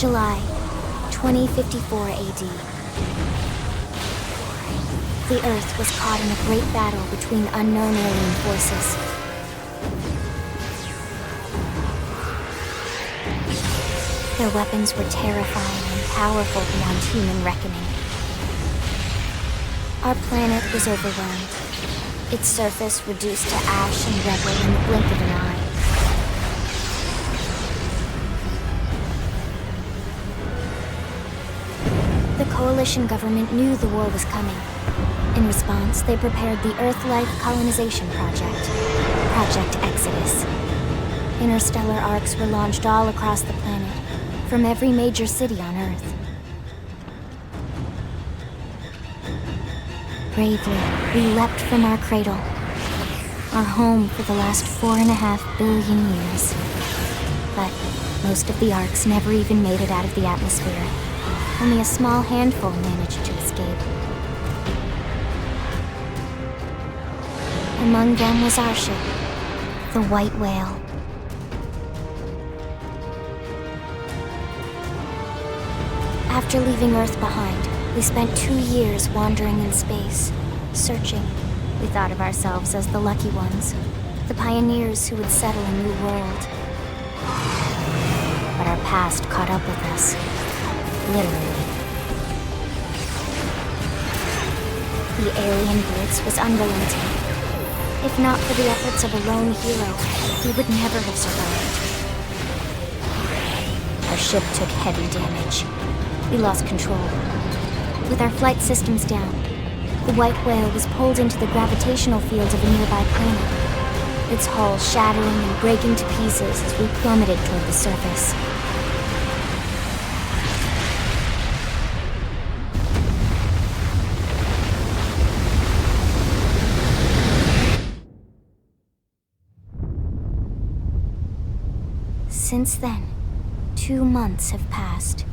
July, 2054 AD. The Earth was caught in a great battle between unknown alien forces. Their weapons were terrifying and powerful beyond human reckoning. Our planet was overwhelmed, its surface reduced to ash and rubble in the blink of an eye. The Coalition government knew the war was coming. In response, they prepared the Earth-Life Colonization Project, Project Exodus. Interstellar arcs were launched all across the planet, from every major city on Earth. Bravely, we leapt from our cradle, our home for the last 4.5 billion years. But most of the arcs never even made it out of the atmosphere. Only a small handful managed to escape. Among them was our ship, the White Whale. After leaving Earth behind, we spent 2 years wandering in space, searching. We thought of ourselves as the lucky ones, the pioneers who would settle a new world. But our past caught up with us, literally. The alien blitz was unrelenting. If not for the efforts of a lone hero, we would never have survived. Our ship took heavy damage. We lost control. With our flight systems down, the White Whale was pulled into the gravitational field of a nearby planet, its hull shattering and breaking to pieces as we plummeted toward the surface. Since then, 2 months have passed.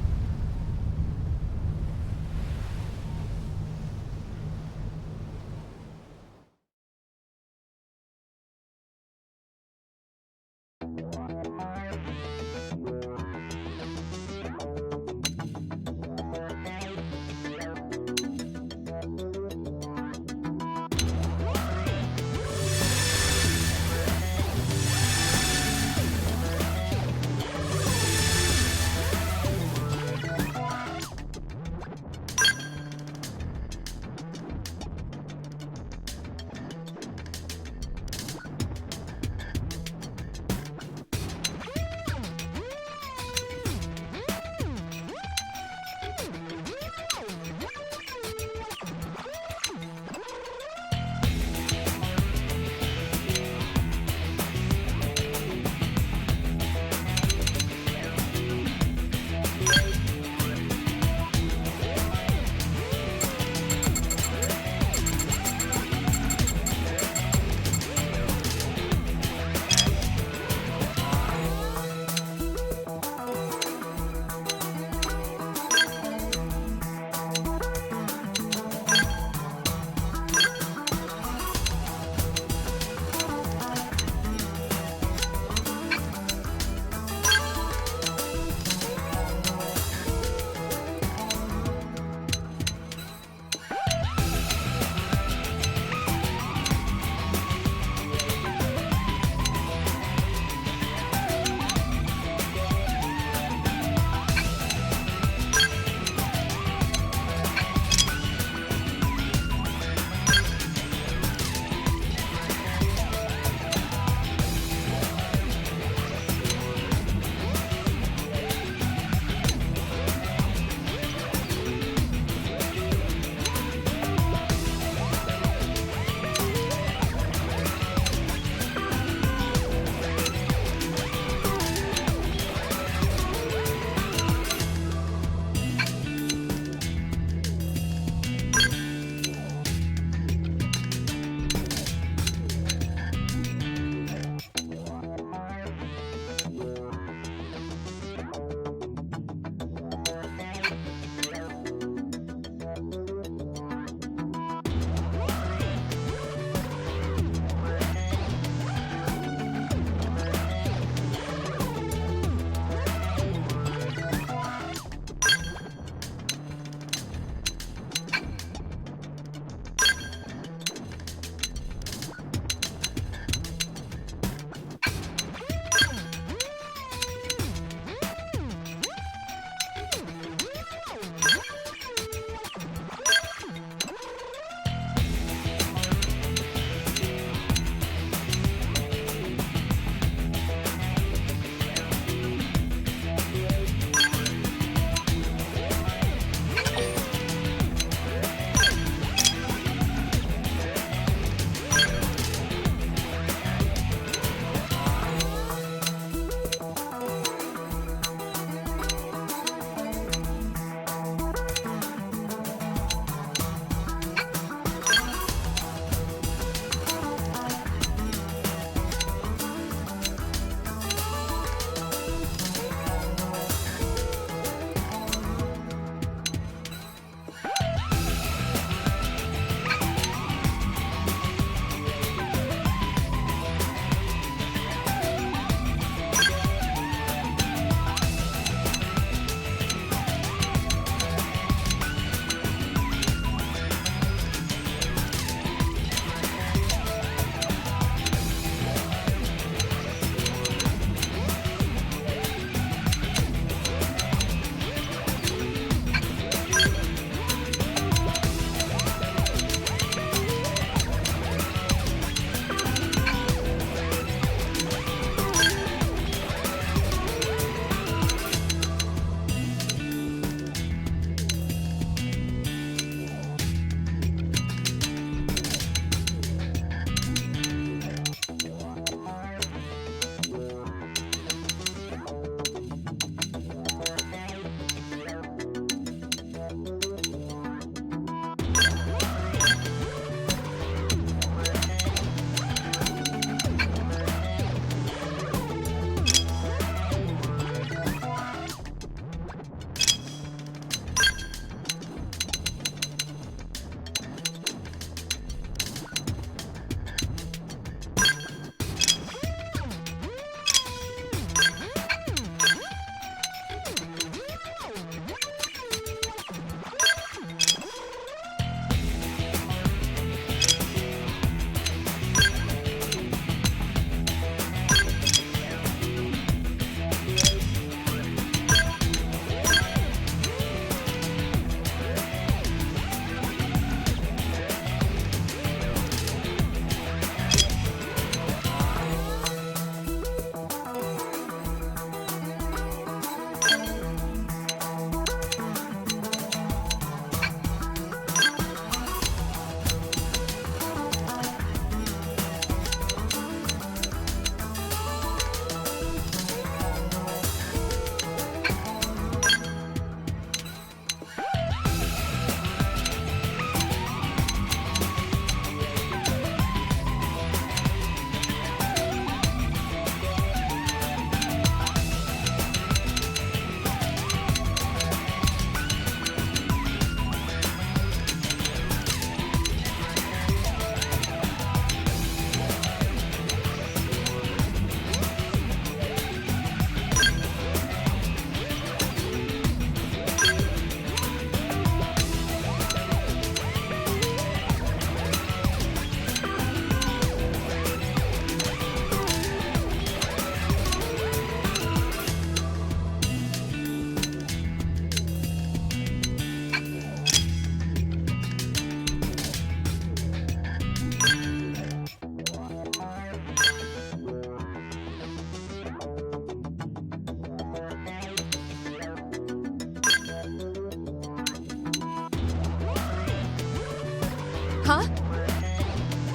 Huh?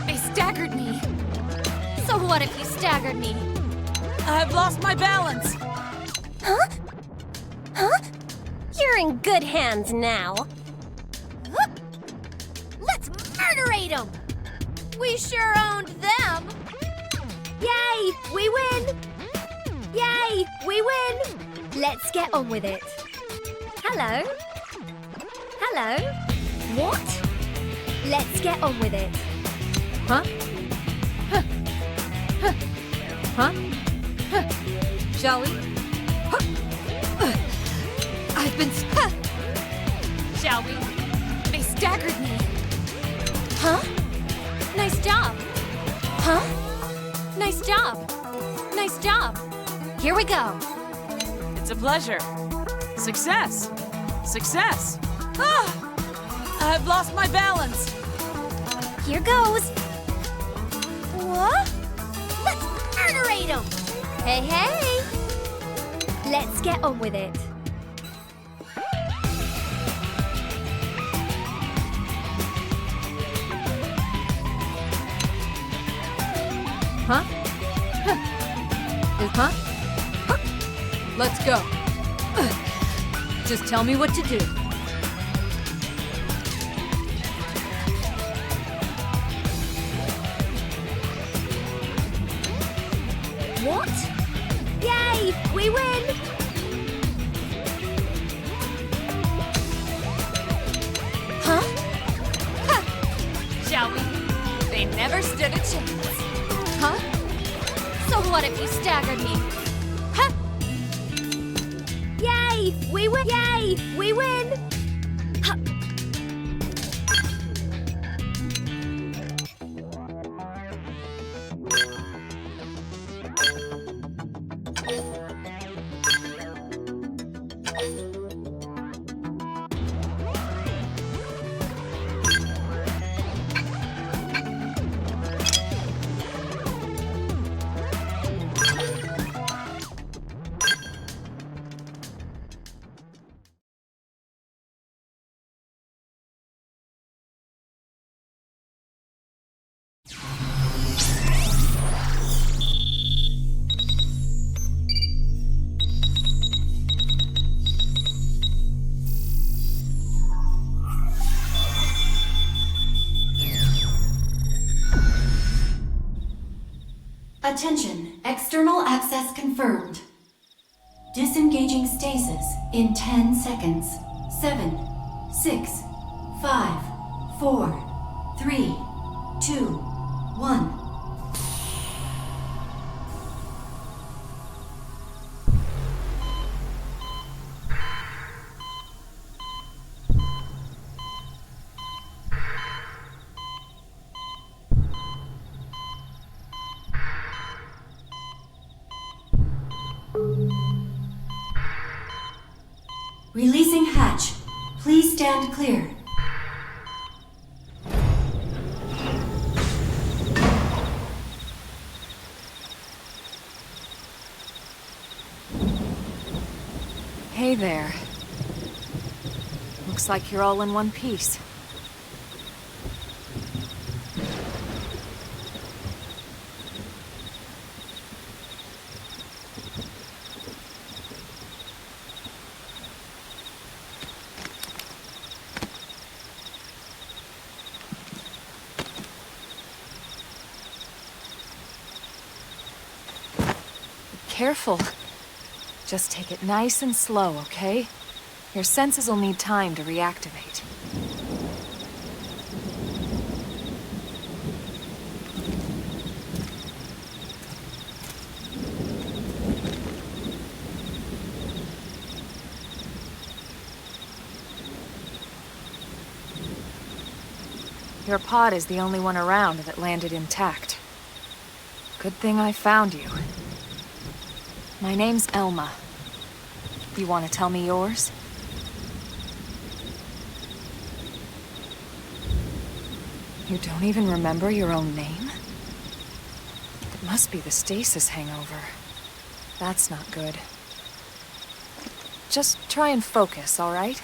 They staggered me. So what if you staggered me? I've lost my balance. Huh? Huh? You're in good hands now. Huh? Let's murderate them! We sure owned them! Yay! We win! Yay! We win! Let's get on with it. Hello? Hello? What? Let's get on with it. Huh? Huh? Huh? Huh? Huh? Shall we? Huh? I've been... Huh? Shall we? They staggered me. Huh? Nice job. Huh? Nice job. Nice job. Here we go. It's a pleasure. Success. Success. Ah! I've lost my balance. Here goes. What? Let's murderate them! Hey, hey! Let's get on with it. Huh? Huh? Huh? Huh? Let's go. Just tell me what to do. What? Yay! We win! Huh? Shall we? They never stood a chance. Huh? So what if you staggered me? Huh? Yay! We win! Yay! We win! Huh. Attention, external access confirmed. Disengaging stasis in 10 seconds. 7, 6, 5, 4, 3, 2, 1. Releasing hatch. Please stand clear. Hey there. Looks like you're all in one piece. Careful. Just take it nice and slow, okay? Your senses will need time to reactivate. Your pod is the only one around that landed intact. Good thing I found you. My name's Elma. You want to tell me yours? You don't even remember your own name? It must be the stasis hangover. That's not good. Just try and focus, all right?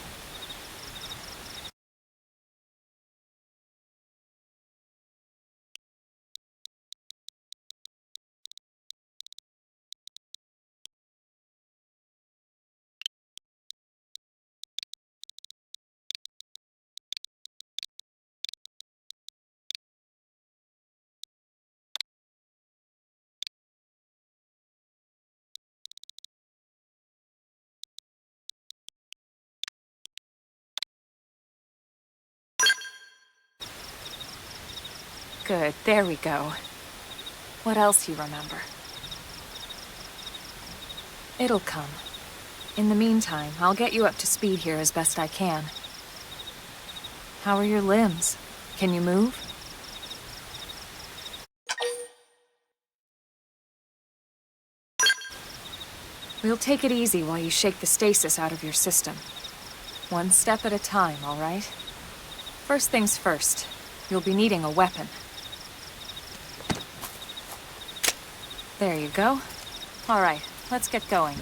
Good, there we go. What else you remember? It'll come. In the meantime, I'll get you up to speed here as best I can. How are your limbs? Can you move? We'll take it easy while you shake the stasis out of your system. One step at a time, all right? First things first, you'll be needing a weapon. There you go. All right, let's get going.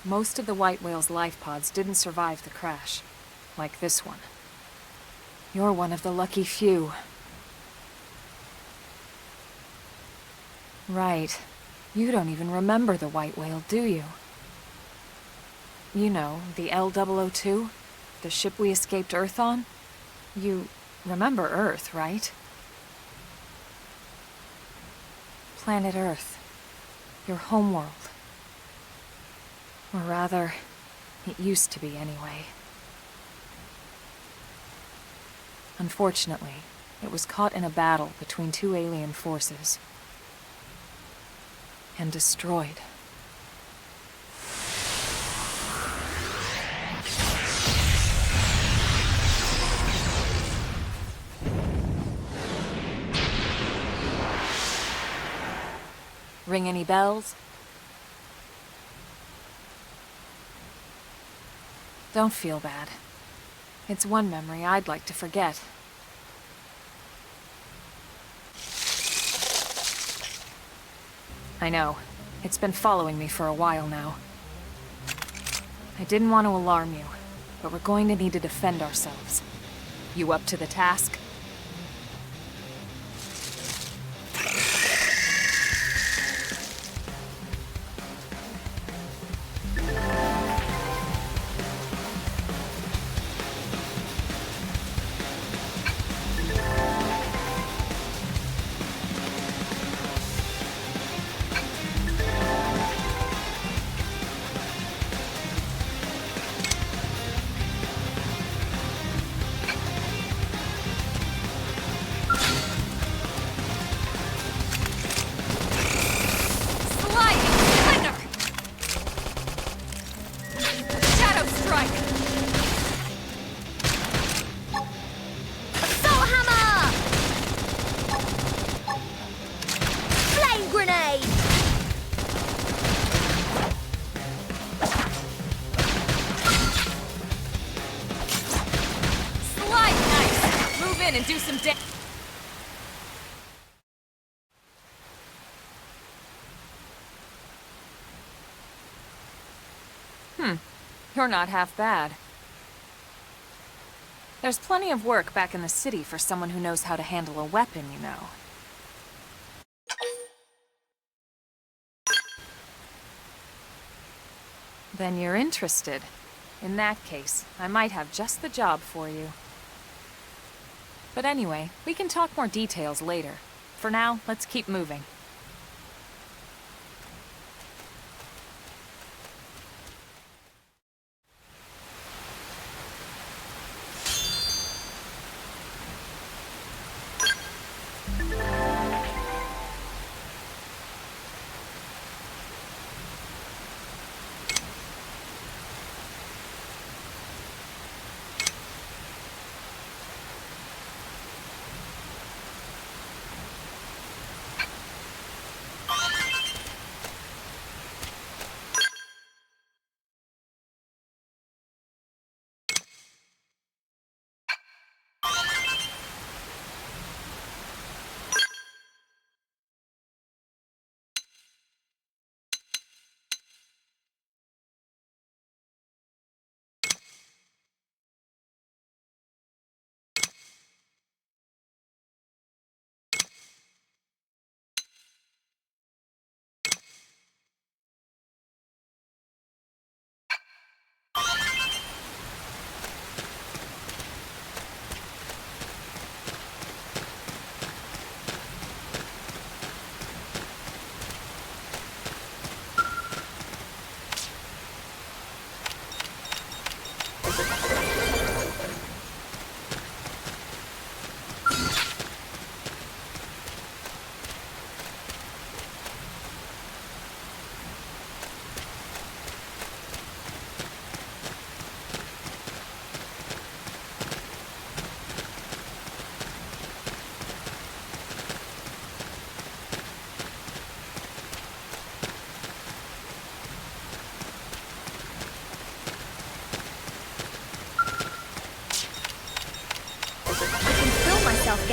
Most of the white whale's life pods didn't survive the crash, like this one. You're one of the lucky few. Right. You don't even remember the white whale, do you? You know, the L002? The ship we escaped Earth on? You remember Earth, right? Planet Earth. Your homeworld. Or rather, it used to be anyway. Unfortunately, it was caught in a battle between two alien forces. And destroyed. Ring any bells? Don't feel bad. It's one memory I'd like to forget. I know. It's been following me for a while now. I didn't want to alarm you, but we're going to need to defend ourselves. You up to the task? And do some You're not half bad. There's plenty of work back in the city for someone who knows how to handle a weapon, you know. Then you're interested. In that case, I might have just the job for you. But anyway, we can talk more details later. For now, let's keep moving.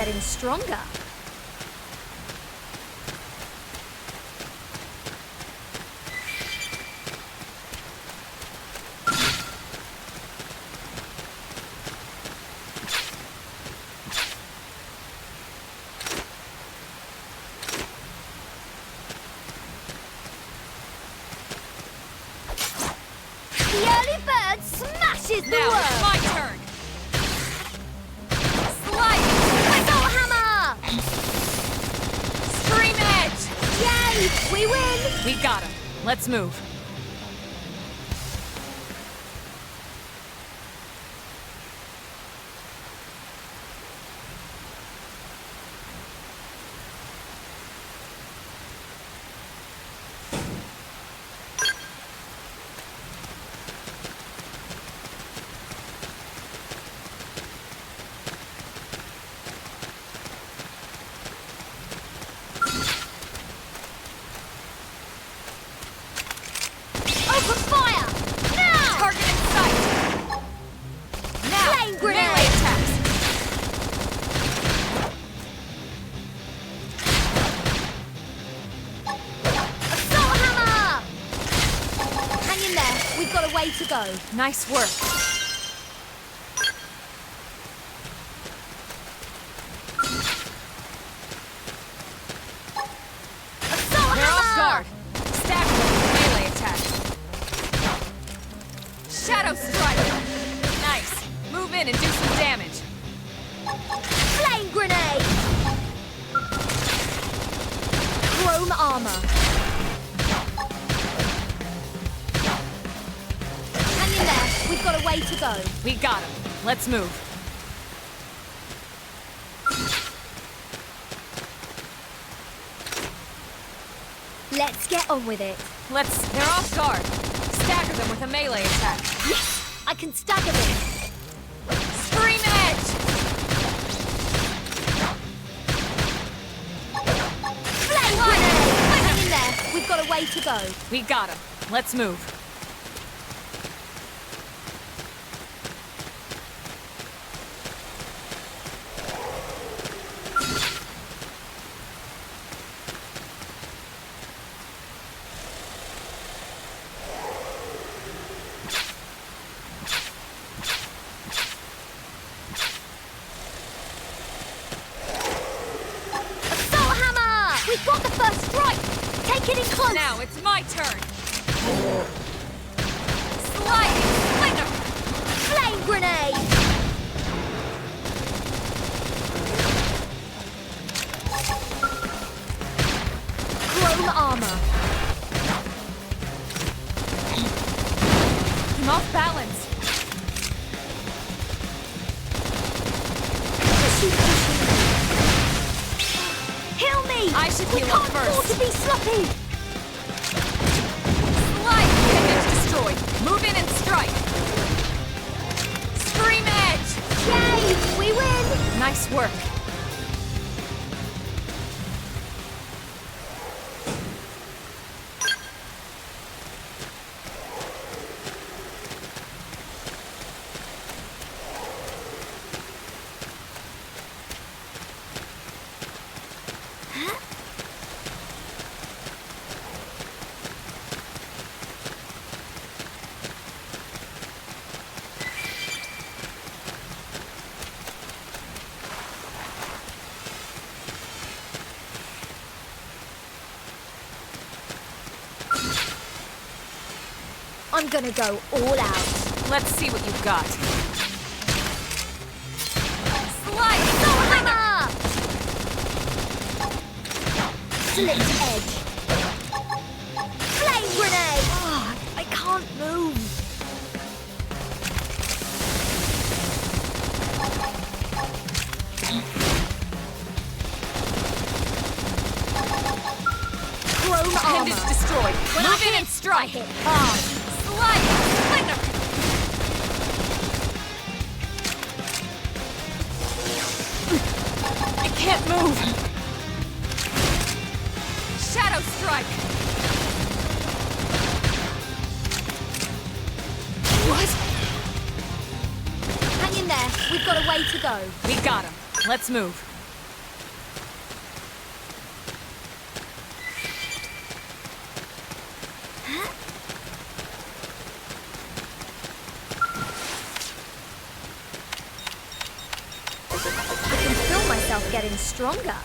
getting stronger. The early bird smashes the Now it's worm! my turn! Slide! Wiggle hammer! Stream edge! Yay! We win! We got him. Let's move. Open fire! Now! Target in sight! Now! Flame grenade! Melee attacks! Assault hammer! Hang in there. We've got a way to go. Nice work. Assault They're off hammer! guard. Stack them with melee attack. Shadow strike! Nice. Move in and do some damage. Flame grenade! Chrome armor. Hang in there. We've got a way to go. We got him. Let's move. Let's get on with it. They're off guard. Stagger them with a melee attack. Yes! I can stagger them. Stream edge! Flame grenade! Hang in there. We've got a way to go. We got him. Let's move. Assault hammer! We've got the first strike! Take it in close! Now it's my turn. Sliding slinger! Flame grenade! Chrome armor. I'm off balance. Heal me! I should We heal can't up afford first. to be sloppy! Slide image destroyed. Move in and strike. Stream edge! Yay! We win! Nice work. I'm gonna go all out. Let's see what you've got. Slide! Assault hammer! Slit edge. Flame grenade! Ah, I can't move. Chrome armor. Image destroyed. When I Move in hit, and strike. I hit hard. Slide! Slinger! I can't move. Shadow strike. What? Hang in there. We've got a way to go. We got him. Let's move. just getting stronger.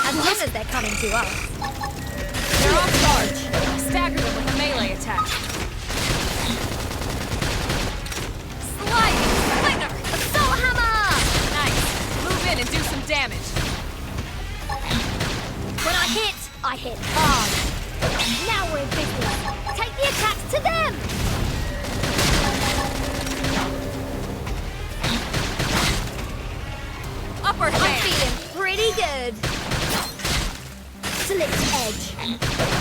As long as they're coming to us. They're off guard. Stagger them with a melee attack. Sliding slinger! Assault hammer! Nice. Move in and do some damage. When I hit hard. Now we're in business. Take the attacks to them! Upper I'm hand. feeling pretty good. Slipped edge.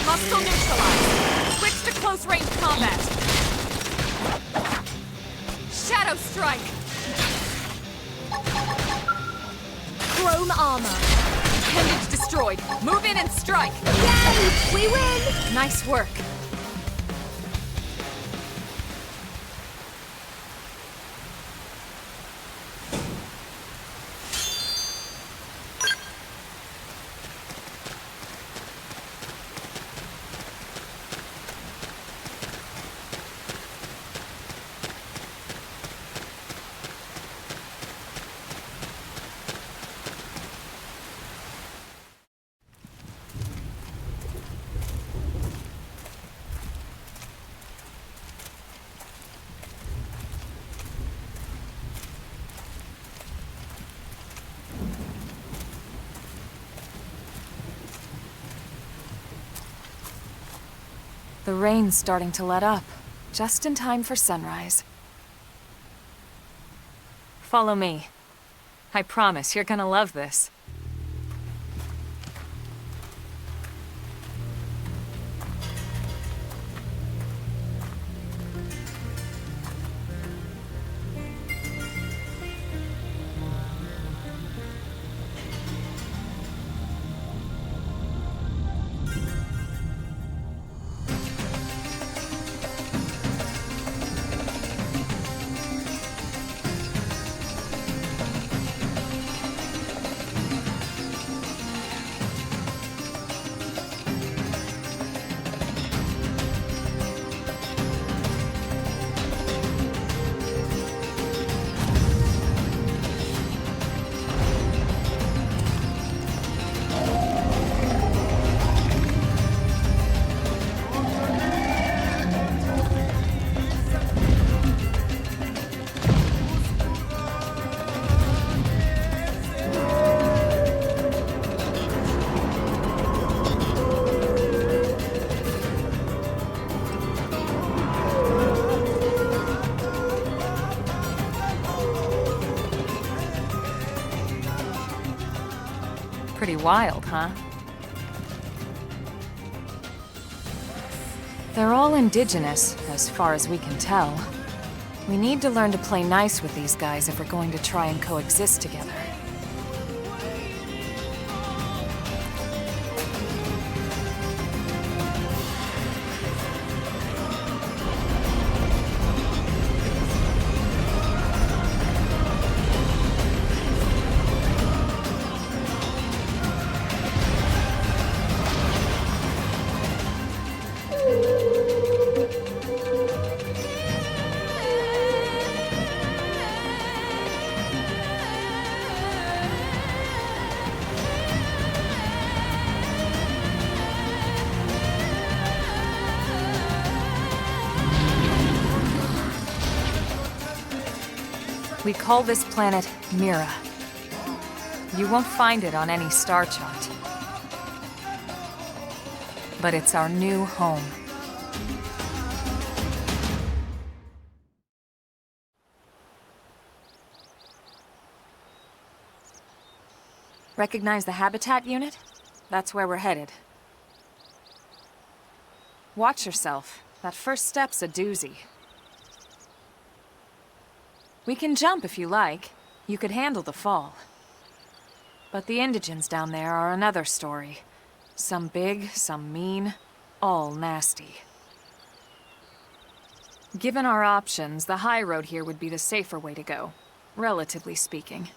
Hostile neutralized. Switch to close range combat. Shadow strike. Chrome armor. Appendage destroyed. Move in and strike. Yay! We win! Nice work. The rain's starting to let up, just in time for sunrise. Follow me. I promise you're gonna love this. Pretty wild, huh? They're all indigenous, as far as we can tell. We need to learn to play nice with these guys if we're going to try and coexist together. We call this planet Mira. You won't find it on any star chart. But it's our new home. Recognize the habitat unit? That's where we're headed. Watch yourself. That first step's a doozy. We can jump if you like. You could handle the fall. But the indigents down there are another story. Some big, some mean, all nasty. Given our options, the high road here would be the safer way to go, relatively speaking.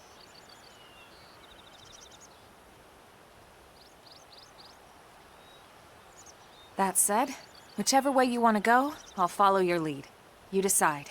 That said, whichever way you want to go, I'll follow your lead. You decide.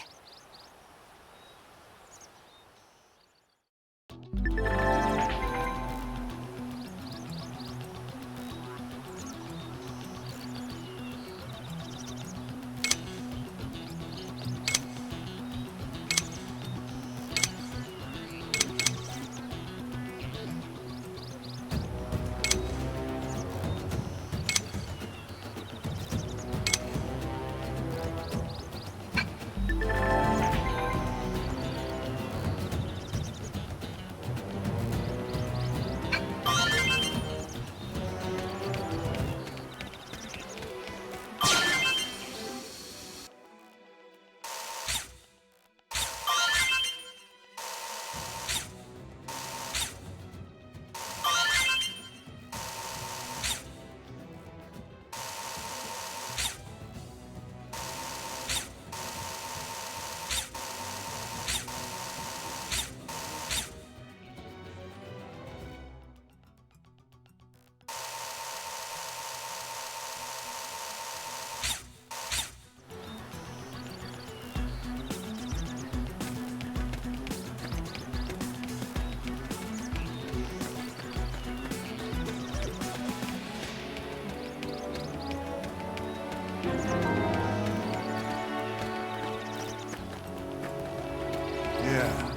Yeah.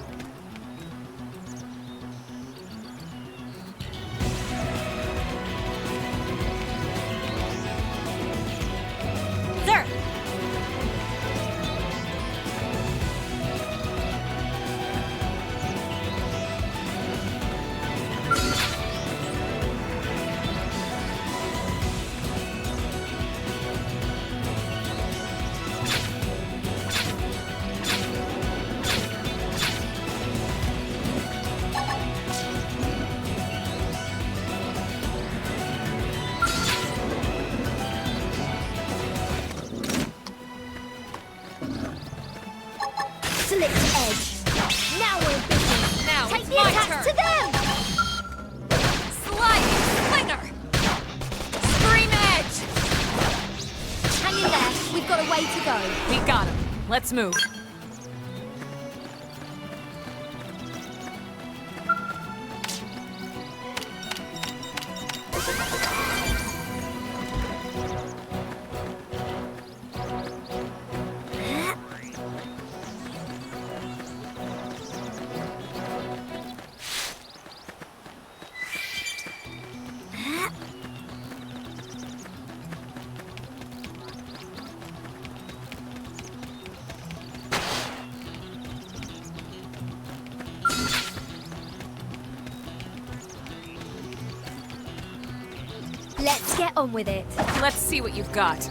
Sir! Select edge. Now we're in business. Now Take it's the my attacks turn. to them! Sliding slinger! Scream edge! Hang in there. We've got a way to go. We got him. Let's move. Let's get on with it. Let's see what you've got.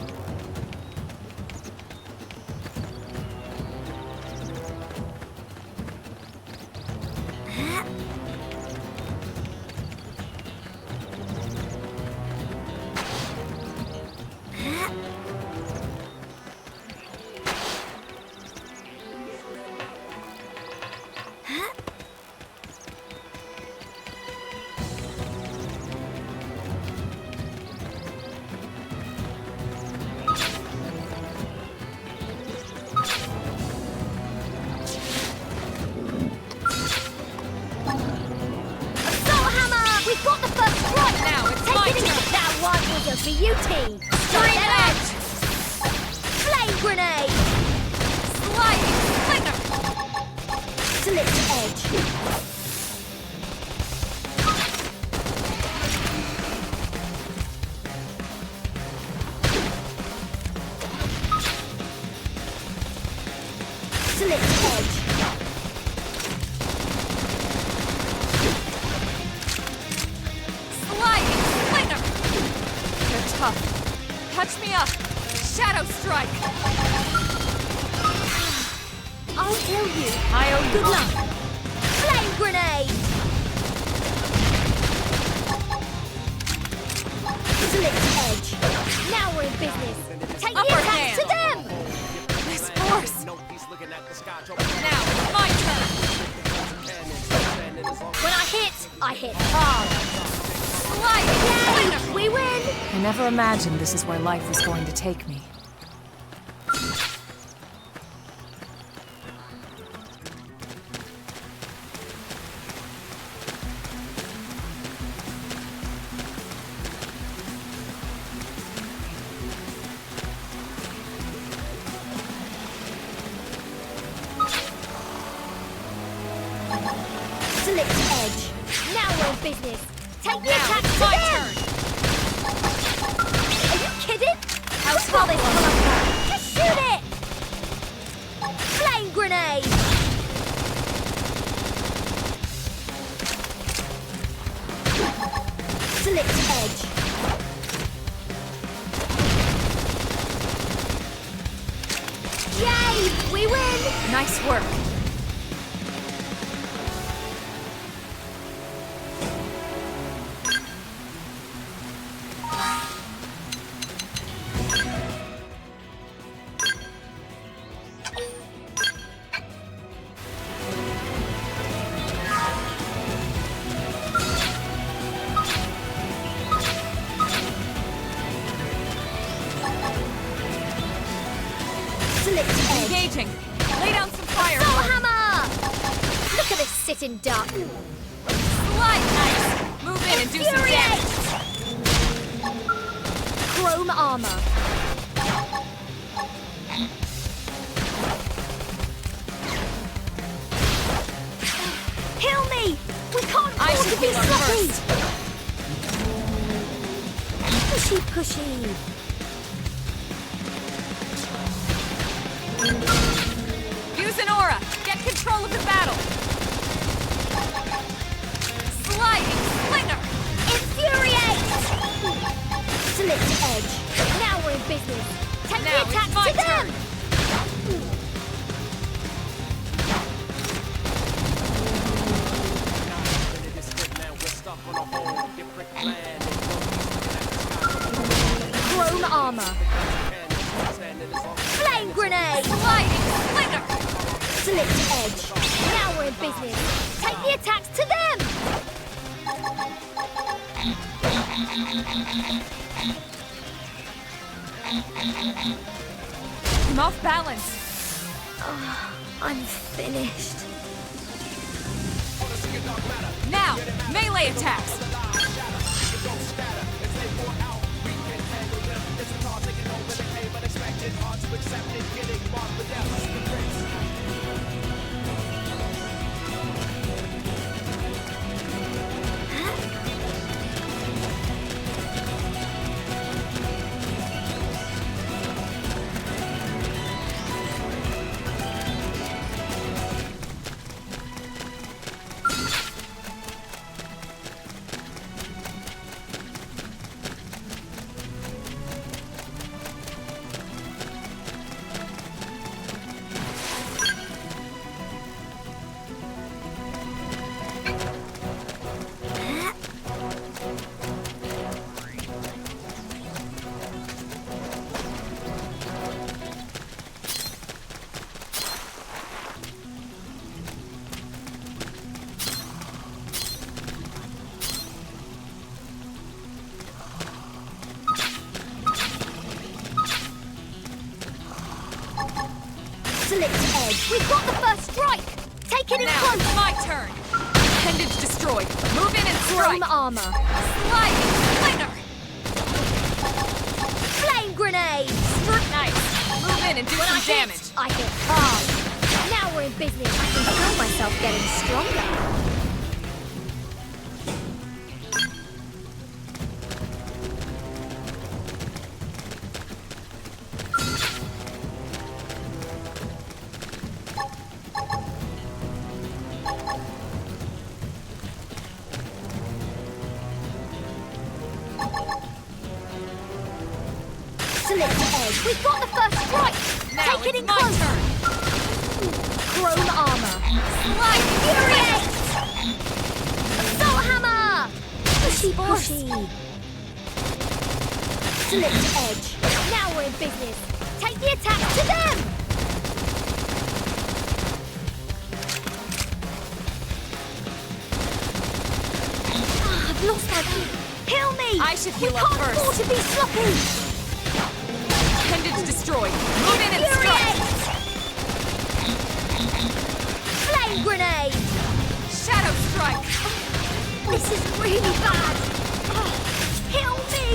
For you, team! Scream edge! Flame grenade! Sliding slinger! Slit edge. Slit edge. Sliding slinger! They're tough. Catch me up! Shadow strike! I'll kill you. I owe you. Good luck. Flame grenade. Slit edge. Now we're in business. Take the Upper attack hand. to them. This force! Now, my turn! When I hit hard. Sliding slinger! Yay! We win. I never imagined this is where life was going to take me. Slit edge. Now we're in business. Take the Now attack it's to my them. turn! Are you kidding? How Stop this, tough! Columbia. Just shoot it. Flame grenade. Slit edge. Yay! We win. Nice work. Slit edge. Engaging. Lay down some fire. Soul hammer. Look at this sitting duck. Slide nice. Move in and do some Infuriate. damage. Chrome armor. Heal me! We can't I afford should to be heal her sloppy! first. Pushy, pushy. Use an aura. Get control of the battle. Sliding slinger. Infuriate! Slit edge. Now we're in business. Take Now the it's attacks my to them! turn. Chrome armor. Flame grenade! Sliding slinger. Slit edge. Now we're in business. Take the attacks to them! I'm off balance. I'm finished. Now, melee attacks. Slit edge. We've got the first strike! Take it in Now, front! it's my turn. Appendage destroyed. Move in and strike. Chrome armor. Sliding slinger. Flame grenade! Nice. Move in and do When I some hit, damage. I hit hard. Now we're in business. I can feel myself getting stronger. Select edge. We've got the first strike. Now Take it it's in my close. turn. Chrome armor. Slide infuriate. Assault hammer. Pushy pushy. Select edge. Now we're in business. Take the attack to them. Ah, I've lost my key. Heal me. I should heal we up can't first. afford to be sloppy. Appendage destroyed. Move in and strike. Flame grenade. Shadow strike. This is really bad. Heal me.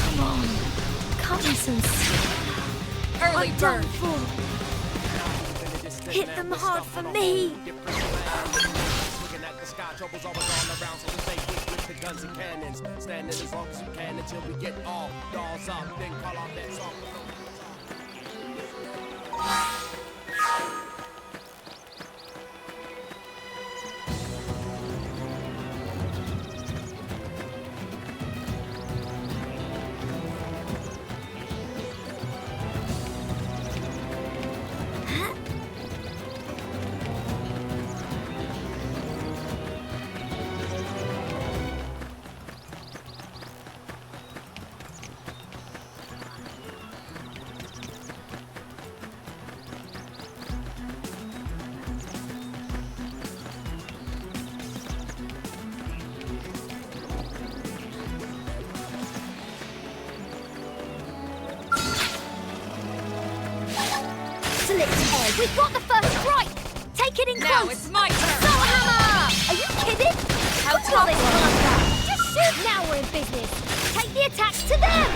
Come on. Cut me some slack. Early I'm bird. done for. Hit them hard for me. Looking at the sky, trouble's always all around, so we stay quick with the guns and cannons. Standing as long as we can until we get all dolls up, then call out that song. Select edge. We've got the first strike. Take it in Now close. it's my turn. Assault hammer. Are you kidding? How Look at this tough. bloodbath. Just shoot. Now we're in business. Take the attack to them.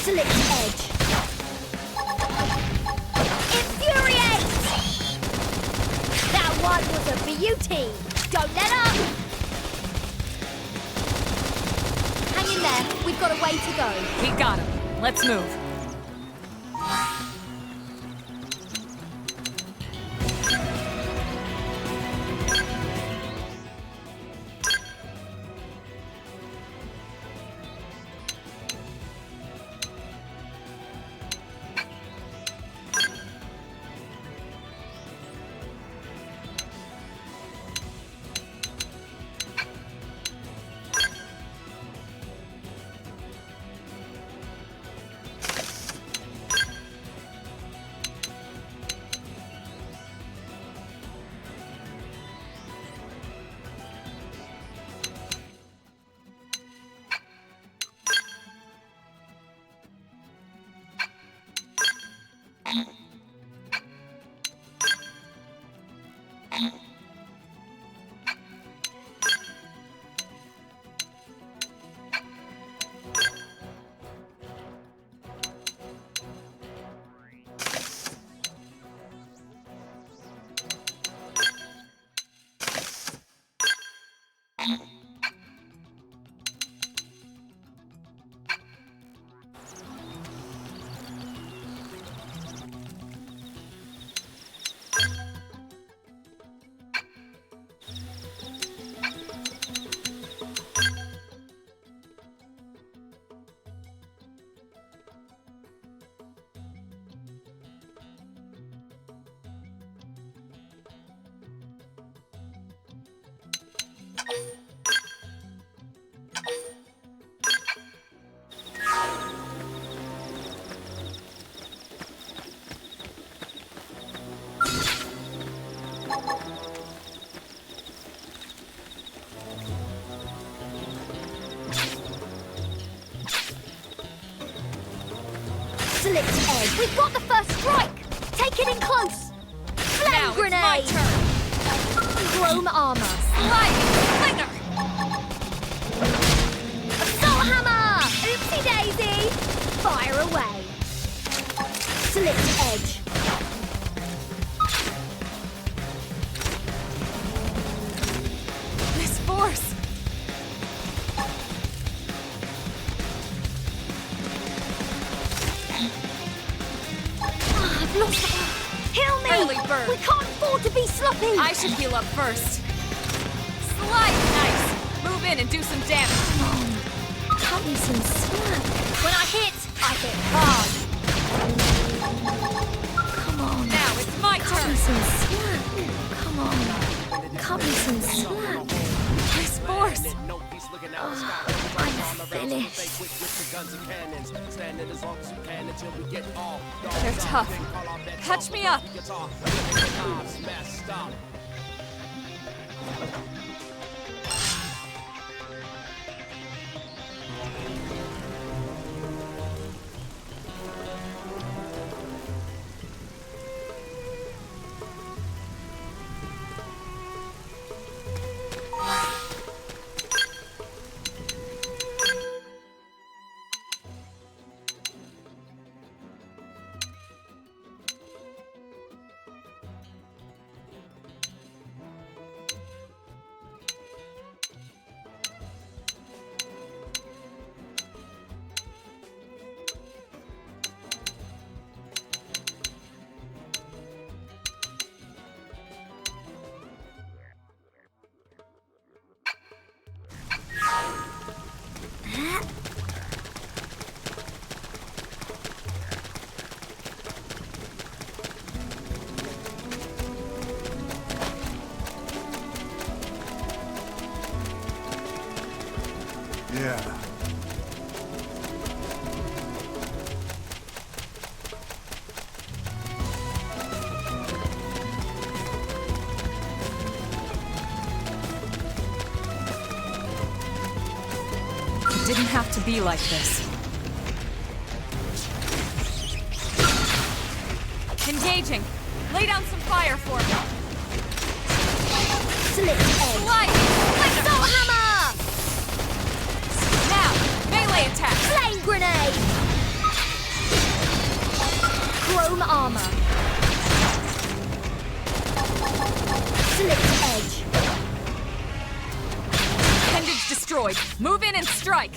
Select edge. Infuriate. That one was a beauty. Don't let up. Hang in there. We've got a way to go. We got him. Let's move. Select edge. We've got the first strike. Take it in close. Flame Now it's my grenade. turn. Chrome armor. Sliding flinger. Assault hammer. Oopsie daisy. Fire away. I've lost the... Heal me! Early bird. We can't afford to be sloppy! I should heal up first. Slide! Nice! Move in and do some damage. Cut me some slack. When I hit hard. Come on. Now it's my Cut turn. me some slack. Come on. Cut me some slack. This force. I'm finished. They're tough. Catch me up. Yeah. It didn't have to be like this. Engaging. Lay down some fire for me. Slip edge. Slide! Assault hammer! Now, melee attack. Flame grenade! Chrome armor. Slip edge. Appendage destroyed. Move in and strike.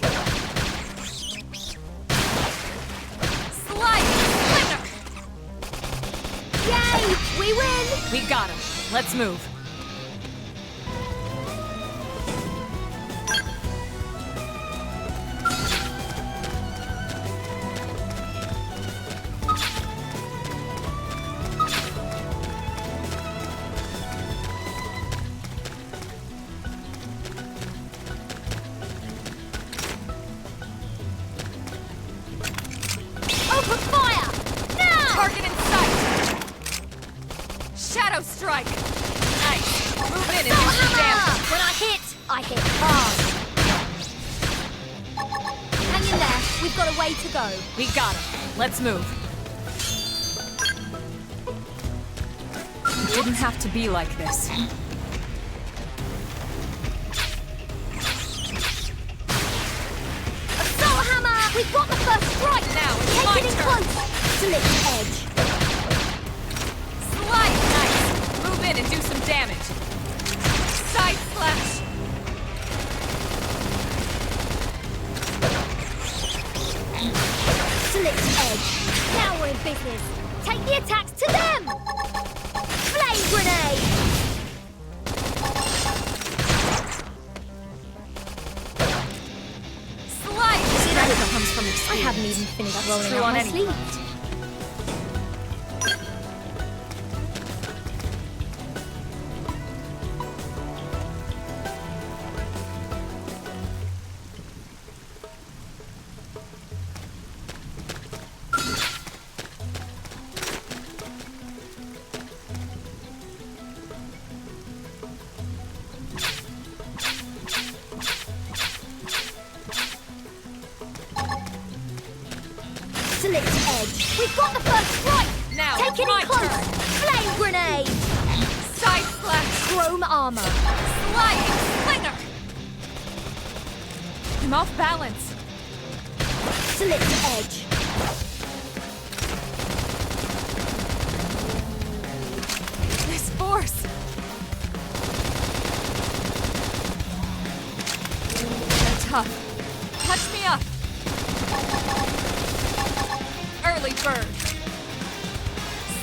Slide! Slinger! Yay! We win! We got him. Let's move. Open fire! Now! Target in sight! Shadow strike! Nice! Move in and do Assault some hammer! damage! When I hit hard. Hang in there. We've got a way to go. We got him. Let's move. It didn't have to be like this. Assault hammer! We've got the first strike! Now it's Take my it in turn. close! Slip edge. Slide! Nice! Move in and do some damage. Side slash! Slip edge. Now we're in business. Take the attacks to them! Flame grenade! Slide! Strength comes from I experience. haven't even finished That's rolling true up on my anything. sleeves. Slip edge. We've got the first strike! Now Take it's it my in close! turn. Flame grenade! Side slash! Chrome armor. Sliding slinger! I'm off balance. Slip edge. This force! They're tough. Catch me up! bird.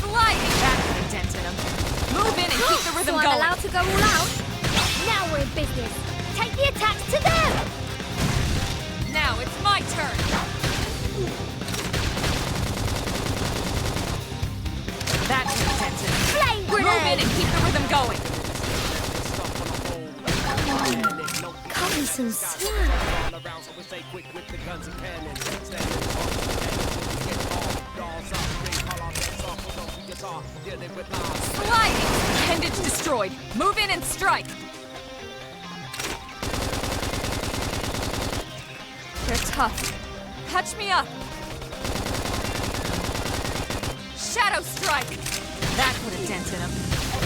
Sliding back with a dent in him. Move in and keep the rhythm So I'm going. allowed to go all out? Now we're in business. Take the attacks to them! Now it's my turn. That's an dent in him. Flame Move in grenade! and keep the rhythm going. Cut me some slack. All around, so we stay quick with the guns and cannons. Standing as long as we can until we get all dolls up. Bring call our backs off with those guitar. Dealing with lies. Sliding. Appendage destroyed. Move in and strike. They're tough. Patch me up. Shadow strike. That put a dent in him.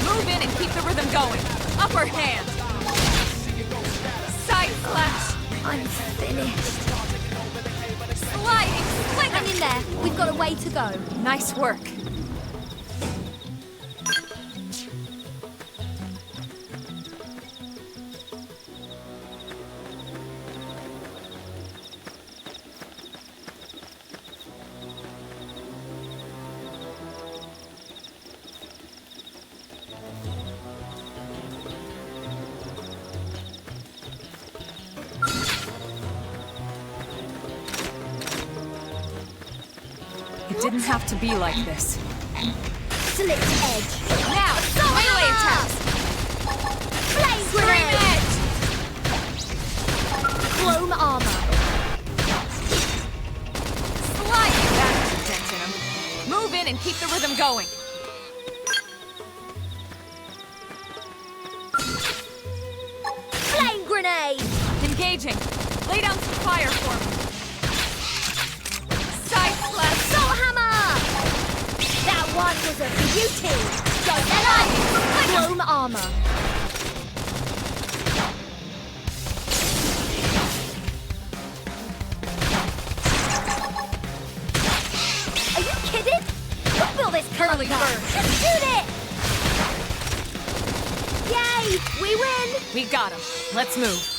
Move in and keep the rhythm going. Upper hand. Side slash. I'm finished. Sliding. Sling Hang in there. We've got a way to go. Nice work. It didn't have to be like this. Slit edge. Now, melee attacks. Flame Scream grenade! edge. Chrome armor. Sliding back with a dent in him. Move in and keep the rhythm going. Flame grenade! Engaging. Lay down some fire for me. Side slash. Soul hammer! That one was a beauty! Don't let up! Chrome armor. Are you kidding? Who built this Curly bunker? bird. Just shoot it! Yay! We win! We got him. Let's move.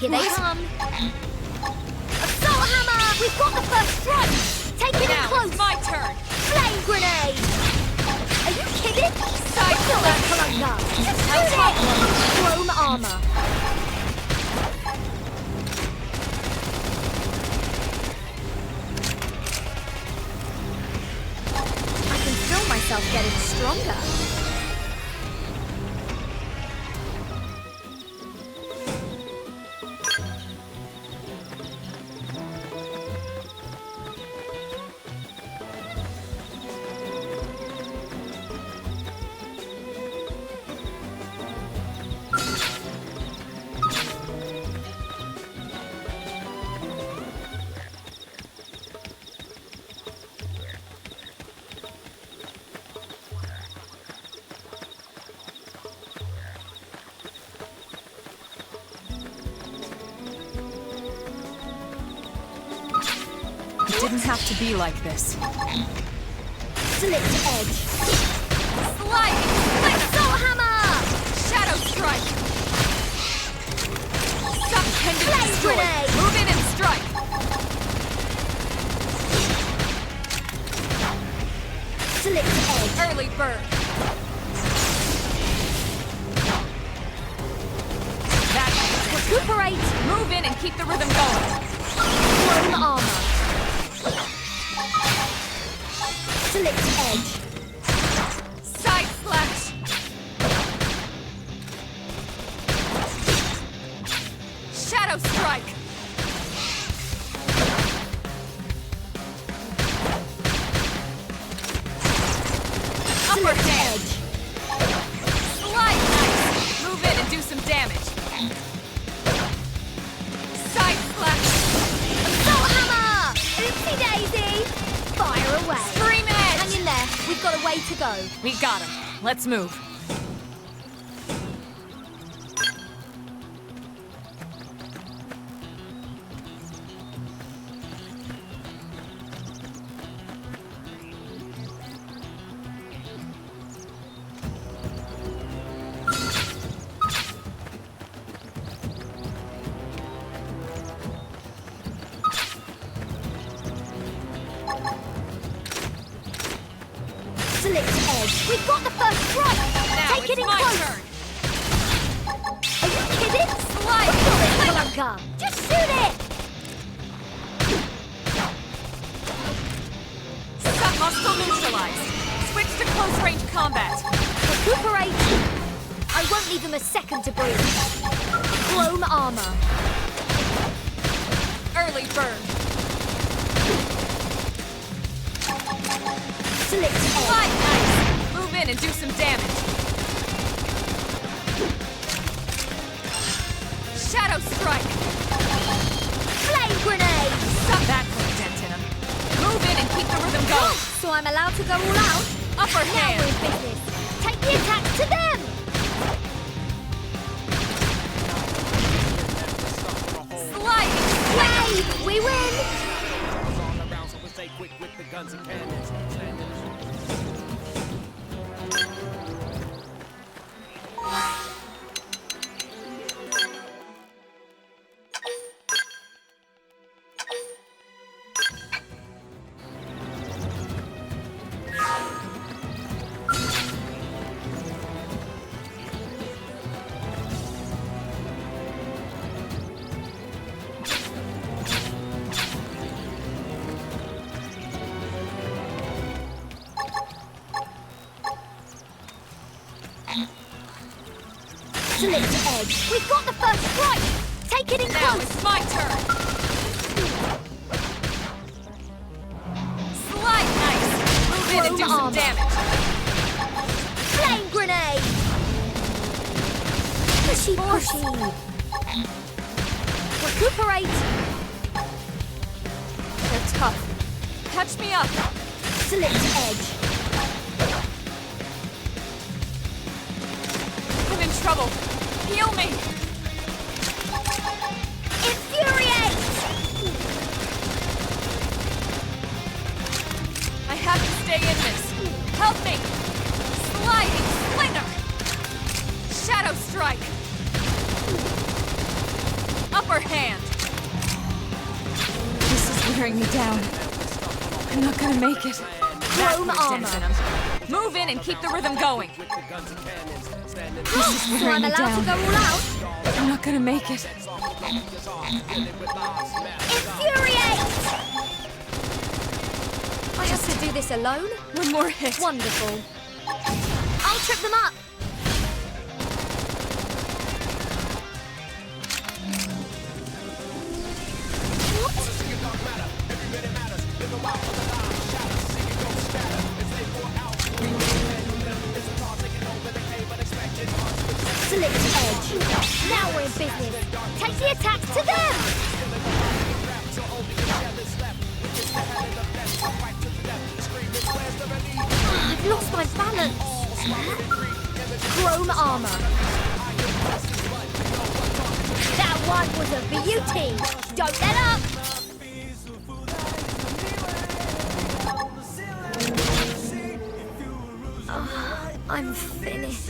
Here they come. Assault hammer! We've got the first strike! Take it in Now close! it's my turn. Flame grenade! Are you kidding? Side slash. Kalunga! Just I'll shoot take it! Chrome armor. I can feel myself getting stronger. It didn't have to be like this. Slit edge. Sliding. Assault hammer! Shadow keep the rhythm going. Chrome armor. Slipped edge. Side slash. Shadow strike. Upper hand. Slide knife. Move in and do some damage. Side slash. Assault hammer! Oopsie daisy! Fire away. Scream edge. Hang in there. We've got a way to go. We got him. Let's move. Slipped edge. We've got the first strike. Now Take it's it in my close. turn. Are you kidding? Slide. Blanca. Just shoot it. Sub hostile neutralized. Switch to close range combat. Recuperate. I won't leave them a second to breathe. Chrome armor. Early burn. Slipped edge. Slide knife. Move in and do some damage. Shadow strike. Flame grenade. Suck that put a dent in him. Move in and keep the rhythm going. So I'm allowed to go all out? Upper Now we're hand. in business. Take the attack to them. Sliding. Yay! We win. All around, so we stay quick with the guns and cannons. Standing Slipped edge. We've got the first strike. Take it in Now close. it's my turn. Slide knife. Move in and do Chrome some armor. damage. Flame grenade. Pushy, pushy. Recuperate. They're tough. Catch me up. Slipped edge. I'm in trouble. Heal me. Infuriate. I have to stay in this. Help me. Sliding slinger. Shadow strike. Upper hand. This is wearing me down. I'm not gonna make it. Chrome That put a dent armor. in him. Move in and keep the rhythm going. with the guns and cannons. Standing So I'm allowed to go all out? I'm not gonna make it. Infuriate. I have to do this alone? One more hit. Wonderful. I'll trip them up. Slipped edge. Now we're in business. Take the attacks to them. I've lost my balance. Chrome armor. That one was a beauty. Don't let up. I'm finished.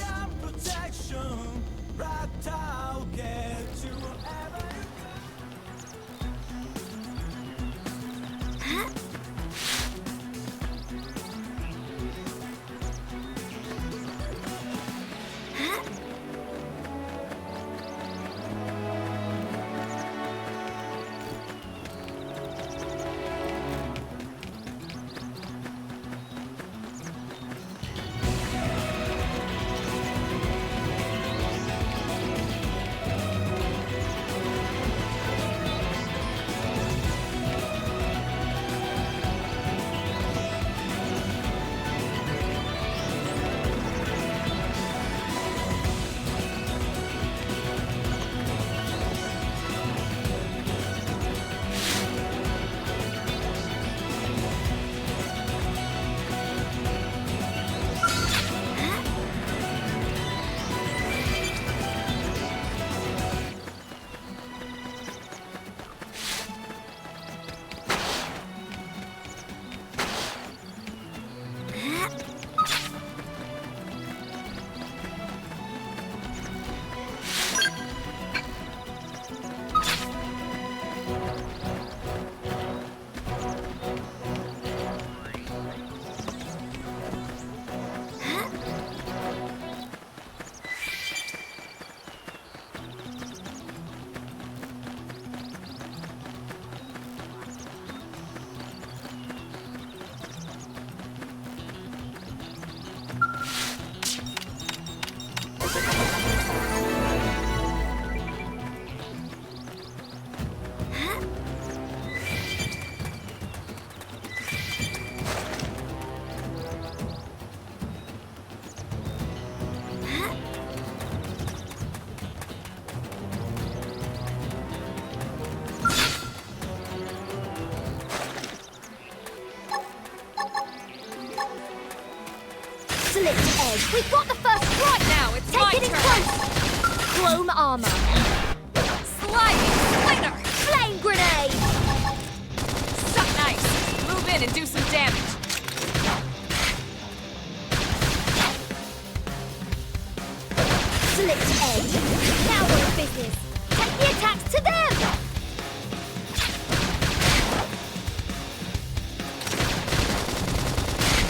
Slipped edge. We've got the first strike now. It's my Take it in turn. close. Chrome armor. Sliding splinter! Flame grenade. Suck nice. Move in and do some damage. Slipped edge. Now we're in business. Take the attacks to them.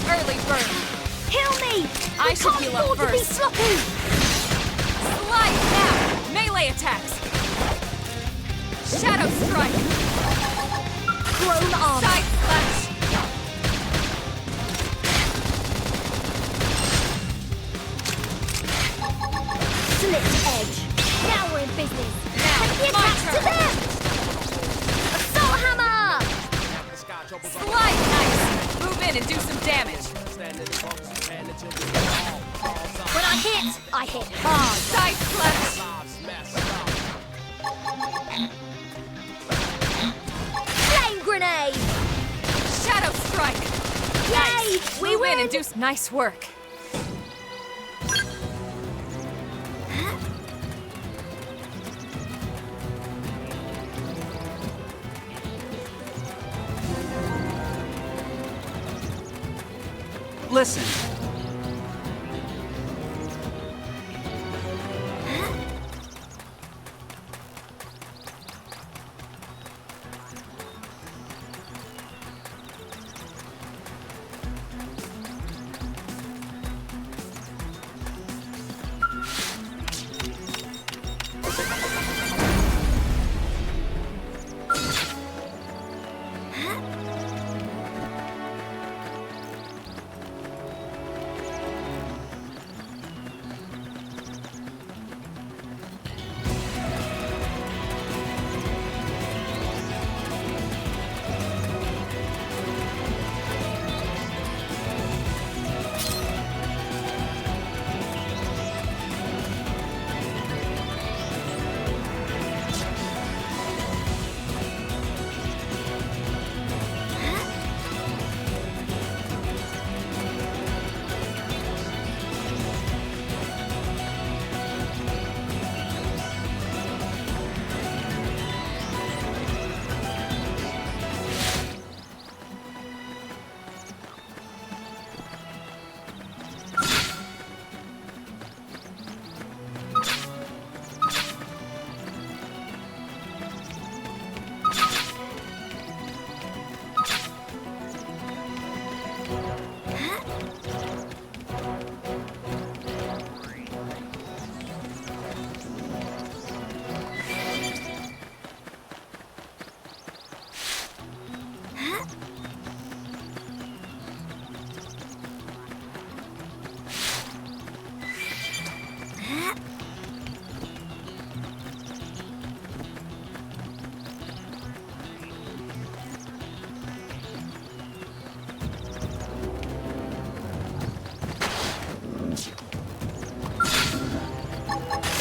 Early bird. Heal me. I We should can't heal up afford to be first. sloppy. Slide now! Melee attacks! Shadow strike! Chrome armor. Side slash! Slipped edge. Now we're in business. Now, Take the my attacks to turn. them. Assault hammer. The sky troubles all Slide nice! Move in and do some damage. standing as long as you can until we get all balls up. When I hit hard. Side slash! Lives messed up. Flame grenade. Shadow strike! Yay! Nice. We Move win. in and do nice work. Listen.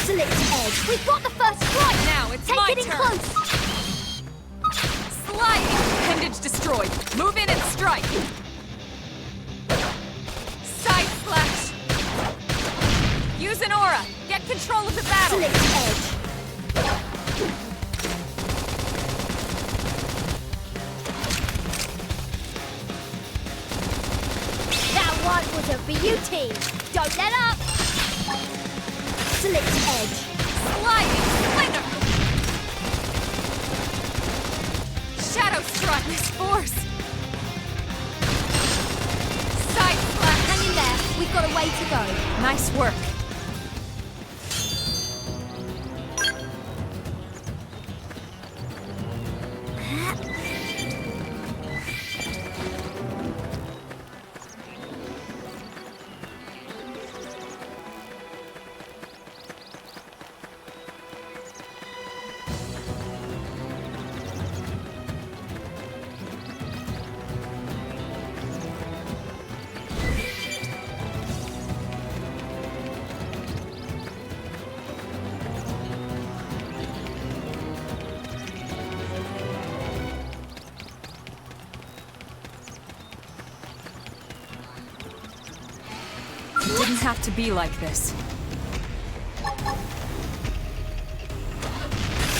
Slipped edge. We've got the first strike. Now it's Take my it in turn. close. Sliding! Appendage destroyed. Move in and strike. Side slash! Use an aura. Get control of the battle. Slipped edge. That one was a beauty. Don't let up. Slipped edge. Sliding splinter! Shadow strike. This force. Side slash. Hang in there. We've got a way to go. Nice work. Didn't have to be like this.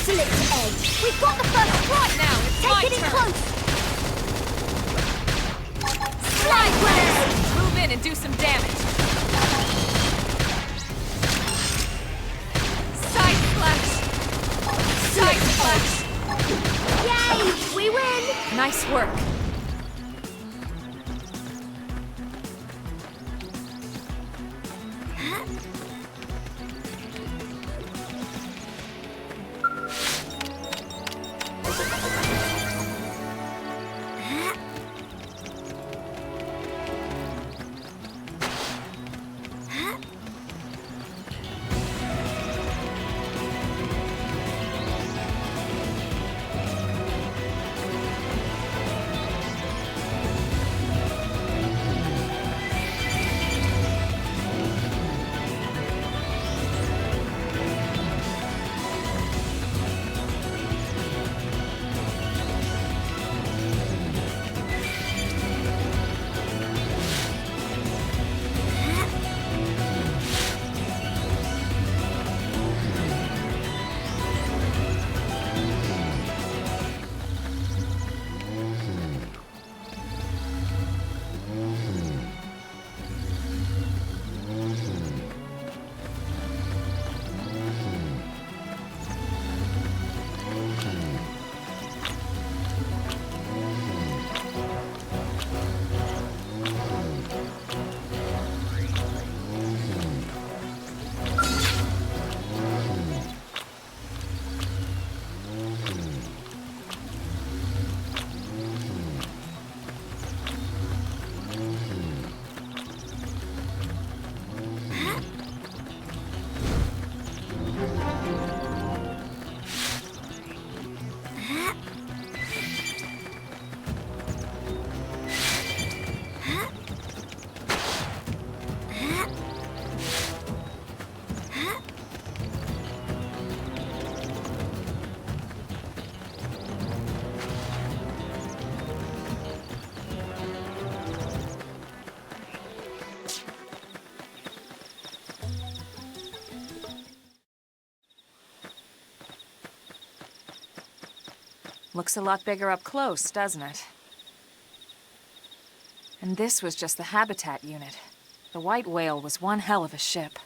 Slipped edge. We've got the first right Now, it's my Take it in turn. close. Slide grenade. Move in and do some damage. Side splash. Side splash. Yay! We win. Nice work. Looks a lot bigger up close, doesn't it? And this was just the habitat unit. The white whale was one hell of a ship.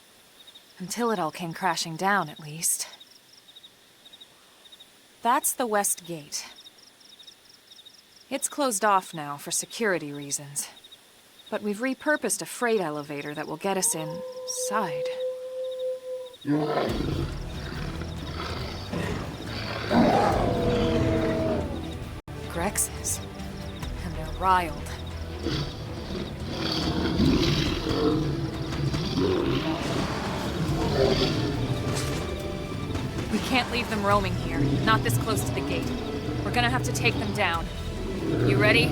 Until it all came crashing down, at least. That's the west gate. It's closed off now for security reasons. But we've repurposed a freight elevator that will get us inside. Grexes. And they're riled. We can't leave them roaming here, not this close to the gate. We're gonna have to take them down. You ready?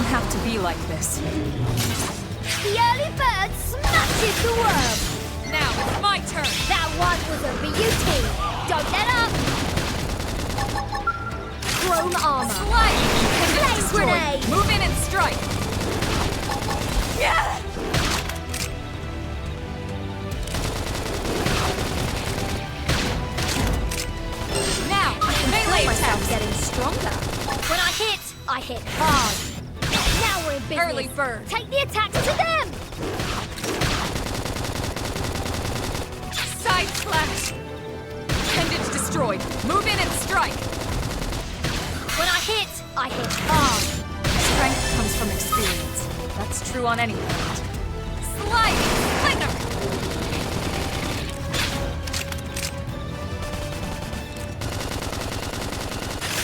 Have to be like this. The early bird smashes the worm. Now it's my turn. That one was a beauty. Don't let up. Chrome armor. Slide! Flame Destroy. grenade. Move in and strike. Yeah! Now, melee Myself attack. getting stronger. When I hit hard. Now we're in business. Early bird. Take the attacks to them. Side slash. Appendage destroyed. Move in and strike. When I hit hard. Strength comes from experience. That's true on any point. Slide! Slinger!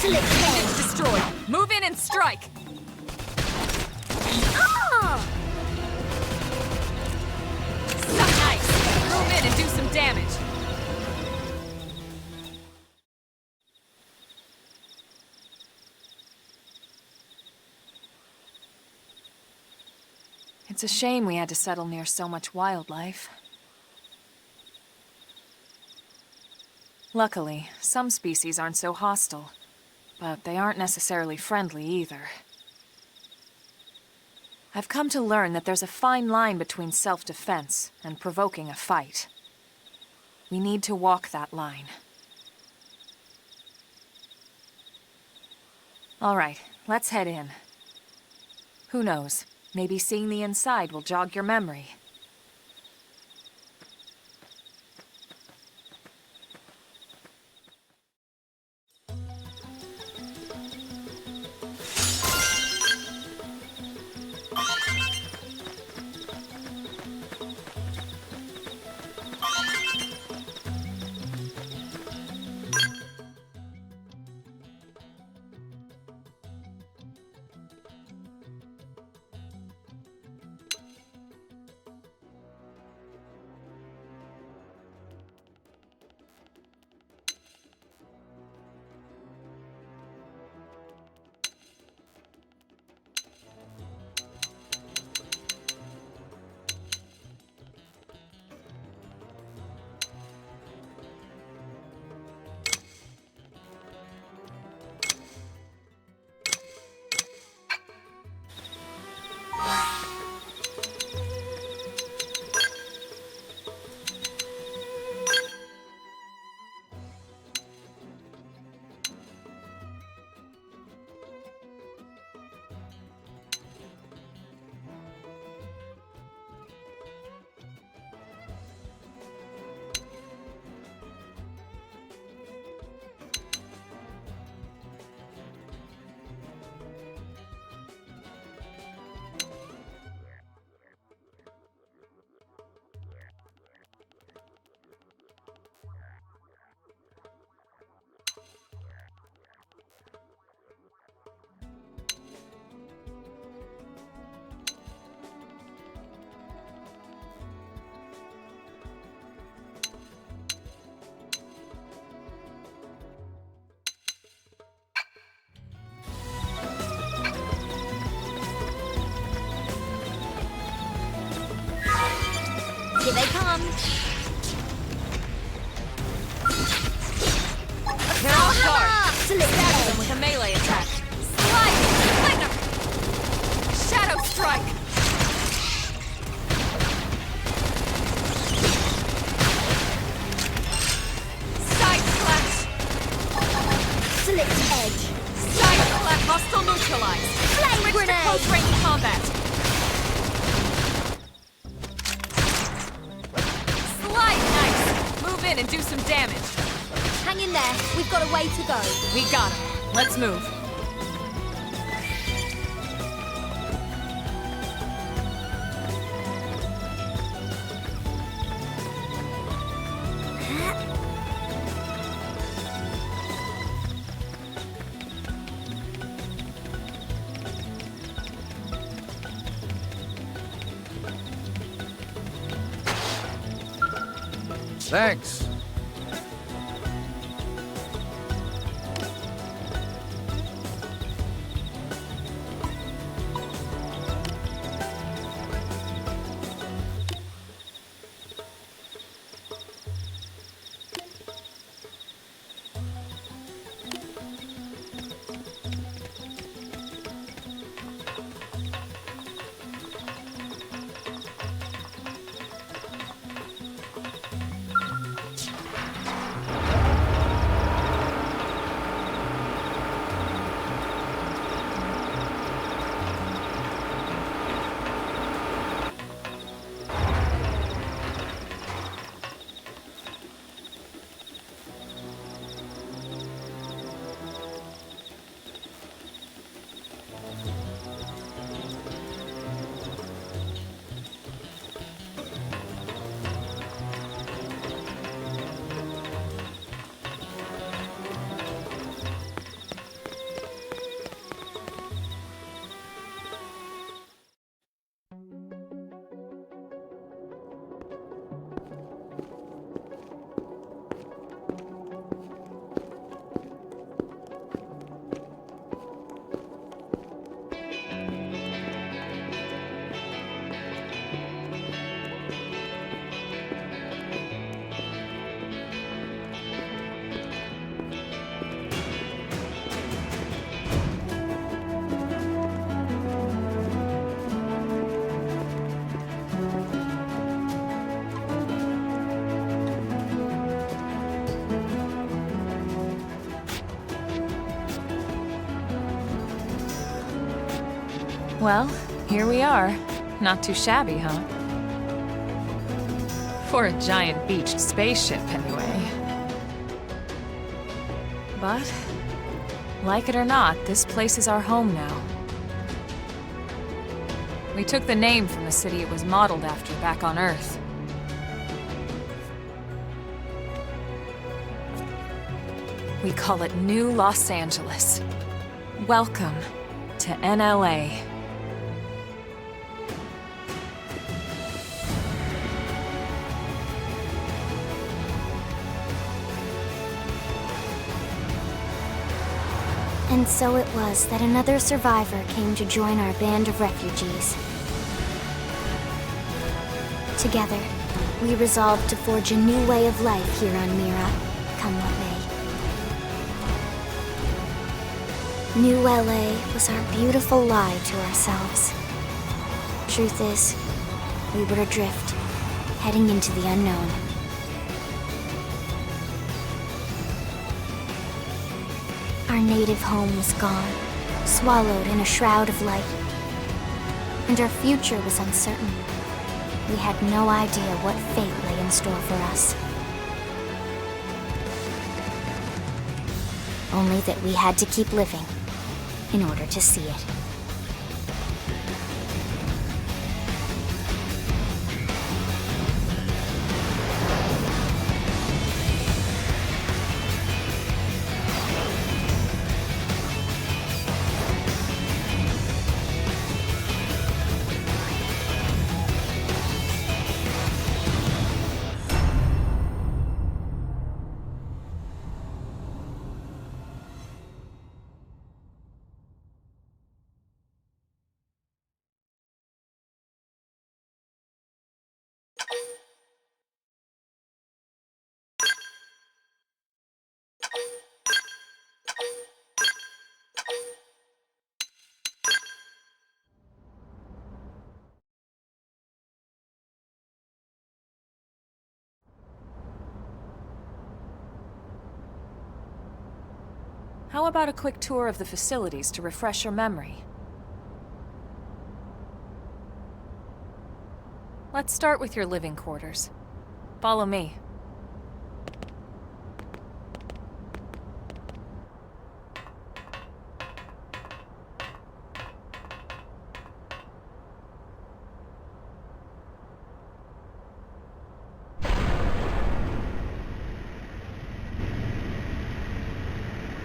It's destroyed. Move in and strike. Ah! So nice. Move in and do some damage. It's a shame we had to settle near so much wildlife. Luckily, some species aren't so hostile, but they aren't necessarily friendly either. I've come to learn that there's a fine line between self-defense and provoking a fight. We need to walk that line. All right, let's head in. Who knows? Maybe seeing the inside will jog your memory. Here they come. They're off guard. Select Stab them with a melee attack. Slide! Flinger! Shadow strike! Side slash! Select edge. Side slash! Hostile neutralized! Flame Switch to grenade. close range combat! Slide nice! Move in and do some damage. Hang in there. We've got a way to go. We got him. Let's move. Thanks. Well, here we are. Not too shabby, huh? For a giant beached spaceship, anyway. But, like it or not, this place is our home now. We took the name from the city it was modeled after back on Earth. We call it New Los Angeles. Welcome to NLA. And so it was that another survivor came to join our band of refugees. Together, we resolved to forge a new way of life here on Mira, come what may. New LA was our beautiful lie to ourselves. Truth is, we were adrift, heading into the unknown. Our native home was gone, swallowed in a shroud of light. And our future was uncertain. We had no idea what fate lay in store for us. Only that we had to keep living in order to see it. How about a quick tour of the facilities to refresh your memory? Let's start with your living quarters. Follow me.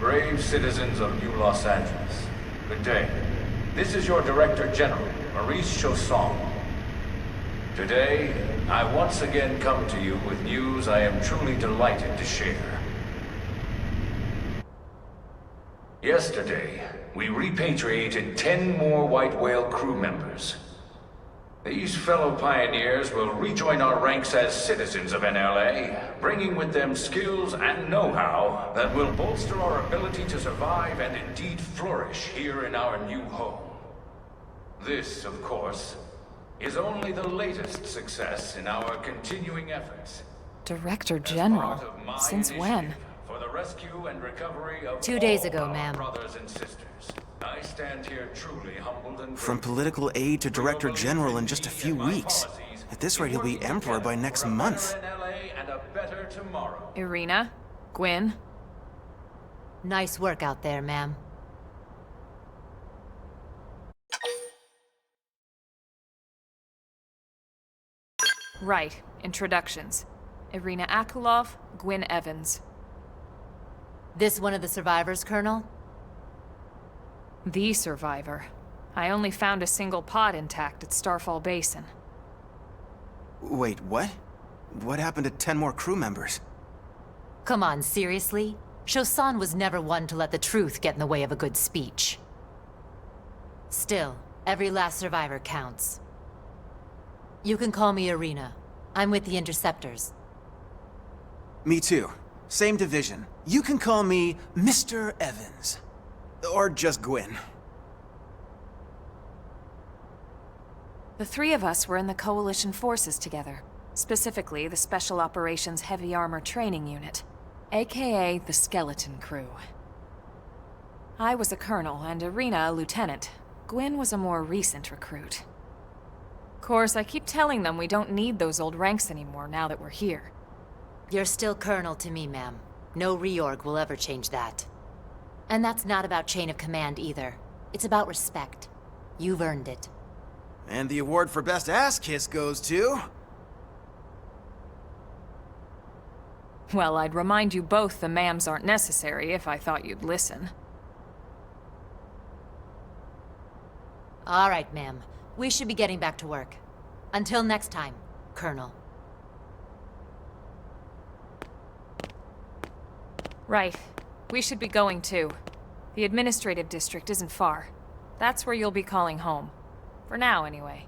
Brave citizens of New Los Angeles, good day. This is your Director General, Maurice Chausson. Today, I once again come to you with news I am truly delighted to share. Yesterday, we repatriated 10 more White Whale crew members. These fellow pioneers will rejoin our ranks as citizens of NLA, bringing with them skills and know-how that will bolster our ability to survive and indeed flourish here in our new home. This, of course, is only the latest success in our continuing efforts. Director General? Since when? For the rescue and recovery of 2 days all ago, our ma'am. brothers and sisters. I stand here truly humbled and From political aide to Director General in just a few weeks. At this rate, he'll be Emperor by next month. Irina? Gwyn? Nice work out there, ma'am. Right. Introductions. Irina Akulov, Gwyn Evans. This one of the survivors, Colonel? The survivor. I only found a single pod intact at Starfall Basin. Wait, what? What happened to 10 more crew members? Come on, seriously? Chausson was never one to let the truth get in the way of a good speech. Still, every last survivor counts. You can call me Irina. I'm with the Interceptors. Me too. Same division. You can call me Mr. Evans. Or just Gwyn. The three of us were in the Coalition forces together. Specifically, the Special Operations Heavy Armor Training Unit, aka the Skeleton Crew. I was a colonel and Irina a lieutenant, Gwyn was a more recent recruit. Of course, I keep telling them we don't need those old ranks anymore now that we're here. You're still Colonel to me, ma'am. No reorg will ever change that. And that's not about chain of command either. It's about respect. You've earned it. And the award for best ass kiss goes to... Well, I'd remind you both the ma'ams aren't necessary if I thought you'd listen. All right, ma'am. We should be getting back to work. Until next time, Colonel. Right. We should be going too. The administrative district isn't far. That's where you'll be calling home. For now, anyway.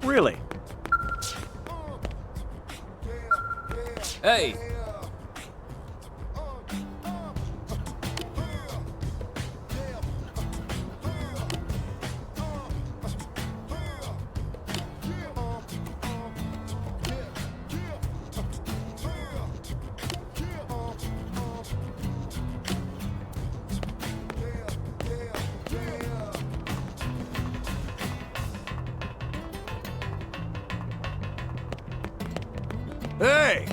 Really? Hey! Hey!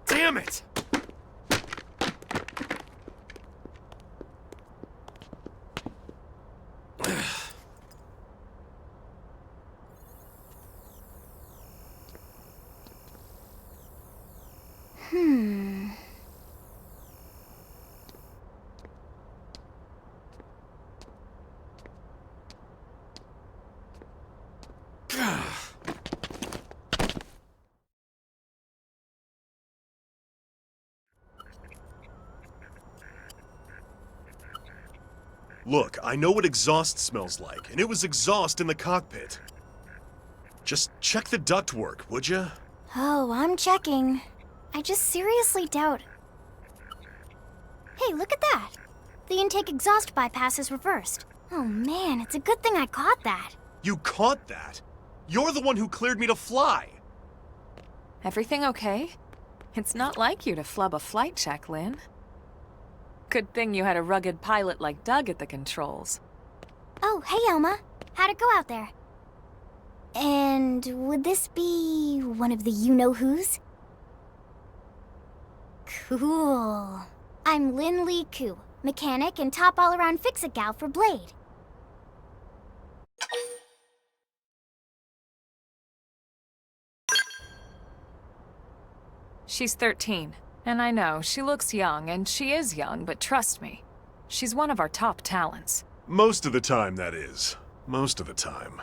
Damn it! Look, I know what exhaust smells like, and it was exhaust in the cockpit. Just check the ductwork, would ya? Oh, I'm checking. I just seriously doubt... Hey, look at that! The intake exhaust bypass is reversed. Oh man, it's a good thing I caught that. You caught that? You're the one who cleared me to fly! Everything okay? It's not like you to flub a flight check, Lynn. Good thing you had a rugged pilot like Doug at the controls. Oh, hey Elma. How'd it go out there? And would this be one of the you-know-whos? Cool. I'm Lynn Lee Koo, mechanic and top all-around fix-it gal for Blade. She's 13. And I know, she looks young, and she is young, but trust me, she's one of our top talents. Most of the time, that is. Most of the time.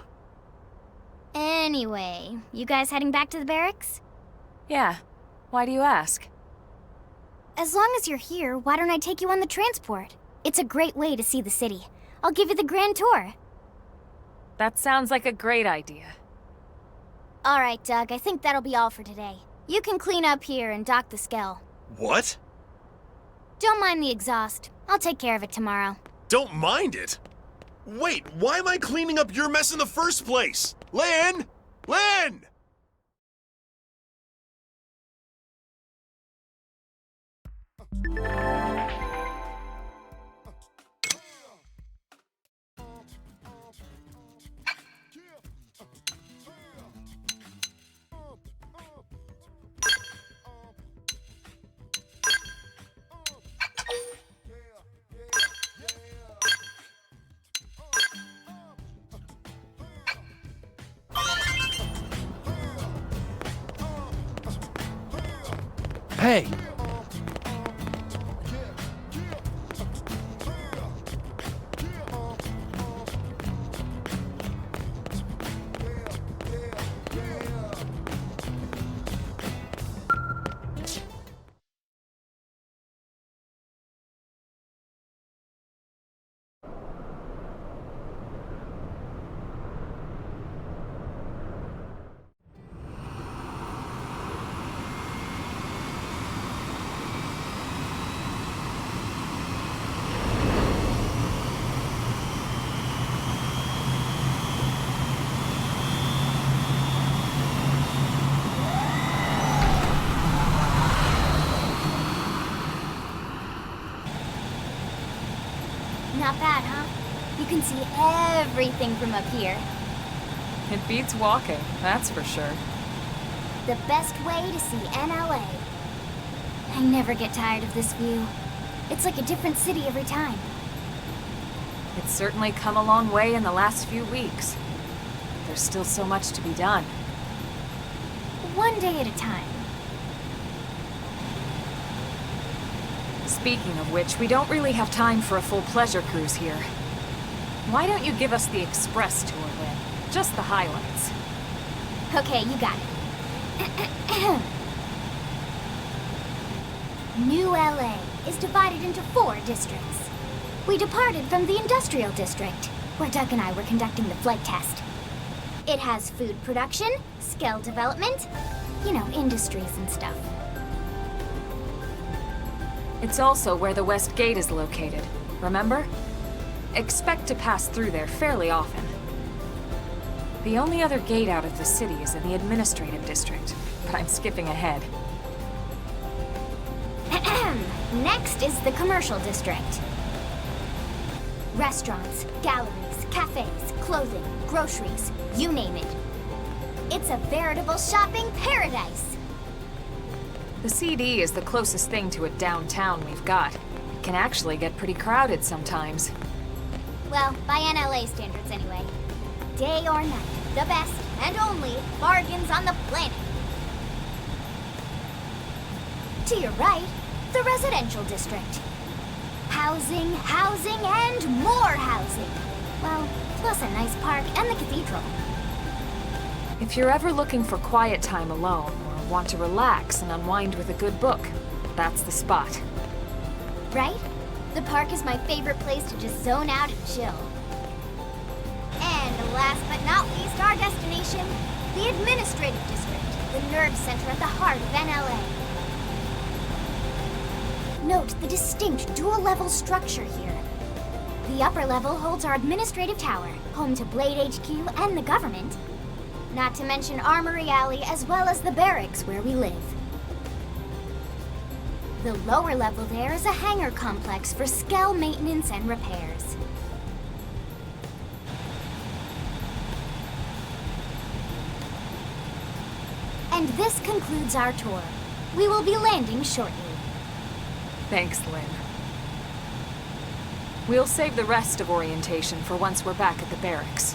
Anyway, you guys heading back to the barracks? Yeah. Why do you ask? As long as you're here, why don't I take you on the transport? It's a great way to see the city. I'll give you the grand tour. That sounds like a great idea. All right, Doug, I think that'll be all for today. You can clean up here and dock the Skell. What? Don't mind the exhaust. I'll take care of it tomorrow. Don't mind it? Wait, why am I cleaning up your mess in the first place? Lynn! Lynn! Hey! Not bad, huh? You can see everything from up here. It beats walking, that's for sure. The best way to see NLA. I never get tired of this view. It's like a different city every time. It's certainly come a long way in the last few weeks. There's still so much to be done. One day at a time. Speaking of which, we don't really have time for a full pleasure cruise here. Why don't you give us the express tour, Lynn? Just the highlights. Okay, you got it. New LA is divided into 4 districts. We departed from the industrial district, where Doug and I were conducting the flight test. It has food production, skill development, you know, industries and stuff. It's also where the West Gate is located, remember? Expect to pass through there fairly often. The only other gate out of the city is in the administrative district, but I'm skipping ahead. Next is the commercial district. Restaurants, galleries, cafes, clothing, groceries, you name it. It's a veritable shopping paradise. The CD is the closest thing to a downtown we've got. It can actually get pretty crowded sometimes. Well, by NLA standards anyway. Day or night, the best and only bargains on the planet. To your right, the residential district. Housing, housing, and more housing. Well, plus a nice park and the cathedral. If you're ever looking for quiet time alone, or want to relax and unwind with a good book, that's the spot. Right? The park is my favorite place to just zone out and chill. And last but not least, our destination, the administrative district, the nerve center at the heart of NLA. Note the distinct dual-level structure here. The upper level holds our administrative tower, home to Blade HQ and the government. Not to mention Armory Alley as well as the barracks where we live. The lower level there is a hangar complex for Skell maintenance and repairs. And this concludes our tour. We will be landing shortly. Thanks, Lynn. We'll save the rest of orientation for once we're back at the barracks.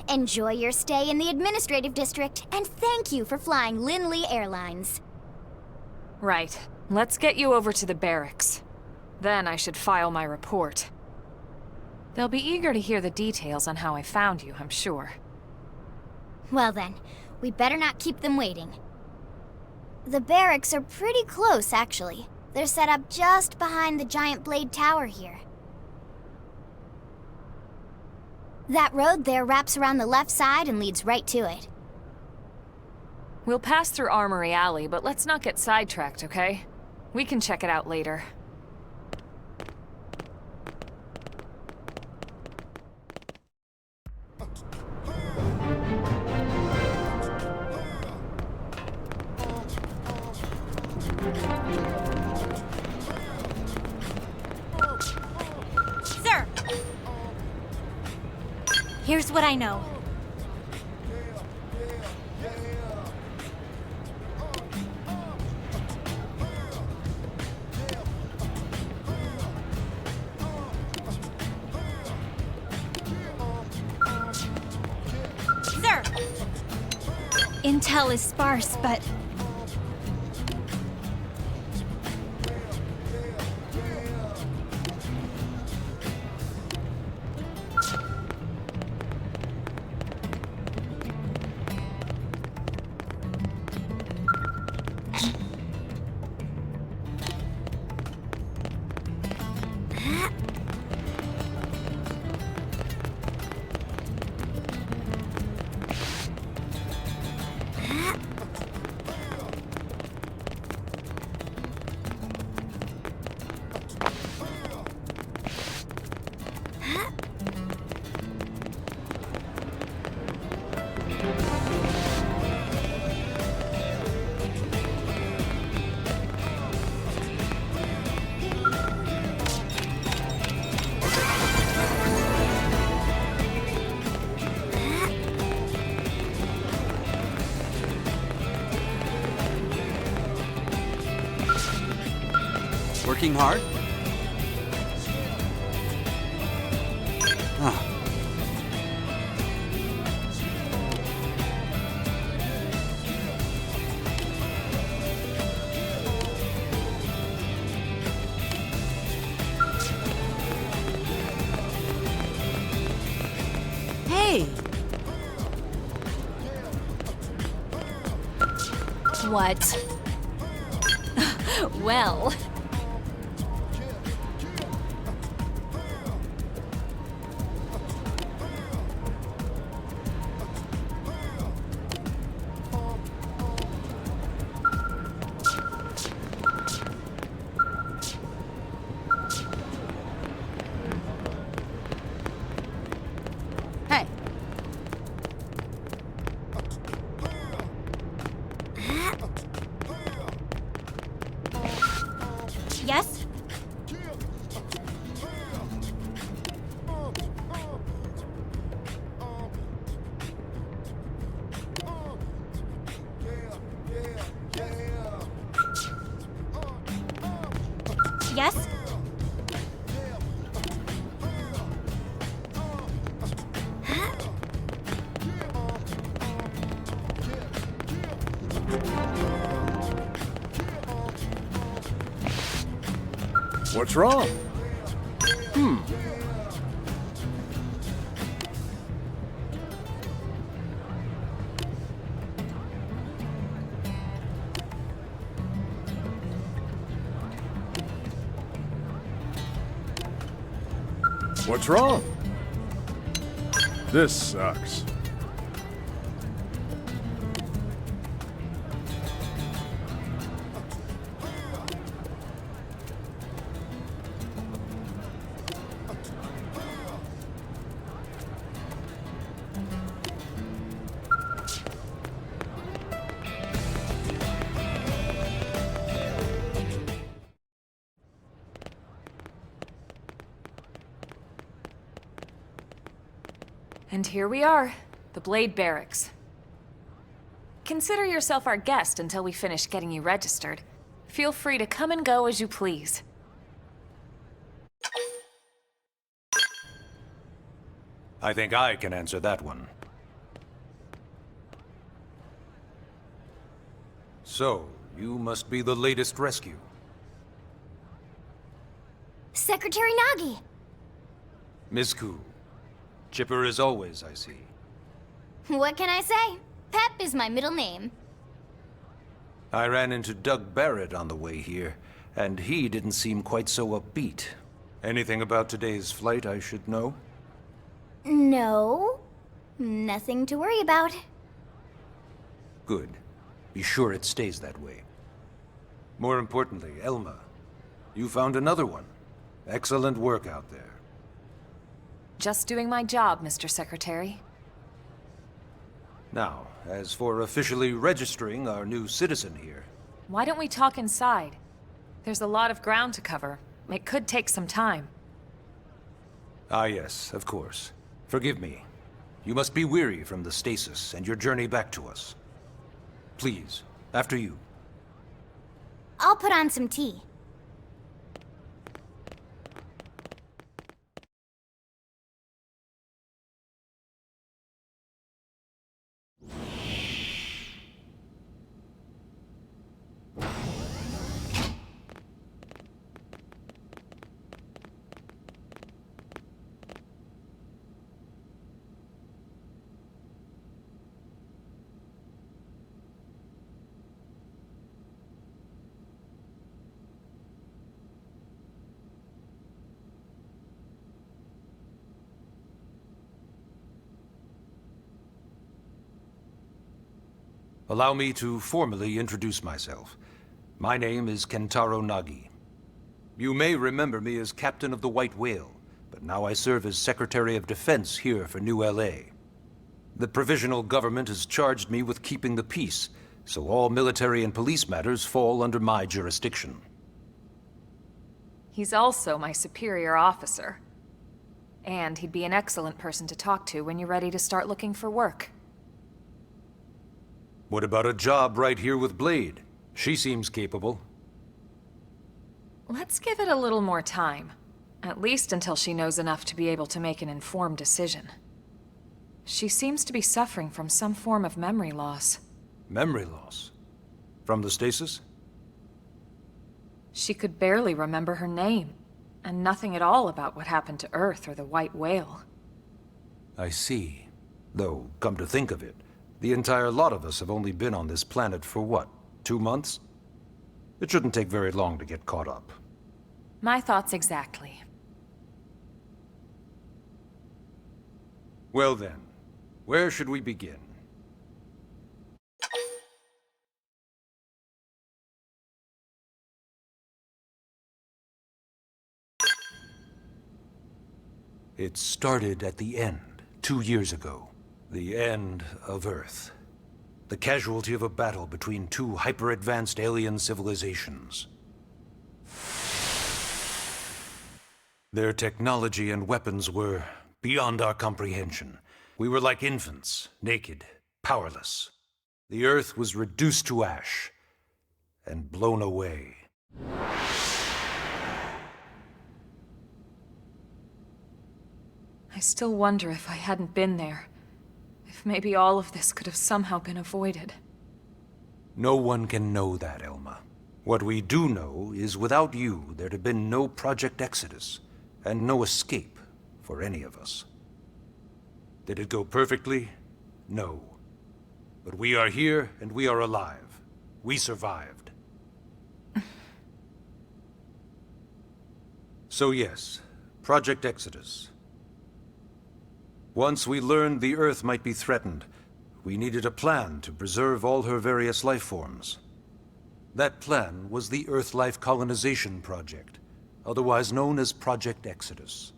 Enjoy your stay in the administrative district, and thank you for flying Linley Airlines. Right. Let's get you over to the barracks. Then I should file my report. They'll be eager to hear the details on how I found you, I'm sure. Well then, we better not keep them waiting. The barracks are pretty close, actually. They're set up just behind the giant blade tower here. That road there wraps around the left side and leads right to it. We'll pass through Armory Alley, but let's not get sidetracked, okay? We can check it out later. Sir! Here's what I know. Sir! Intel is sparse, but... Working hard? Ah. Hey! What? Well... Hey. Yes? Yes? What's wrong? What's wrong? This sucks. And here we are, the Blade Barracks. Consider yourself our guest until we finish getting you registered. Feel free to come and go as you please. I think I can answer that one. So, you must be the latest rescue. Secretary Nagi! Miss Ku. Chipper as always, I see. What can I say? Pep is my middle name. I ran into Doug Barrett on the way here, and he didn't seem quite so upbeat. Anything about today's flight I should know? No. Nothing to worry about. Good. Be sure it stays that way. More importantly, Elma, you found another one. Excellent work out there. Just doing my job, Mr. Secretary. Now, as for officially registering our new citizen here... Why don't we talk inside? There's a lot of ground to cover. It could take some time. Ah yes, of course. Forgive me. You must be weary from the stasis and your journey back to us. Please, after you. I'll put on some tea. Allow me to formally introduce myself. My name is Kentaro Nagi. You may remember me as Captain of the White Whale, but now I serve as Secretary of Defense here for New LA. The provisional government has charged me with keeping the peace, so all military and police matters fall under my jurisdiction. He's also my superior officer. And he'd be an excellent person to talk to when you're ready to start looking for work. What about a job right here with Blade? She seems capable. Let's give it a little more time. At least until she knows enough to be able to make an informed decision. She seems to be suffering from some form of memory loss. Memory loss? From the stasis? She could barely remember her name, and nothing at all about what happened to Earth or the White Whale. I see. Though, come to think of it, the entire lot of us have only been on this planet for what, 2 months? It shouldn't take very long to get caught up. My thoughts exactly. Well then, where should we begin? It started at the end, 2 years ago. The end of Earth. The casualty of a battle between two hyper-advanced alien civilizations. Their technology and weapons were beyond our comprehension. We were like infants, naked, powerless. The Earth was reduced to ash and blown away. I still wonder if I hadn't been there. If maybe all of this could have somehow been avoided. No one can know that, Elma. What we do know is without you, there'd have been no Project Exodus, and no escape for any of us. Did it go perfectly? No. But we are here, and we are alive. We survived. So yes, Project Exodus. Once we learned the Earth might be threatened, we needed a plan to preserve all her various life forms. That plan was the Earth Life Colonization Project, otherwise known as Project Exodus.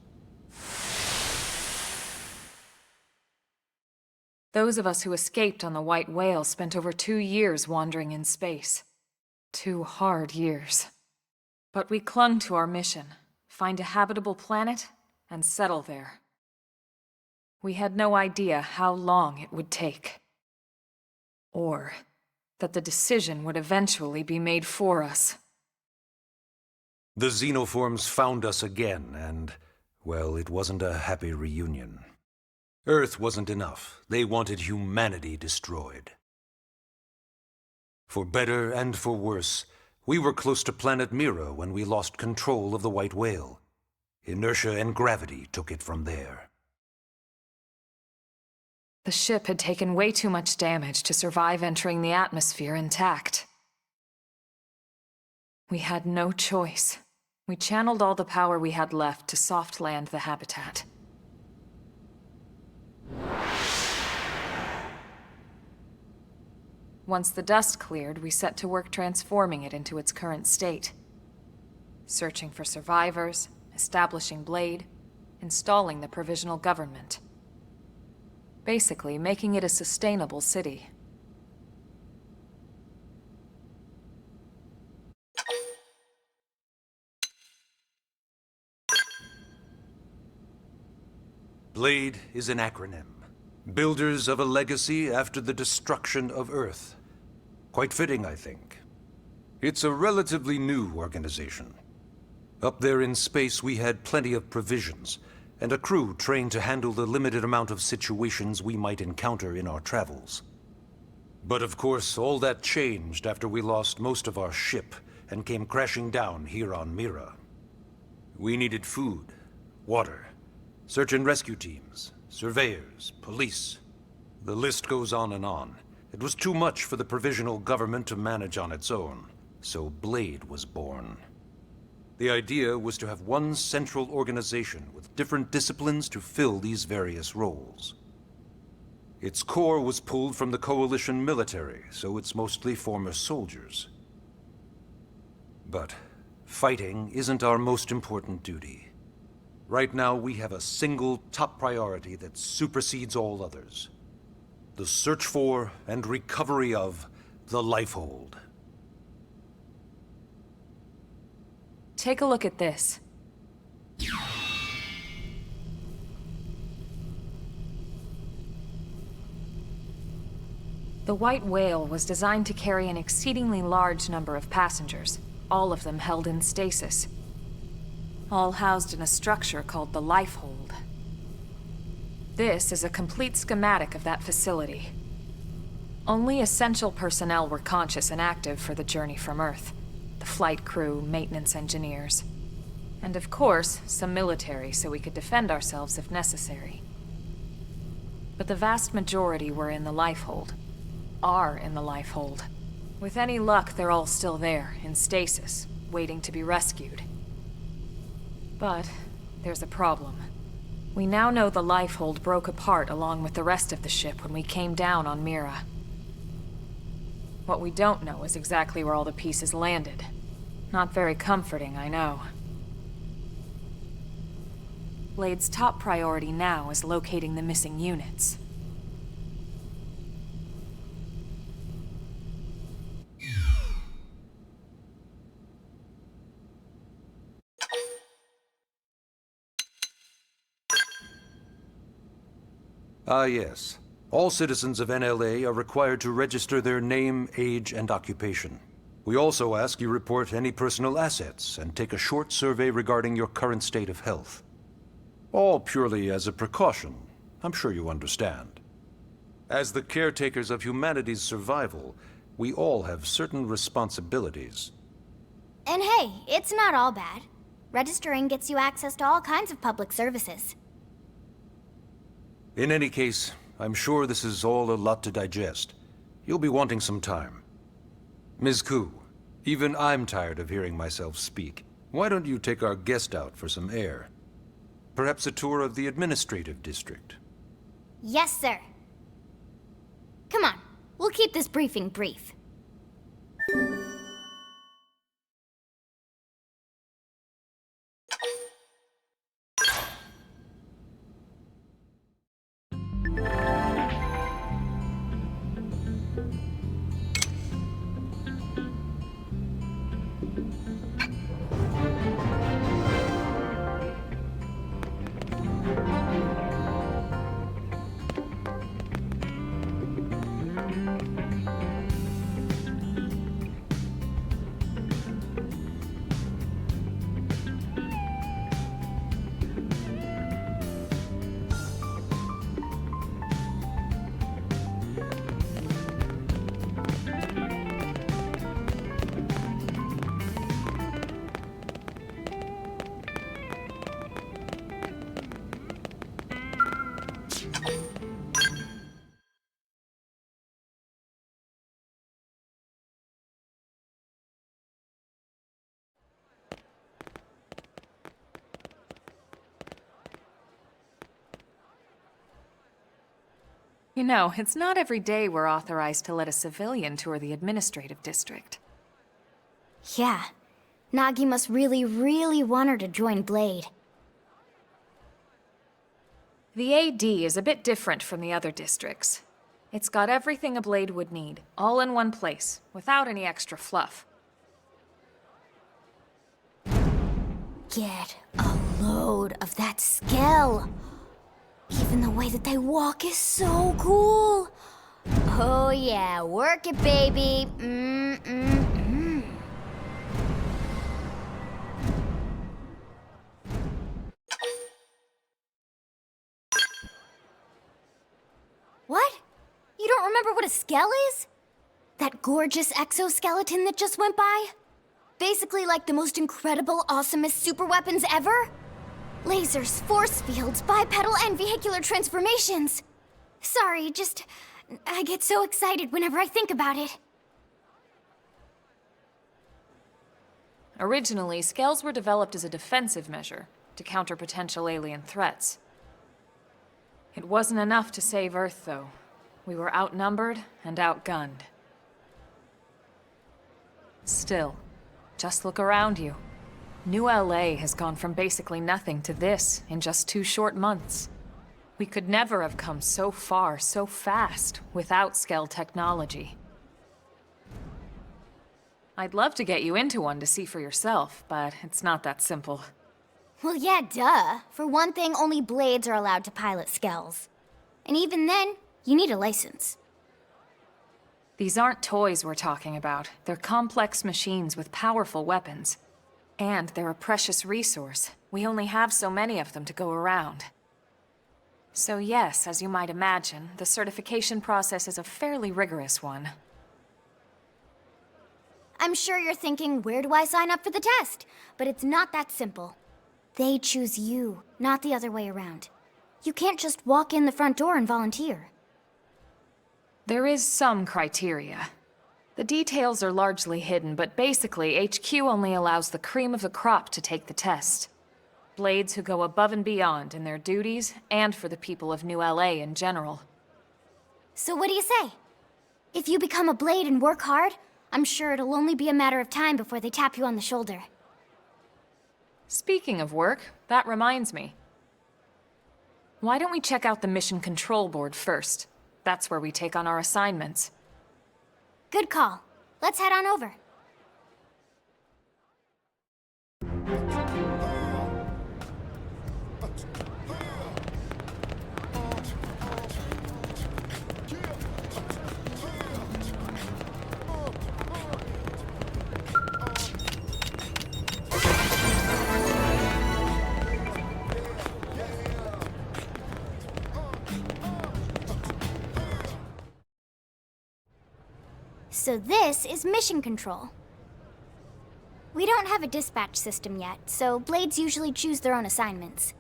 Those of us who escaped on the White Whale spent over 2 years wandering in space. 2 hard years. But we clung to our mission, find a habitable planet, and settle there. We had no idea how long it would take. Or that the decision would eventually be made for us. The xenoforms found us again, and, well, it wasn't a happy reunion. Earth wasn't enough. They wanted humanity destroyed. For better and for worse, we were close to planet Mira when we lost control of the White Whale. Inertia and gravity took it from there. The ship had taken way too much damage to survive entering the atmosphere intact. We had no choice. We channeled all the power we had left to soft land the habitat. Once the dust cleared, we set to work transforming it into its current state. Searching for survivors, establishing Blade, installing the provisional government. Basically, making it a sustainable city. Blade is an acronym. Builders of a legacy after the destruction of Earth. Quite fitting, I think. It's a relatively new organization. Up there in space, we had plenty of provisions, and a crew trained to handle the limited amount of situations we might encounter in our travels. But of course, all that changed after we lost most of our ship and came crashing down here on Mira. We needed food, water, search and rescue teams, surveyors, police. The list goes on and on. It was too much for the provisional government to manage on its own, so Blade was born. The idea was to have one central organization with different disciplines to fill these various roles. Its core was pulled from the Coalition military, so it's mostly former soldiers. But fighting isn't our most important duty. Right now, we have a single top priority that supersedes all others. The search for and recovery of the Lifehold. Take a look at this. The White Whale was designed to carry an exceedingly large number of passengers, all of them held in stasis. All housed in a structure called the Lifehold. This is a complete schematic of that facility. Only essential personnel were conscious and active for the journey from Earth. The flight crew, maintenance engineers. And of course, some military so we could defend ourselves if necessary. But the vast majority were in the Lifehold. Are in the Lifehold. With any luck, they're all still there, in stasis, waiting to be rescued. But there's a problem. We now know the Lifehold broke apart along with the rest of the ship when we came down on Mira. What we don't know is exactly where all the pieces landed. Not very comforting, I know. Blade's top priority now is locating the missing units. Ah, yes. All citizens of NLA are required to register their name, age, and occupation. We also ask you report any personal assets and take a short survey regarding your current state of health. All purely as a precaution. I'm sure you understand. As the caretakers of humanity's survival, we all have certain responsibilities. And hey, it's not all bad. Registering gets you access to all kinds of public services. In any case, I'm sure this is all a lot to digest. You'll be wanting some time. Ms. Koo, even I'm tired of hearing myself speak. Why don't you take our guest out for some air? Perhaps a tour of the administrative district. Yes, sir. Come on, we'll keep this briefing brief. You know, it's not every day we're authorized to let a civilian tour the administrative district. Yeah. Nagi must really, really want her to join Blade. The AD is a bit different from the other districts. It's got everything a Blade would need, all in one place, without any extra fluff. Get a load of that Skell. Even the way that they walk is so cool. Oh yeah, work it, baby. What? You don't remember what a Skell is? That gorgeous exoskeleton that just went by? Basically like the most incredible, awesomest super weapons ever? Lasers, force fields, bipedal and vehicular transformations. Sorry, I get so excited whenever I think about it. Originally, Skells were developed as a defensive measure to counter potential alien threats. It wasn't enough to save Earth, though. We were outnumbered and outgunned. Still, just look around you. New LA has gone from basically nothing to this in just 2 short months. We could never have come so far, so fast, without Skell technology. I'd love to get you into one to see for yourself, but it's not that simple. Well, yeah, duh. For one thing, only Blades are allowed to pilot Skells. And even then, you need a license. These aren't toys we're talking about. They're complex machines with powerful weapons. And they're a precious resource. We only have so many of them to go around. So yes, as you might imagine, the certification process is a fairly rigorous one. I'm sure you're thinking, where do I sign up for the test? But it's not that simple. They choose you, not the other way around. You can't just walk in the front door and volunteer. There is some criteria. The details are largely hidden, but basically, HQ only allows the cream of the crop to take the test. Blades who go above and beyond in their duties, and for the people of New LA in general. So what do you say? If you become a Blade and work hard, I'm sure it'll only be a matter of time before they tap you on the shoulder. Speaking of work, that reminds me. Why don't we check out the Mission Control Board first? That's where we take on our assignments. Good call. Let's head on over. So this is Mission Control. We don't have a dispatch system yet, so Blades usually choose their own assignments.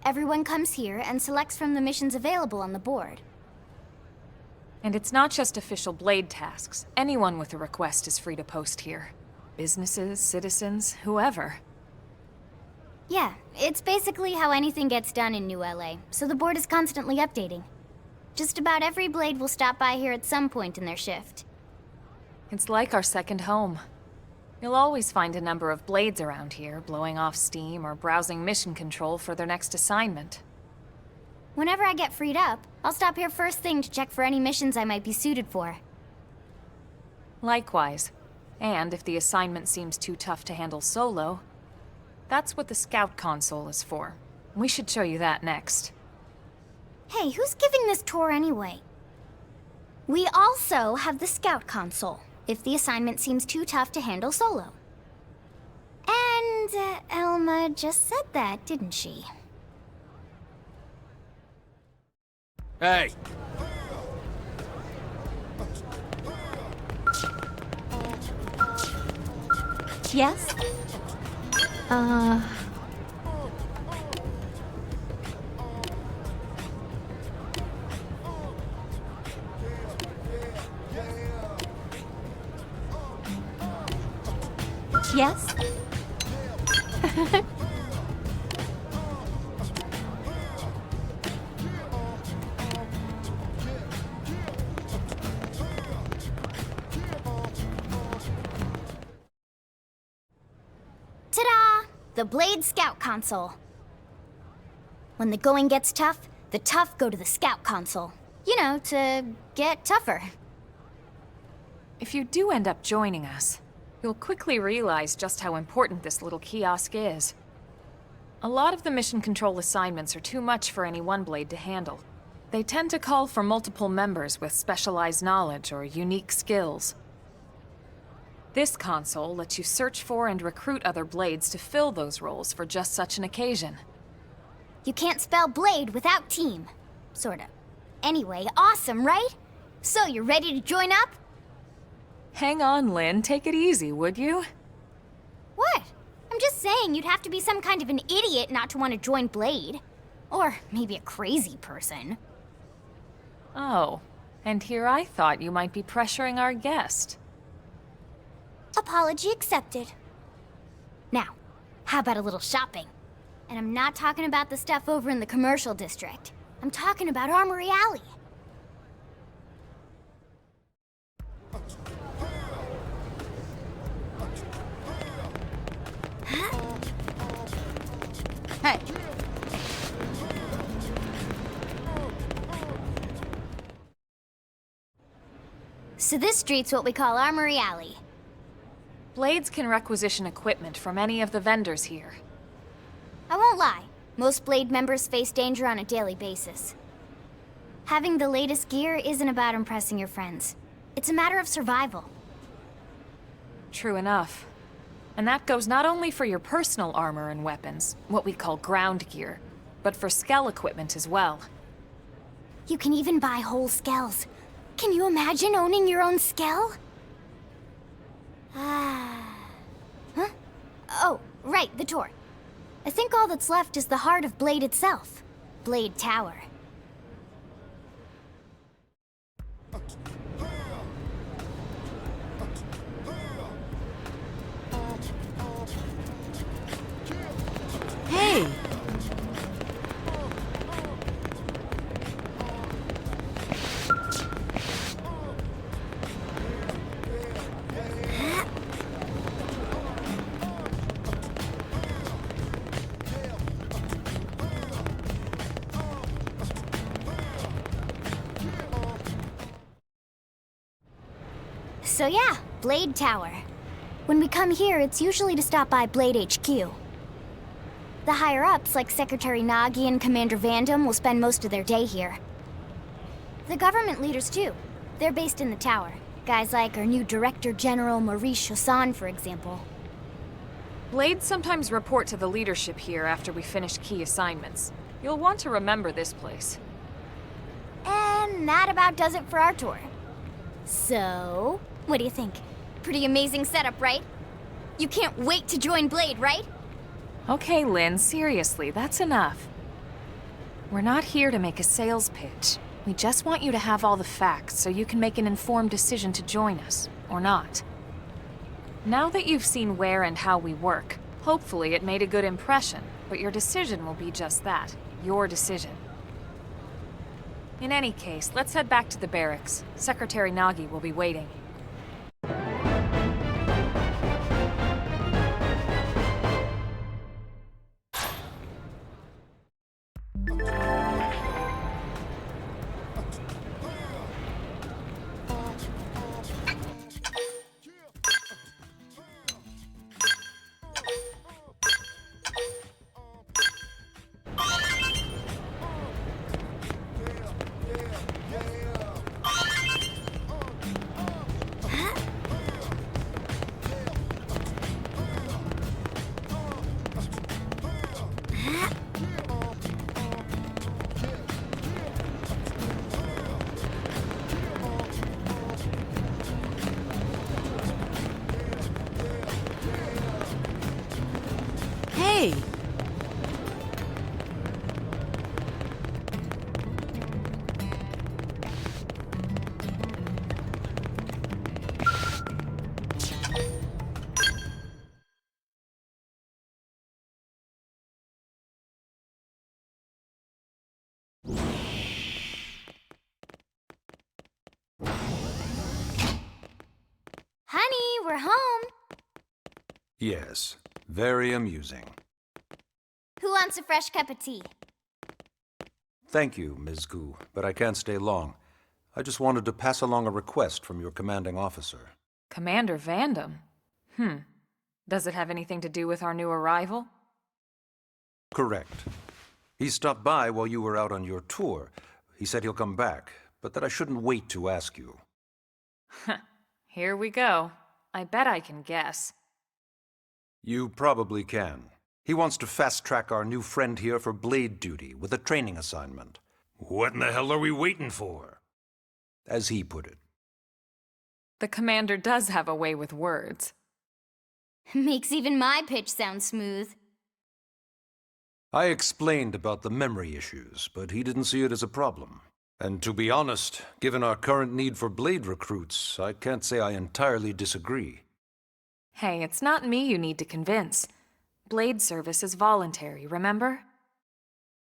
Everyone comes here and selects from the missions available on the board. And it's not just official Blade tasks. Anyone with a request is free to post here. Businesses, citizens, whoever. Yeah, it's basically how anything gets done in New LA, so the board is constantly updating. Just about every Blade will stop by here at some point in their shift. It's like our second home. You'll always find a number of Blades around here, blowing off steam or browsing mission control for their next assignment. Whenever I get freed up, I'll stop here first thing to check for any missions I might be suited for. Likewise. And if the assignment seems too tough to handle solo, that's what the Scout console is for. We should show you that next. Hey, who's giving this tour anyway? We also have the Scout console, if the assignment seems too tough to handle solo. And Elma just said that, didn't she? Hey! Yes? Yes? Ta-da! The Blade Scout Console. When the going gets tough, the tough go to the Scout Console. You know, to get tougher. If you do end up joining us, you'll quickly realize just how important this little kiosk is. A lot of the mission control assignments are too much for any one blade to handle. They tend to call for multiple members with specialized knowledge or unique skills. This console lets you search for and recruit other blades to fill those roles for just such an occasion. You can't spell blade without team. Sorta. Anyway, awesome, right? So, you're ready to join up? Hang on, Lynn. Take it easy, would you? What? I'm just saying you'd have to be some kind of an idiot not to want to join Blade. Or maybe a crazy person. Oh, and here I thought you might be pressuring our guest. Apology accepted. Now, how about a little shopping? And I'm not talking about the stuff over in the commercial district. I'm talking about Armory Alley. Hey. So this street's what we call Armory Alley. Blades can requisition equipment from any of the vendors here. I won't lie, most Blade members face danger on a daily basis. Having the latest gear isn't about impressing your friends. It's a matter of survival. True enough. And that goes not only for your personal armor and weapons, what we call ground gear, but for skell equipment as well. You can even buy whole skells. Can you imagine owning your own skell? Huh? Oh, right, the tour. I think all that's left is the heart of Blade itself. Blade Tower. Hey! So yeah, Blade Tower. When we come here, it's usually to stop by Blade HQ. The higher-ups, like Secretary Nagi and Commander Vandam, will spend most of their day here. The government leaders, too. They're based in the tower. Guys like our new Director General Maurice Chassan, for example. Blades sometimes report to the leadership here after we finish key assignments. You'll want to remember this place. And that about does it for our tour. So, what do you think? Pretty amazing setup, right? You can't wait to join Blade, right? Okay, Lynn, seriously, that's enough. We're not here to make a sales pitch. We just want you to have all the facts so you can make an informed decision to join us, or not. Now that you've seen where and how we work, hopefully it made a good impression, but your decision will be just that, your decision. In any case, let's head back to the barracks. Secretary Nagi will be waiting. Hey! Honey, we're home. Yes. Very amusing. Who wants a fresh cup of tea? Thank you, Ms. Gu, but I can't stay long. I just wanted to pass along a request from your commanding officer. Commander Vandam? Does it have anything to do with our new arrival? Correct. He stopped by while you were out on your tour. He said he'll come back, but that I shouldn't wait to ask you. Here we go. I bet I can guess. You probably can. He wants to fast-track our new friend here for blade duty with a training assignment. What in the hell are we waiting for? As he put it. The commander does have a way with words. Makes even my pitch sound smooth. I explained about the memory issues, but he didn't see it as a problem. And to be honest, given our current need for blade recruits, I can't say I entirely disagree. Hey, it's not me you need to convince. Blade service is voluntary, remember?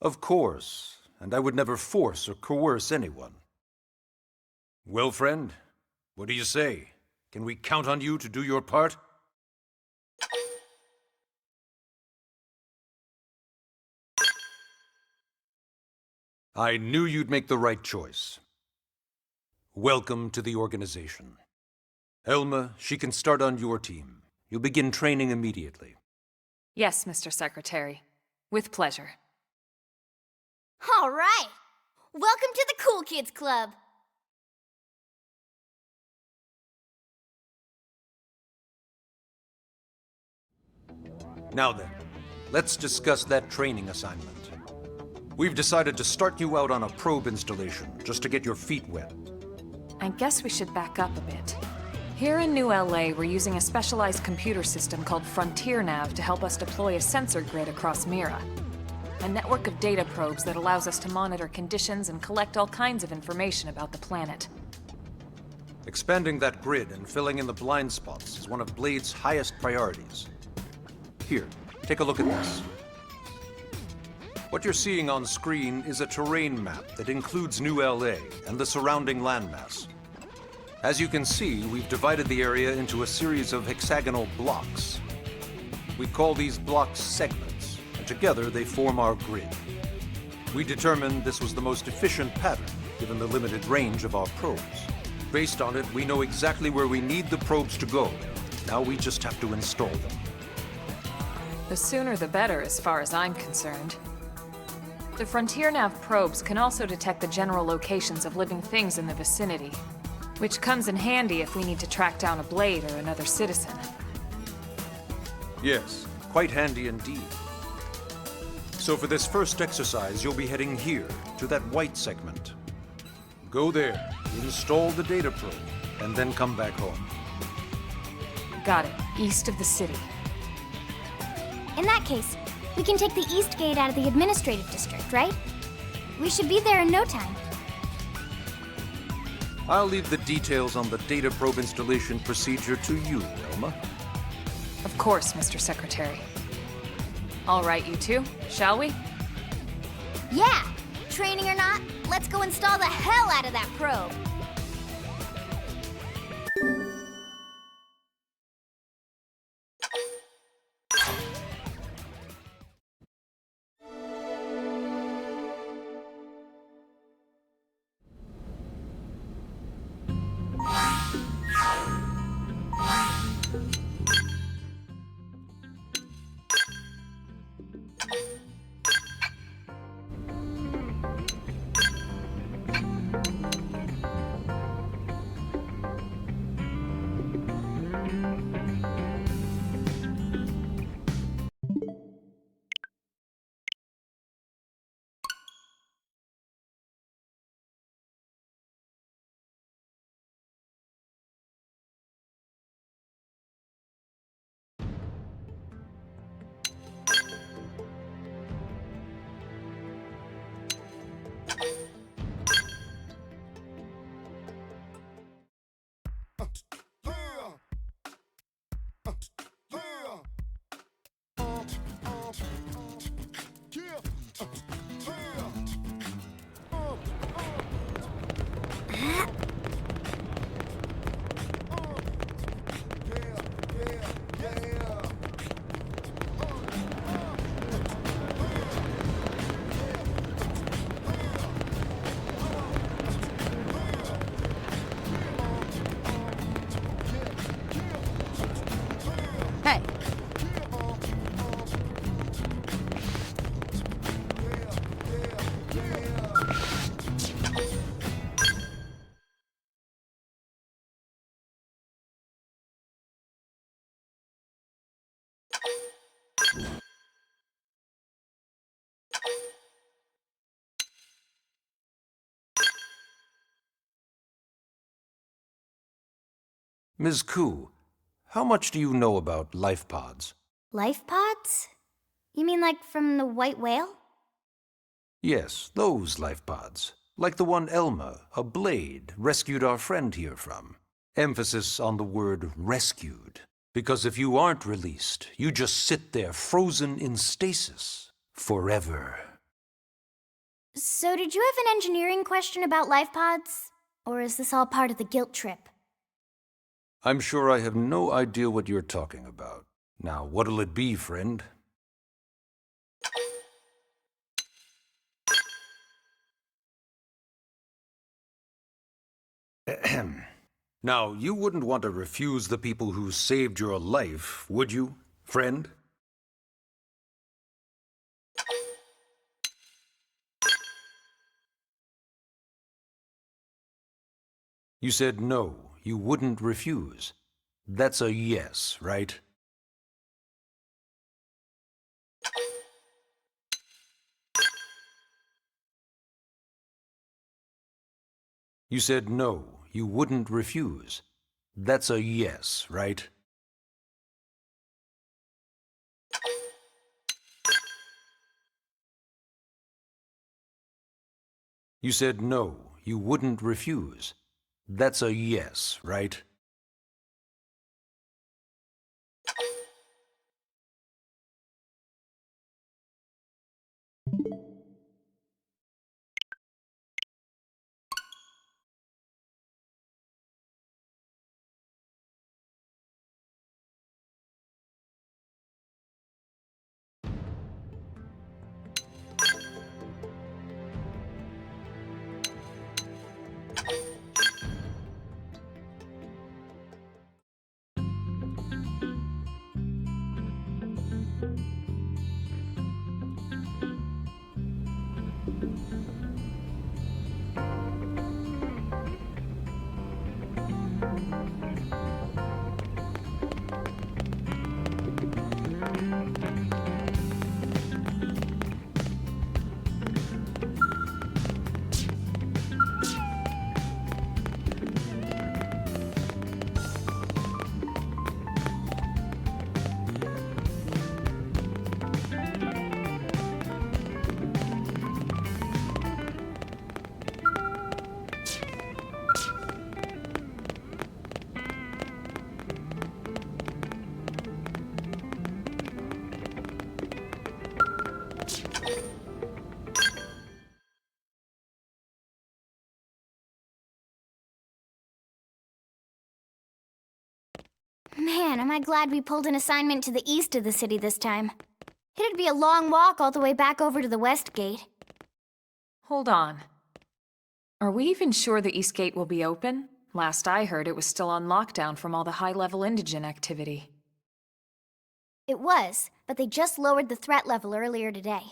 Of course, and I would never force or coerce anyone. Well, friend, what do you say? Can we count on you to do your part? I knew you'd make the right choice. Welcome to the organization. Elma, she can start on your team. You'll begin training immediately. Yes, Mr. Secretary. With pleasure. All right! Welcome to the Cool Kids Club! Now then, let's discuss that training assignment. We've decided to start you out on a probe installation, just to get your feet wet. I guess we should back up a bit. Here in New LA, we're using a specialized computer system called Frontier Nav to help us deploy a sensor grid across Mira. A network of data probes that allows us to monitor conditions and collect all kinds of information about the planet. Expanding that grid and filling in the blind spots is one of Blade's highest priorities. Here, take a look at this. What you're seeing on screen is a terrain map that includes New LA and the surrounding landmass. As you can see, we've divided the area into a series of hexagonal blocks. We call these blocks segments, and together they form our grid. We determined this was the most efficient pattern, given the limited range of our probes. Based on it, we know exactly where we need the probes to go. Now we just have to install them. The sooner the better, as far as I'm concerned. The Frontier Nav probes can also detect the general locations of living things in the vicinity, which comes in handy if we need to track down a Blade or another citizen. Yes, quite handy indeed. So for this first exercise, you'll be heading here, to that white segment. Go there, install the data probe, and then come back home. Got it. East of the city. In that case, we can take the East Gate out of the administrative district, right? We should be there in no time. I'll leave the details on the data probe installation procedure to you, Elma. Of course, Mr. Secretary. All right, you two, shall we? Yeah! Training or not, let's go install the hell out of that probe! Hey. Ms. Koo, how much do you know about life pods? Life pods? You mean like from the white whale? Yes, those life pods. Like the one Elma, a blade, rescued our friend here from. Emphasis on the word rescued. Because if you aren't released, you just sit there frozen in stasis. Forever. So did you have an engineering question about life pods? Or is this all part of the guilt trip? I'm sure I have no idea what you're talking about. Now, what'll it be, friend? Ahem. Now, you wouldn't want to refuse the people who saved your life, would you, friend? You said no, you wouldn't refuse. That's a yes, right? You said no, you wouldn't refuse. That's a yes, right? You said no, you wouldn't refuse. That's a yes, right? Man, am I glad we pulled an assignment to the east of the city this time. It'd be a long walk all the way back over to the west gate. Hold on. Are we even sure the East Gate will be open? Last I heard, it was still on lockdown from all the high-level indigent activity. It was, but they just lowered the threat level earlier today.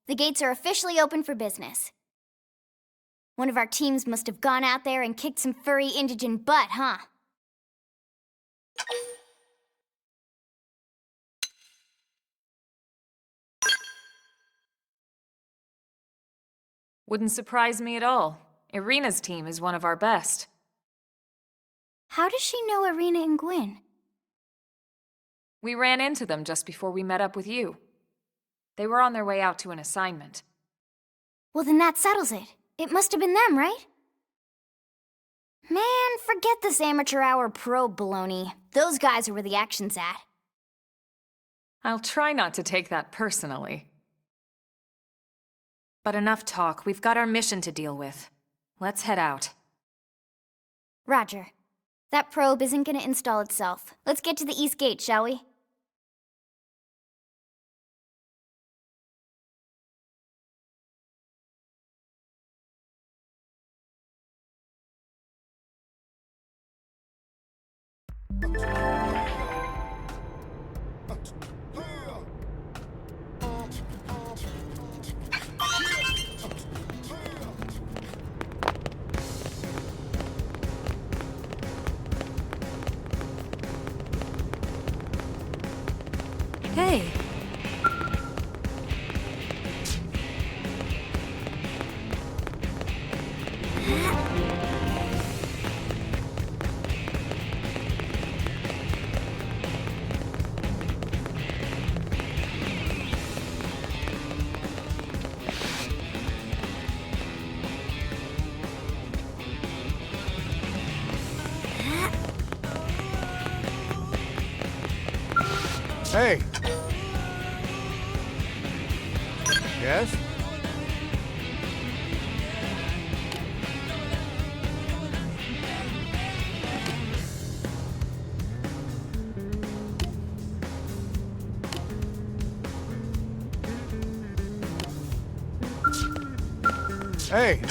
The gates are officially open for business. One of our teams must have gone out there and kicked some furry indigent butt, huh? Wouldn't surprise me at all. Irina's team is one of our best. How does she know Irina and Gwyn? We ran into them just before we met up with you. They were on their way out to an assignment. Well, then that settles it. It must have been them, right? Man, forget this amateur hour probe baloney. Those guys are where the action's at. I'll try not to take that personally. But enough talk. We've got our mission to deal with. Let's head out. Roger. That probe isn't gonna install itself. Let's get to the East Gate, shall we? Hey. Hey! Yes? Hey!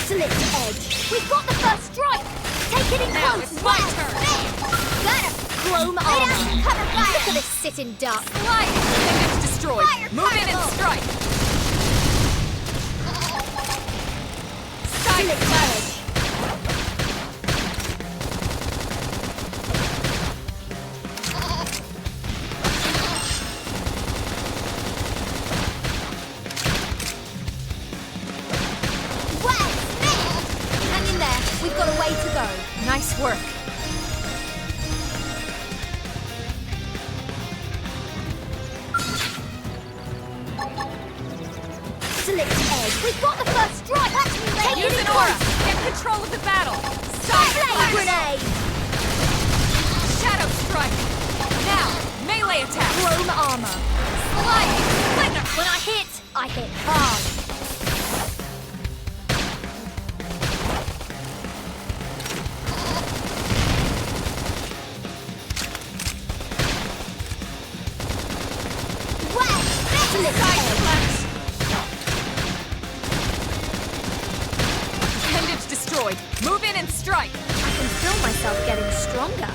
Slip edge. We've got the first strike. Take it in close. It's my turn. Got him. Chrome armor. Cover fire. Look at this sitting duck. Slide! It's destroyed. Fire Move in and cannibal. strike. Slip edge. Well, missed. Hang in there. We've got a way to go. Nice work. Slip edge. We've got the first strike. Catch me, lady. Use an aura. Get control of the battle. Flame grenade. Shadow strike. Now, melee attack. Chrome armor. Slide. Splinter. When I hit hard. Well, slip edge. Appendage destroyed. Move in and strike. I can feel myself getting stronger.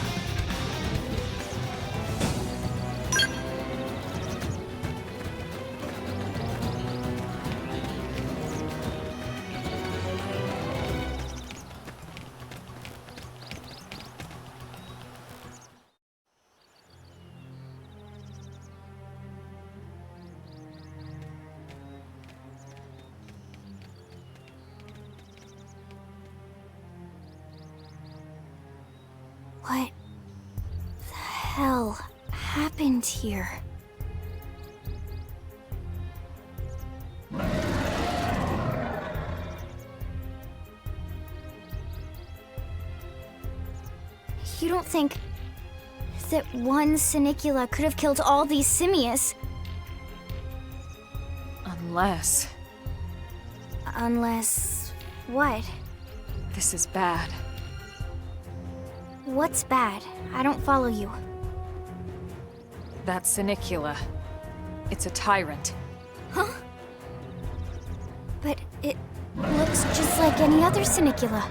What the hell happened here? You don't think that one Sinicula could have killed all these simius? Unless... Unless... what? this is bad. What's bad? I don't follow you. That Sinicula. It's a tyrant. Huh? But it looks just like any other Sinicula.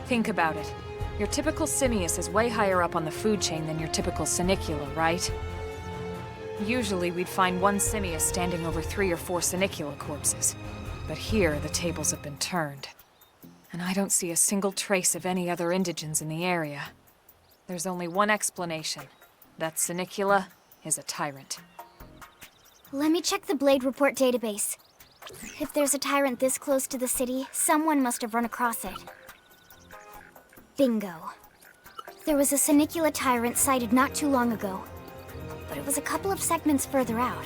Think about it. Your typical Simius is way higher up on the food chain than your typical Sinicula, right? Usually we'd find one Simius standing over 3 or 4 Sinicula corpses. But here, the tables have been turned. And I don't see a single trace of any other indigents in the area. There's only one explanation. That Sinicula is a tyrant. Let me check the Blade Report database. If there's a tyrant this close to the city, someone must have run across it. Bingo. There was a Senicula tyrant sighted not too long ago, but it was a couple of segments further out.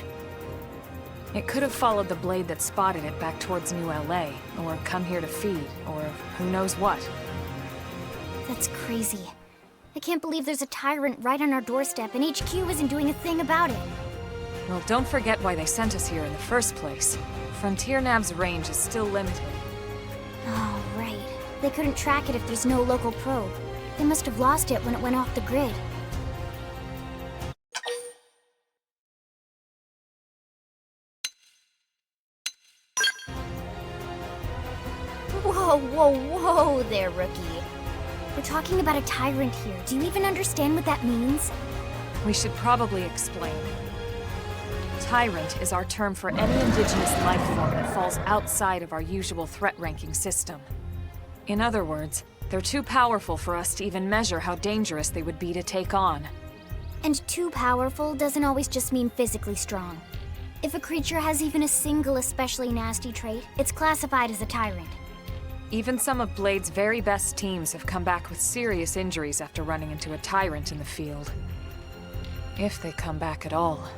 It could have followed the blade that spotted it back towards New LA, or come here to feed, or who knows what. That's crazy. I can't believe there's a tyrant right on our doorstep and HQ isn't doing a thing about it. Well, don't forget why they sent us here in the first place. Frontier Nav's range is still limited. Oh, right. They couldn't track it if there's no local probe. They must have lost it when it went off the grid. Whoa, whoa, whoa there, rookie. We're talking about a tyrant here. Do you even understand what that means? We should probably explain. Tyrant is our term for any indigenous life form that falls outside of our usual threat ranking system. In other words, they're too powerful for us to even measure how dangerous they would be to take on. And too powerful doesn't always just mean physically strong. If a creature has even a single especially nasty trait, it's classified as a tyrant. Even some of Blade's very best teams have come back with serious injuries after running into a tyrant in the field. If they come back at all.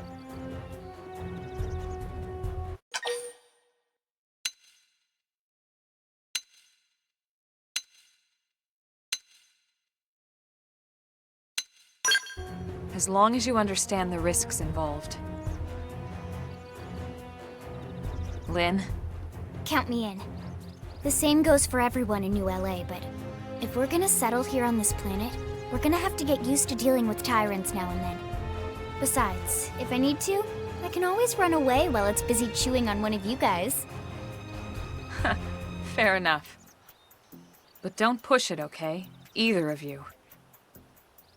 As long as you understand the risks involved. Lynn? Count me in. The same goes for everyone in New LA, but if we're gonna settle here on this planet, we're gonna have to get used to dealing with tyrants now and then. Besides, if I need to, I can always run away while it's busy chewing on one of you guys. Fair enough. But don't push it, okay? Either of you.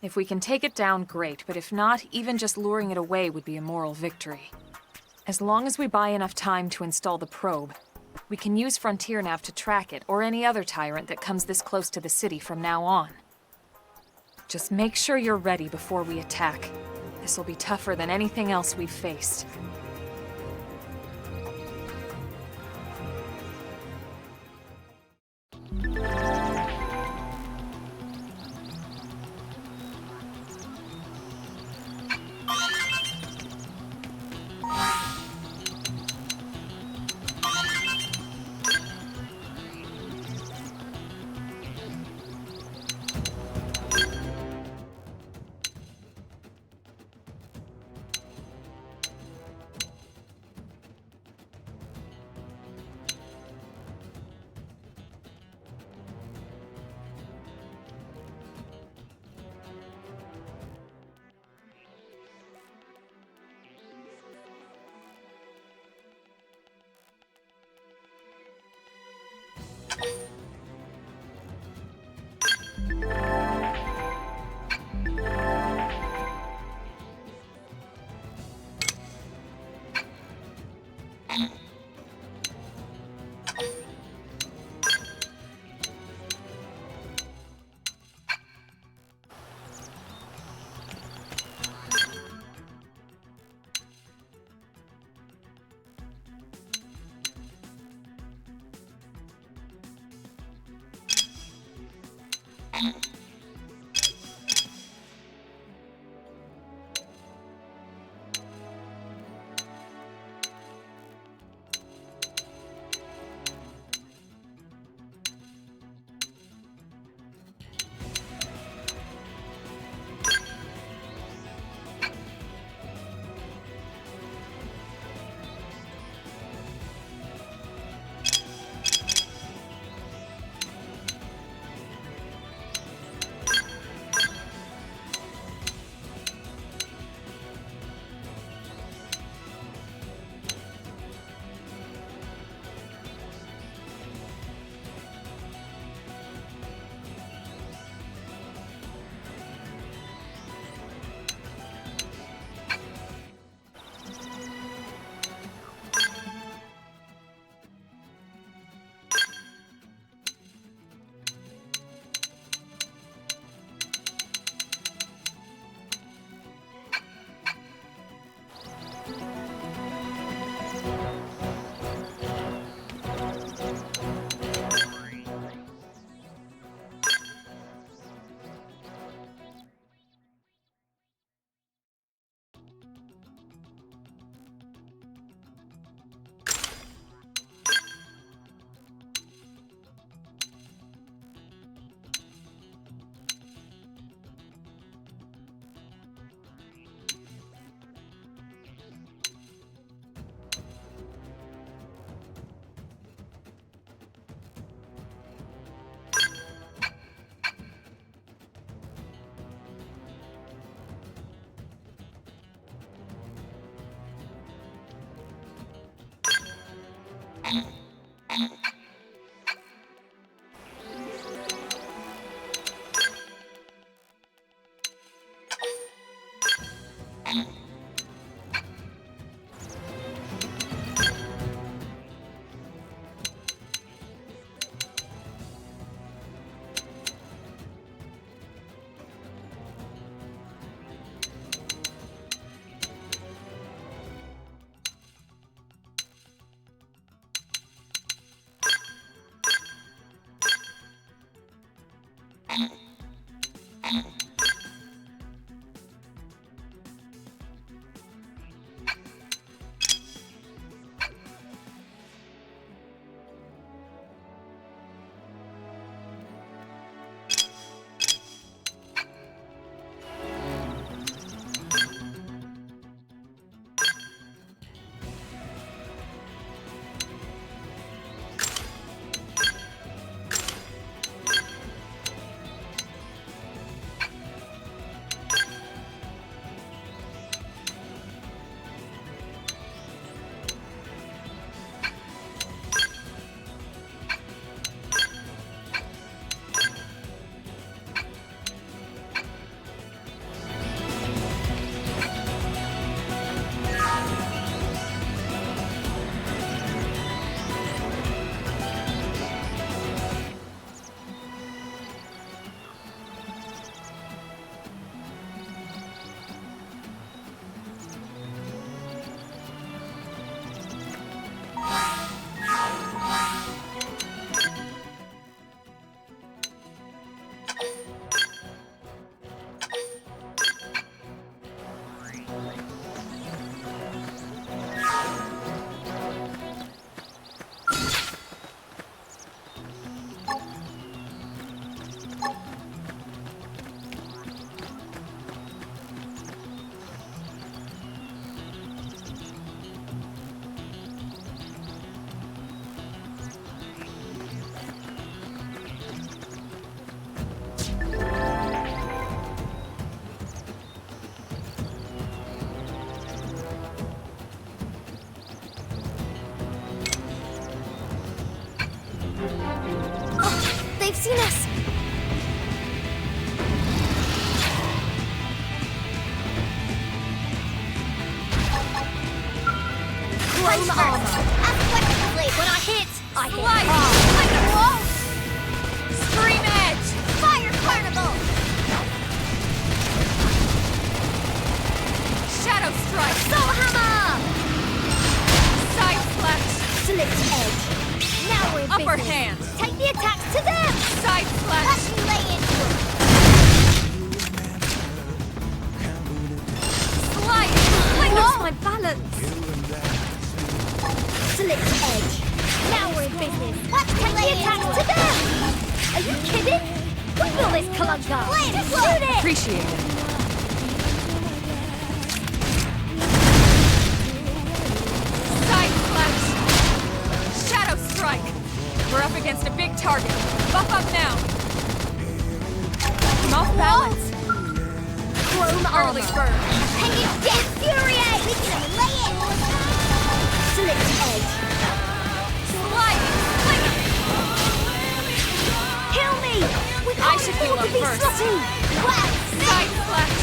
If we can take it down, great, but if not, even just luring it away would be a moral victory. As long as we buy enough time to install the probe, we can use Frontier Nav to track it, or any other tyrant that comes this close to the city from now on. Just make sure you're ready before we attack. This will be tougher than anything else we've faced. They've seen us! Chrome armor! Athletically! When I hit hard! Like a wall! Scream edge! Fire carnival! Shadow strike! Soul hammer! Side slash! Slipped edge! Now we're in Upper business. hand! Take the attacks to them! Side slash! Let me lay into it! Slide! I lost my balance! Slipped edge! Now we're in business! Let's take the attacks to them! Are you kidding? We got this, Kalunga! Shoot it! Appreciate it. Side slash! Shadow strike! We're up against a big target. Buff up now! I'm off balance! Chrome armor! Early bird! Hang it down! Infuriate! We can lay it! Slipped edge! Slide! Fling it! Kill me! We I can't should afford heal to up be first. sloppy! Wow! Side slash!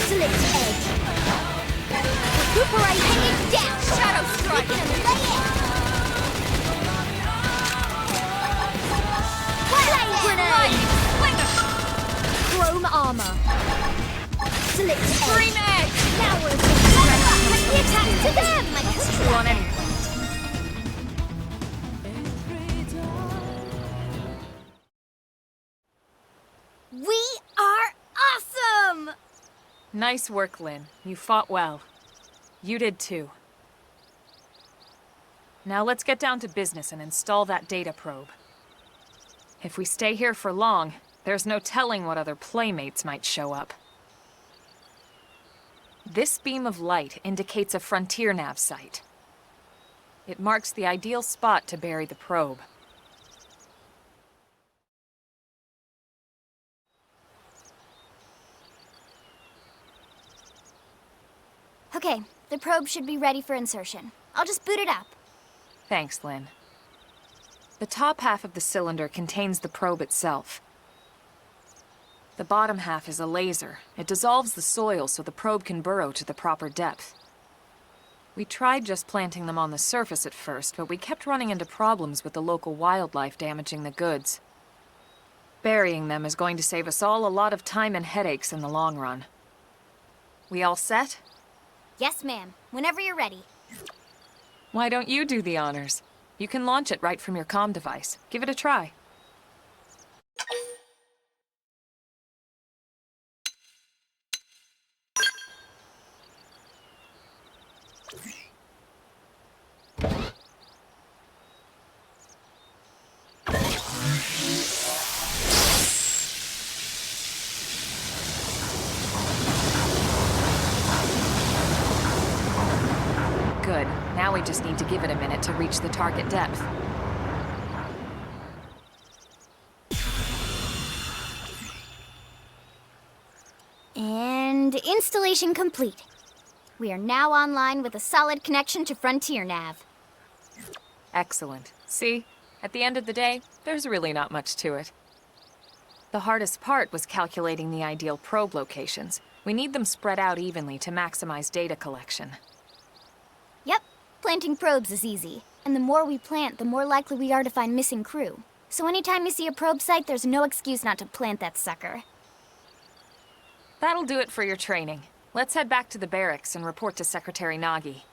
Slipped edge! Recuperate! Hang it down! Shadow strike! We can lay it! Flame grenade! Fling it! Chrome armor! Slipped edge! Scream edge! Now we're in business! Take the attack to them! That's true on any planet. We are awesome! Nice work, Lynn. You fought well. You did too. Now let's get down to business and install that data probe. If we stay here for long, there's no telling what other playmates might show up. This beam of light indicates a frontier nav site. It marks the ideal spot to bury the probe. Okay, the probe should be ready for insertion. I'll just boot it up. Thanks, Lynn. The top half of the cylinder contains the probe itself. The bottom half is a laser. It dissolves the soil so the probe can burrow to the proper depth. We tried just planting them on the surface at first, but we kept running into problems with the local wildlife damaging the goods. Burying them is going to save us all a lot of time and headaches in the long run. We all set? Yes, ma'am. Whenever you're ready. Why don't you do the honors? You can launch it right from your comm device. Give it a try. Good. Now we just need to give it a minute to reach the target depth. And installation complete. We are now online with a solid connection to Frontier Nav. Excellent. See? At the end of the day, there's really not much to it. The hardest part was calculating the ideal probe locations. We need them spread out evenly to maximize data collection. Yep, planting probes is easy. And the more we plant, the more likely we are to find missing crew. So anytime you see a probe site, there's no excuse not to plant that sucker. That'll do it for your training. Let's head back to the barracks and report to Secretary Nagi.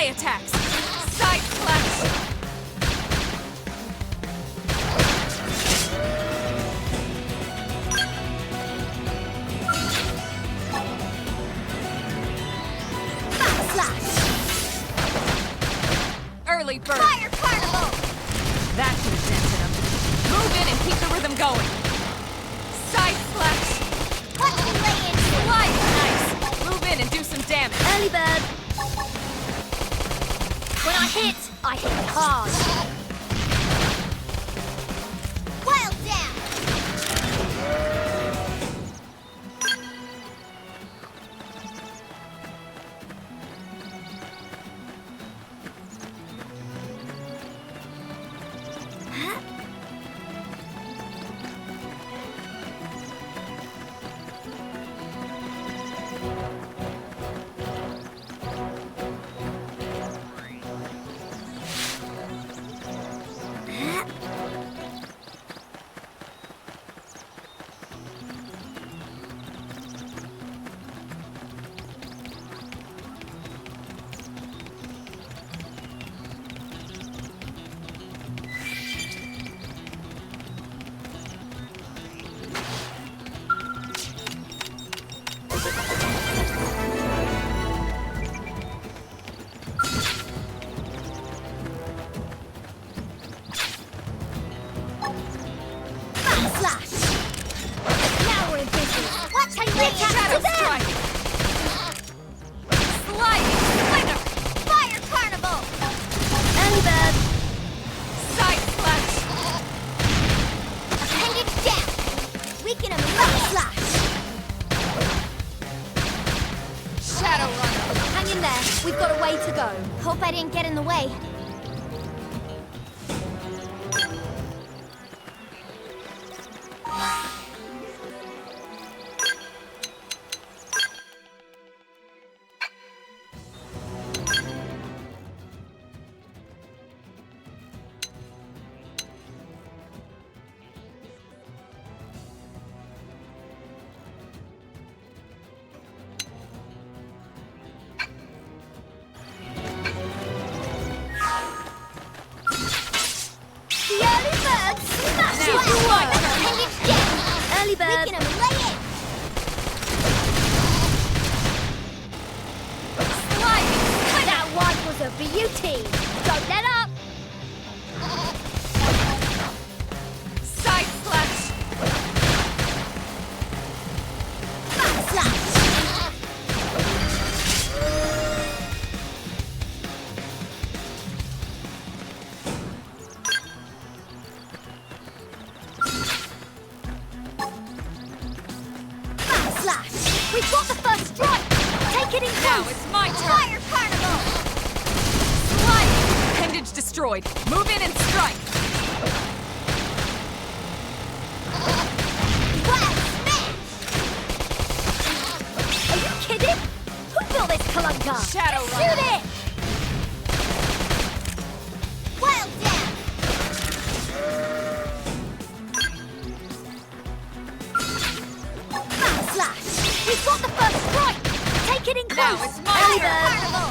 Attacks! Side slash! Early bird! Fire particle! That should have dented him. Move in and keep the rhythm going. Side slash! Watch me lay in! Slide! Nice! Move in and do some damage. Early bird! When I hit hard. Wild Slash! Now we're in business! Watch how you lay Shadow to them! strike! Sliding slinger! Fire carnival! Early bird! Side slash! Appendage down! Weaken him with slash! Shadow runner! Hang in there, we've got a way to go. Hope I didn't get in the way. The early bird smashes Now, the one. Appendage down! Early bird! Weaken him, lay it! Sliding slinger! That one was a beauty! Don't let up! Side slash! Slash! Slash! We've got the first strike! Take it in Now close! it's my turn! Fire carnival! Sliding! Appendage destroyed. Move in and strike! Wow, smash! Are you kidding? Who built this Kalunga? Shadow Shoot runner! it! Wild down! Slash! We've got the first strike! Take it in close! Now it's my Early turn. bird. Carnival!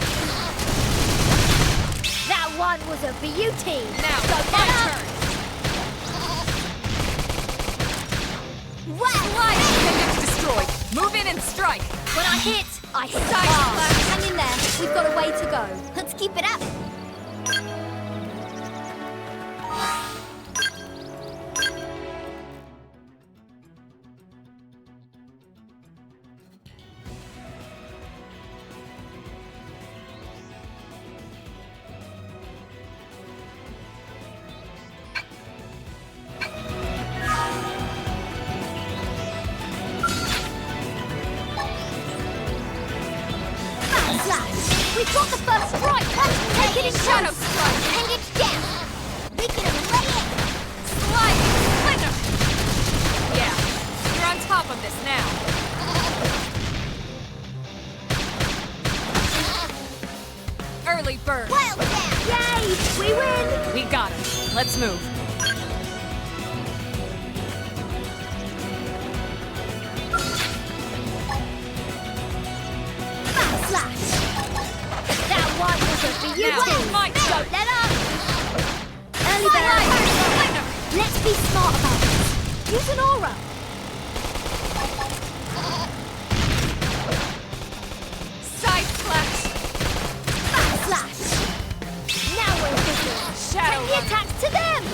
That one was a beauty! Now Don't it's my let up. turn! Wow! Sliding! Appendage destroyed. Move in and strike! When I hit, I hit Side hard. slash. Hang in there. We've got a way to go. Let's keep it up. Slash! We've got the first strike! Take it in Shadow close. strike! Appendage down! Weaken him, lay it! Sliding slinger! Yeah, you're on top of this now. Early bird! Wild down! Yay! We win! We got it. Let's move. Slash! That one was a beauty! Now it's my turn. Don't let up! Early Sliding bird! slinger! Let's be smart about this. Use an aura! Side slash! Slash! Now we're in business! Shadow Take the runner. attacks to them!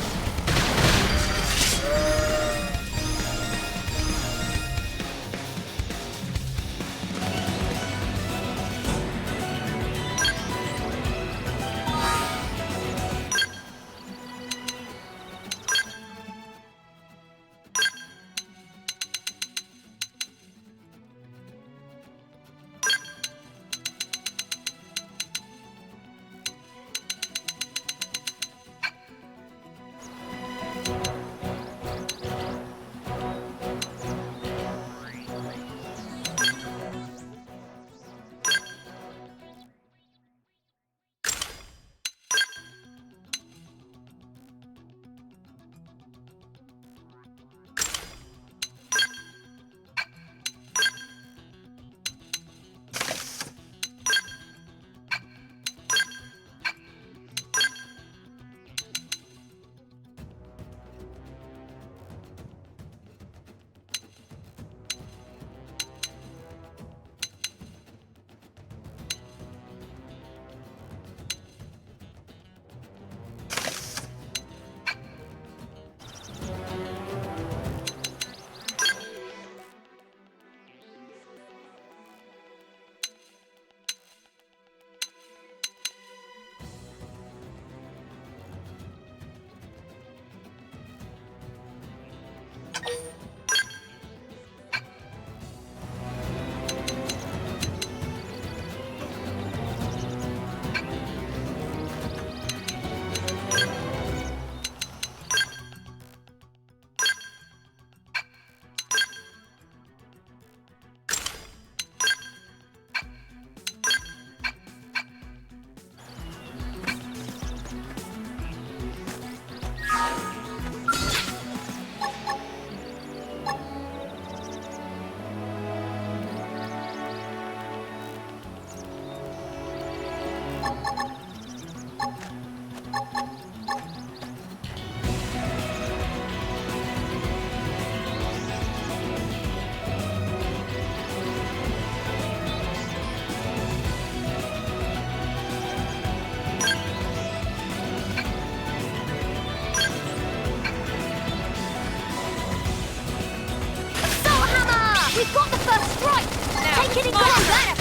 first strike! Now, Take it in it's my cover! turn.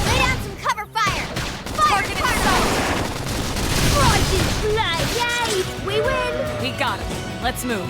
Lay down some cover fire! Fire Target in Carnival! Rising flame! Yay! We win! We got him. Let's move.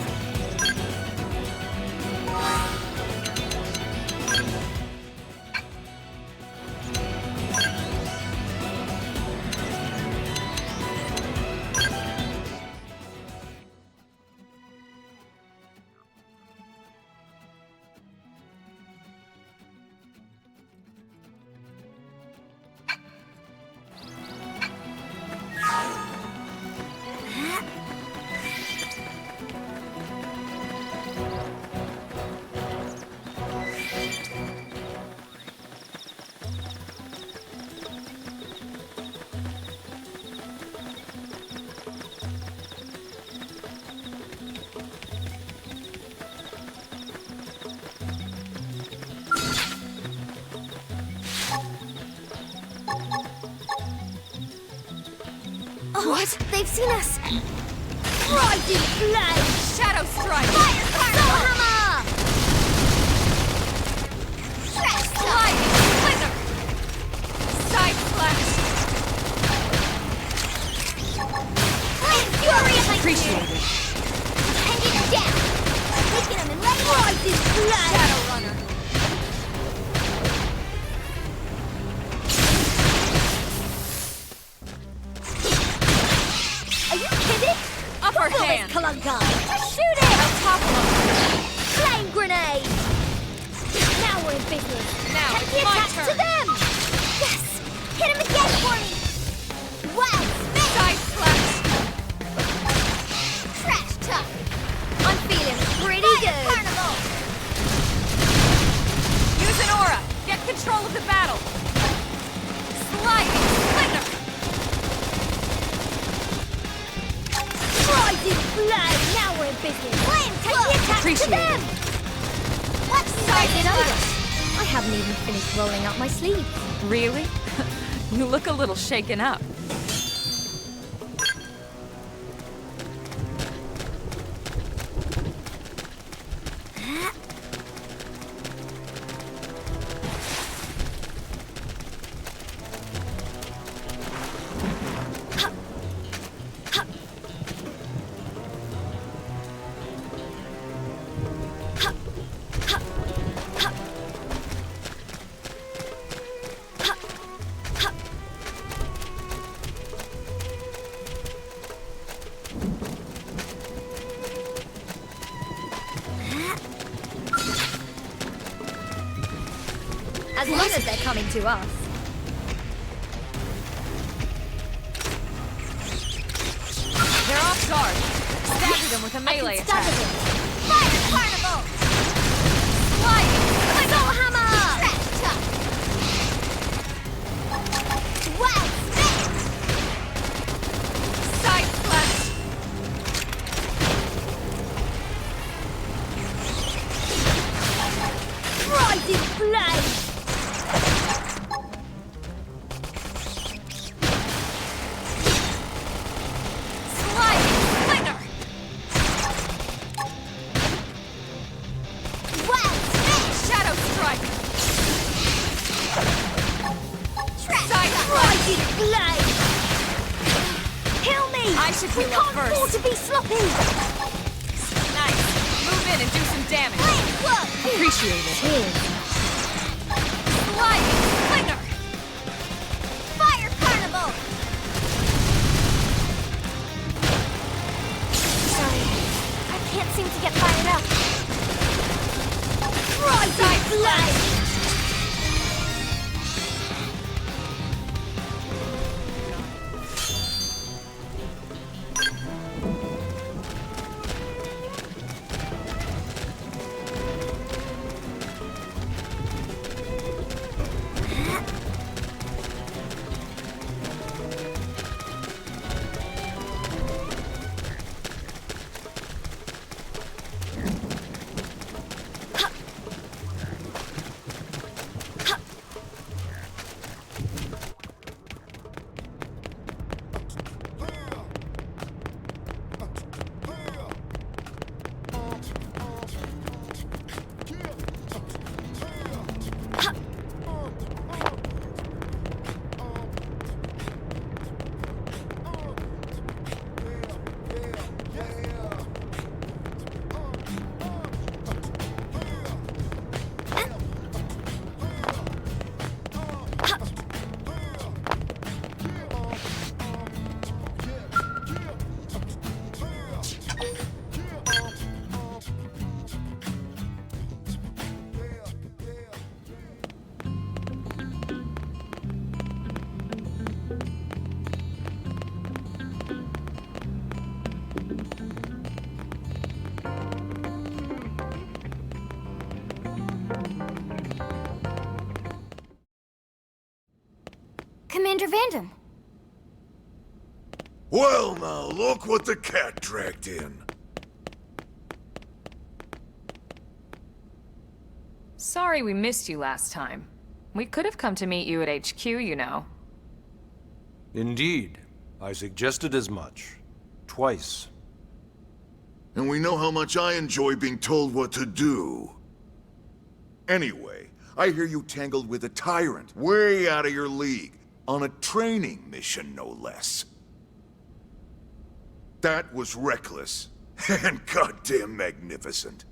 What? They've seen us! Rising flame! Shadow strike! Fire Carnival! Hammer! Trash Lightning splinter! Side flash! Flame fury! Appreciate it. Hanging down! Taking them and letting Rising flame! Shadow runner! Are you kidding? Upper Kill hand! this Kalunkai! Shoot it! I'll topple him! Flame grenade! Now we're in business! Now Take it's the my attack turn. to them! Yes! Hit him again for me! Wow! Side flash! Trash talk! I'm feeling pretty good! Carnival! Use an aura! Get control of the battle! Sliding splinter! Rising flame! Now we're in business! Flame, take the attack Appreciate to them! Let's Side it over! flash! I haven't even finished rolling up my sleeves. Really? You look a little shaken up. As long as they're coming to us. They're off guard. Stagger them with a melee attack. Stagger them. Fire Carnival! Sliding! Soul Hammer! Trash talk! Wow! Side flash! Rising flame! Sliding splinter! Wow! Shadow strike! Trash Side talk! flash! Rising flame! Heal me! I should We heal up can't afford first. to be sloppy! Nice! Move in and do some damage! Flame cloak! Appreciate it. Cheers! Sliding splinter! Fire Carnival! Sorry, I can't seem to get fired up. Rising flame! Commander Vandam. Well now, look what the cat dragged in. Sorry we missed you last time. We could have come to meet you at HQ, you know. Indeed. I suggested as much. Twice. And we know how much I enjoy being told what to do. Anyway, I hear you tangled with a tyrant, way out of your league, on a training mission, no less. That was reckless, and goddamn magnificent.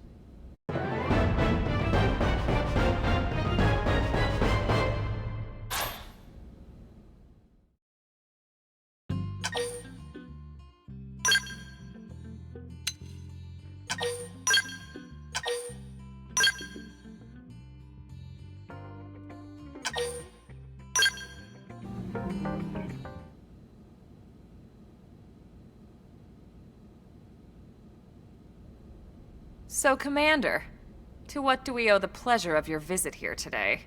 So, Commander, to what do we owe the pleasure of your visit here today?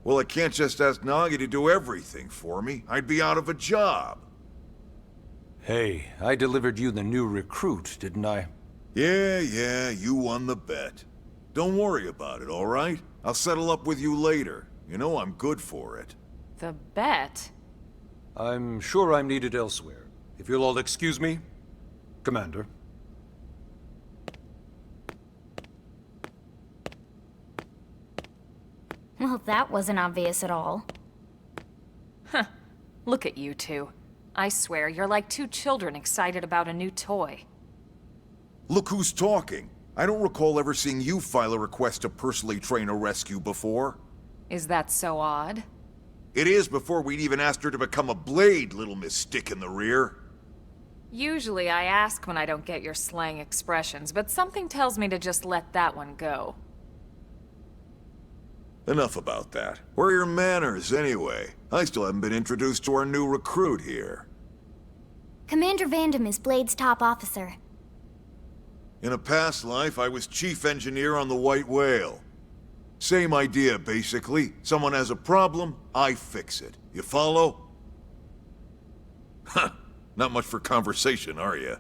Well, I can't just ask Nagi to do everything for me. I'd be out of a job. Hey, I delivered you the new recruit, didn't I? Yeah, you won the bet. Don't worry about it, all right? I'll settle up with you later. You know I'm good for it. The bet? I'm sure I'm needed elsewhere. If you'll all excuse me, Commander. Well, that wasn't obvious at all. Huh. Look at you two. I swear, you're like two children excited about a new toy. Look who's talking. I don't recall ever seeing you file a request to personally train a rescue before. Is that so odd? It is before we'd even asked her to become a blade, little Miss Stick in the Rear. Usually I ask when I don't get your slang expressions, but something tells me to just let that one go. Enough about that. Where are your manners, anyway? I still haven't been introduced to our new recruit here. Commander Vandam is Blade's top officer. In a past life, I was chief engineer on the White Whale. Same idea, basically. Someone has a problem, I fix it. You follow? Huh. Not much for conversation, are you?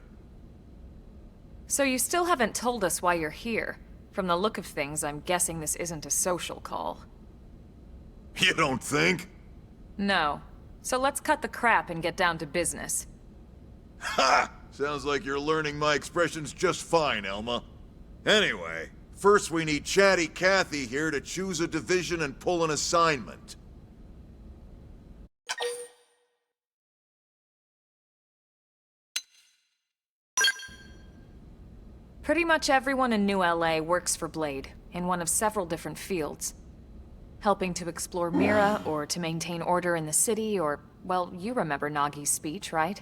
So you still haven't told us why you're here. From the look of things, I'm guessing this isn't a social call. You don't think? No. So let's cut the crap and get down to business. Ha! Sounds like you're learning my expressions just fine, Elma. Anyway, first we need Chatty Cathy here to choose a division and pull an assignment. Pretty much everyone in New LA works for Blade, in one of several different fields. Helping to explore Mira, or to maintain order in the city, or, well, you remember Nagi's speech, right?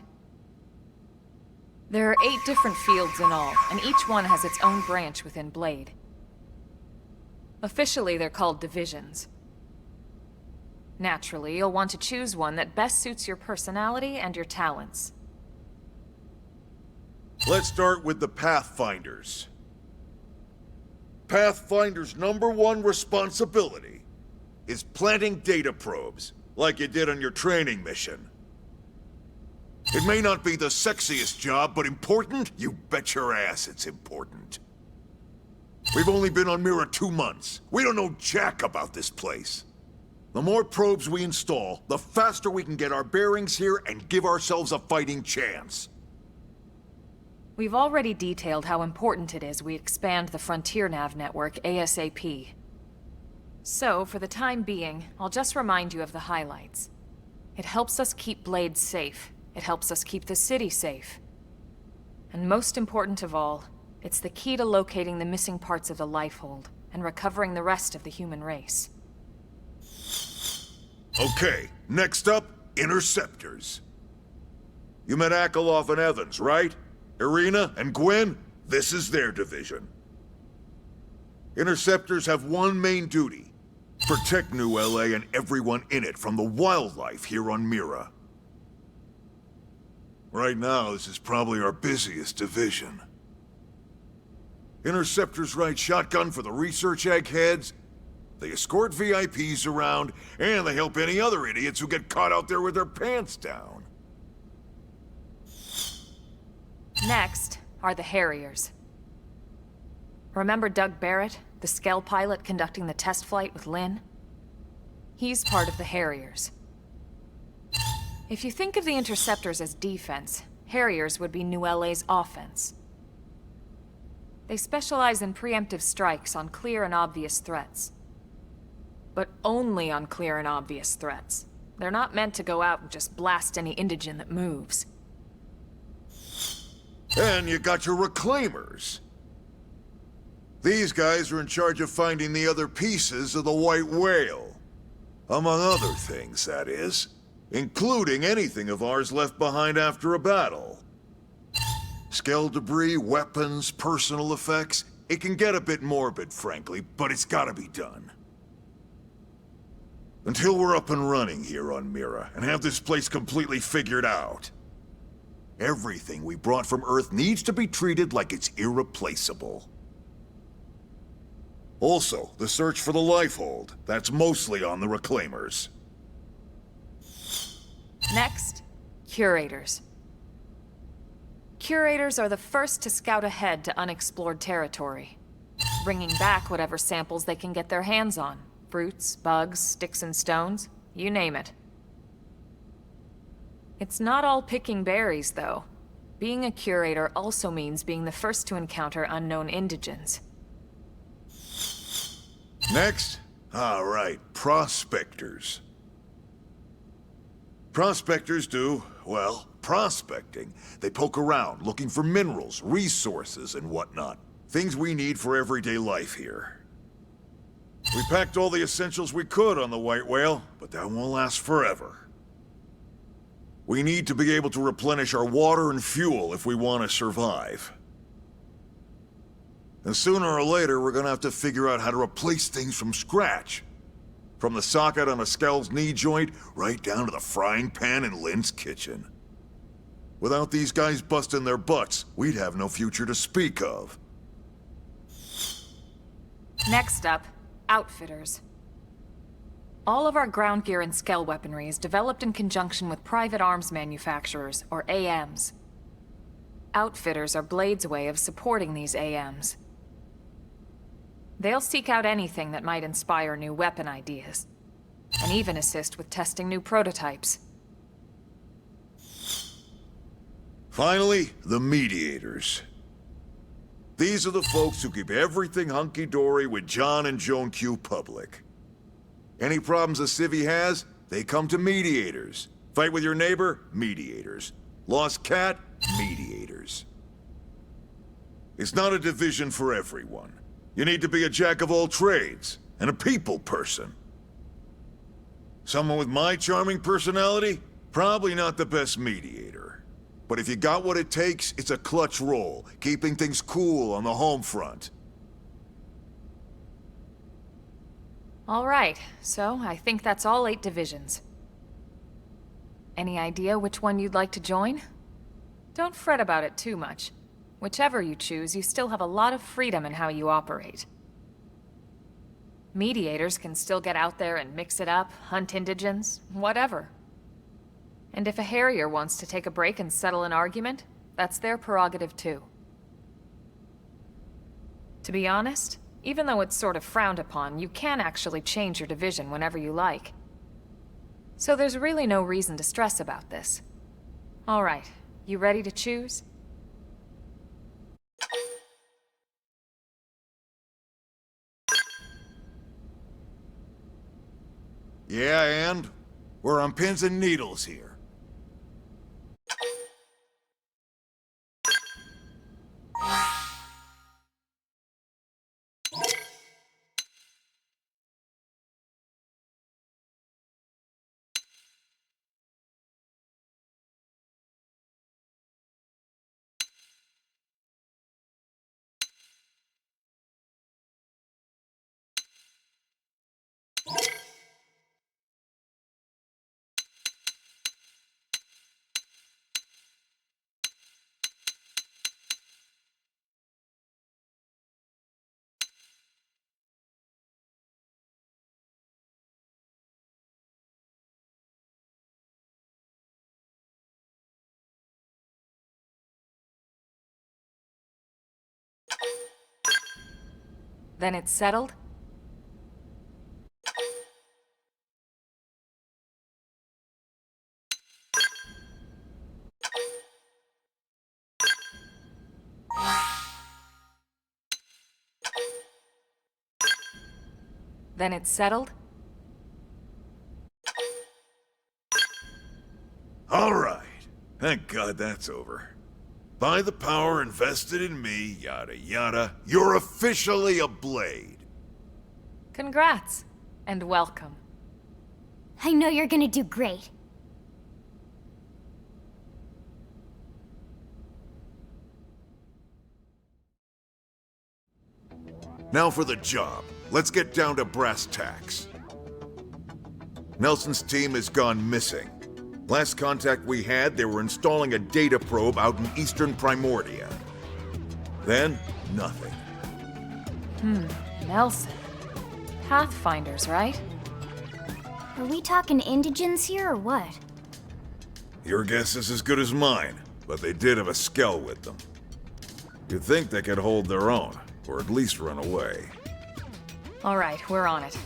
There are 8 different fields in all, and each one has its own branch within Blade. Officially, they're called divisions. Naturally, you'll want to choose one that best suits your personality and your talents. Let's start with the Pathfinders. Pathfinder's #1 responsibility is planting data probes, like you did on your training mission. It may not be the sexiest job, but important? You bet your ass it's important. We've only been on Mira 2 months. We don't know jack about this place. The more probes we install, the faster we can get our bearings here and give ourselves a fighting chance. We've already detailed how important it is we expand the Frontier Nav network ASAP. So, for the time being, I'll just remind you of the highlights. It helps us keep Blade safe. It helps us keep the city safe. And most important of all, it's the key to locating the missing parts of the Lifehold and recovering the rest of the human race. Okay, next up, Interceptors. You met Akeloff and Evans, right? Irina and Gwen? This is their division. Interceptors have one main duty: protect New LA and everyone in it from the wildlife here on Mira. Right now, this is probably our busiest division. Interceptors ride shotgun for the research eggheads. They escort VIPs around, and they help any other idiots who get caught out there with their pants down. Next are the Harriers. Remember Doug Barrett, the Skell pilot conducting the test flight with Lynn? He's part of the Harriers. If you think of the Interceptors as defense, Harriers would be New LA's offense. They specialize in preemptive strikes on clear and obvious threats. But only on clear and obvious threats. They're not meant to go out and just blast any indigen that moves. And you got your Reclaimers. These guys are in charge of finding the other pieces of the White Whale. Among other things, that is. Including anything of ours left behind after a battle. Skell debris, weapons, personal effects. It can get a bit morbid, frankly, but it's gotta be done. Until we're up and running here on Mira, and have this place completely figured out. Everything we brought from Earth needs to be treated like it's irreplaceable. Also, the search for the Lifehold. That's mostly on the Reclaimers. Next, Curators. Curators are the first to scout ahead to unexplored territory, bringing back whatever samples they can get their hands on. Fruits, bugs, sticks and stones, you name it. It's not all picking berries, though. Being a curator also means being the first to encounter unknown indigens. Next? All right, prospectors. Prospectors do, well, prospecting. They poke around, looking for minerals, resources, and whatnot. Things we need for everyday life here. We packed all the essentials we could on the White Whale, but that won't last forever. We need to be able to replenish our water and fuel if we want to survive. And sooner or later, we're gonna have to figure out how to replace things from scratch. From the socket on a Skell's knee joint, right down to the frying pan in Lynn's kitchen. Without these guys busting their butts, we'd have no future to speak of. Next up, Outfitters. All of our ground gear and Skell weaponry is developed in conjunction with private arms manufacturers, or AMs. Outfitters are Blade's way of supporting these AMs. They'll seek out anything that might inspire new weapon ideas, and even assist with testing new prototypes. Finally, the Mediators. These are the folks who keep everything hunky-dory with John and Joan Q public. Any problems a civvy has, they come to Mediators. Fight with your neighbor? Mediators. Lost cat? Mediators. It's not a division for everyone. You need to be a jack of all trades, and a people person. Someone with my charming personality? Probably not the best mediator. But if you got what it takes, it's a clutch role, keeping things cool on the home front. All right, so I think that's all 8 divisions. Any idea which one you'd like to join? Don't fret about it too much. Whichever you choose, you still have a lot of freedom in how you operate. Mediators can still get out there and mix it up, hunt indigens, whatever. And if a Harrier wants to take a break and settle an argument, that's their prerogative too. To be honest, even though it's sort of frowned upon, you can actually change your division whenever you like. So there's really no reason to stress about this. All right, you ready to choose? Yeah, and? We're on pins and needles here. Then it's settled? Then it's settled? All right. Thank God that's over. By the power invested in me, yada yada, you're officially a Blade. Congrats, and welcome. I know you're gonna do great. Now for the job. Let's get down to brass tacks. Nelson's team has gone missing. Last contact we had, they were installing a data probe out in eastern Primordia. Then, nothing. Nelson. Pathfinders, right? Are we talking indigents here or what? Your guess is as good as mine, but they did have a skell with them. You'd think they could hold their own, or at least run away. All right, we're on it.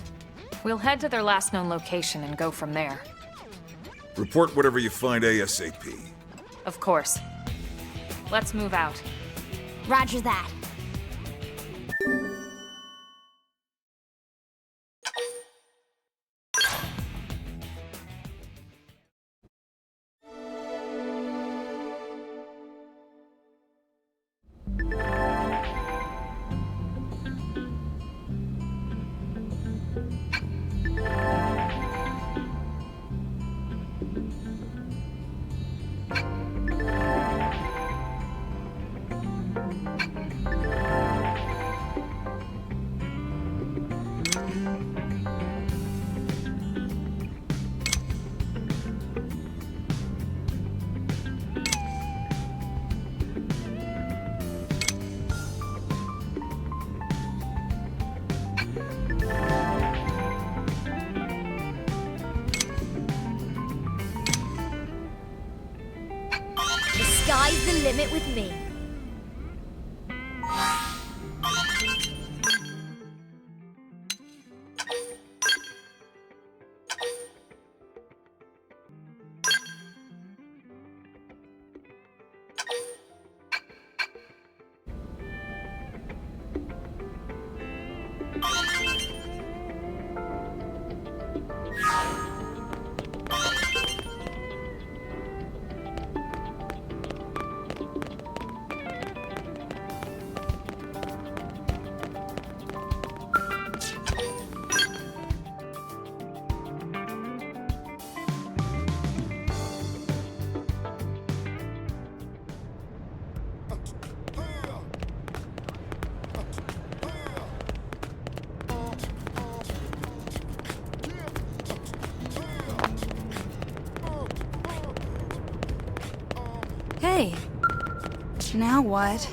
We'll head to their last known location and go from there. Report whatever you find ASAP. Of course. Let's move out. Roger that. Sky's the limit with me. Hey. Now what?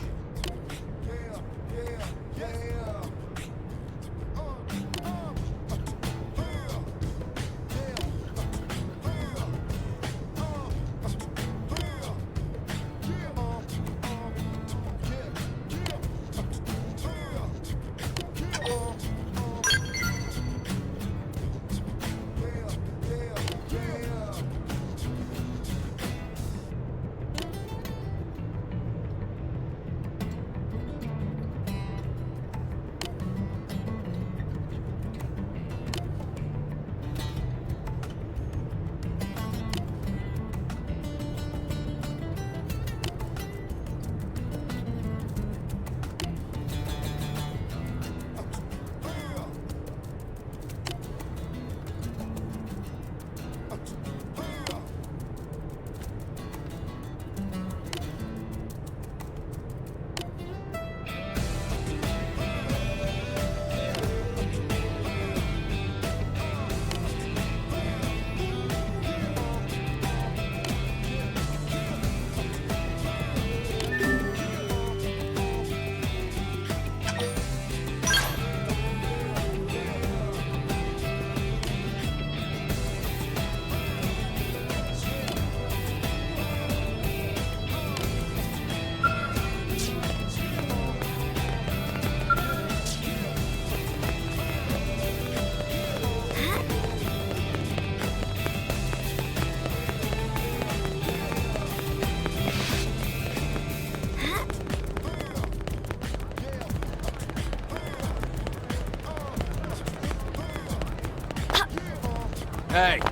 Hey.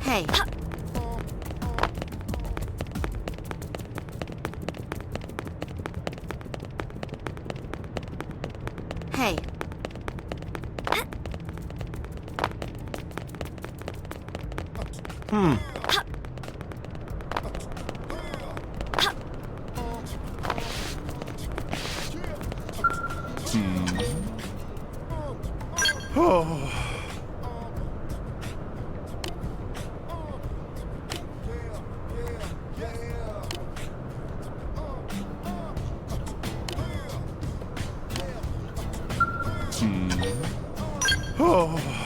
Hey. Hey. Hmm. Oh. Oh.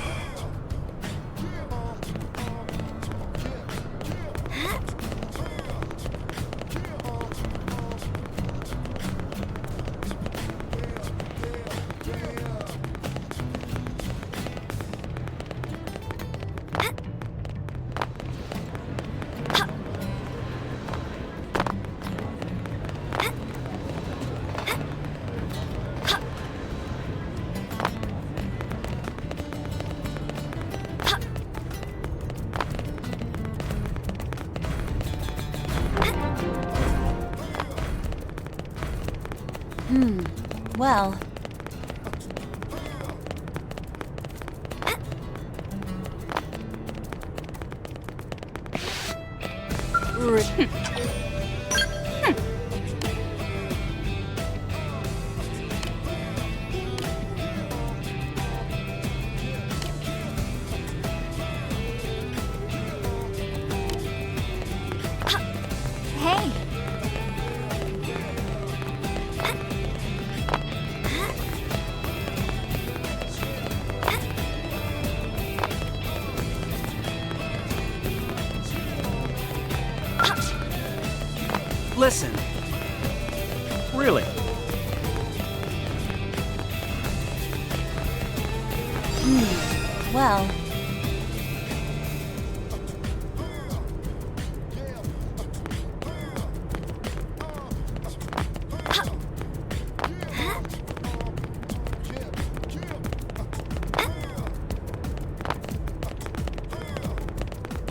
Well... Hey! Listen. Really? Well...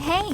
Hey!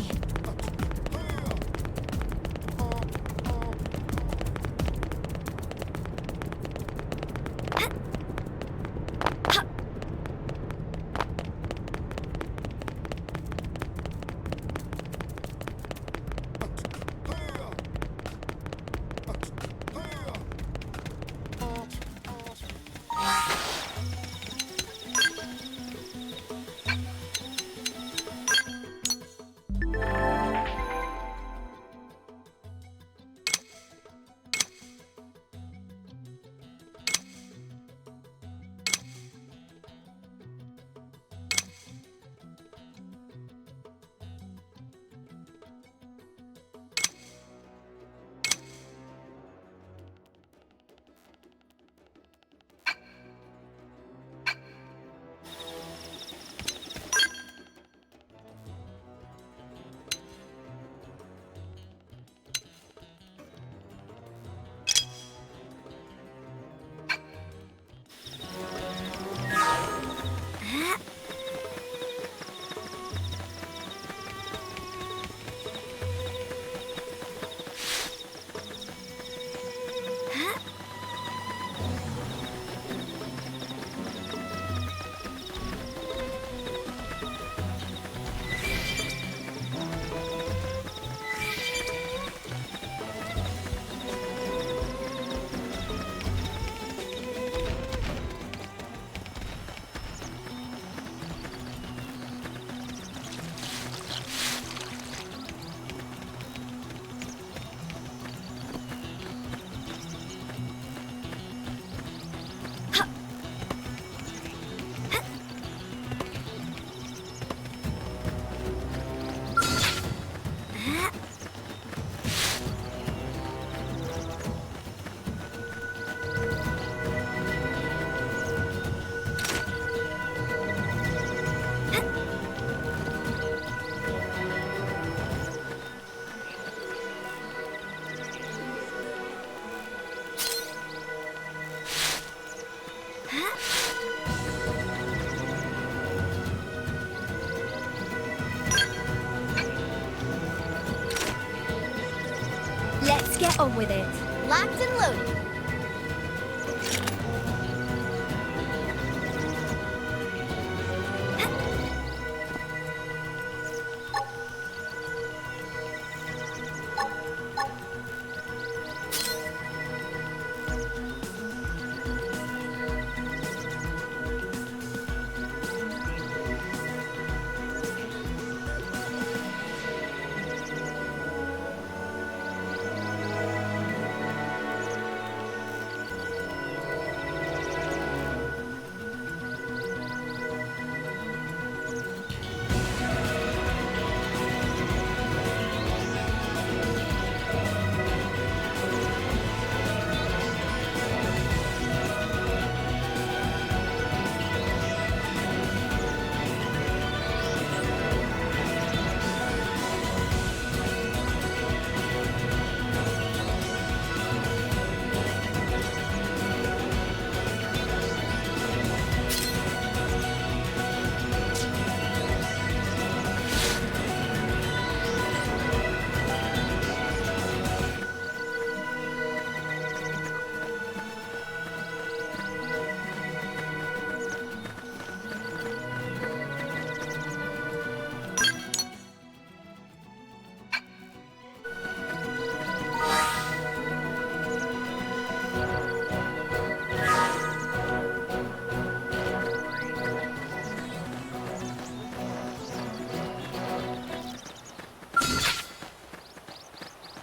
Let's get on with it. Locked and loaded.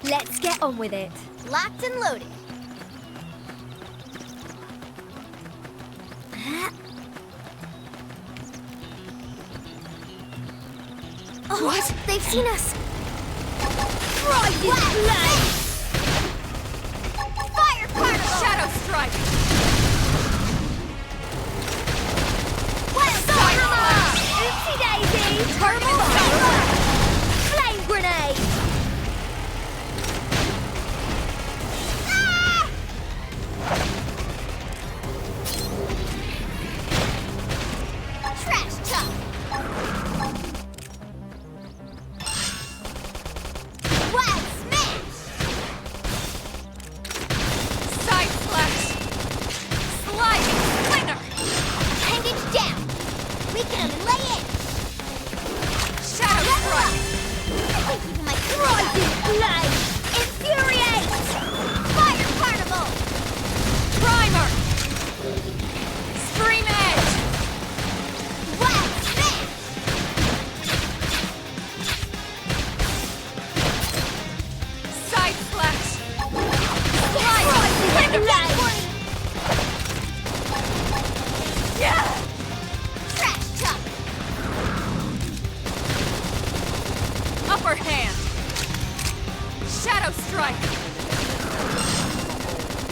Let's get on with it. Locked and loaded. Oh, what? They've seen us. Right in place! Fire particle! Shadow strike! Well, oopsie daisy! Turtle flame grenade! Trash chuck! Shadow Strike!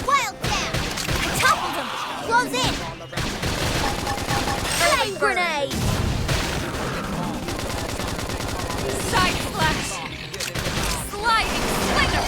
Wild Dam! I toppled him! Close in! Flame Grenade! Side Flash! Sliding Slither!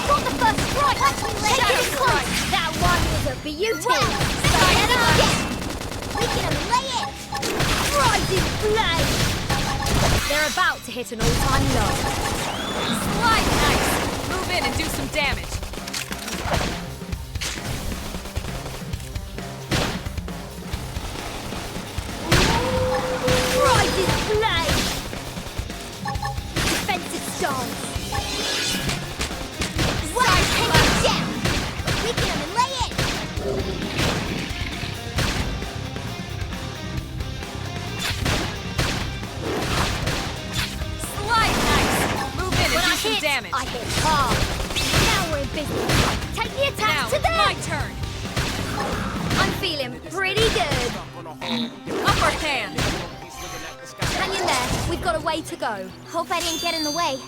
Got the first strike! Shadow Strike! That one was a beauty! Well, get up! We can lay it! Rising flame! They're about to hit an all-time low. Slide nice! Move in and do some damage. Rising flame! Defensive stance! Damage. I hit hard. Now we're in business. Take the attack now, to them. My turn. I'm feeling pretty good. Upper hand. Hang in there. We've got a way to go. Hope I didn't get in the way.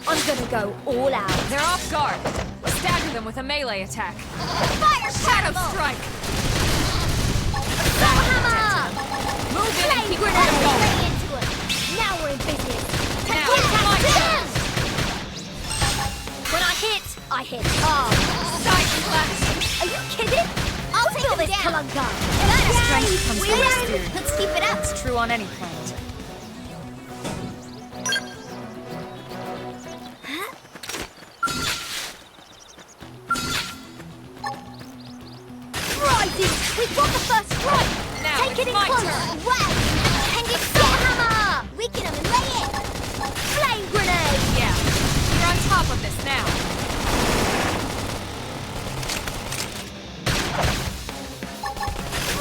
I'm gonna go all out. They're off guard. Stagger them with a melee attack. Fire Shadow strike! Hammer! Move in and Flame keep grenade! them going. Straight into it. Now we're in business. Now it's my turn. When I hit hard. Side slash! Are you kidding? I'll take this Kalunga. Strength comes from experience. Let's keep it up. It's true on any planet. We've got the first strike! Now take it in my close! turn. Wow! And you get hammer! Weaken him and lay it! Flame grenade! Yeah, you're on top of this now.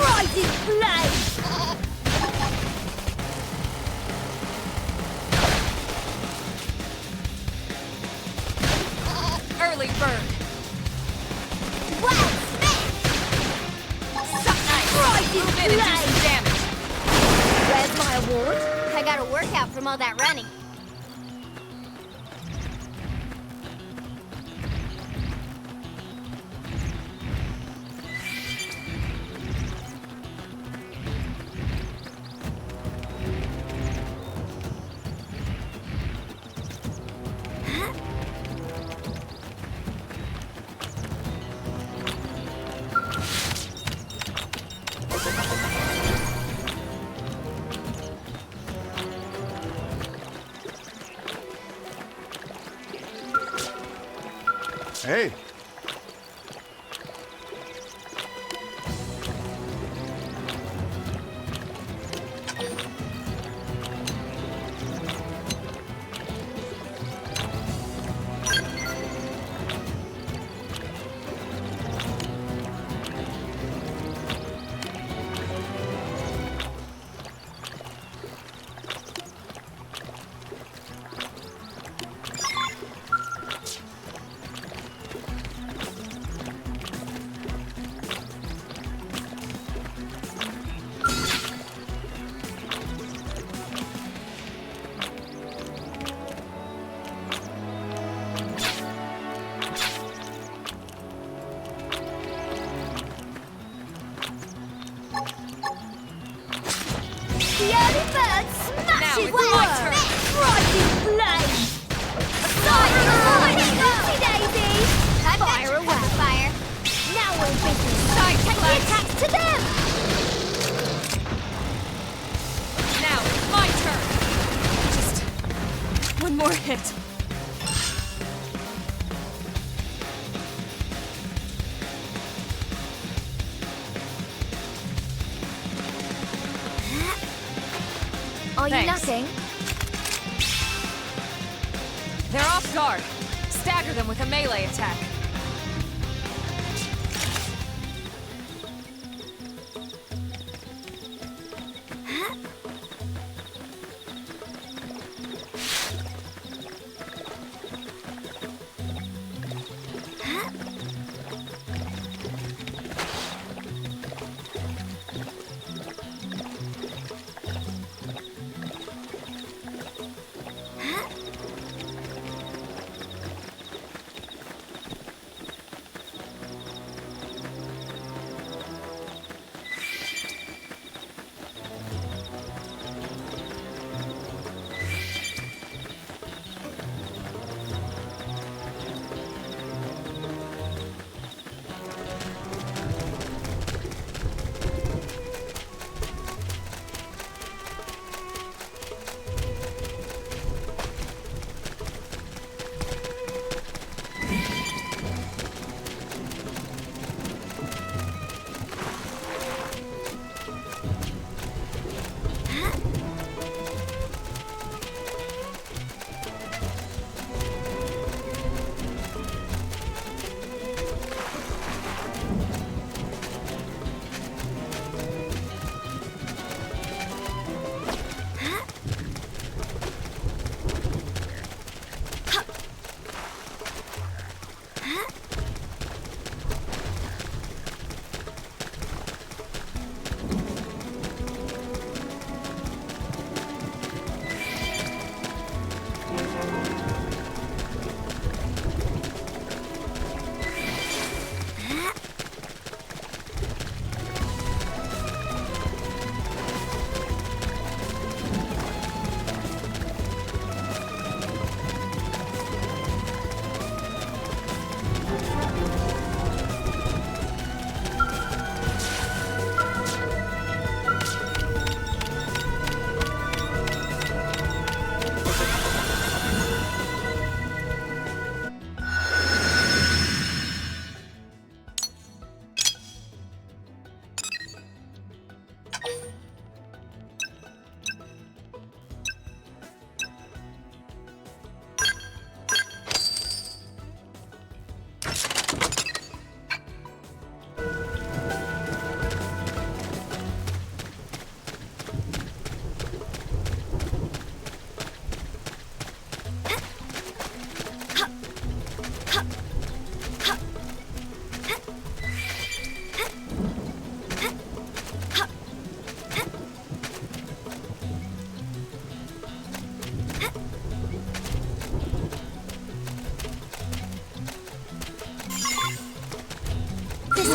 Rising flame! Early bird. Wow! Move in and do some damage. Where's my award? I got a workout from all that running. Hey, The early bird smashes Now it's my turn. Rising flame! Fire! Oopsie daisy! Fire away! Fire! Now we're in business. Take the attacks to them! Now it's my turn. Just one more hit. Are you Thanks. nothing? They're off guard. Stagger them with a melee attack.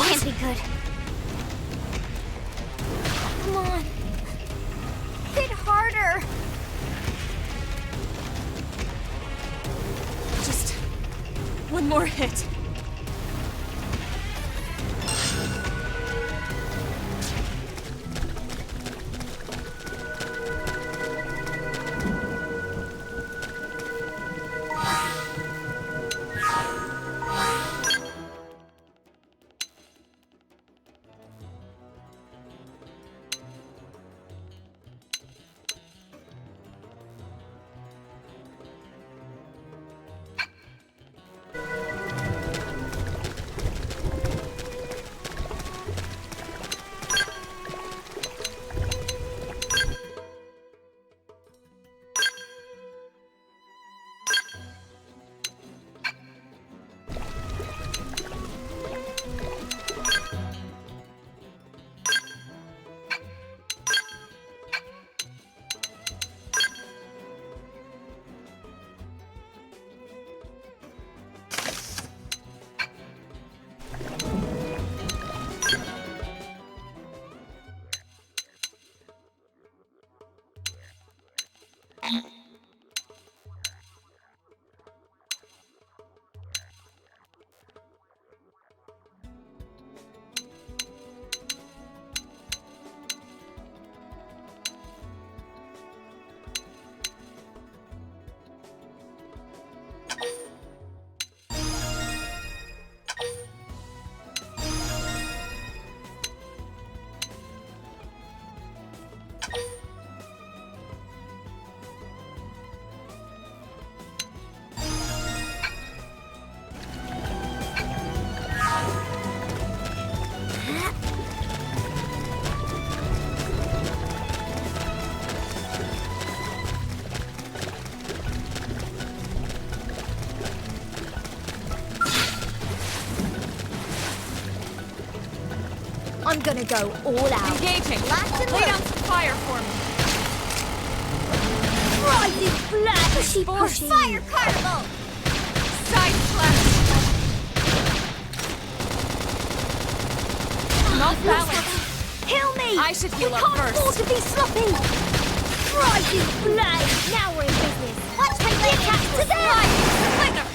Can't be good. Come on. Hit harder. Just one more hit. I'm gonna go all out. Engaging. Lots and Lay down loads. some fire for me. Rising flag. Pushy, pushy. Fire carnival. Side slash. Not balanced. Heal me. I should heal up Can't first. afford to be sloppy. Rising flag. Now we're in business. Watch me get attached to them. Winner.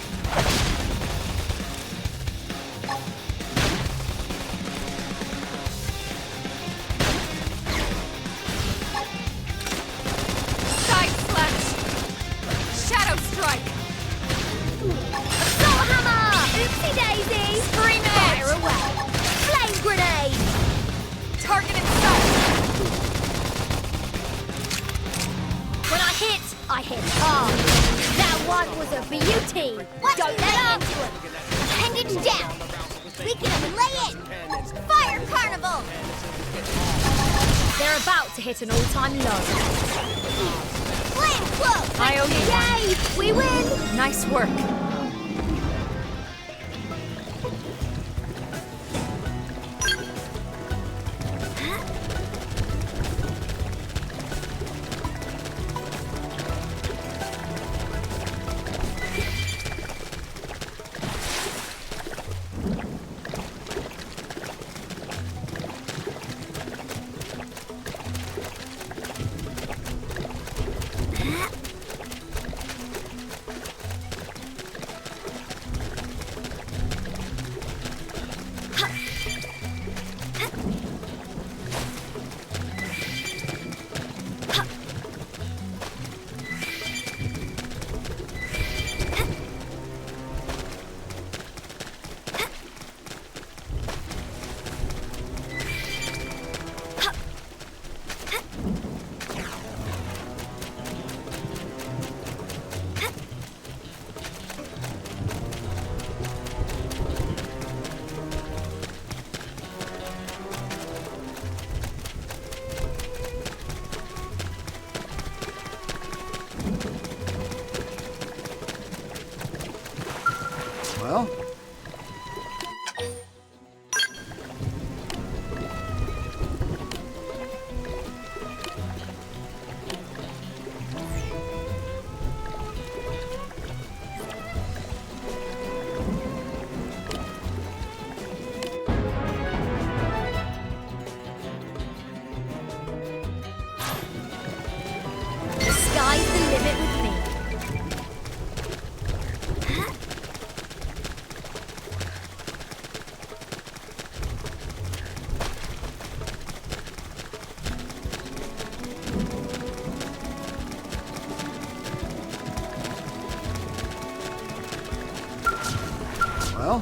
Side slash. Shadow strike. Soul hammer. Oopsie daisy. Scream Fire edge. away. Flame grenade. Target in sight. When I hit hard. That one was a beauty. Don't let up. Appendage down. We can lay it. Fire carnival. They're about to hit an all-time low. Flame cloak. I owe you one. Yay! We win. Nice work. Well? The sky's the limit with me. Well?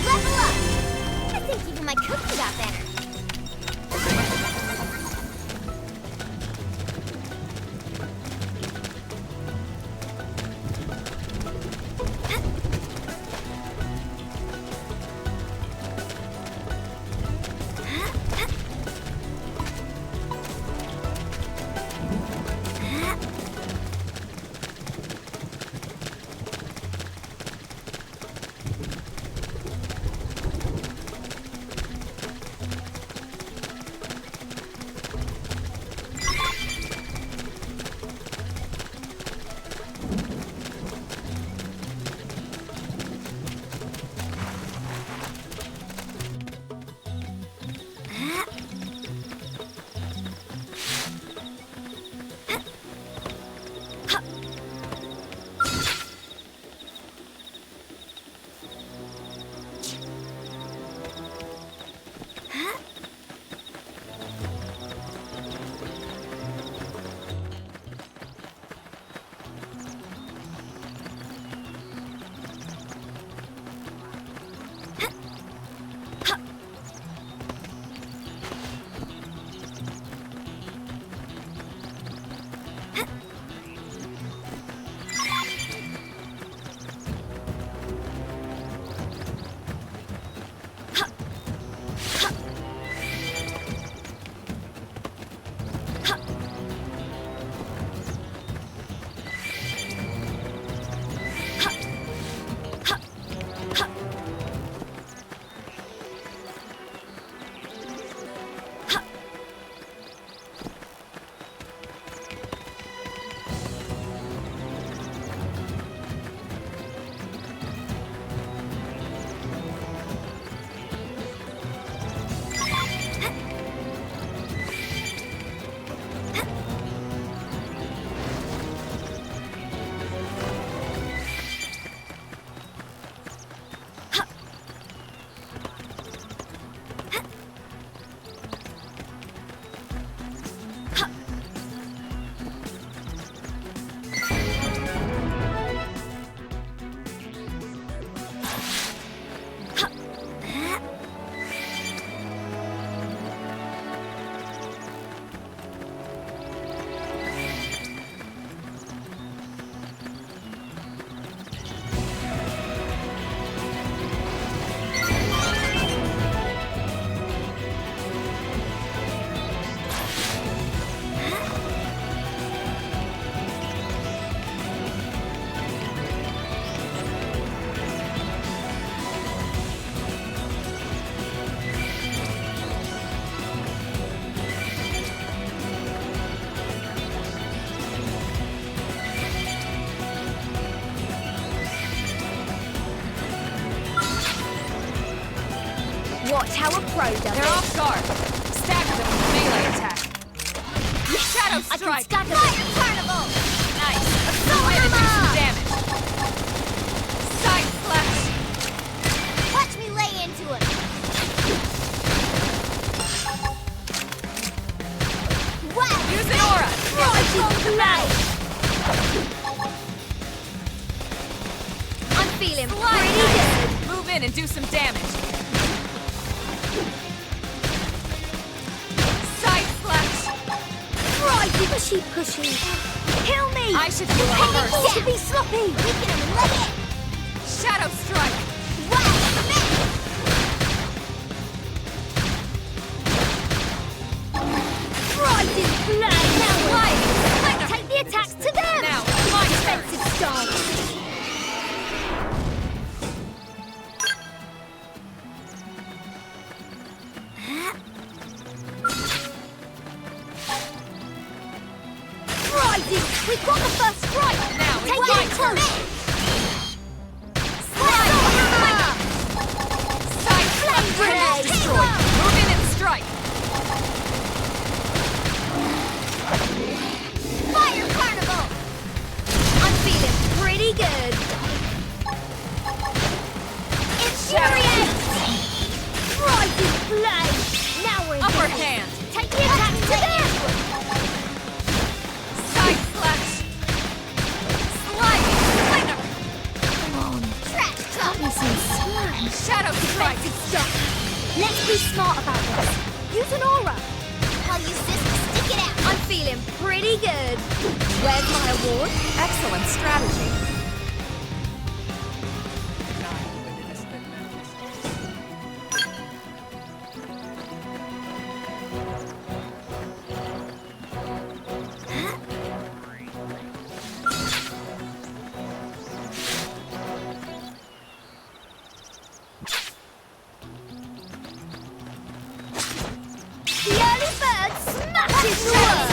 Level up! I think even my cooking got better. Watch how a pro does They're it. off guard. Stagger them with a melee attack. Shadow Strike! I can stagger them. Carnival! Nice. Assault Way to do some armor! damage. Side slash! Watch me lay into him. Wow! Use an aura! I'm feeling Slide pretty good. nice. Move in and do some damage. Side slash! Righty, pushy. Kill me! I should heal up Pay first. to be sloppy. Weaken him and let it. Shadow Strike! Wow! Miss! Righty, play. Now Slide! take the attacks to them. Now, my turn! Defensive stance. Righty, we've got the first strike. Now, it's Take my it turn. to me. Shadow strike! Stop! Let's be smart about this. Use an aura. I'll use this to stick it out. I'm feeling pretty good. Where's my award? Excellent strategy. The early bird smashes the world!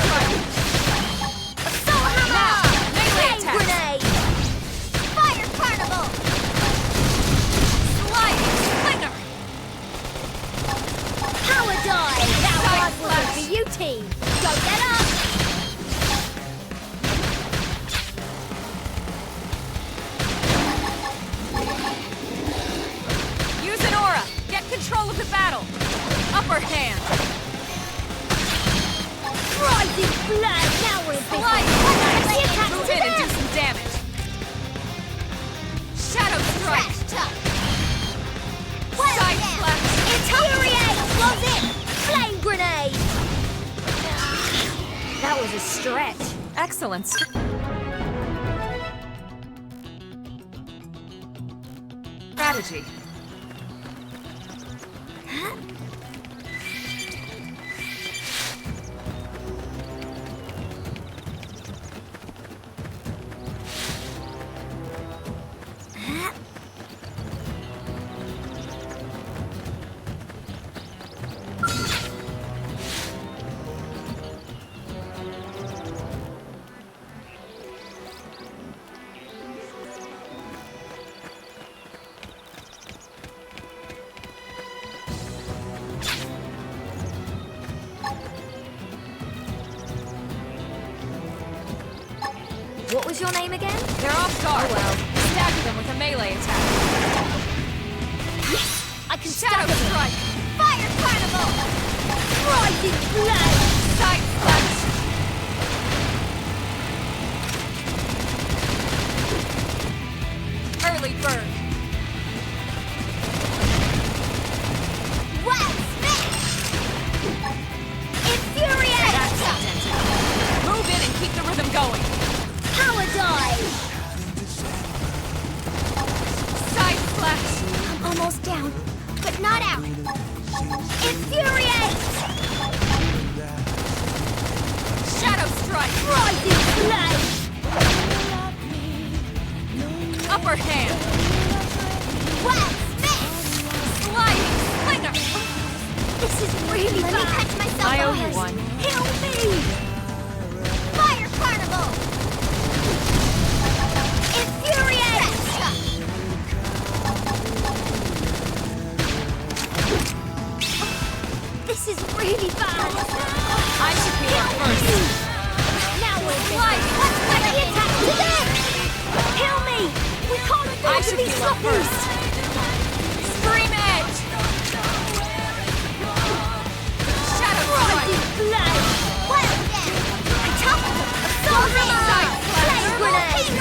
Assault hammer! Melee Flame attack! grenade! Fire carnival! Sliding slinger! Power dive! That one was a beauty! Don't let up! Use an aura! Get control of the battle! Upper hand! Rising flag! Now we're in Slide! business! The attack Move to in and do them! some damage! Shadow strike! Trash tuck! Side slash! Infuriate! Close in! Flame grenade! That was a stretch. Excellent strategy. What was your name again? They're off guard. Oh well. Stagger them with a melee attack. Yes! I can Shadow stagger them. strike! Fire carnival! Rising flame! Side slash! Early bird! Wow! Smash! Infuriate! Move in and keep the rhythm going! Power dive! Side slash! I'm almost down, but not out. Infuriate! Shadow strike! Rising flame! Upper hand! Wow! Smash! Sliding slinger! This is really bad. Let me catch myself. I owe you one. Help me! Fire carnival! Infuriate! This is really bad. I should be up first. Now we're Sliding Let's let the attack to them! Kill me! We can't I afford to should be be up sloppy! first. Scream edge! Shadow strike! Rising flame! Well then! Attack! Assault hammer! Side Flame grenade!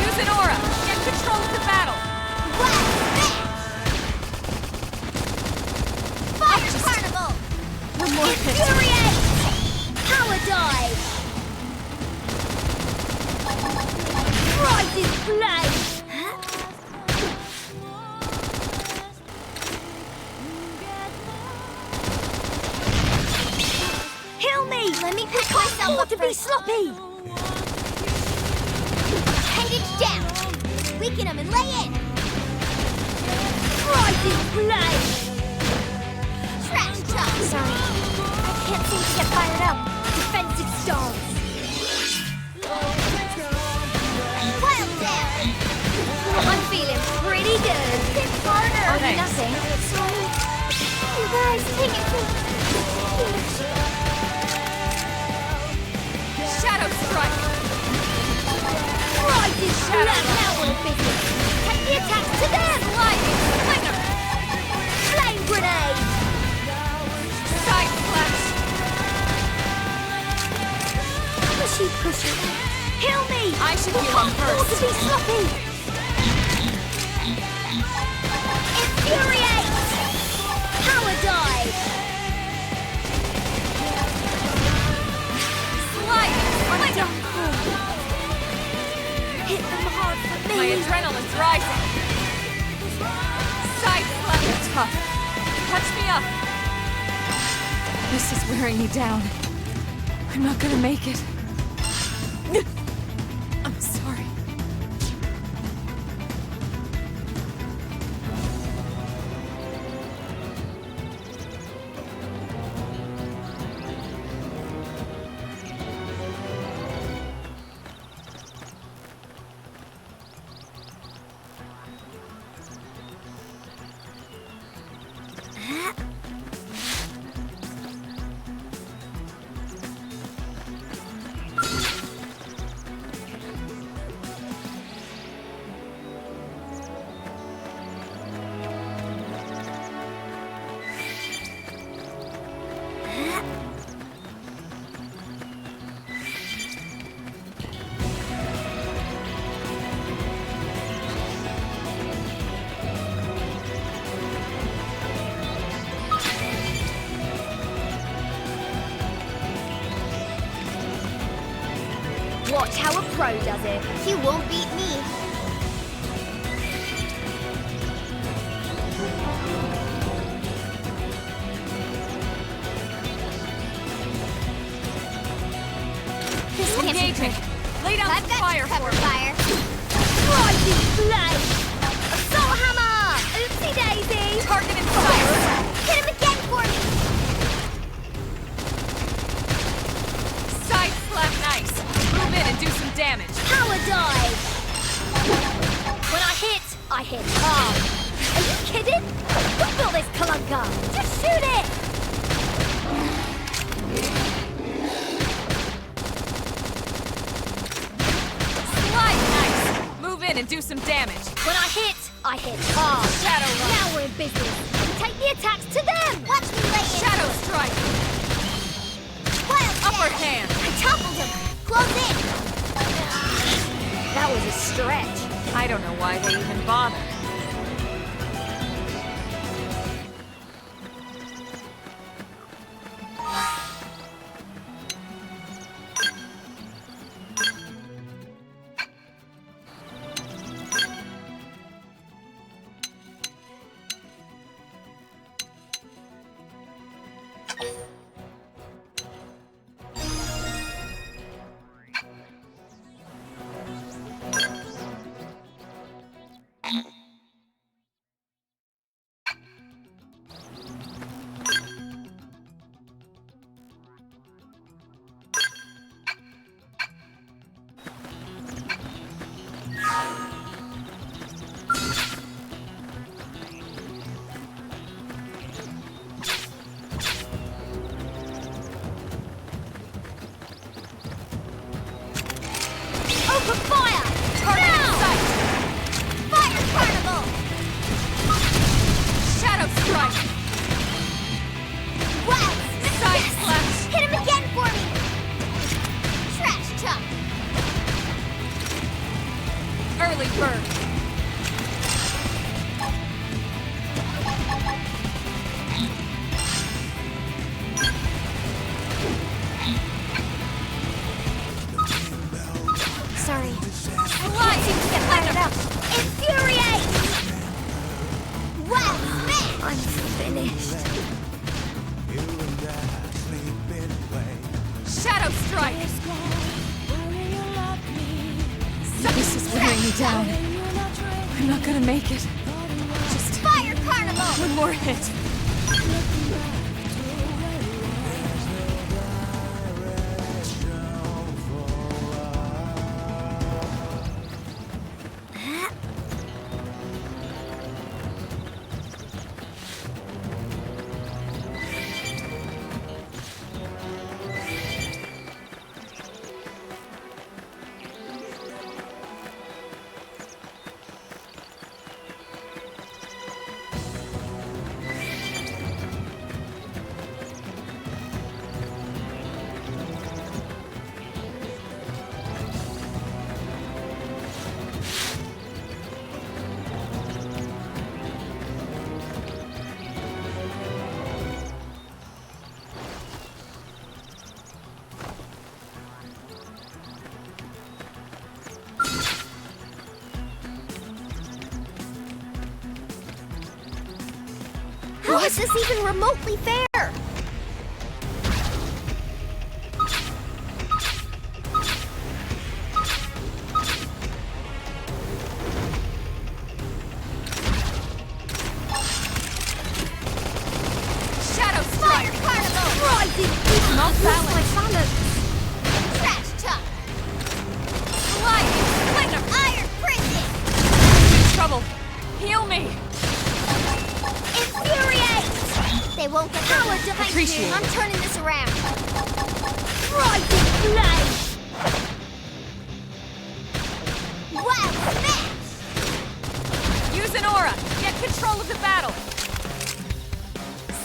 Use an aura! Get control of the battle! Well then! Fire carnival! One more hit. Infuriate! Power dive! Rising flame! Heal me! Let me pick myself up to be sloppy! Appendage down! Weaken them and lay in! Rising flame! Trash talk! Sorry, I can't seem to get fired up. Defensive stance! Wild down! I'm feeling pretty good. Hit harder! Oh, thanks. Nothing. Sorry. You guys, take it from... Shadow strike! Rising flame! Now we're in business! Take the attacks to them! Sliding slinger! Flame grenade! Side slash! Pushy, pushy. Heal me! I should heal him More to first. be sloppy! Infuriate! Power dive! Slide! I'm done for. Hit them hard for me! My adrenaline's rising. Side slap. You're tough. Catch me up. This is wearing me down. I'm not gonna make it. I'm sorry. Watch how a pro does it. You won't beat me. This can't be Engaging. good. Lay down I've some got fire you for covered, me. fire. Rising flame! Assault hammer! Oopsie daisy! Target in sight. Hit him again for me. Side slap nice. Move in and do some damage. Power dive! When I hit hard. Are you kidding? Who built this clunker? Just shoot it! Slide nice. Move in and do some damage. When I hit hard. Shadow run. Now we're in business. Take the attacks to them! Watch me lay in. Shadow strike. Wild Upper dash. hand. I toppled him. Close in. That was a stretch. I don't know why they even bother. Open fire! Target in sight. Fire carnival. Shadow strike. Wild. Side slap. Hit him again for me. Trash chuck. Early bird. Sorry. Slide. Get fired up. Infuriate. Wild smash. I'm finished. Shadow strike. This is wearing me down. I'm not gonna make it. Just Fire carnival. one more hit. is this even remotely fair? Shadow Strike! Carnival! Rising! Not balance. My balance! Trash chuck! Sliding Slinger! Iron prison! In trouble! Heal me! Infuriate! They won't get power behind Appreciate me. it. I'm turning this around. Rising flame! Wild smash! Use an aura! Get control of the battle!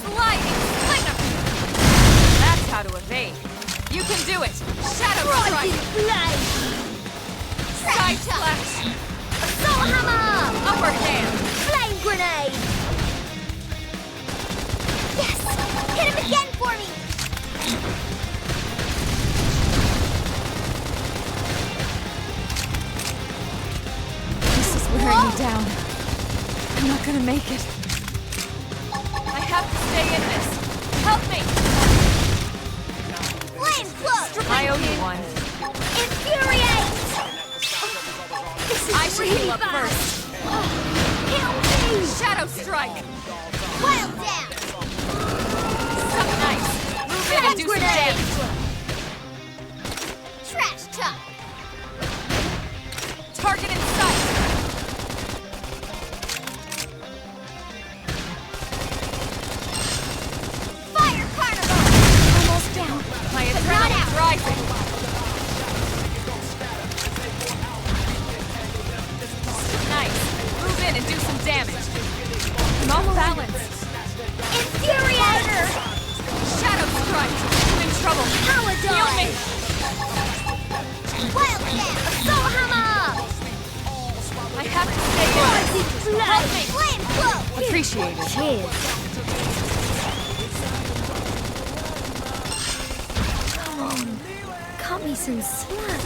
Sliding Slinger! That's how to evade. You can do it! Shadow Strike! Rising flame! Side Trash chuck! Slash! Soul hammer! Upper hand! Flame grenade! Yes! Hit him again for me! This is wearing me down. I'm not gonna make it. I have to stay in this. Help me! Flame cloak! I owe you one. Infuriate! This is I should really heal up bad. first. Kill me! Shadow Strike! Wild down! Suck nice! Move in and do some Grenade! damage! Trash chuck! Target in sight! Fire carnival! Almost down. My But not adrenaline's out. rising! Nice! Move in and do some damage! I'm off balance! Infuriator! Shadow Strike! I'm in trouble! Power Heal me! Wild down! Soul hammer! I have to stay in! Rising Help flame! me! Flame cloak! Appreciate it. Cheers! Cut me some slack.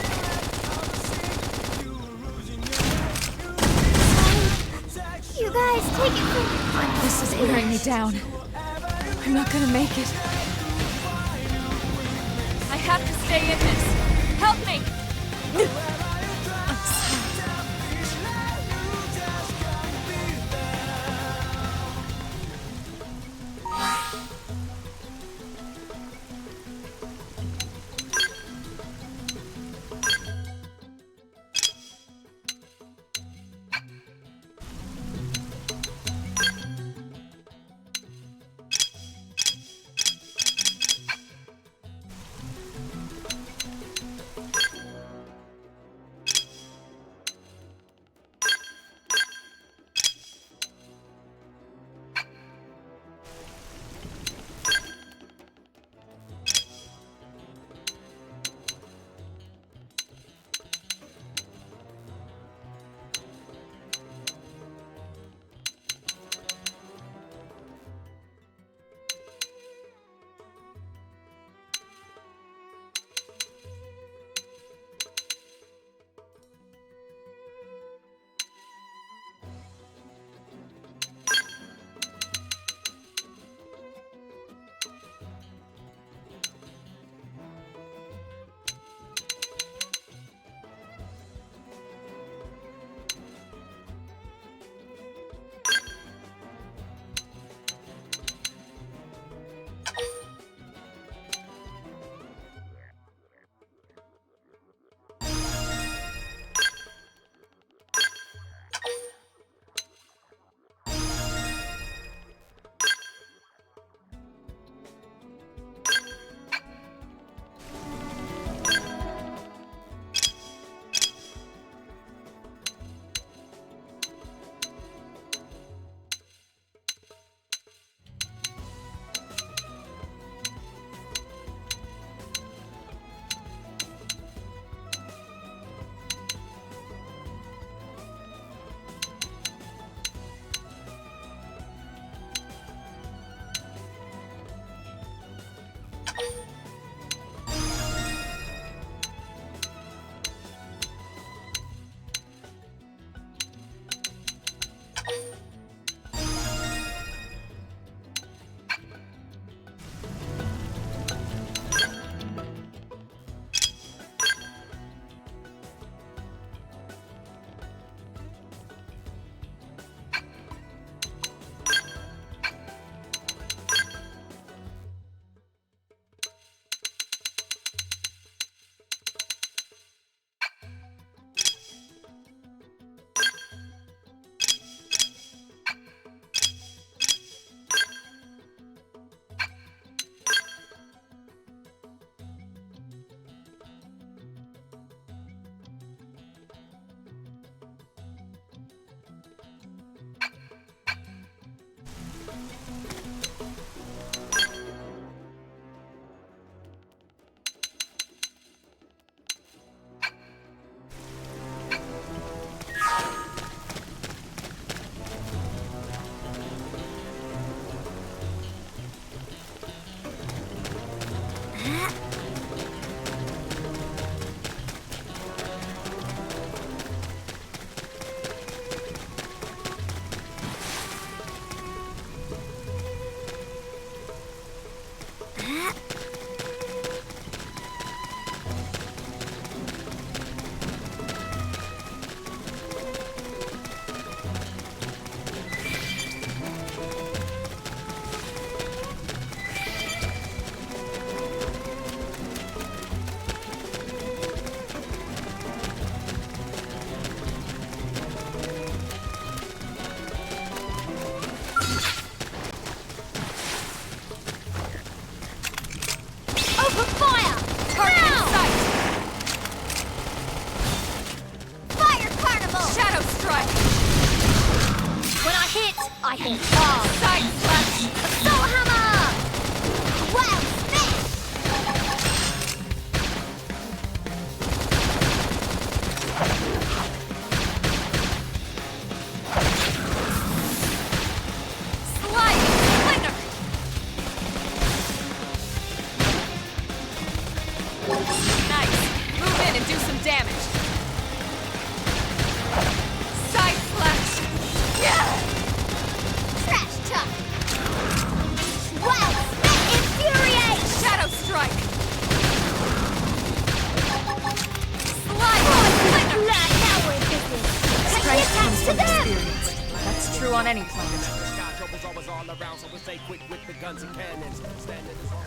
You guys take it from... This is wearing me down. I'm not gonna make it. I have to stay in this. Help me! Open fire! Target in sight! Fire carnival! Shadow strike! When I hit hard. Side slash! Assault hammer! Wow, smash! Sliding slinger! Nice! Move in and do some damage! Side slash! Yeah! Trash chuck! Wow, smash! Infuriate! Shadow strike! Slide! Slinger! Now we're in business! Take the Strength attacks comes to from them! experience. That's true on any planet. The sky trouble's always all around, so we stay quick with the guns and cannons. Standing as long.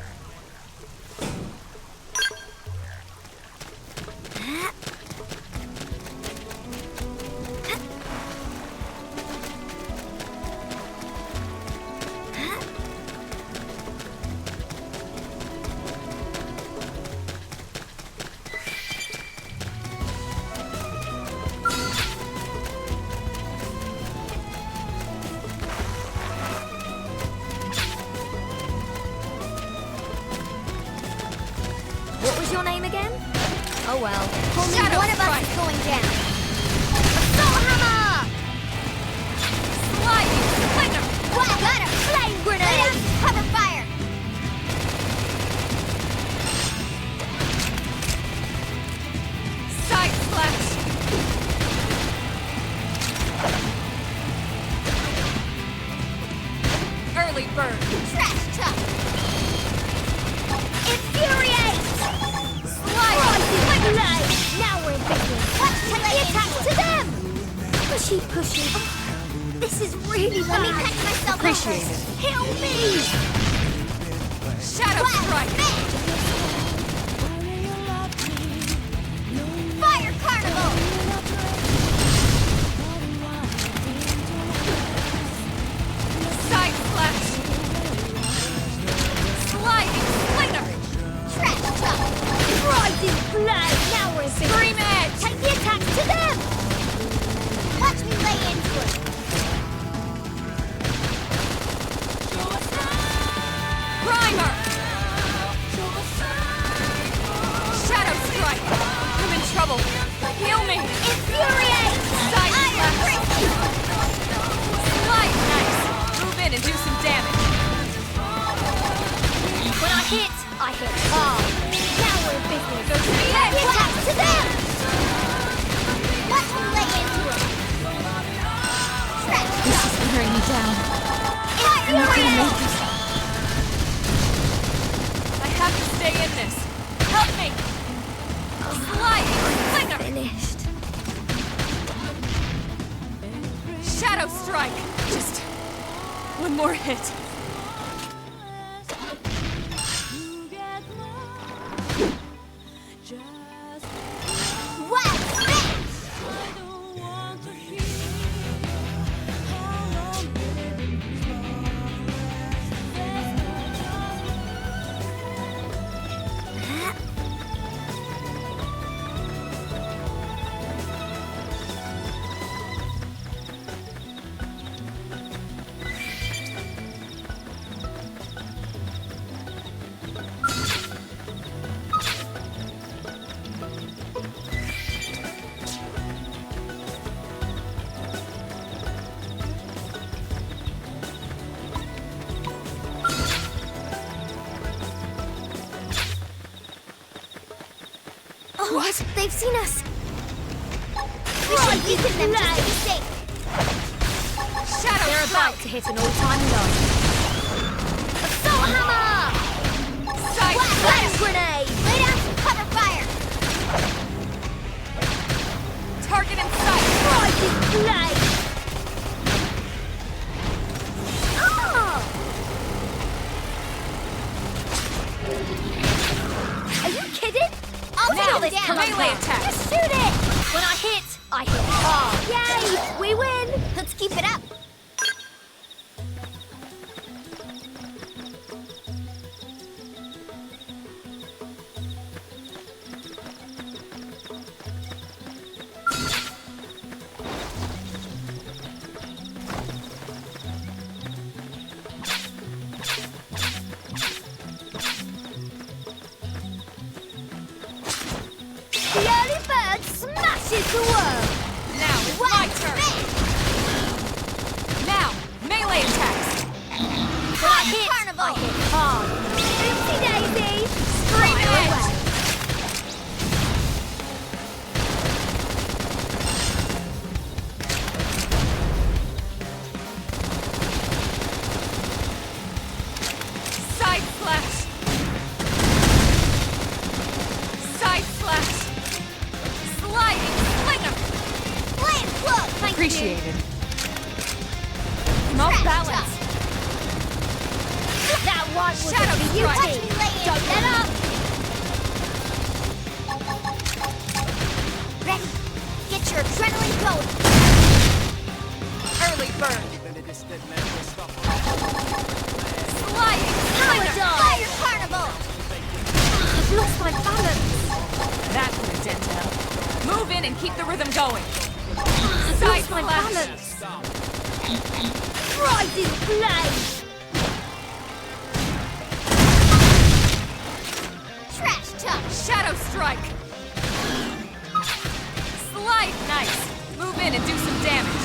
What was your name again? Oh well. Only Shadow one of us strike. is going down. Assault hammer! Sliding slinger! Well, got a flame grenade! Cover fire! Side slash! Early bird! Trash chuck! Infuriate! Slide! Slide! Now we're in business! Let's take the attacks to them! Pushy, pushy. Oh, this is really bad. Let me catch myself. Appreciate up. it. Help me! Shadow strike! Fire carnival! Side slash! Sliding slinger! Trash chuck! Rising blood! Now we're in business! Scream edge! Take the attacks to them! Watch me lay into it! Primer! Shadow strike! I'm in trouble! Heal me! Infuriate! Side Iron slash! Slide nice! Move in and do some damage! When I hit hard. Now we're in business. Go to the Take edge! the attacks to them! Watch me lay into it! Trash This chuck! is wearing me down. Infuriate! I have to stay in this. Help me! Sliding slinger! Finished. Shadow strike! Just one more hit. Wow! Smash! What? They've seen us. We should weaken them just to be safe. Shadow They're Strike! about to hit an all-time low. Assault hammer! Side Flame Slash! grenade! Lay down some cover fire! Target in sight! Rising flame! Oh! Are you kidding? I'll Now, take it down! melee attack! Just shoot it! When I hit hard! Yay! We win! Let's keep it up! The early bird smashes the world! Now it's my turn! Now, melee attacks! When I hit, I hit hard! Oopsie daisy! Scream Fire edge! away! Side slash! Side slash! Sliding slinger! Flame cloak! Thank Appreciated. you! I'm off Scratch balance. That one was Shadow a beauty! Strike. Watch me lay Don't let up! Ready? Get your adrenaline going! Early bird! Sliding Power slinger! dog! Fire carnival! I've lost my balance. That put a dent out. Move in and keep the rhythm going. I've Side lost my slash! balance. Rising flame! Trash talk! Shadow strike! Slide nice! Move in and do some damage.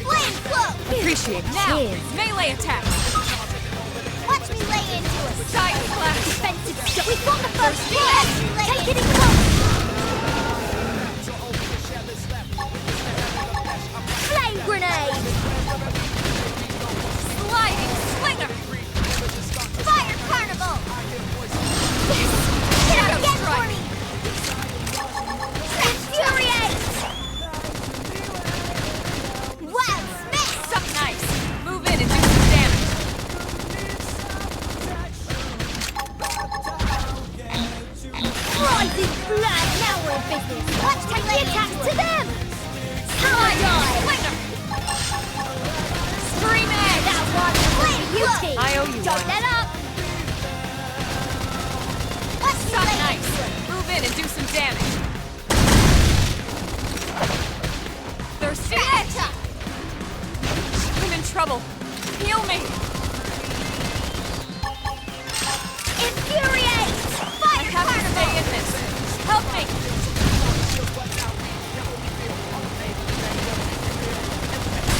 Flame cloak! Appreciate it. Now, melee attacks! Watch me lay into it! Side slash! Defensive stuff! We've got the first blood! Take it in close! Flame grenade! Sliding slinger! Fire carnival! Yes! Hit him again for me! Infuriate! Wild smash! Suck nice! Move in and do some damage. Rising blood! Now we're in business! Let's take the attacks to them! Power dive! Slinger! Scream edge! That one! Flame beauty! I owe you Don't one. let up! Let's Suck lay nice! into it. Move in and do some damage. Thirsty Trash edge! talk! I'm in trouble. Heal me! Infuriate! I Fire have to carnival! stay in this. Help me!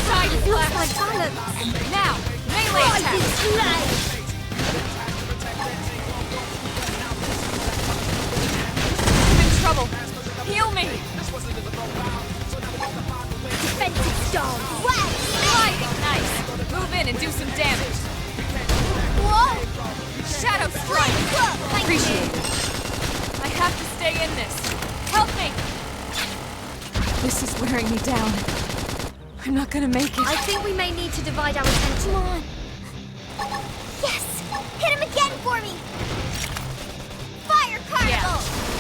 Side I've lost my slash! balance. Now, melee Rising attack! flame! I'm in trouble. Heal me! Defensive storm! Wild smash! Sliding nice! Move in and do some damage. Whoa! Shadow Flame strike! cloak! Thank Appreciate you. it. I have to stay in this. Help me! This is wearing me down. I'm not gonna make it. I think we may need to divide our attention. Come on! Yes! Hit him again for me! Fire Yeah, carnival!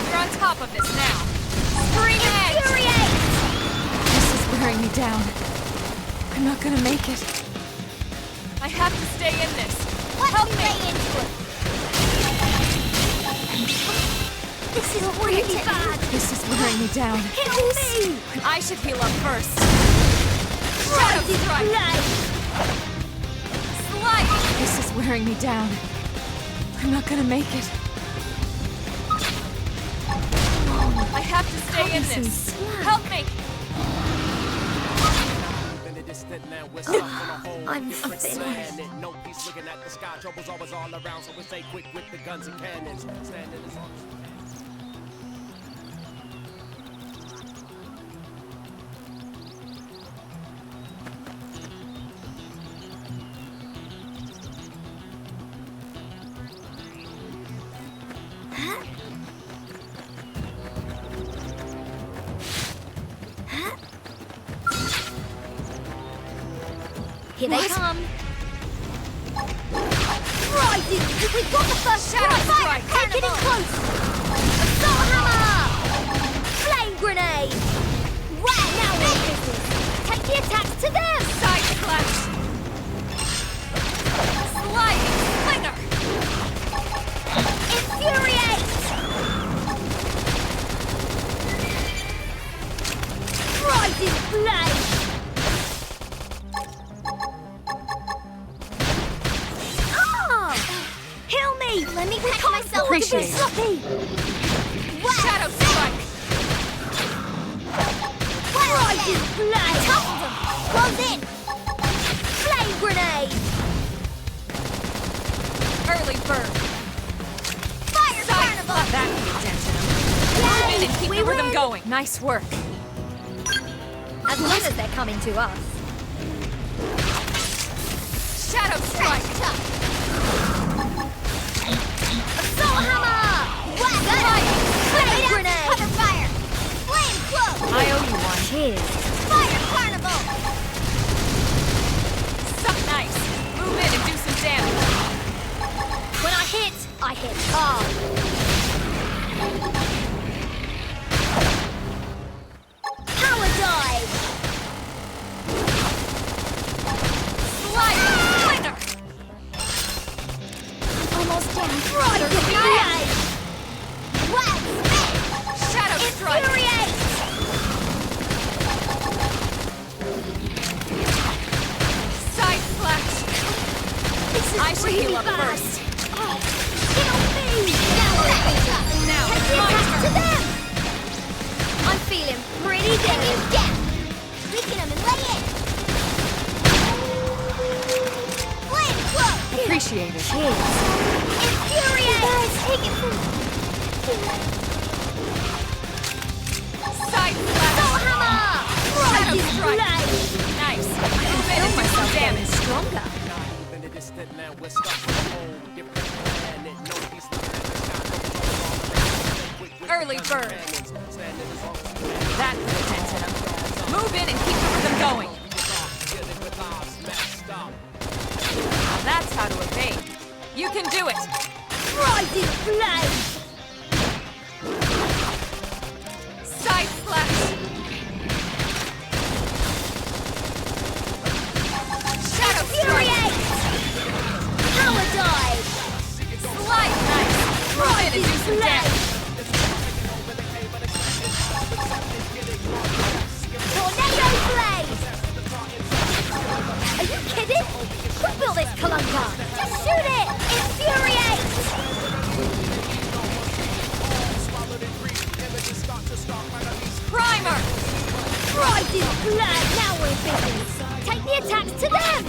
you're on top of this now. Scream edge! Infuriate! This is wearing me down. I'm not gonna make it. I have to stay in this. Help me lay into it! This is really bad! This is wearing me down. Help me! I should heal up first. Shadow Rising strike! flame! Sliding! This is wearing me down. I'm not gonna make it. I have to stay in this. Help me! I'm finished. No peace looking at the sky, trouble's always all around, so we stay quick with the guns and cannons. Standing as long as Here they come. Rising! We've got the first Shadow strike! strike. Take it in close! Assault hammer! Flame grenade! Wow, now we're in business! Take the attacks to them! Side slash! Sliding slinger! Infuriate! Rising flame! Heal me! Let me catch myself to be sloppy! Shadow strike! Rising flame! Close in! Flame grenade! Early bird! Fire carnival! Let that be attention. Move in and keep the rhythm going. Nice work. As long as they're coming to us. Shadow strike! Assault hammer! Flame grenade! Cover fire! Flame cloak! I owe you one. Cheers! Fire carnival! Suck nice. Move in and do some damage. When I hit hard. Power dive! Sliding slinger! Almost down. Right grenade! Wow! Shadow strike! Infuriate! Side slash! This is I should really heal up bad. first. Heal me! Now Take it's the my attack to turn. them! I'm feeling pretty good. Weaken them and lay in! Flame cloak! Appreciate it. Infuriate! Guys, take it from... Side slash! Soul hammer! Shadow Rising strike! flame! Nice. Move in and do some damage. Stronger. Early bird. That could attention him. Move in and keep the rhythm going. Now that's how to evade. You can do it. Rising flame! Side slash. Shadow strike. Infuriate! Power dive! Slide nice. Move in and do some damage. Tornado blade! Are you kidding? Cripple this Kalunka! Just shoot it! Infuriate! Primer. Rising flame! Now we're in business! Take the attacks to them!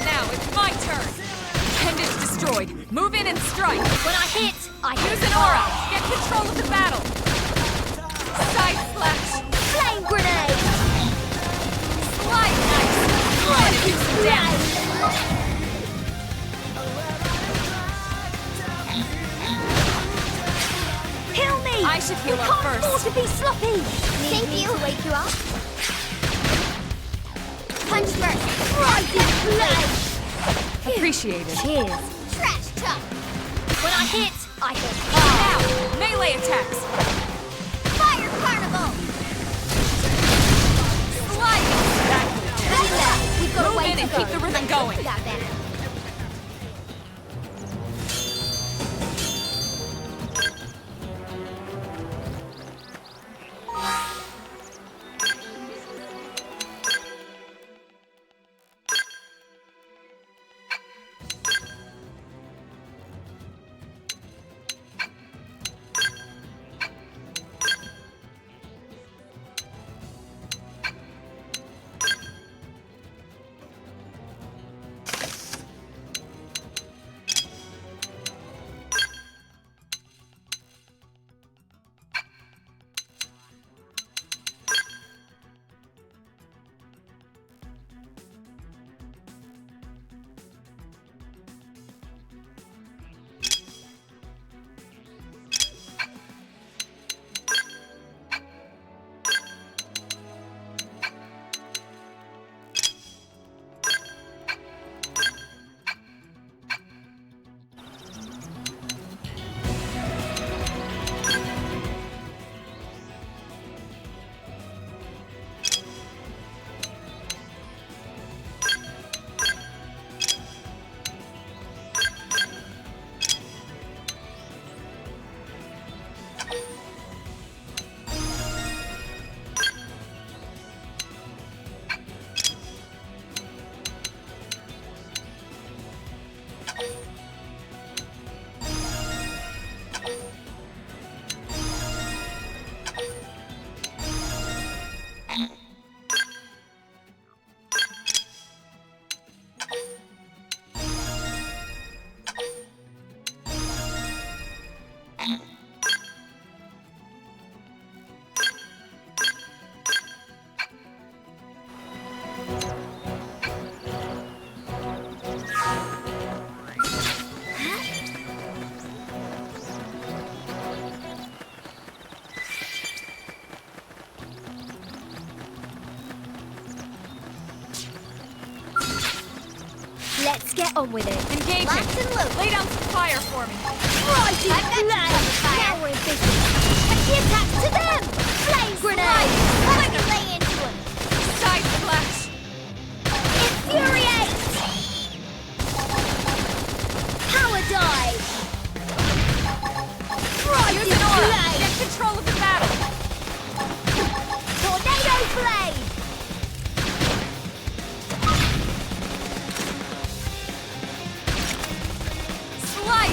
Now it's my turn. Appendage destroyed. Move in and strike. When I hit Use an aura. Get control of the battle. Side slash. Flame grenade! Slide nice. Try to do some damage. Heal me! I should heal You up can't first. afford to be sloppy! Thank you to wake you up? Punch first! Rising flame! Appreciate it. Cheers! Trash talk! When I hit hard! Now, melee attacks. Fire carnival! Slide. That could attention. We've got a Move way in to and go. keep the rhythm going. That then. get on with it. Engaging. Locked and loaded. Lay down some fire for me. Rising flame! Now we're in business. Take the attack to them! Flame grenade! Let me lay into them! Side splash. Infuriate! Power dive! Use an aura. Get control of the battle. Tornado blade! Slide.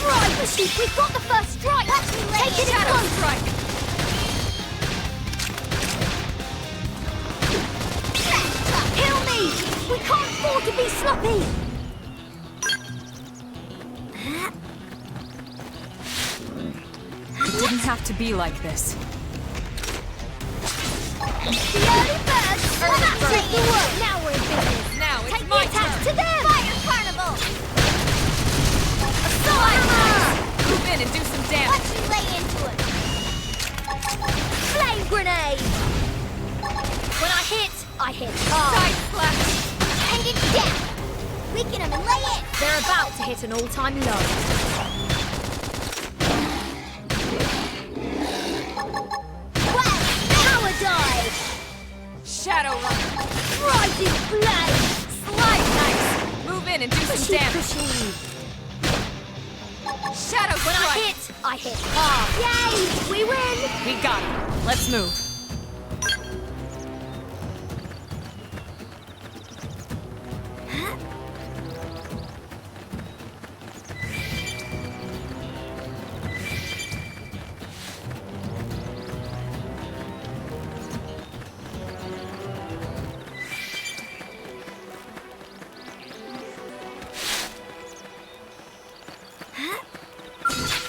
Right, Machine, we've got the first strike! Take it in Shadow close! strike. Kill me! We can't afford to be sloppy! It didn't have to be like this. The early birds! That's the work! Now we're in business! Now it's Take my the attacks turn. to them! Fire carnival! Slide. Hammer! Move in and do some damage. Watch me lay into it! Flame grenade! When I hit hard! Side splash. And it's down! Weaken them and lay it! They're about to hit an all-time low. Well, power dive! Shadow runner. Rising flame! Slide nice. Move in and do some damage. Shadow When strike. I hit hard. Yay! We win! We got him. Let's move.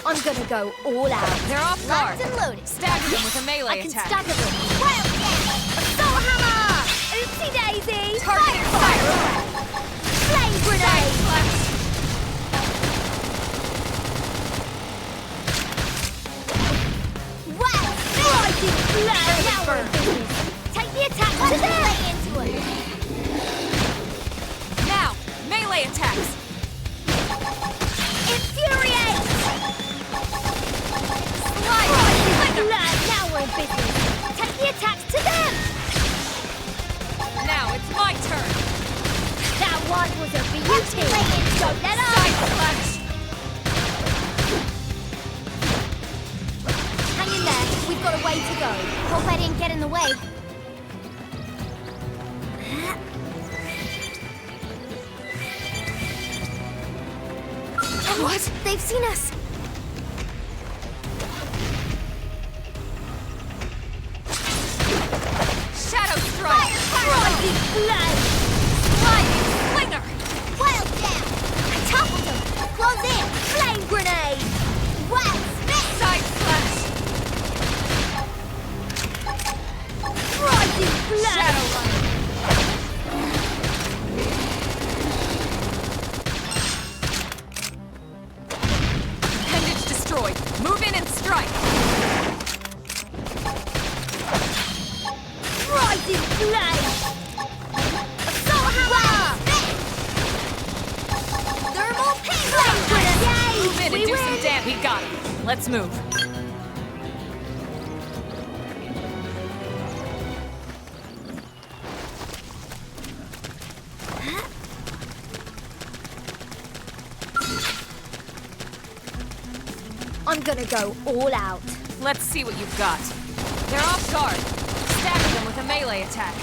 I'm gonna go all out. They're off guard. Locked and loaded. Stagger them with a melee I can attack. stagger them. Wild yeah! Assault hammer! Oopsie daisy! Targeting fire. Flame grenade! Wow! Rising flame! Now we're in business. Take the attack to them! Lay into it. Now, melee attacks. Infuriate! Slide. Now we're in business. Take the attacks to them! Now it's my turn. That one was a beauty! Don't let up! Side splash. Hang in there. We've got a way to go. Hope I didn't get in the way. What? They've seen us! Shadow strike. Rising flame! Sliding slinger. Wild down! I toppled them! Close in! Flame grenade! Wild spit! Side splash. Rising flame! Shadow runner. Appendage destroyed. Move in and strike. Rising flame! Assault hammer! Thermal pain! Flame grenade! Move in and We do win! some damage. We got him. Let's move. I'm gonna go all out. Let's see what you've got. They're off guard. Stagger them with a melee attack.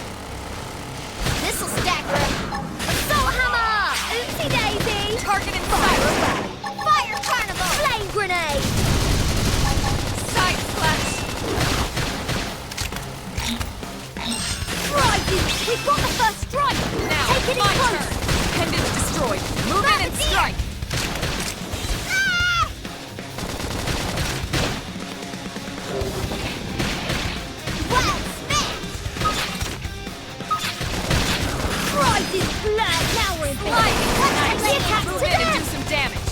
This'll stagger him. Assault hammer! Oopsie daisy! Targeting Fire fire. away! Fire carnival! Flame grenade! Side splash. Rising! We've got the first strike! Now Take it it's in my close! turn. Appendage destroyed. Move in and Gravity! strike. Ah! Wild spit! Rising flame! Now we're in business. Sliding. Take the attack Move to in and them! do some damage.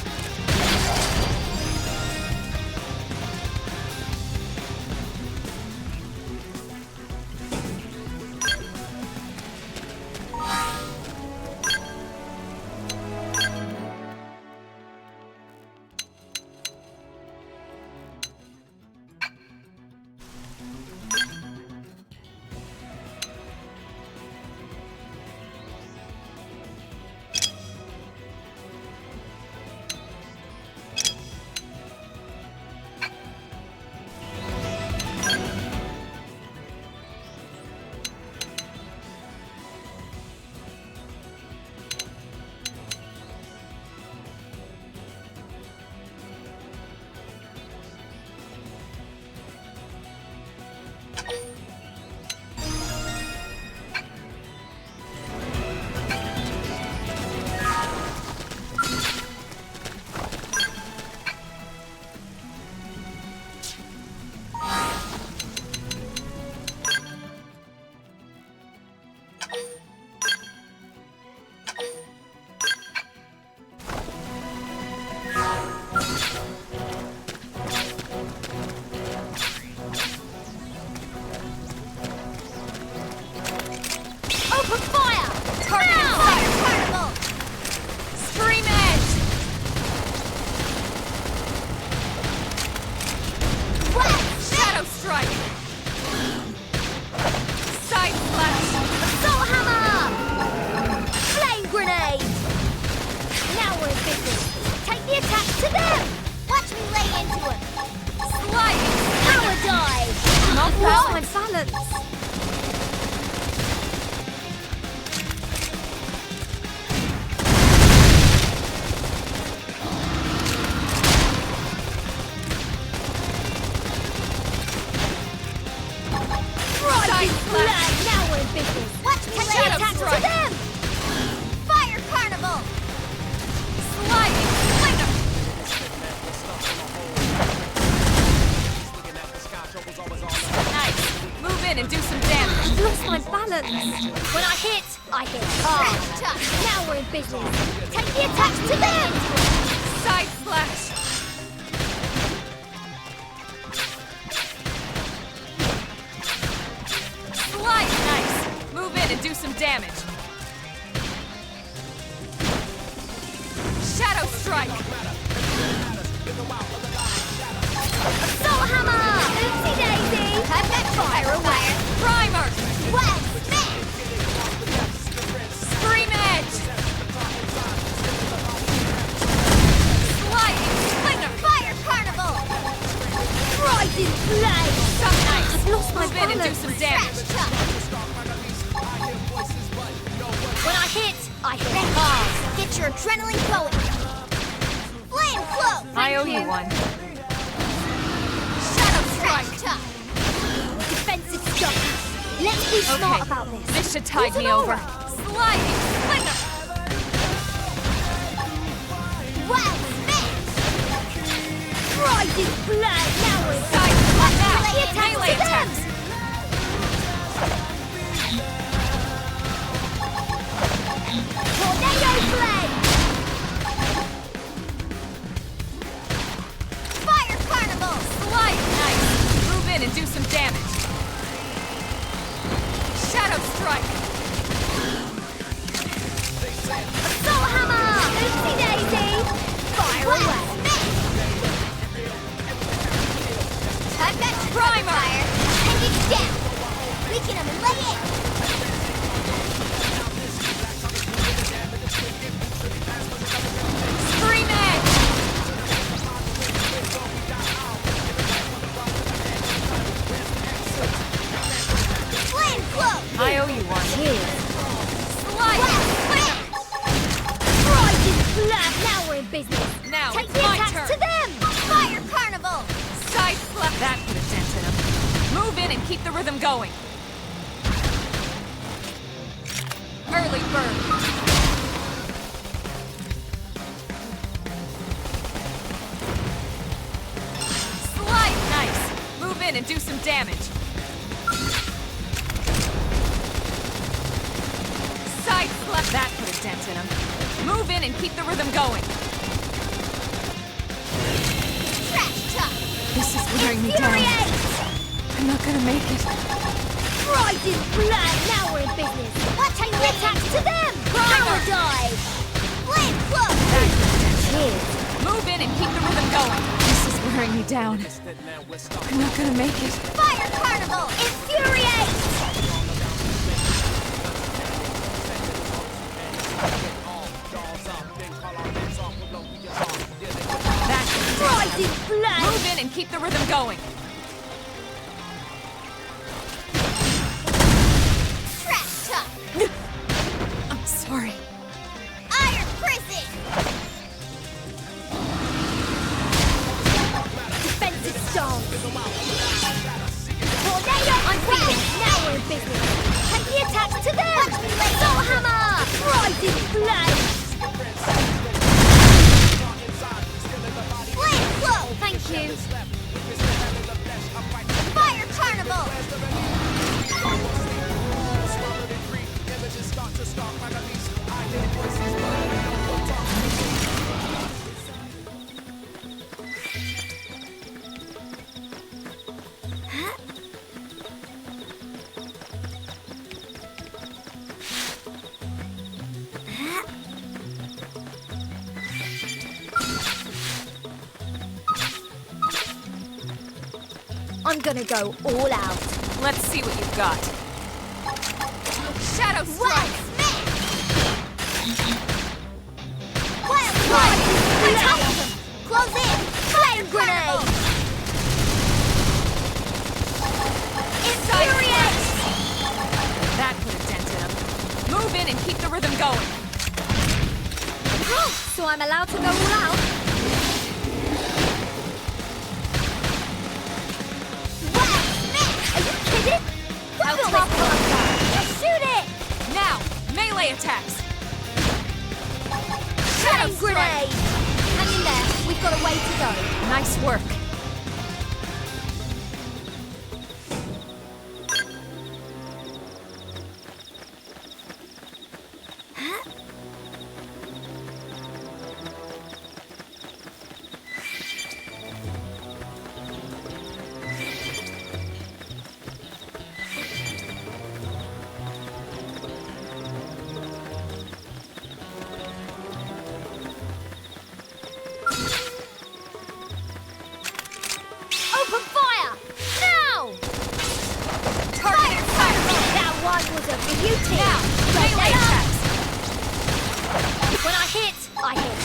I've lost my balance. Right, now we're in business. Watch me lay attacks to them. Fire Carnival. Sliding Slinger! Nice. Move in and do some damage. I've lost my balance. When I hit hard. Now we're in business. Take the attacks to them. Side slash. Slide. Nice. Move in and do some damage. Shadow Strike. Soul Hammer. Oopsie daisy. Have that fire away. Primer. Well, smash. Scream Edge. Sliding Slinger. Fire Carnival. Rising Flame. Some nice. I've lost my Move in and do balance. some damage. When I hit hard. Get your adrenaline going. Flame flow. I owe you one. Shadow Strike. Defensive stop. Let's be smart about this. This should tide me over. Sliding Slinger. Well, smash. Rising Flame. Now we're Side slash out. Melee attacks. Tornado Blade! Fire Carnival! Slide. Nice. Move in and do some damage. Shadow Strike. Soul Hammer! Oopsie daisy! Fire away! I've got Primer. fire! And it's down! We can lay it! Scream Edge. Flame flow! I owe you one. Slide. Rising Flame! Now we're in business! Now Take it's the my attacks turn. to them! Fire Carnival! Side slap. That put a dent in him. Move in and keep the rhythm going. Early bird. Slide. Nice. Move in and do some damage. Side slap. That put a dent in him. Move in and keep the rhythm going. Trash chuck! This is wearing me down. Infuriate! I'm not gonna make it. Rising Flame! Now we're in business! Take the attacks to them! Power dive! Flame flow! Cheers. Move in and keep the rhythm going. This is wearing me down. I'm not gonna make it. Fire Carnival! Infuriate! Rising Flame! Move in and keep the rhythm going. Trash chuck! I'm sorry. Iron Prison! Defensive stance! Tornado! I'm feeling! Now we're in business! Take the attacks to them! Soul Hammer! Rising Flame! Flame flow! Thank you! Fire Carnival! I'm gonna go all out. Let's see what you've got. Shadow Strike! Wild Strike! Attack! Close in! Flame Grenade! Move in and keep the rhythm going. Oh, so I'm allowed to go all out? Well, Smith! Are you kidding? I'll Look take at the this. Just shoot it! Now, melee attacks. Shadow grenade! Hang in there. We've got a way to go. Nice work. Open fire! Now! Target fire. That one was a beauty! Now, Don't melee let up. attacks. When I hit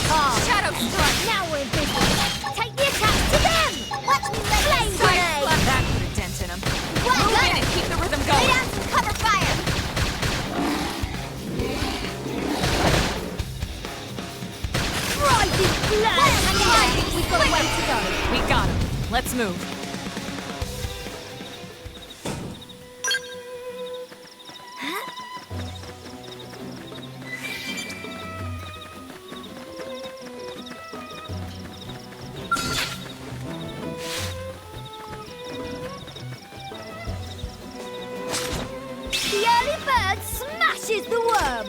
hard. Shadow strike. Now we're in business. Take the attacks to them! Watch me lay flame Side grenade! slap. That put a dent in him. Well Move done. in and keep the rhythm Lay going. down some cover fire! Rising flame! We've got a way to go. We got him. Let's move. The early bird smashes the worm!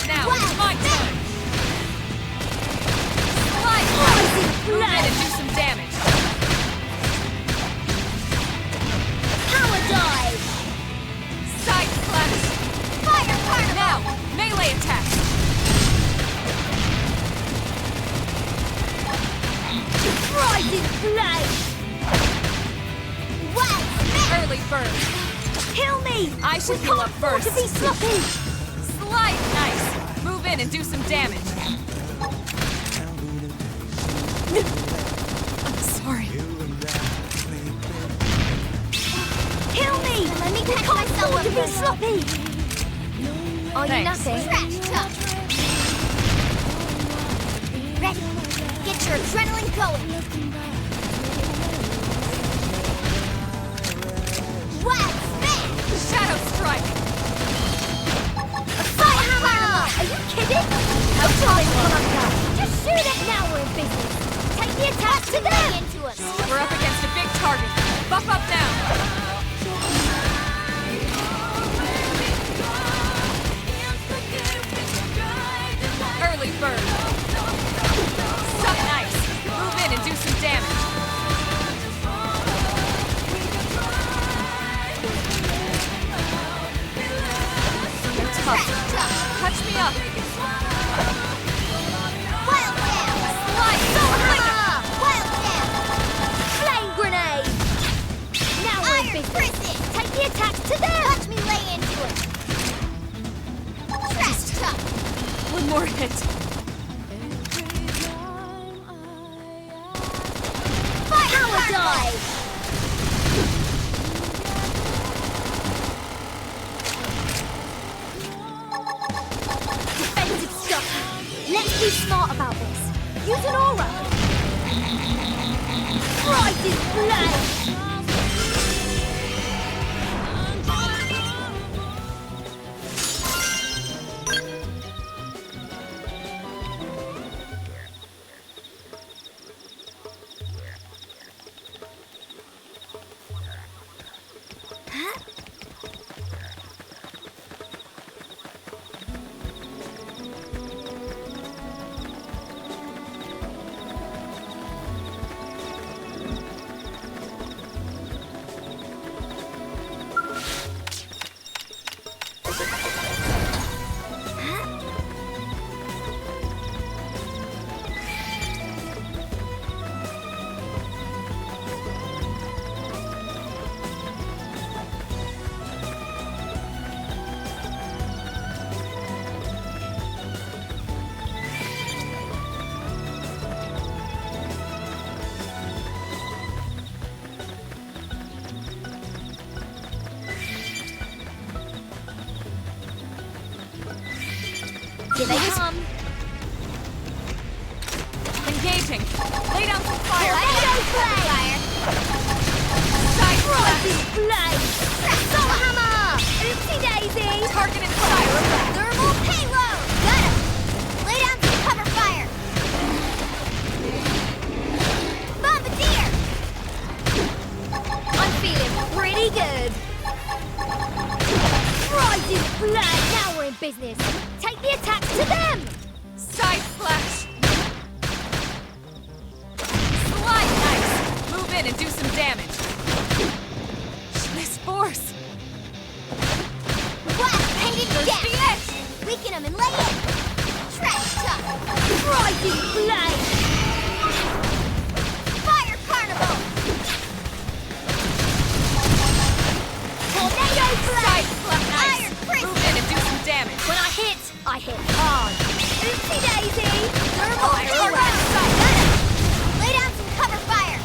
Now, Well, it's my turn. Slide Rising Move in flame! and do some damage. Power dive! Side slash. Fire carnival! Now, melee attacks. Rising flame! Well, Early bird. kill me! I should We heal can't up afford first. to be sloppy! Slide. Nice. Move in and do some damage. I'm sorry. Kill me! Let me catch myself to be sloppy! Are you Thanks. nothing? Trash talk! Ready? Get your adrenaline going! Wow, Smith! Shadow strike. Fire hammer! Are you kidding? How tall is Just shoot it! Now we're in business! Take the attack to them! Into us! We're up against a big target. Buff up now. Early bird. Suck nice. Move in and do some damage. They're tough. Touch me up. Wild Dance! Slide. Hammer! Wild Dance! Flame grenade! Now we're in business! Take the attacks to them! Watch me lay into it! Trash talk! One more hit. Power dive! Defensive stuff! Let's be smart about this! Use an aura! Rising flame! Here they come. Engaging. Lay down some fire. Fire. Rising flame. Soul hammer. Oopsie daisy. Target and fire. Thermal payload. Got him. Lay down some cover fire. Bombardier. I'm feeling pretty good. Rising flame. Now we're in business. Take the attack to them. Side slash. Slide ice. Move in and do some damage. This force. Blast painted death. The edge. Weaken them and lay in. Trash tuck. Rising flame. Fire carnival. Tornado Side blade. slash ice. Iron prison. Move in and do some damage. When I hit hard. Oopsie daisy. Thermal Fire payload. around. Got him. Lay down some cover fire.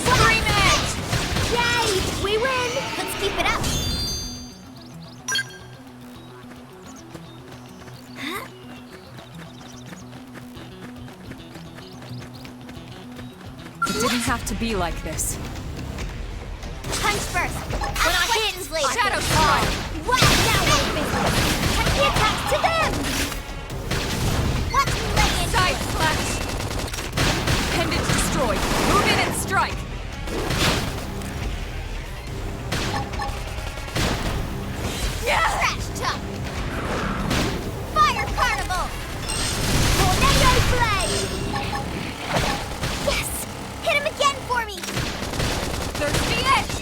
Scream it. Yay! We win. Let's keep it up. It didn't have to be like this. Punch first. When I hit later. Shadow strike. Wow, now we're in business. Take the attacks to them. Watch me lay in. Side slash. Appendage destroyed. Move in and strike. Trash tuck. Fire carnival. Tornado blade. Yes. Hit him again for me. There's the edge.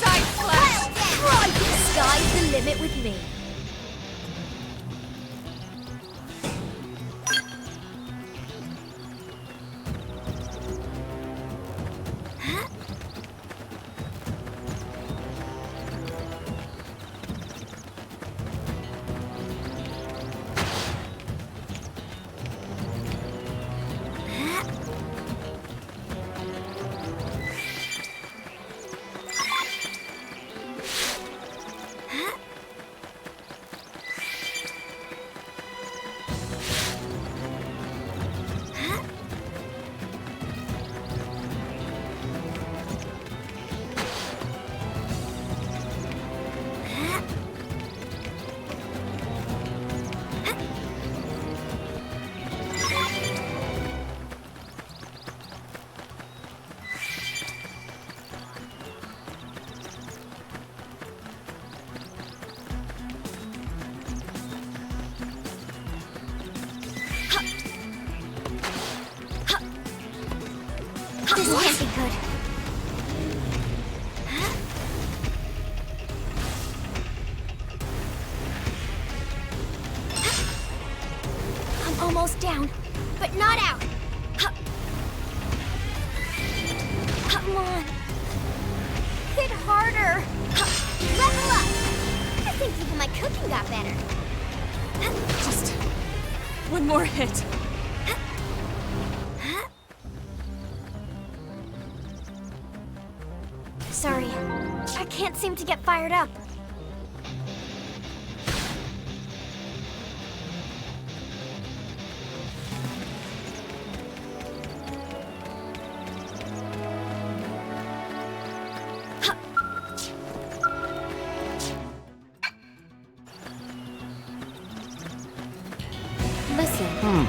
Side slash. Right. The sky's the limit with me. This can't be good. I'm almost down, but not out. Come on. Hit harder. Level up. I think even my cooking got better. Just one more hit. Sorry, I can't seem to get fired up. Listen.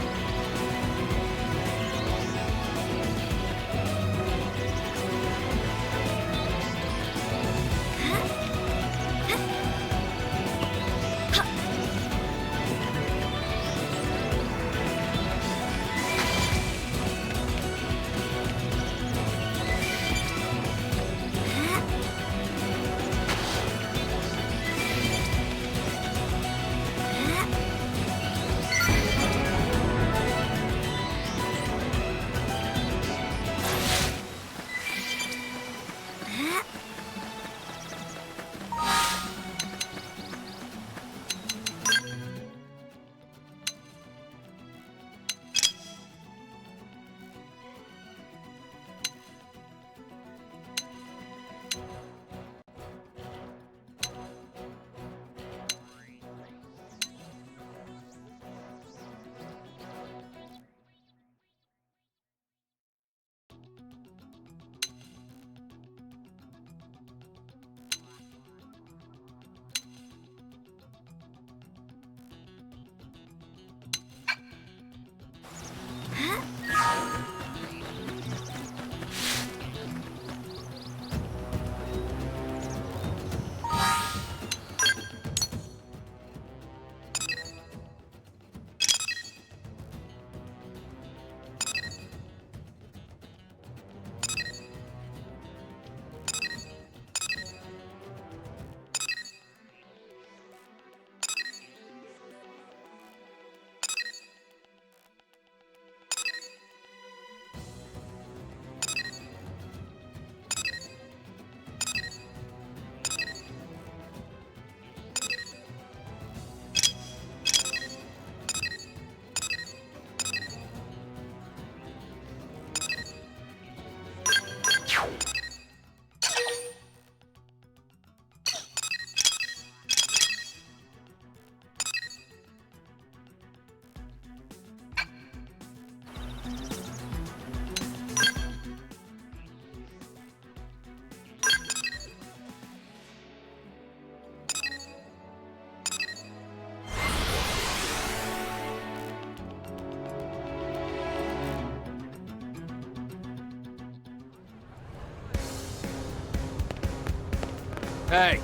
Hey!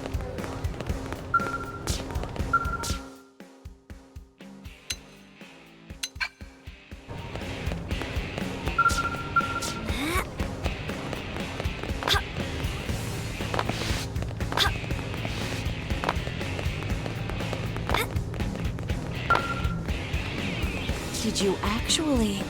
Did you actually...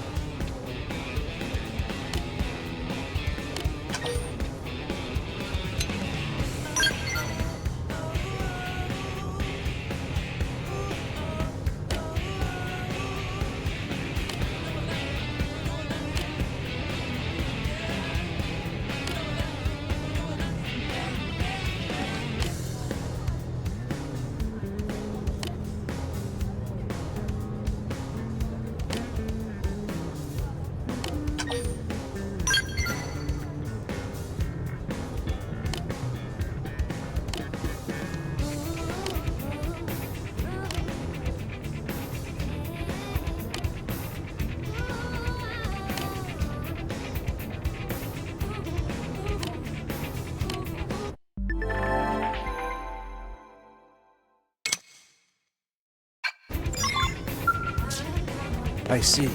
I see.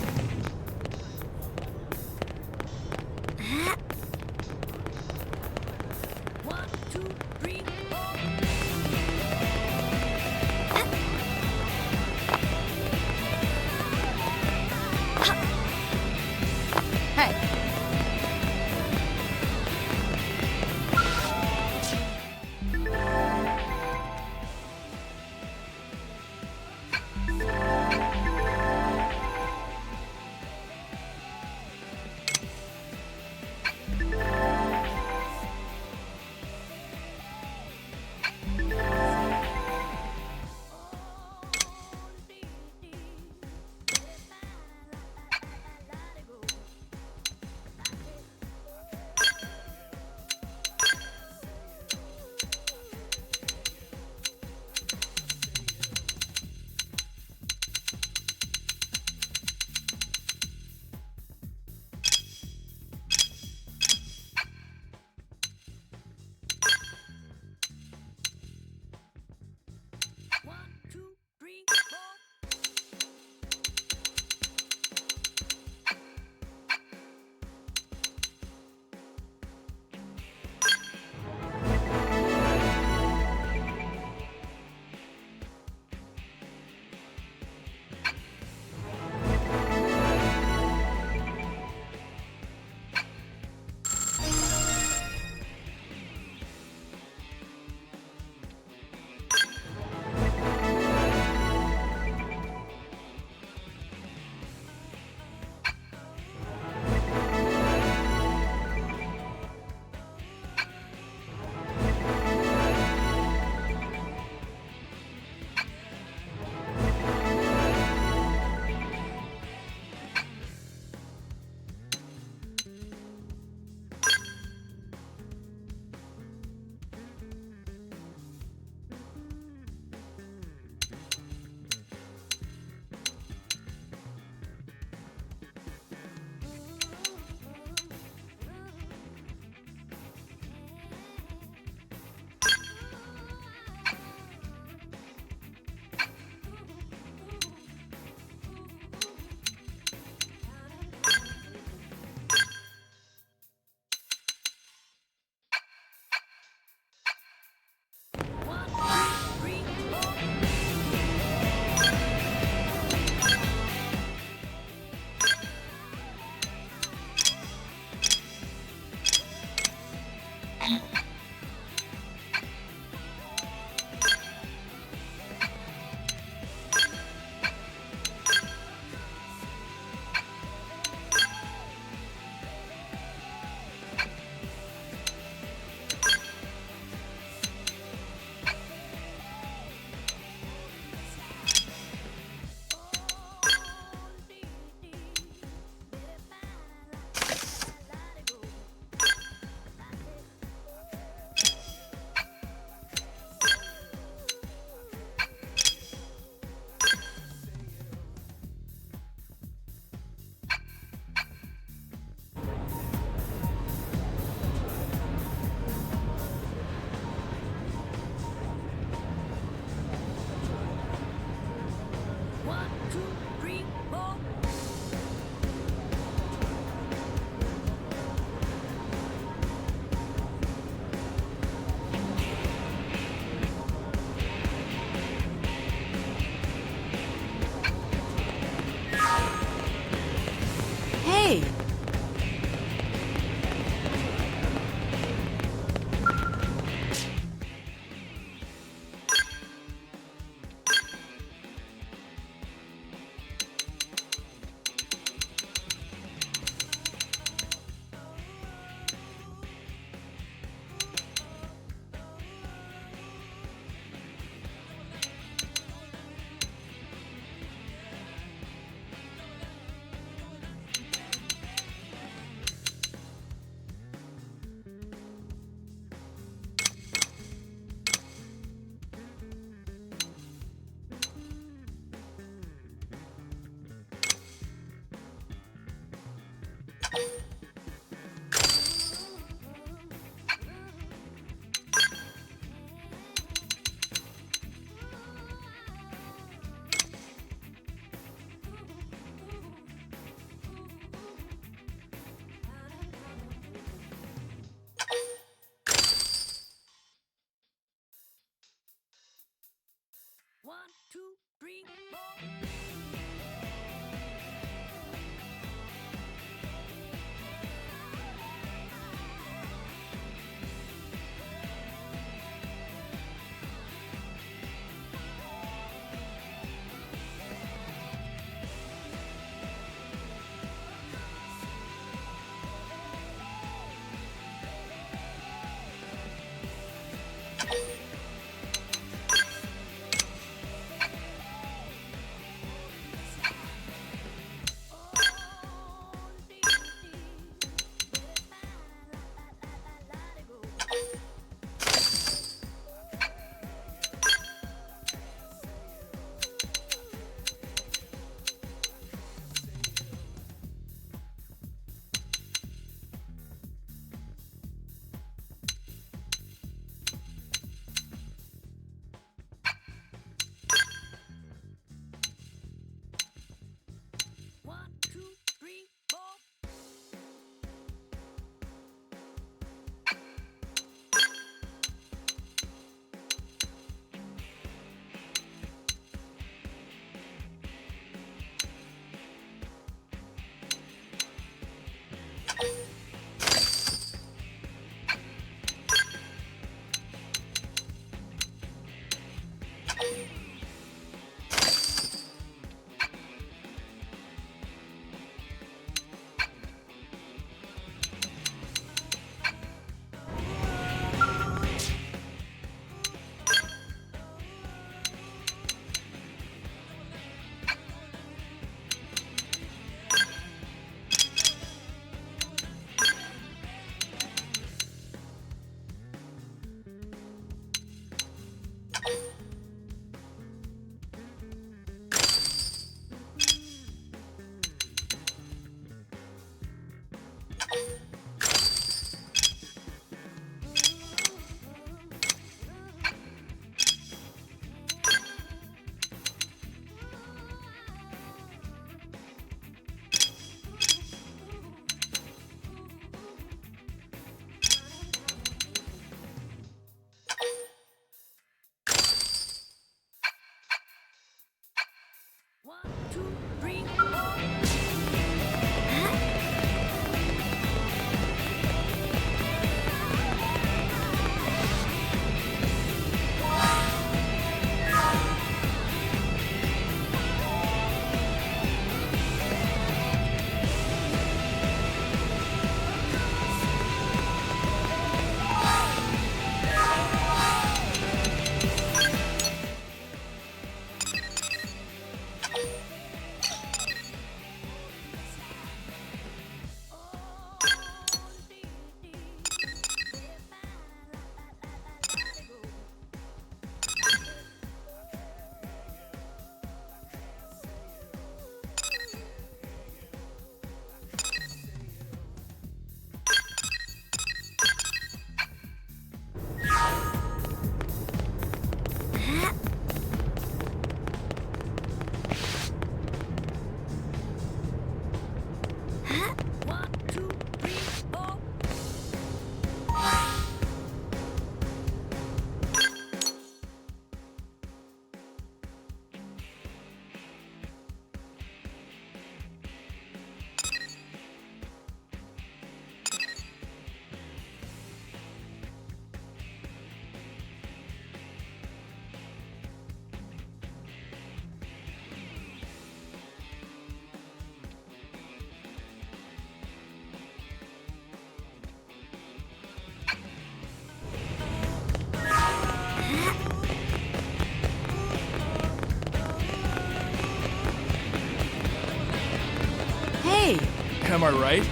Am I right?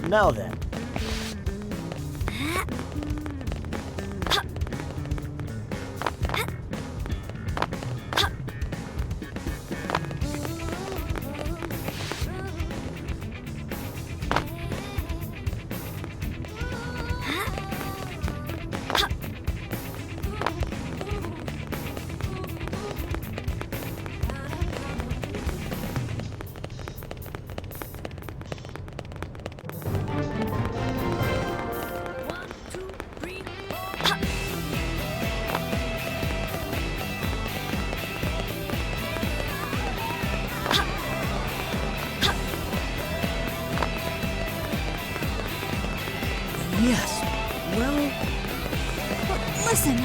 Now then. Yes. Well... Listen.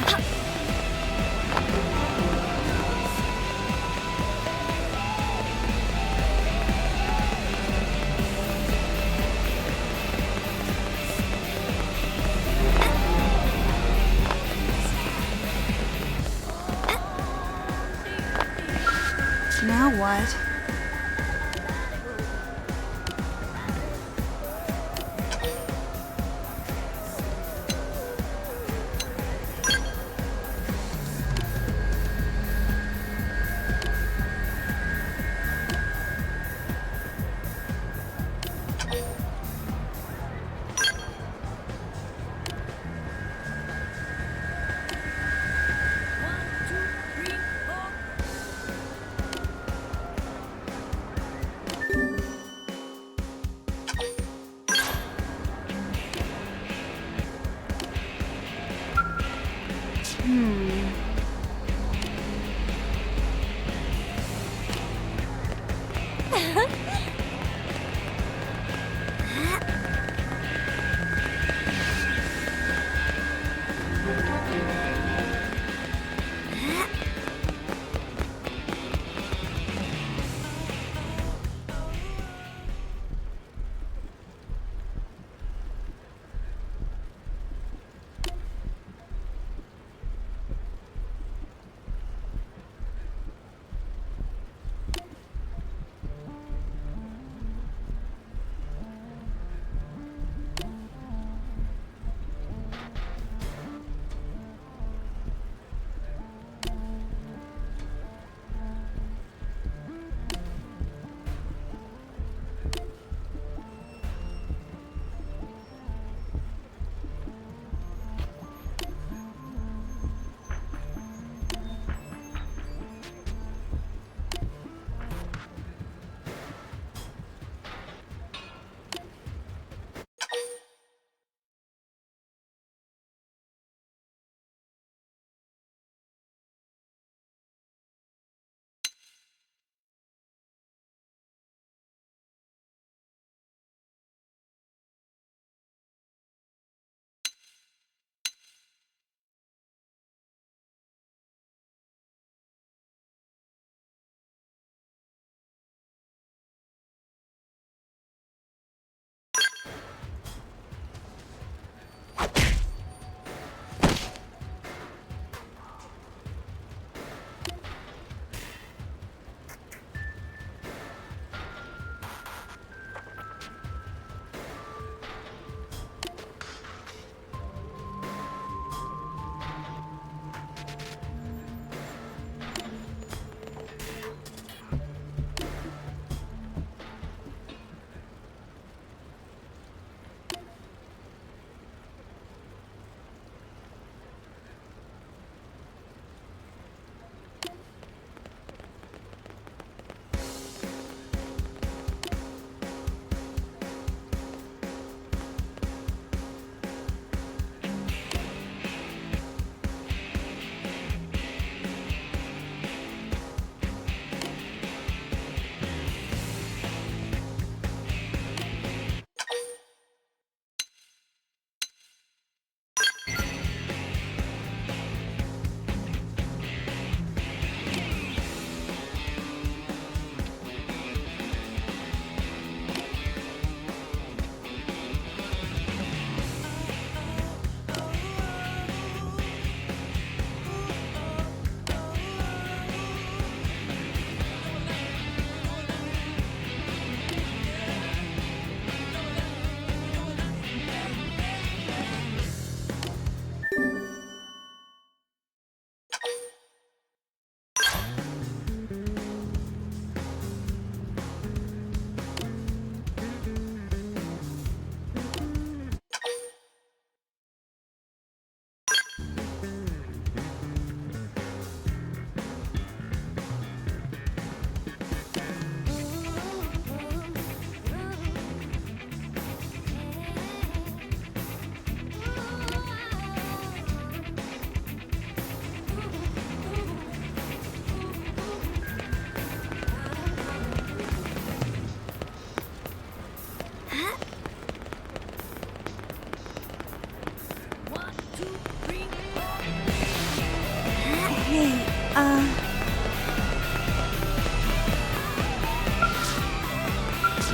Now what?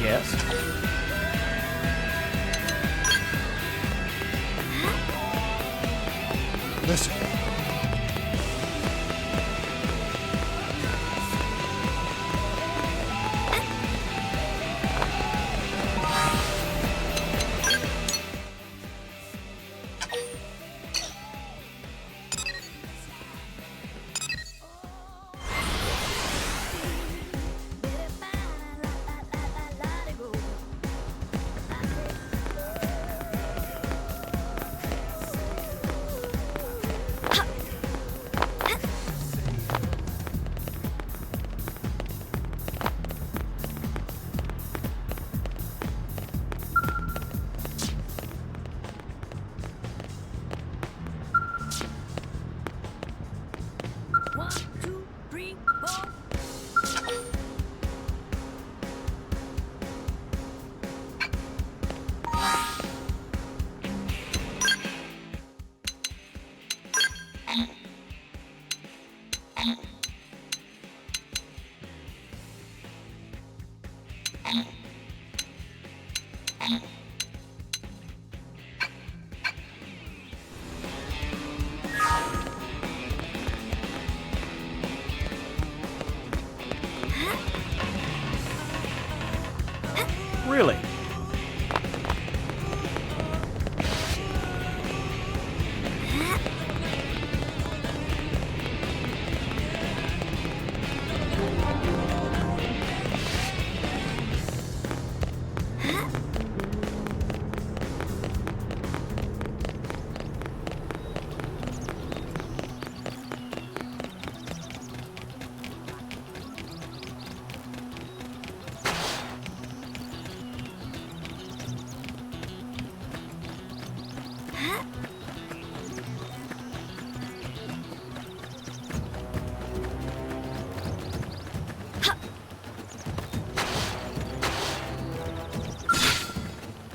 Yes? Listen. Really?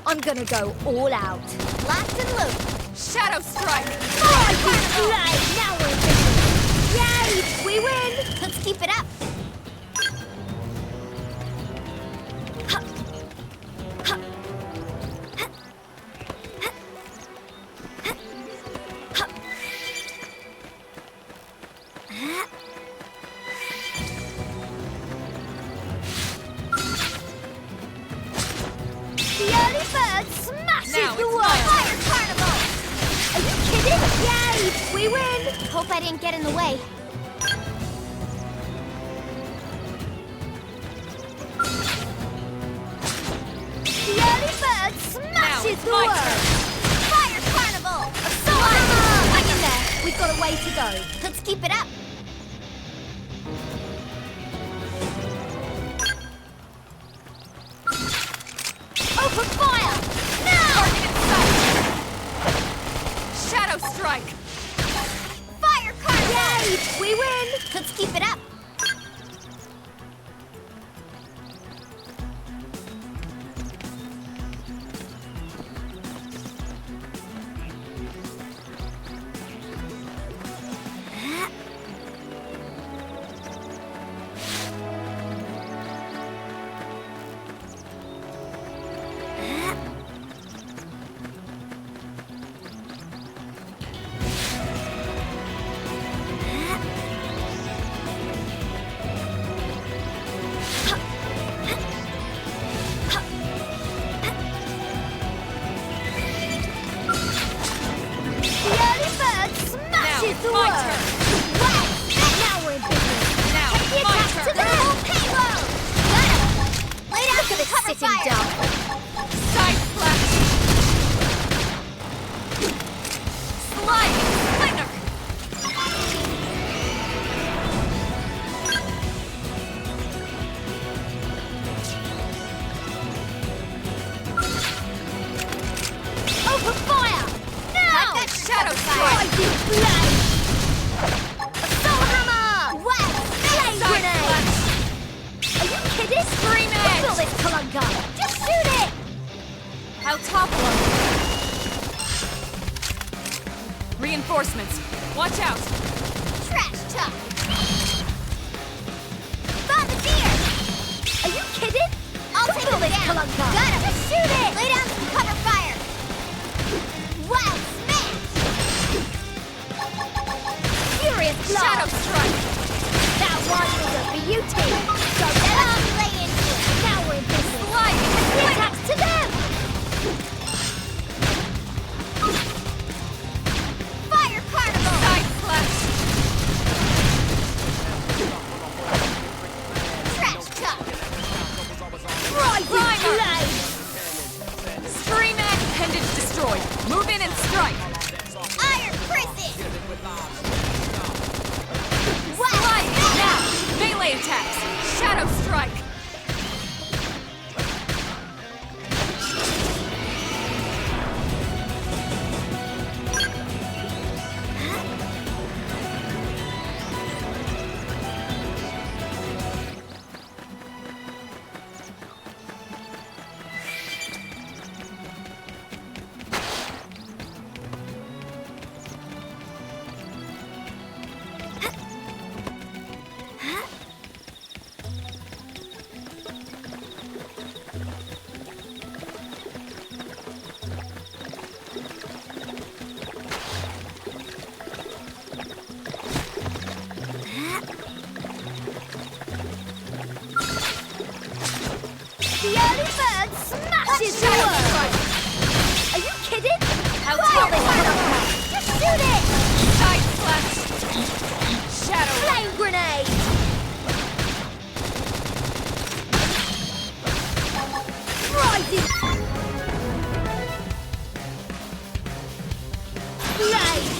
I'm gonna go all out. Locked and loaded. Shadow Strike! Now we're in. Yay! We win! Let's keep it up. The early bird smashes Now the it's wall! my Fire Carnival! Are you kidding? Yay! We win! Hope I didn't get in the way. The early bird smashes the my world! Fire Carnival! Hang in there! We've got a way to go. Let's keep it up. Open fire! Now! Shadow Strike! Fire Carnival! Yay! We win! Let's keep it up. The early bird smashes the my world! turn. Wow! Now we're in business! Now Take the my attack turn. to the full payload! Got it! Lay down for the cover fire! Side Flash! Sliding Slinger! Open fire! Now! Shadow Strike! Rising flame! Assault hammer! Wet! Flame Side grenade! Are you kidding? Scream Edge! Kill this Kalunga! Just shoot it! I'll topple him! Reinforcements! Watch out! Trash talk! Bombardier! Are you kidding? I'll take it down! bunker! Got him! Just shoot it! Lay down some cover fire! Wild smash! Furious blow! Shadow strike! That one was a beauty! Don't let us lay into it! Now we're in business! Sliding! The attack's to them! Fire carnival! Side slash! Trash chuck! Rising flame! Stream and appendage destroyed. Move in and strike. Iron prison! Slide now. Melee attacks. Shadow strike. The early bird smashes the Shadow world! strike. Are you kidding? How Fire dare carnival! Just shoot it! Side slash. Shadow. Flame grenade! Rising! Flame!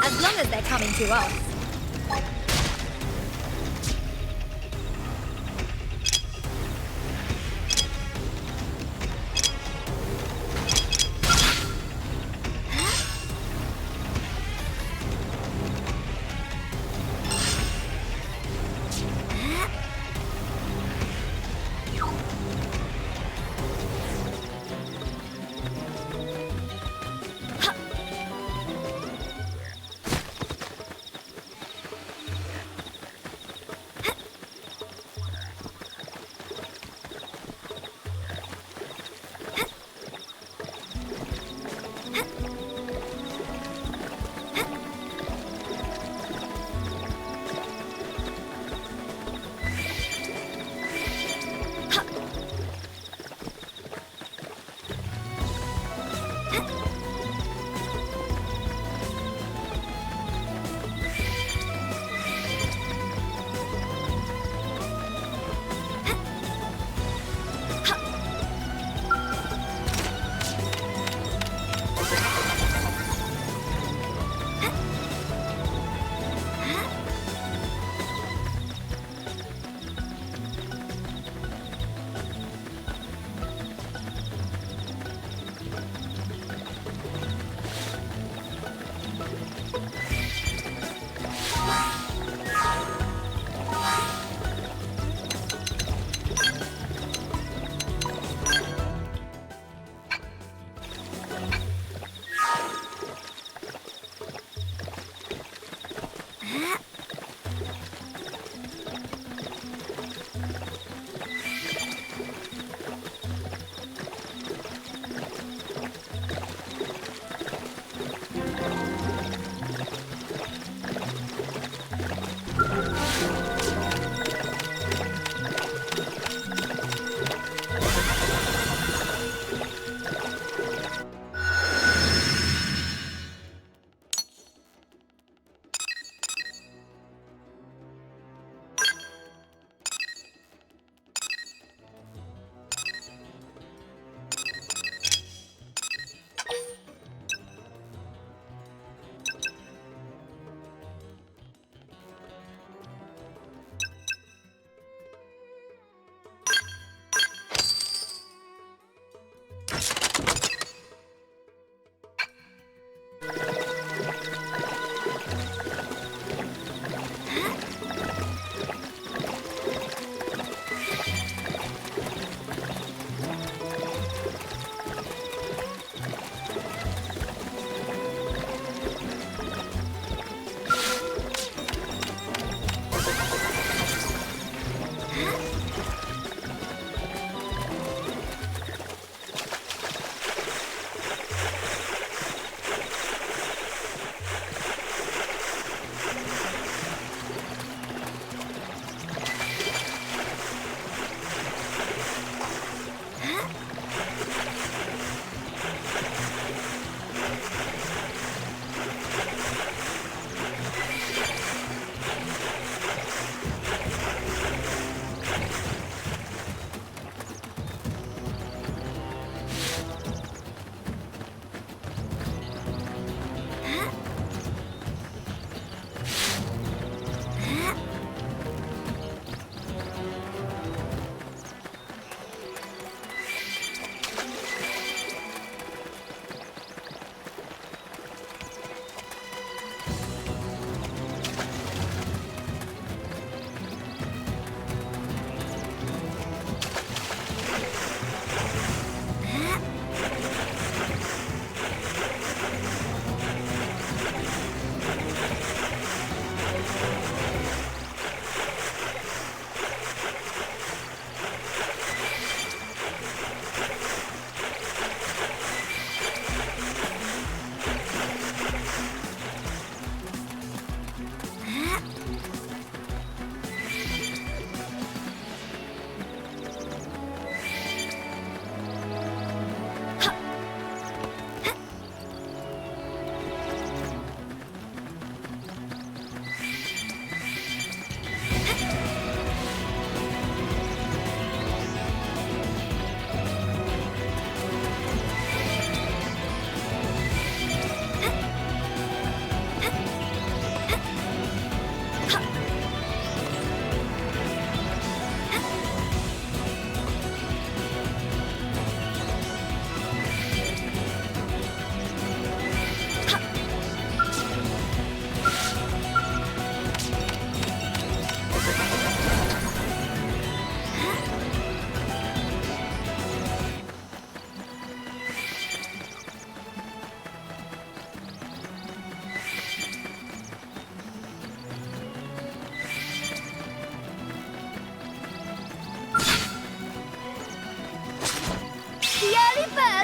As long as they're coming to us.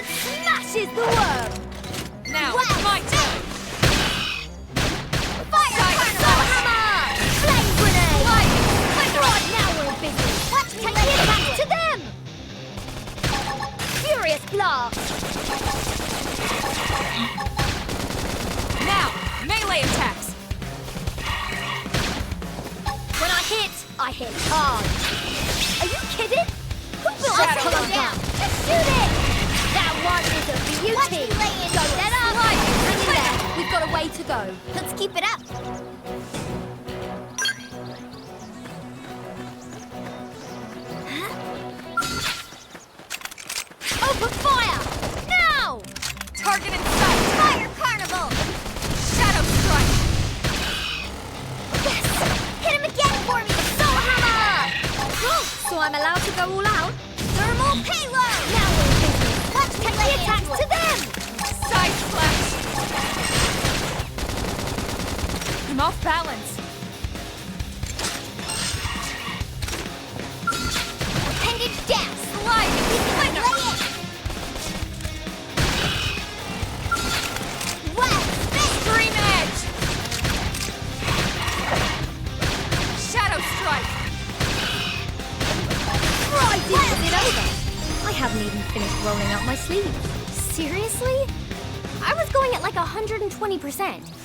Smashes the worm! Now, wow. it's my turn! Fire hammer! Flame grenade! Right, now we're busy! Watch me take the attack to them! Furious blast! Now, melee attacks! When I hit hard! Are you kidding? Who built us come down? Let's shoot it! That one is a beauty! Don't let up! Hang in there! We've got a way to go. Let's keep it up! Open fire! Now! Target in sight! Fire carnival! Shadow strike! off balance. Appendage down. Slide and we can lay it. What? Extreme edge! Shadow strike! Right, is it over? I haven't even finished rolling up my sleeves. Seriously? I was going at like 120%.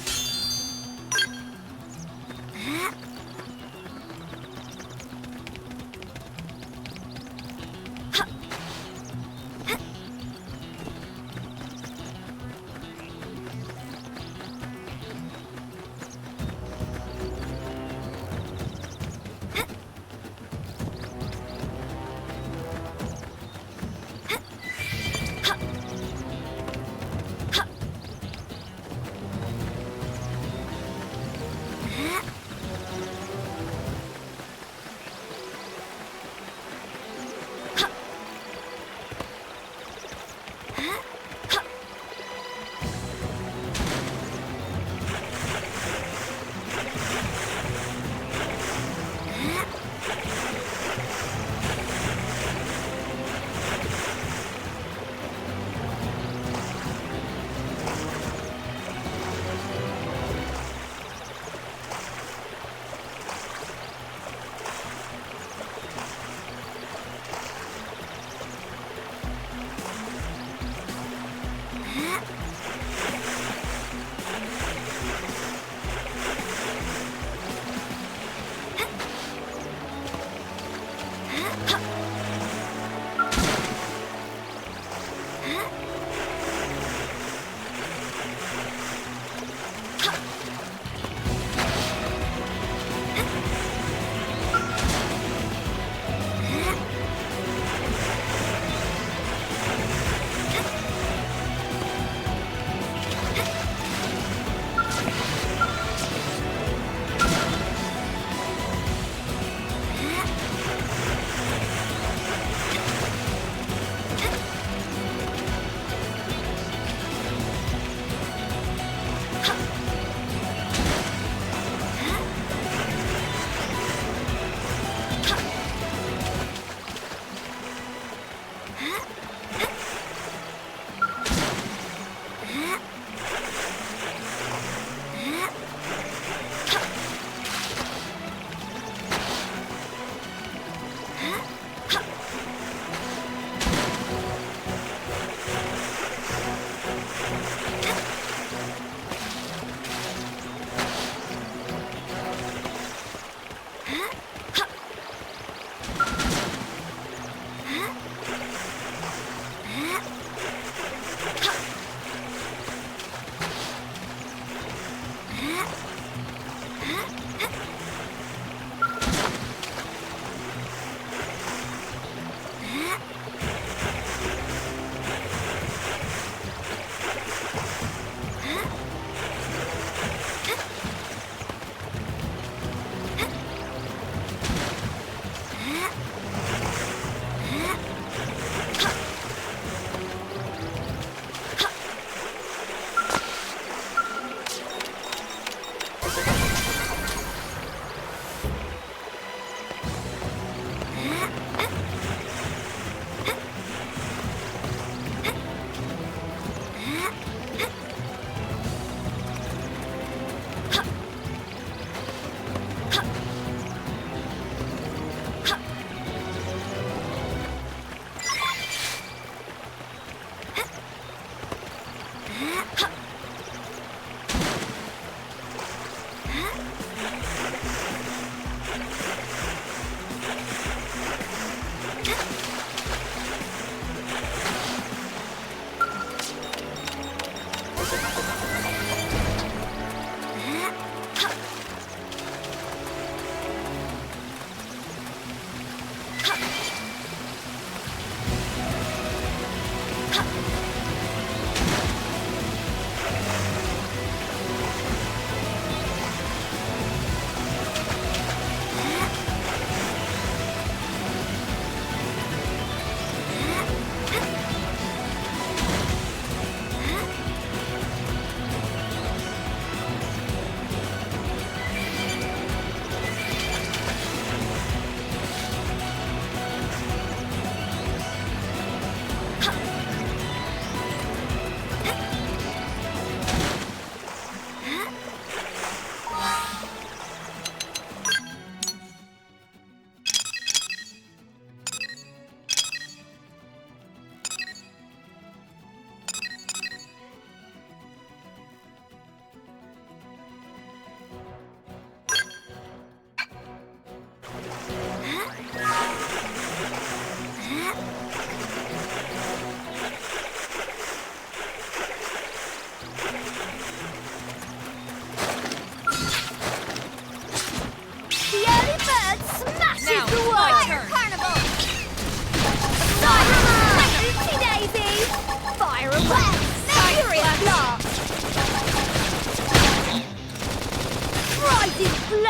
flame!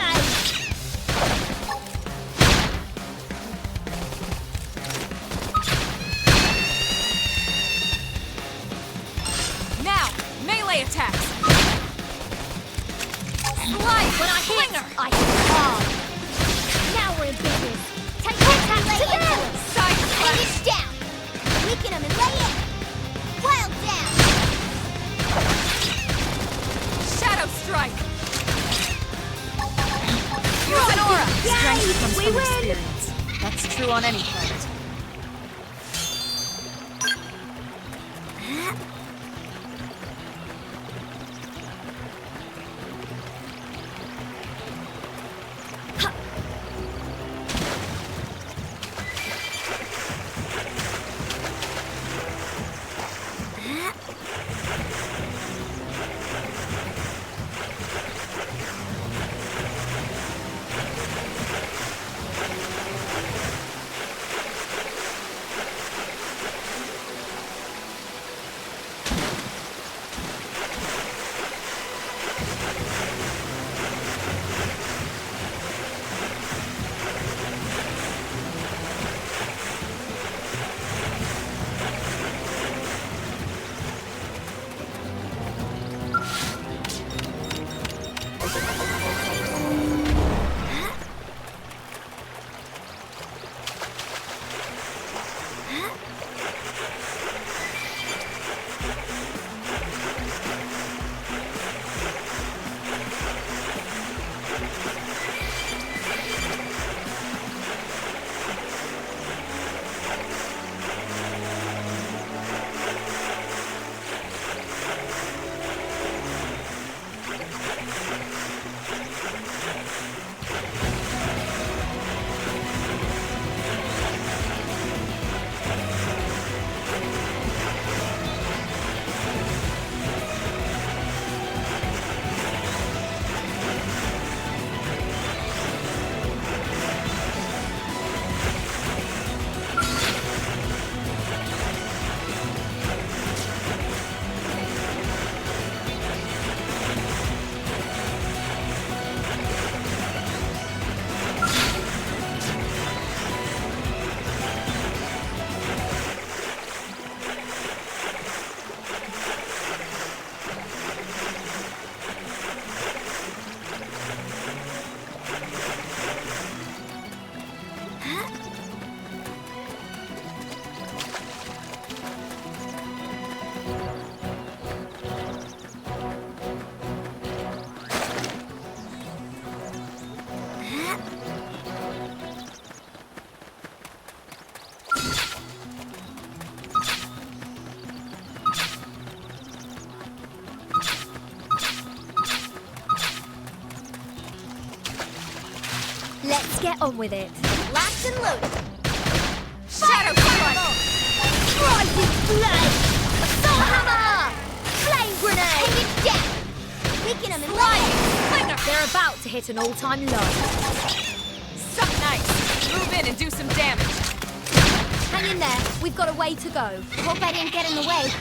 Now, melee attacks! Slide! When I hit, I hit hard. Now we're in business. Take contact to them! Side Finish down! Weaken them and lay in! Wild down! Shadow strike! Use an aura! Strength comes from experience. That's true on any planet. Let's get on with it. Locked and loaded. Shadow strike! Rising flame! Assault hammer! Flame grenade! Take it down! Weaken them and Flinger! They're about to hit an all-time low. Suck nice! Move in and do some damage! Hang in there. We've got a way to go. Hope I didn't get in the way.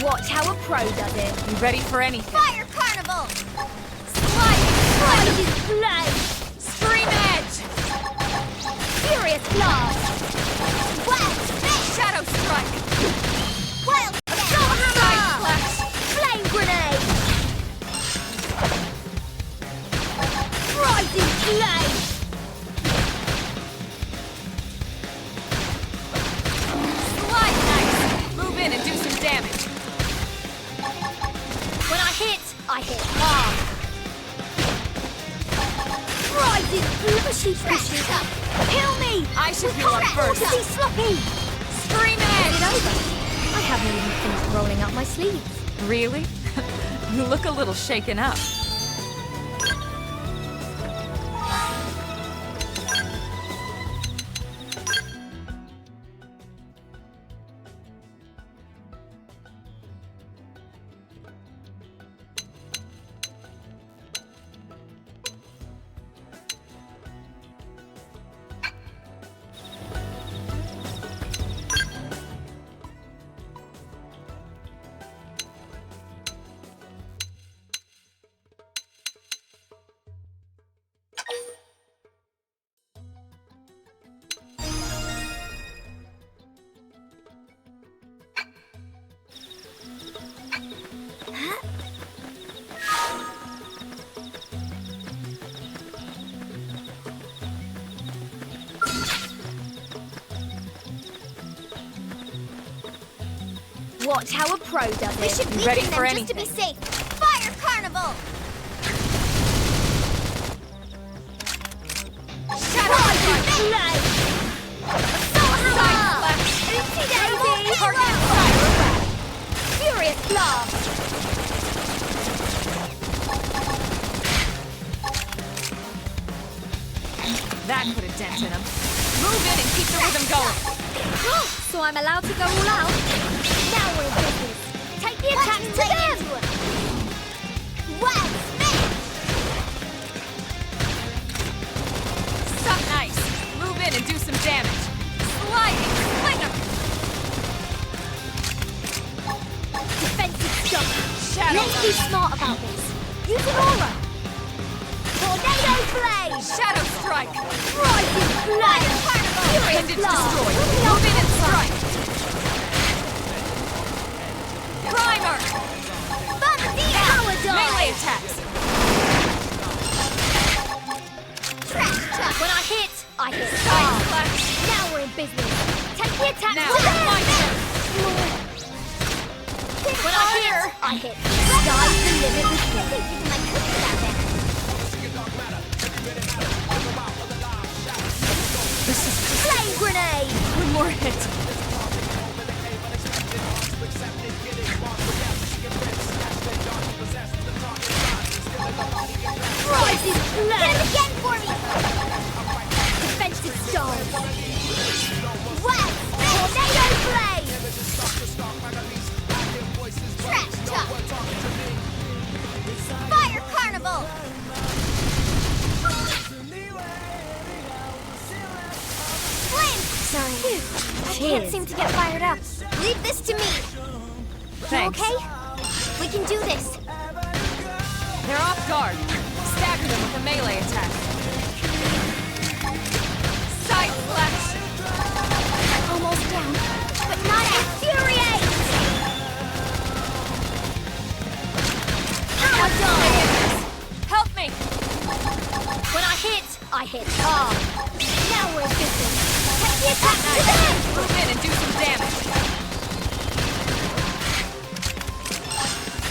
Watch how a pro does it. You ready for anything? Fire Carnival! Slide is blade! Scream Edge! Furious Blast! Wild Spit! Shadow Strike! Wild Side Flash! Flame Grenade! I hit hard. Rising pushy. Kill me! I should heal up first. Be sloppy! Scream Is it! it over? I haven't even finished rolling up my sleeves. Really? You look a little shaken up. Watch how a pro does it. We should weaken ready them for just to be safe. Fire Carnival! Shadow Strike! Assault Hammer! Oopsie daisy! Target fire around! Furious Blast! That put a dent in him. Move in and keep the rhythm going. So I'm allowed to go all out? Now we're in business. Take the attack to them! Wow, smash! Suck nice. Move in and do some damage. Sliding slinger. Defensive stop. Shadow Let's be Runner. smart about this. Use an aura. Tornado Blade! Shadow strike. Rising Flame! Furious Appendage Blast! destroyed. Move in and strike. Primer. Power dive! Melee attacks. When I hit Side hard. slash. Now we're in business. Take the attack Now, to them! mind them. When I hit. Sky's the limit with me. Thinking my cookies out there. Flame Grenade! One more hit. Rising Hit Flame! him again for me! Defensive Storm! Wow, Tornado Blade! trash talk! Fire Carnival! Flame! Sorry. I can't seem to get fired up. Leave this to me. Thanks. You okay? We can do this. They're off guard. Stagger them with a melee attack. Side slash. Almost down, but not infuriate! Power dive! Help me. When I hit hard. Now we're in business. Take the attack to them! Move in and do some damage.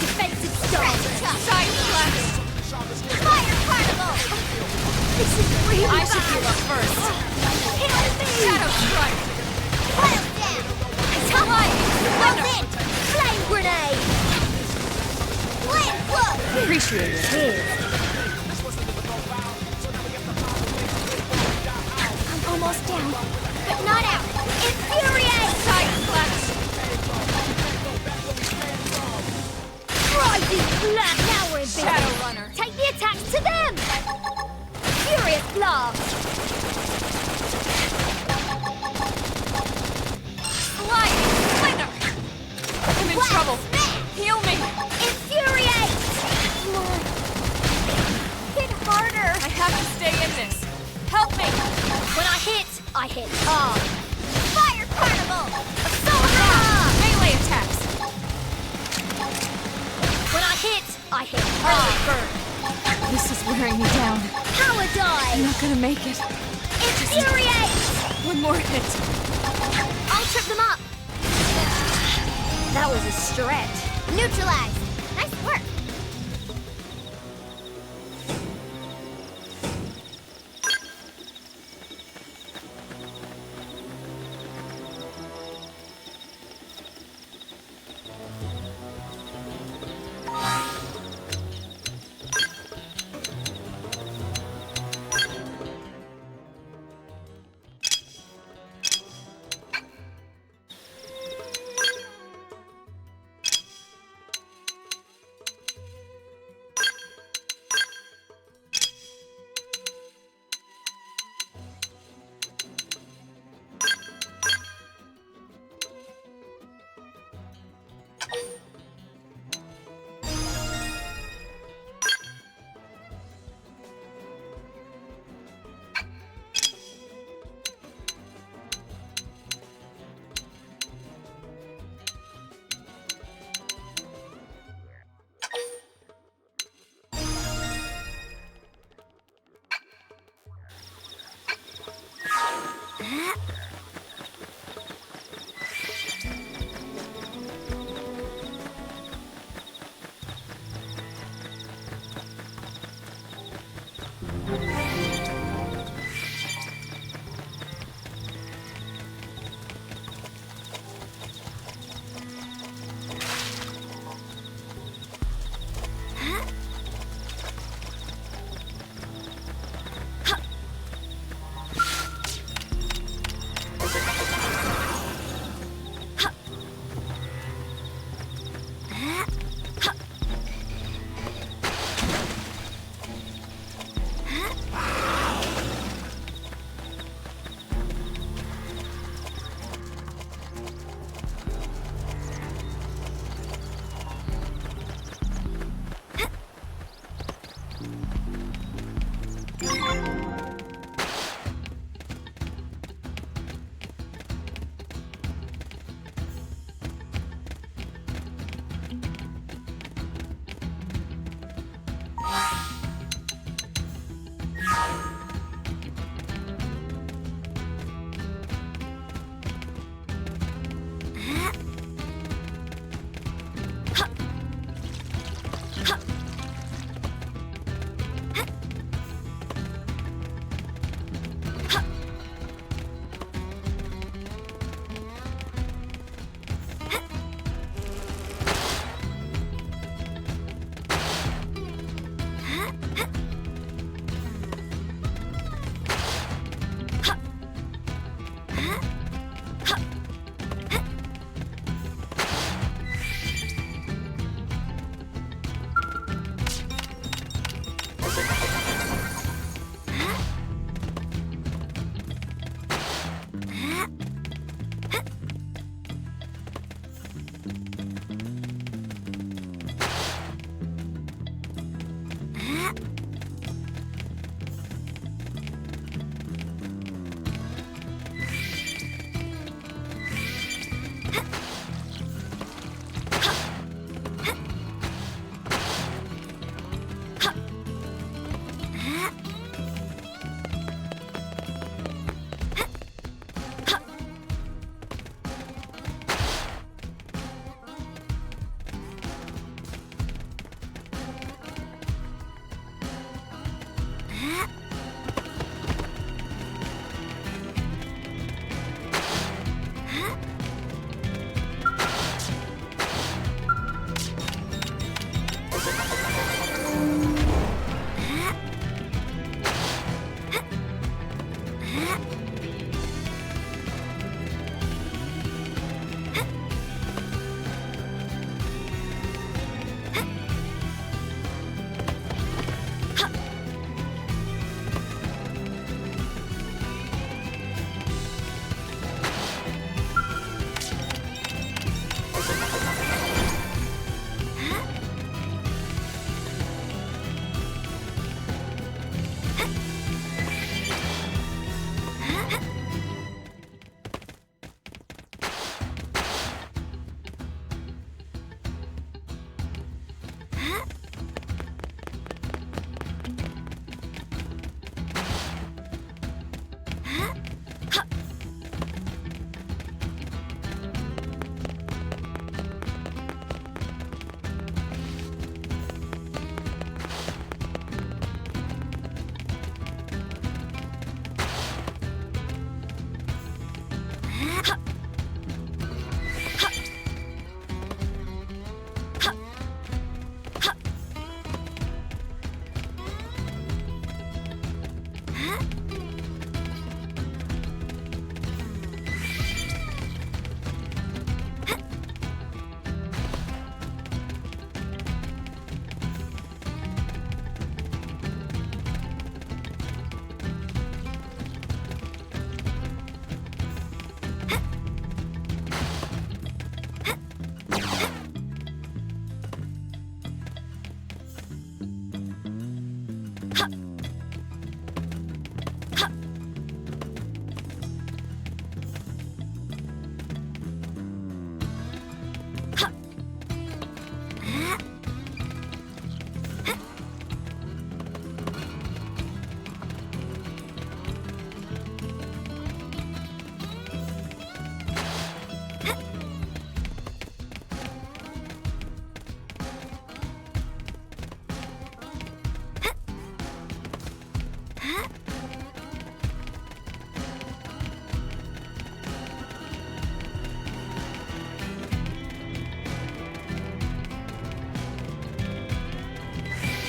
Defensive Storm! Side slash. Fire Carnival! This is really I bad! should heal up first. Kill me! Shadow strike. Pile down! Close in! Flame Grenade! Flame Flow! Appreciate it. Cheers! I'm almost down, but not out. Infuriate! Side slash. Rising Blast! Now we're in business! Shadow Runner. Take the attacks to them! Furious Blast! Sliding slinger. I'm in trouble. Heal me. Infuriate! Hit harder! I have to stay in this. Help me. When I hit hard. Fire Carnival! Assault Hammer! Melee attacks. When I hit hard. This is wearing me down. Power I'm dive! not gonna make it. Infuriate! One more hit. I'll trip them up! That was a stretch. Neutralized! Nice work!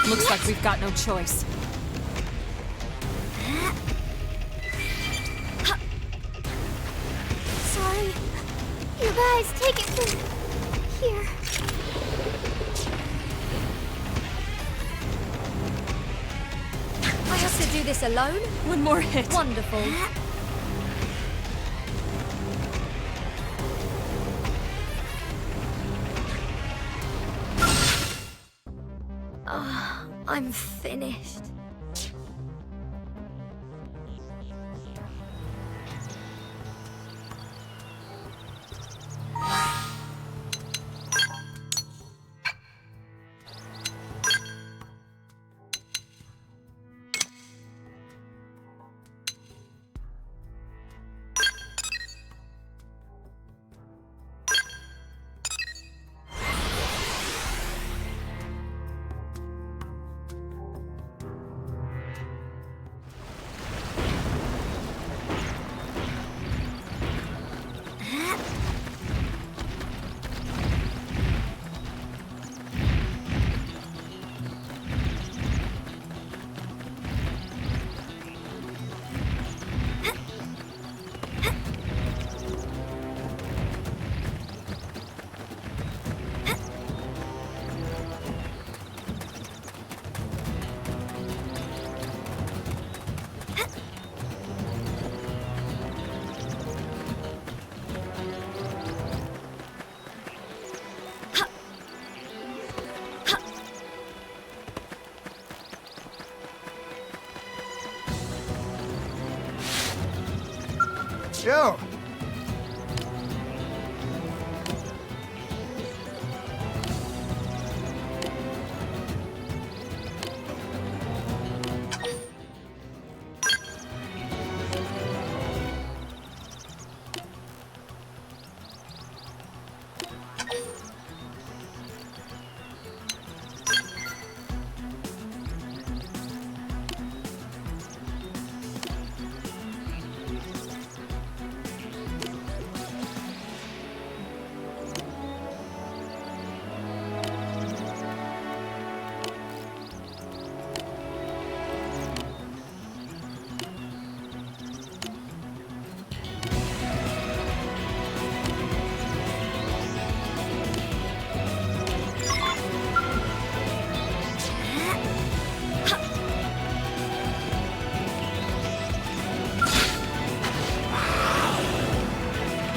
Looks like we've got no choice. Sorry. You guys, take it from here. I have to do this alone? One more hit. Wonderful. I'm finished. Yo!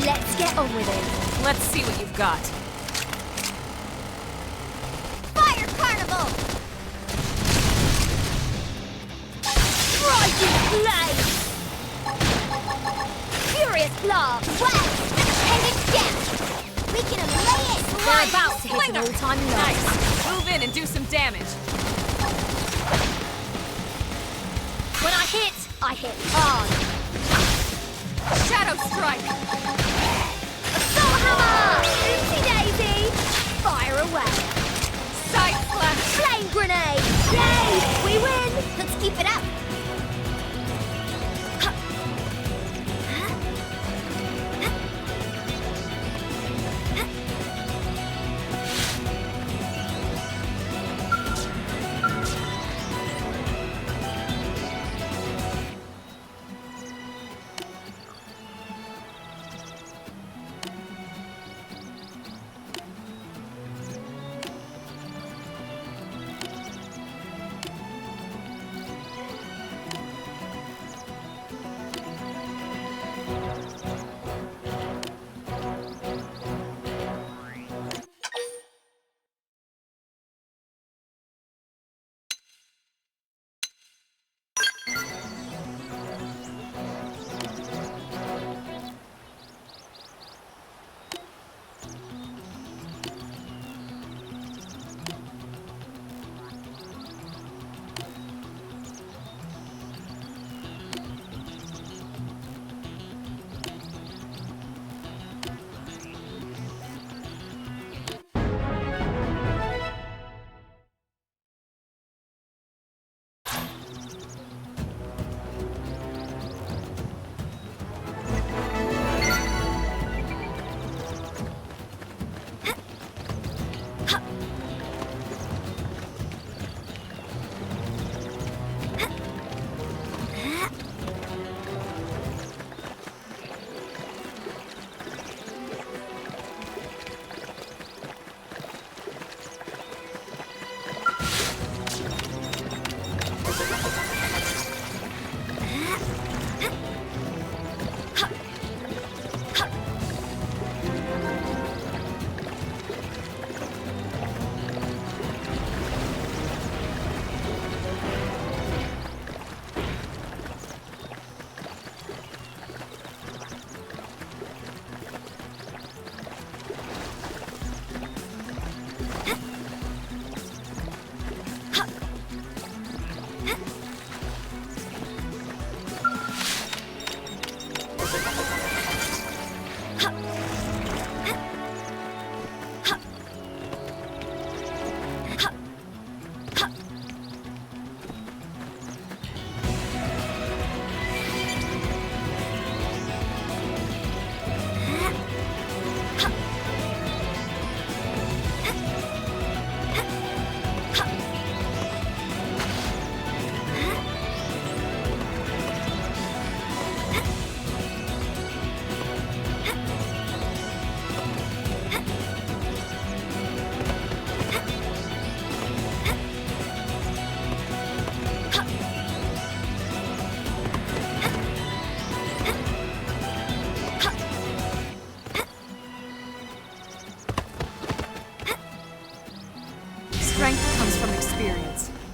Let's get on with it. Let's see what you've got. Fire Carnival! Rising Flame! Furious Blast! Well, and it's down! We can lay it! We're about to hit an all-time low. Nice. Move in and do some damage. When I hit hard. Shadow Strike! Soul Hammer! Oopsie Daisy! Fire away! Side Slash! Flame Grenade! Yay! We win! Let's keep it up!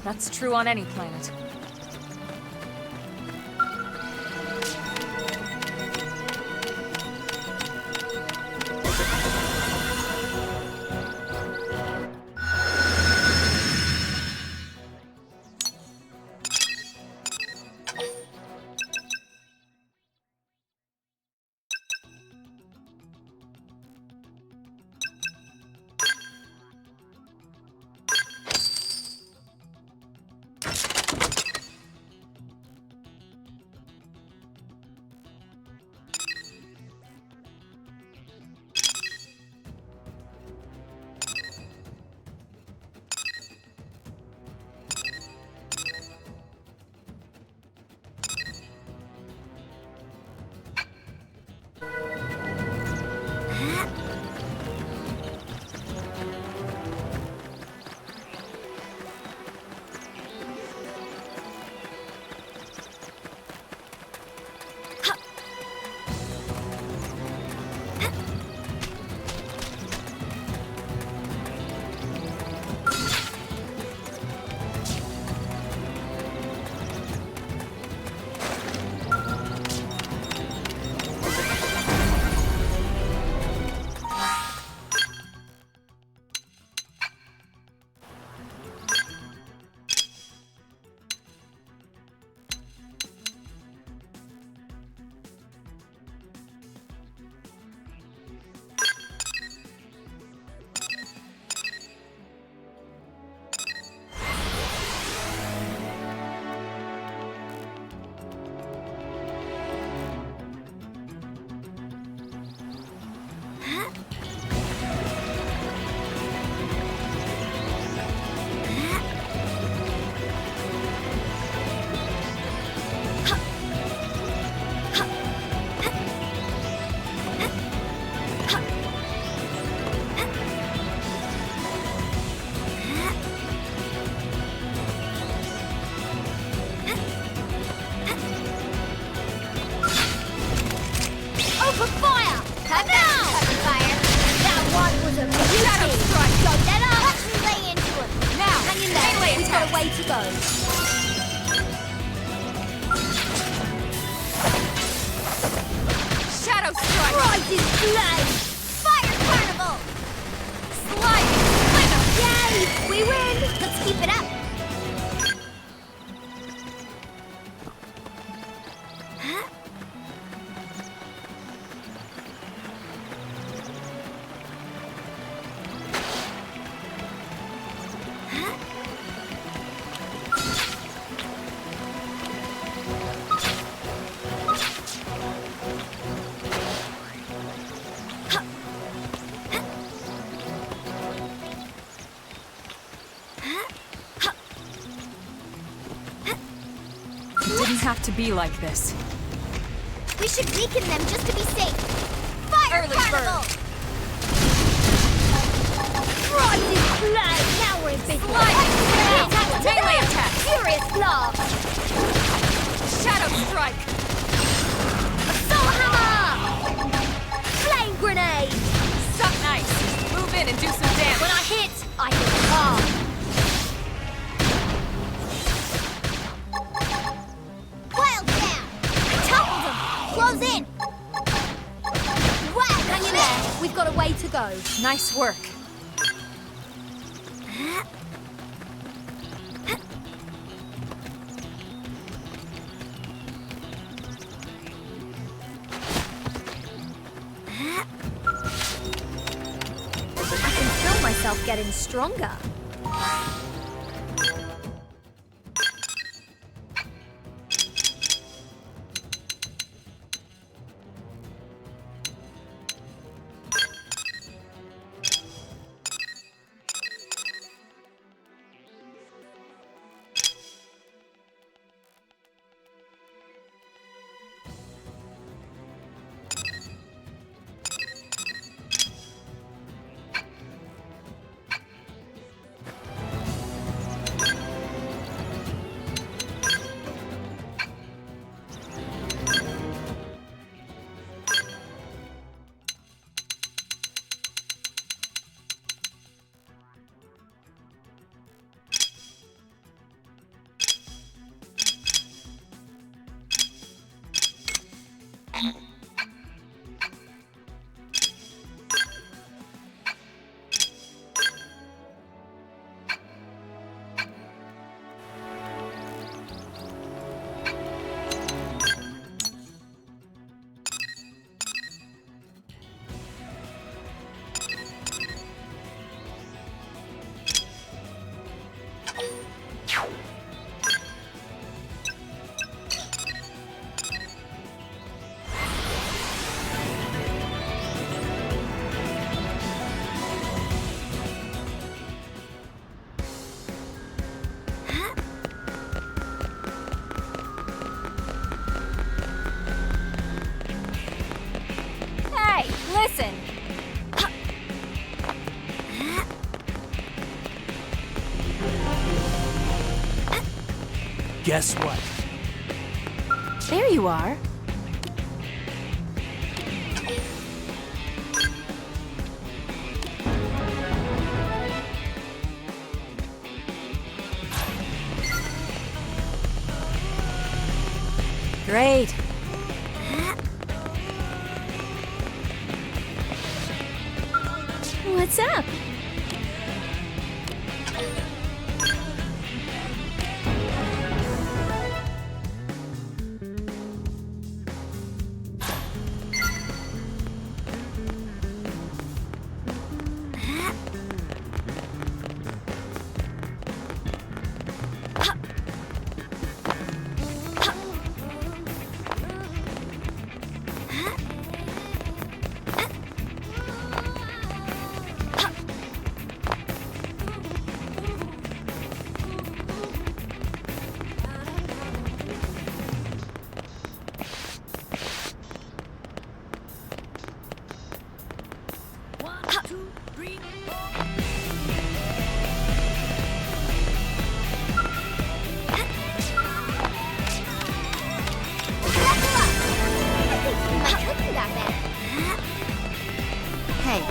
That's true on any planet. Open fire! Come now! Open fire! That one was a beauty! Shadow strike! Don't let up! Watch me lay into him! Now! Hang in there! Melee We've got a attack. way to go! Shadow strike! Rising flame! Fire carnival! Slide! Splinter! Yay! We win! Let's keep it up! It didn't have to be like this. We should weaken them just to be safe! Fire Early carnival! bird. Rising flame! Now we're in business! Slide! Attack! Melee attack! Furious blast! Shadow strike! Soul hammer! Flame grenade! Suck nice! Move in and do some damage! When I hit hard! Wild down! I toppled them! Close in! Wow, hang in there! We've got a way to go. Nice work. I can feel myself getting stronger. Hey, listen! Guess what? There you are. Great. What's up? Hey,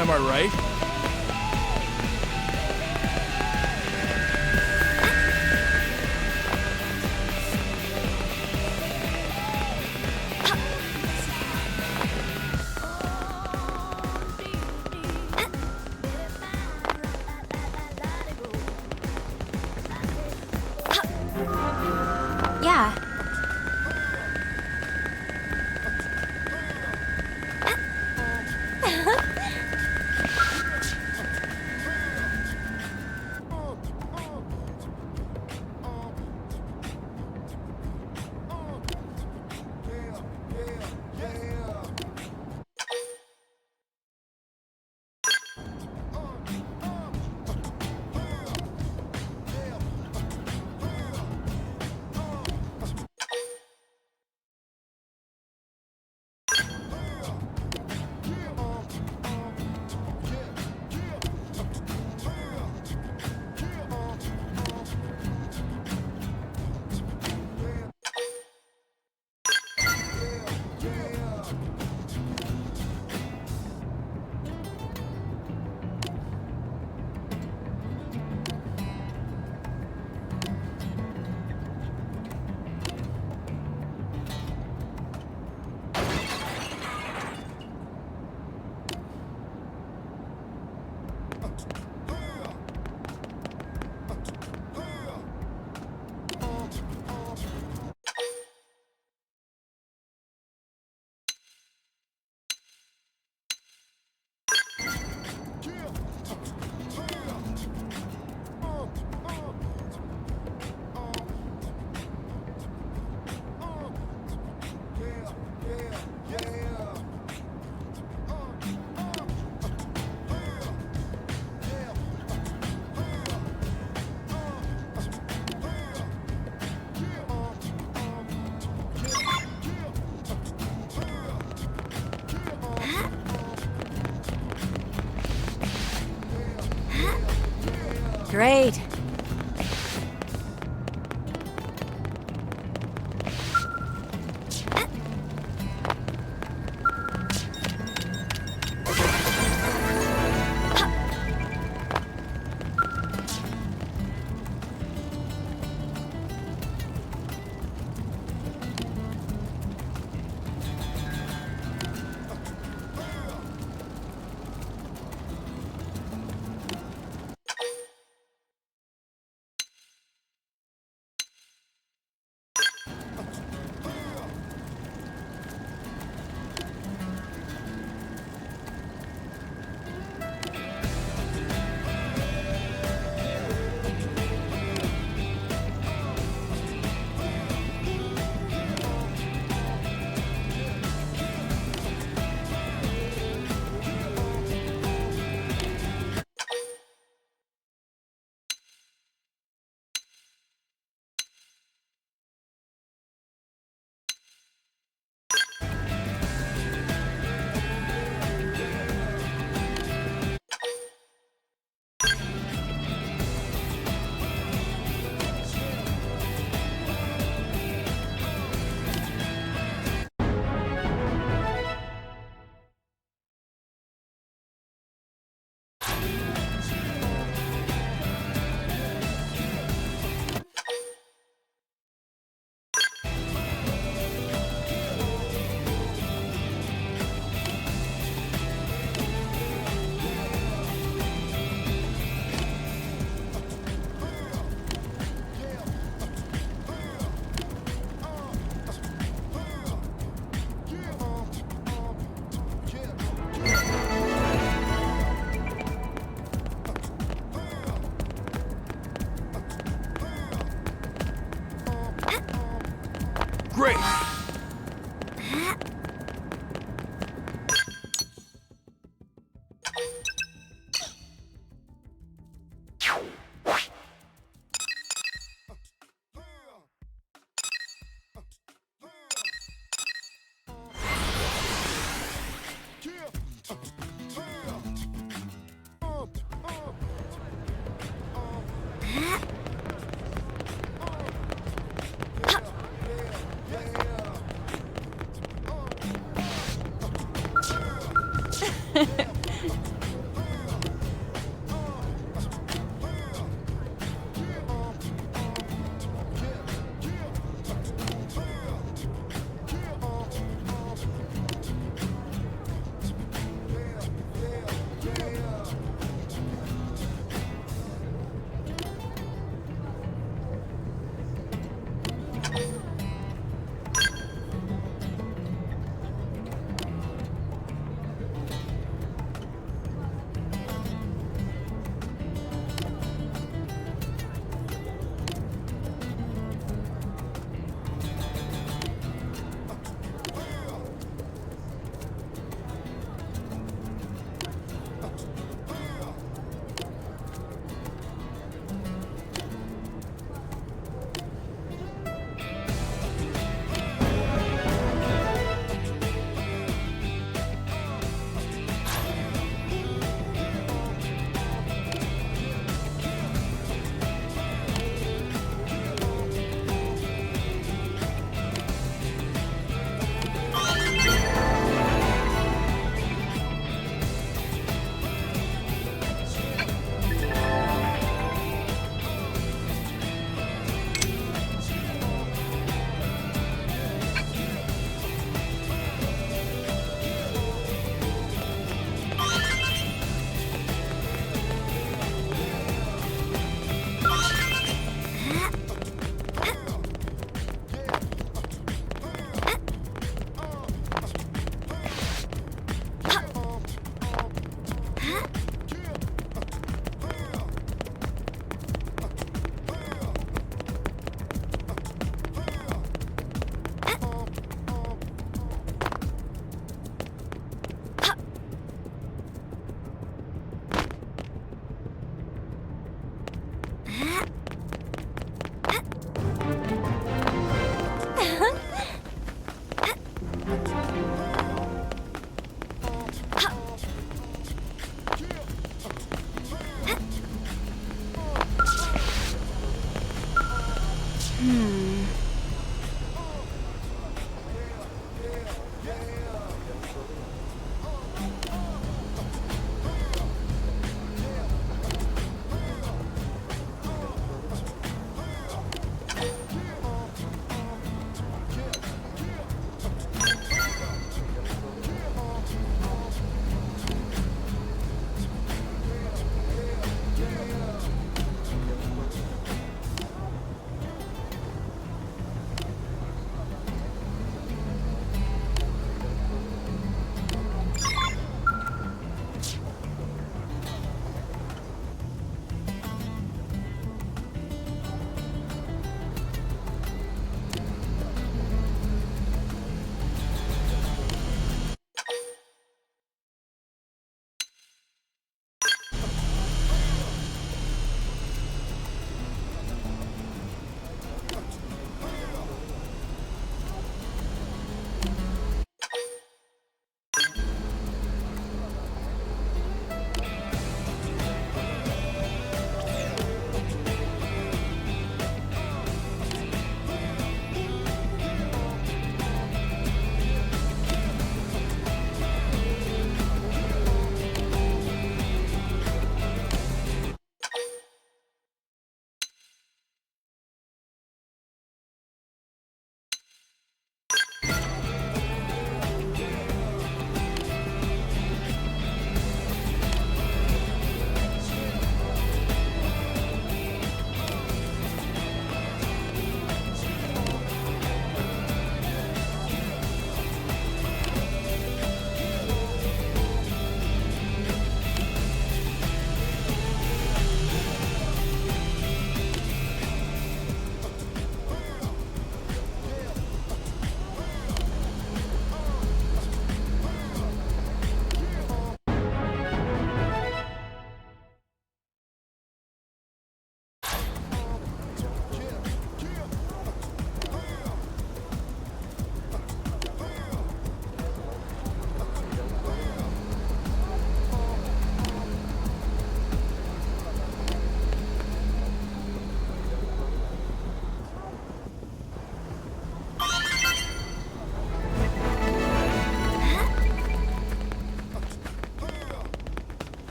Am I right? yeah. Great.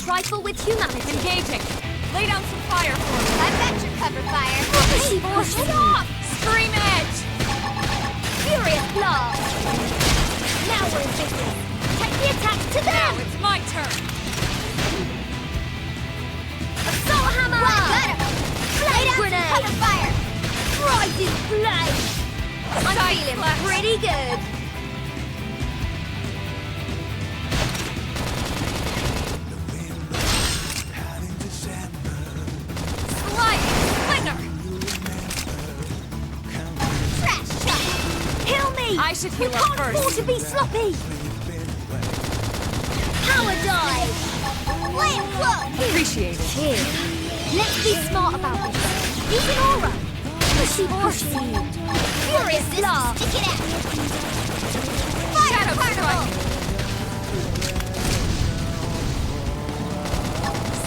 trifle with humanity. Engaging. Lay down some fire for me. I've got your cover fire. Hey, Push it off! Scream edge! Furious blast! Now we're in business. Take the attack to them! Now it's my turn. Assault hammer! Got him! Flame grenade! Cover fire! Rising flame! I'm feeling pretty good. Sliding slinger! Trash shot! Heal me! I should heal we up can't first. afford to be sloppy! Power dive! Flame cloak! Appreciate it. Here. Let's be smart about this. Use an aura! Pushy. Furious blast! Stick it out! Fire Shadow particle!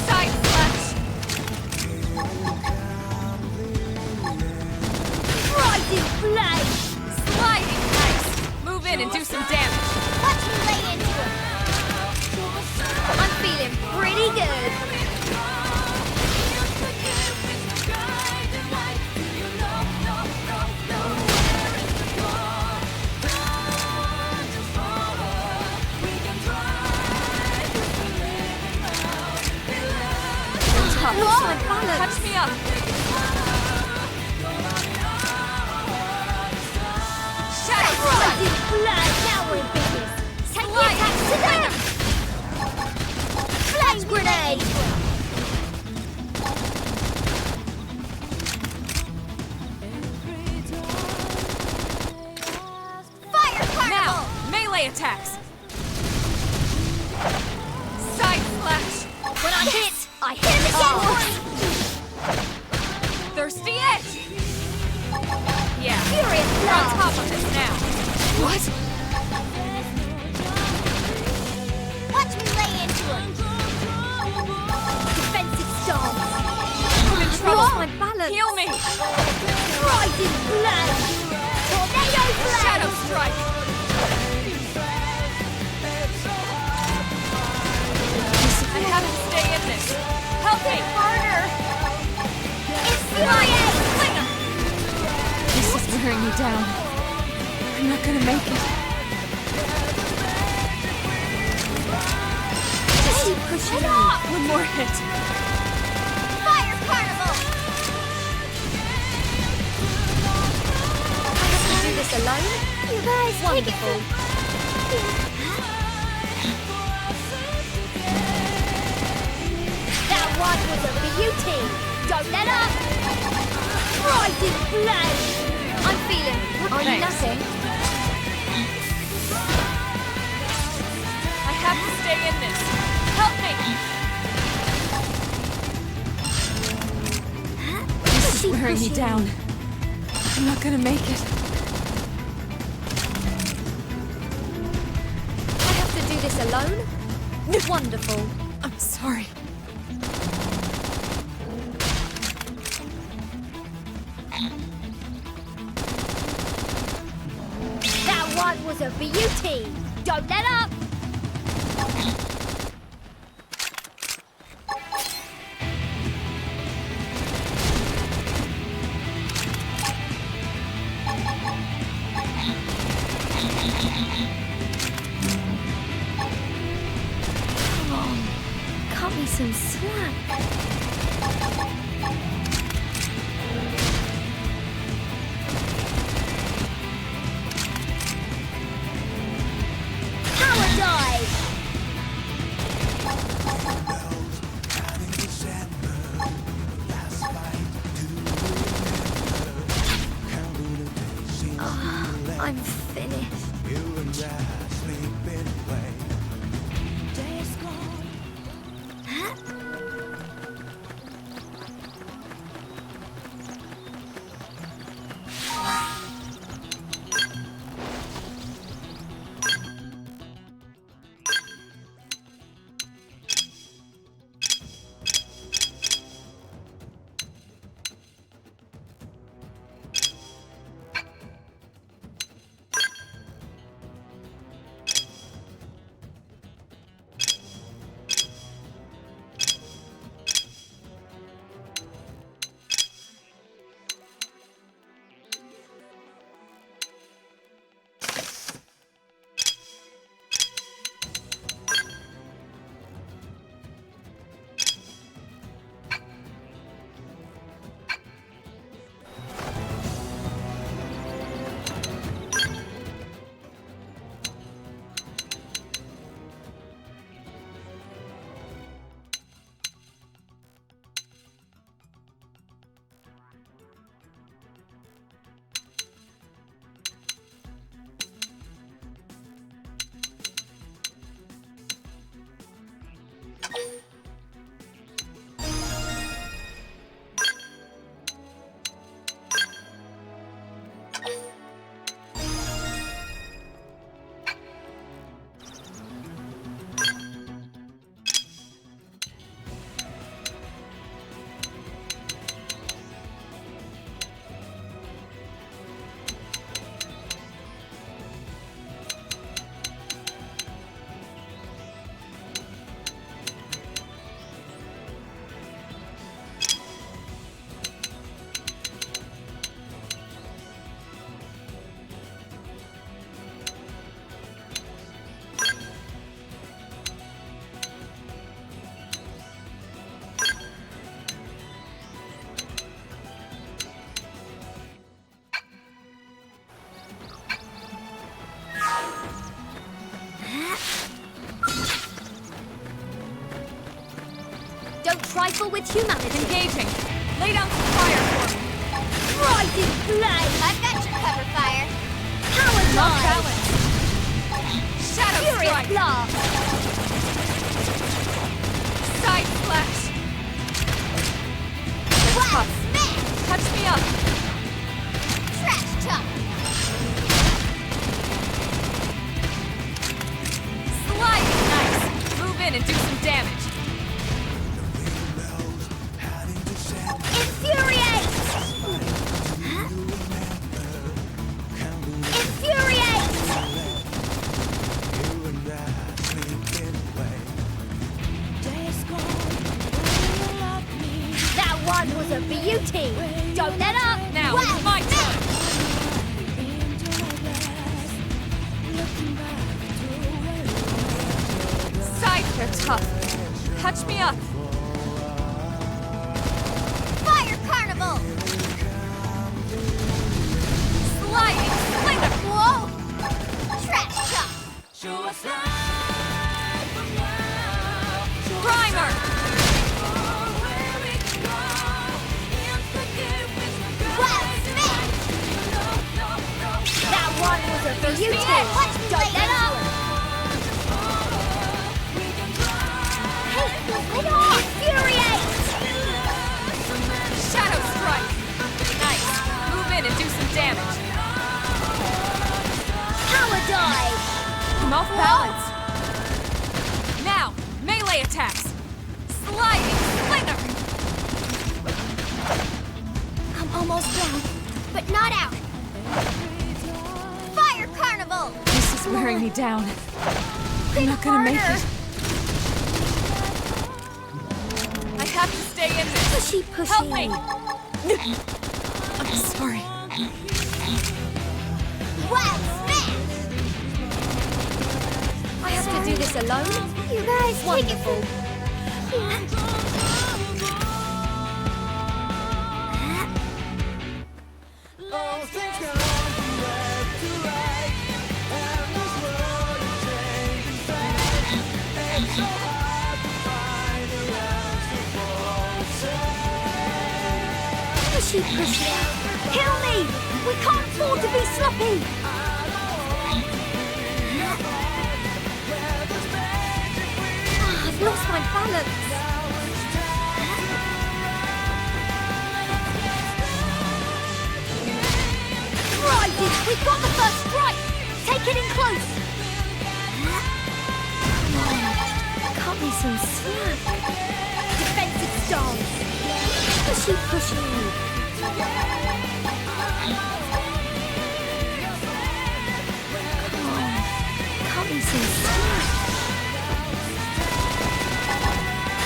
Side slash! Rising flame! Sliding ice! Move in and do some damage. Watch me lay into him! I'm feeling pretty good! Touch me up. Shadow slash! Rising flame! Now we're in business! Take the attack to them! Flame grenade! Fire particle! Now, melee attacks. Side slash! When I hit, I hit him again! Thirsty edge! Yeah, Furious we're on blast! top of this now. What? Watch me lay into him! Defensive stance! I'm in trouble. Lost my balance! Heal me! Rising flame! Tornado flame! Shadow strike! I have to stay in this. Help me! Harder! Infuriate! Slinger! This is wearing me down. I'm not gonna make it. Just keep pushing off! One more hit. Fire carnival! I have to do this alone? You guys Wonderful. That one was a beauty! Don't let up! Rising flame! I'm feeling... Are you Thanks. nothing? I have to stay in this. Help me! This is wearing me down. I'm not gonna make it. I have to do this alone? Wonderful. I'm sorry. That one was a beauty! Don't let up! Come on, cut me some slack. Power dive! I'm finished. level with humanity. Engaging. Lay down some fire for me. Rising flame. I've got your cover fire. Power Off dive. balance. Shadow Furious strike. blast. Side splash. Wow, smash. Touch me up. Trash talk. Slide. Nice. Move in and do some damage. Infuriate. Infuriate. That one was a beauty. Don't let up. Now Wow, it's my turn. Sides are tough. Touch me up. Fire carnival. Sliding. Slinger. Whoa. Trash talk. Primer. Wow, smash. That one was a beauty. Watch me Don't lay let down. up. Hey, let off. Infuriate. Shadow strike. Nice. Move in and do some damage. Power dive. I'm off balance. Now, melee attacks. Sliding. Slinger. I'm almost down, but not out. Fire carnival. This is wearing me down. I'm not gonna make it. I have to stay in this. Pushy, pushy. Help me. I'm sorry. Wow, smash. I have to do this alone. You guys, wonderful. Pushy, pushy. Kill me! We can't afford to be sloppy! I've lost my balance. Right, we've got the first strike! Take it in close! Cut me some slack. Defensive stance. Pushy, pushy. Come on. Cut me some slack.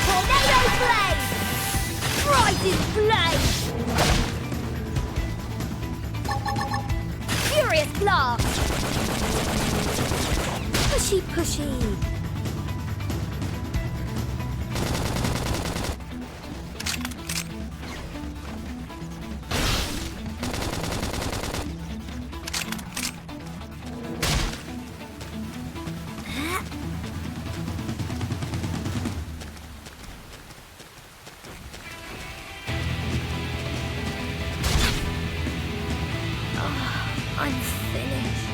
Tornado blade! Rising blade! Furious blast! Pushy, pushy. I'm finished.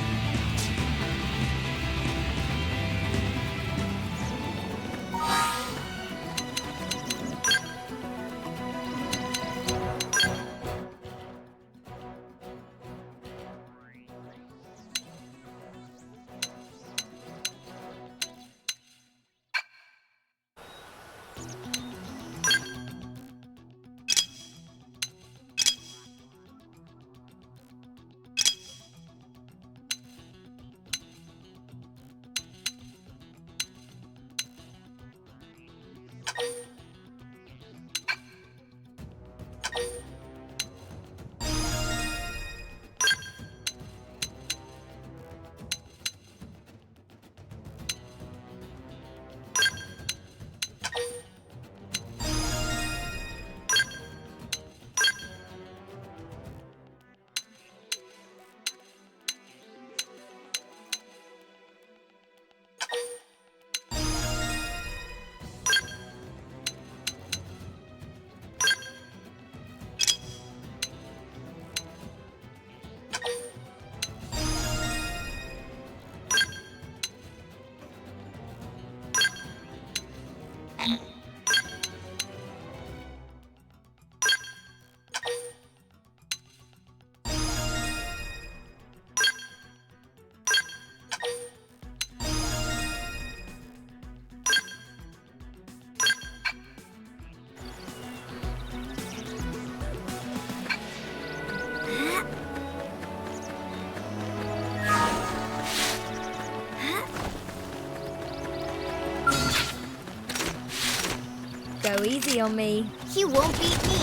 easy on me. You won't beat me.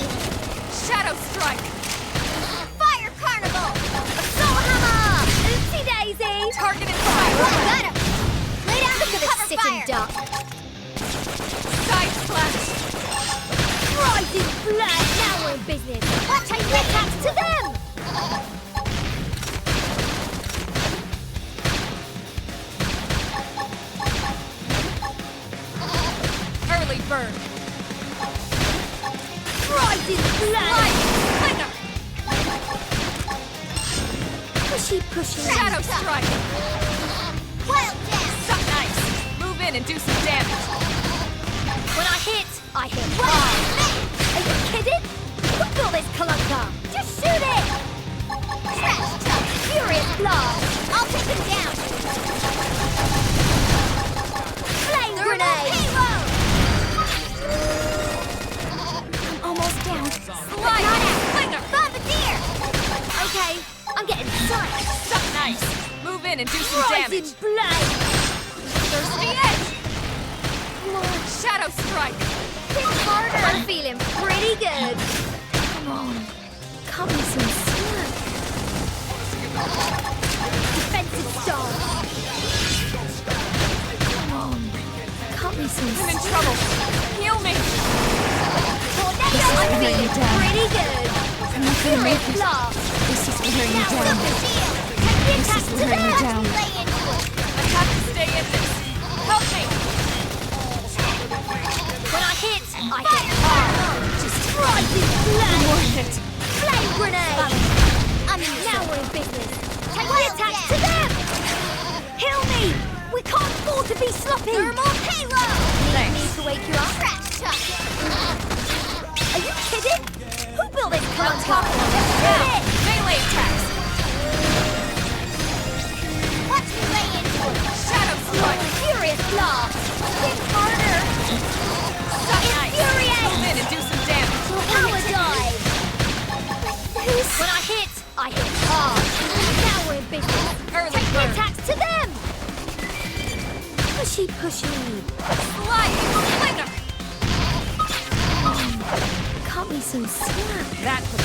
Shadow Strike! Fire Carnival! Soul Hammer! Oopsie daisy! Targeted fire! Got him! Lay down Look and at it cover sit fire! and duck. Side Splash! Rising blood! Now we're in business. Watch how you Attacks to them! Early Bird! Rising blood! Light! Flinger! Pushy. Shadow Strike! Wild Dance! Suck nice! Move in and do some damage! When I hit hard. Are you kidding? Who built this clunker? Just shoot it! Trash Tuck! Furious blast! I'll take him down! Flame Thermal grenade! Payload! Almost down. Slide! Flinger! Bombardier! Okay, I'm getting psyched. Suck nice! Move in and do some Rising damage! blade! Thirsty Edge! Come on, Shadow Strike! hit harder. I'm feeling pretty good. Come on, cut me some slack. Defensive stance. Come on, cut me some I'm in slack. trouble! Heal me! Tornado, I'm feeling pretty good. Furious blast. This is wearing me Now down. super shield. Take the attack to wearing me them. down. Lay into it! I have to stay in this! Help me! When I hit hard. Just rising flame. More hit. Flame grenade. Now we're in business. Take the attack to them. Heal me. We can't afford to be sloppy. Thermal Payload! Need to wake you up. Trash Tuck! Are you kidding? Who built this On clunker? top of Let's it! do Now! it. Melee attacks! Watch me lay into it! Shadow Strike! Furious blast. Hit harder. Suck nice! Infuriate. Move in and do some damage! Power dive. When I hit hard. Now we're in business. Early Take the Bird! attacks to them. Pushy. Slide! Flinger! Cut me some slack. That was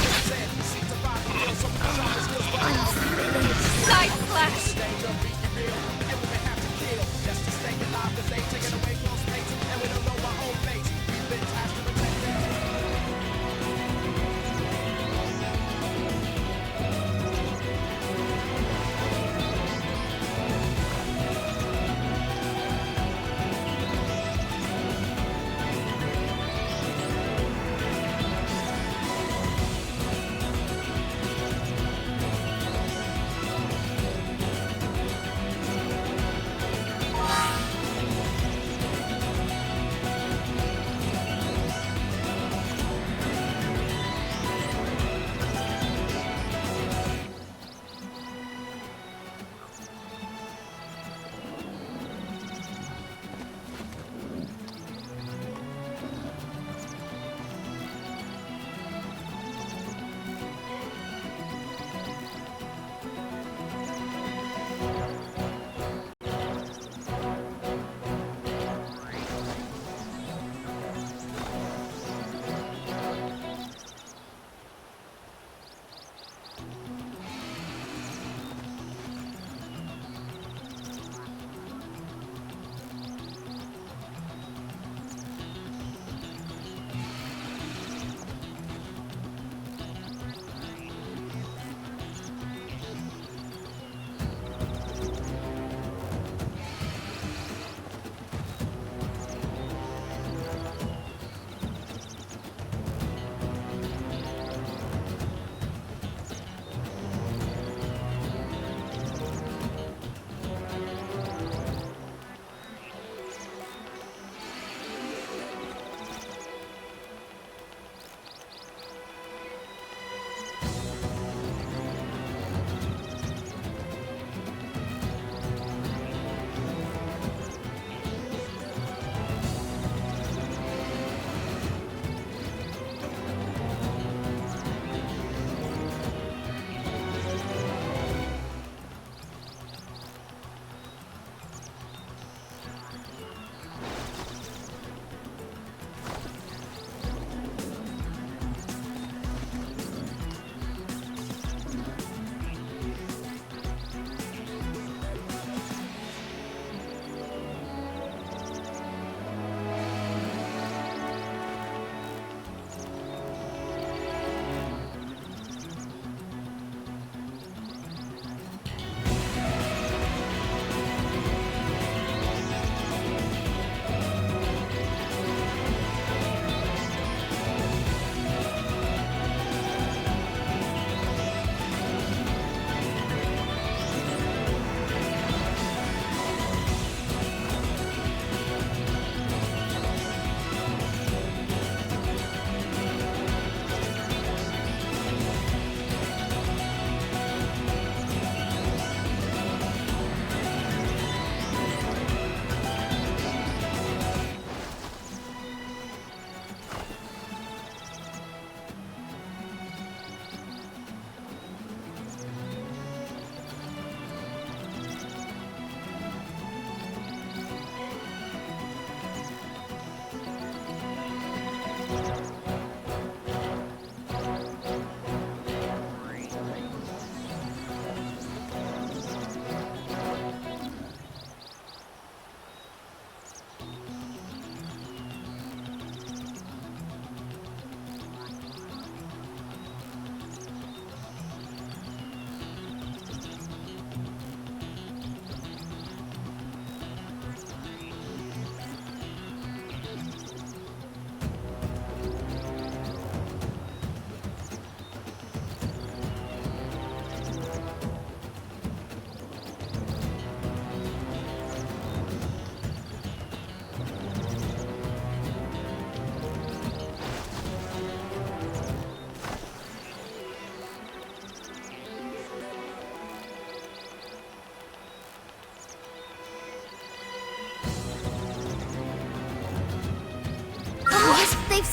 I'm feeling Side Splash!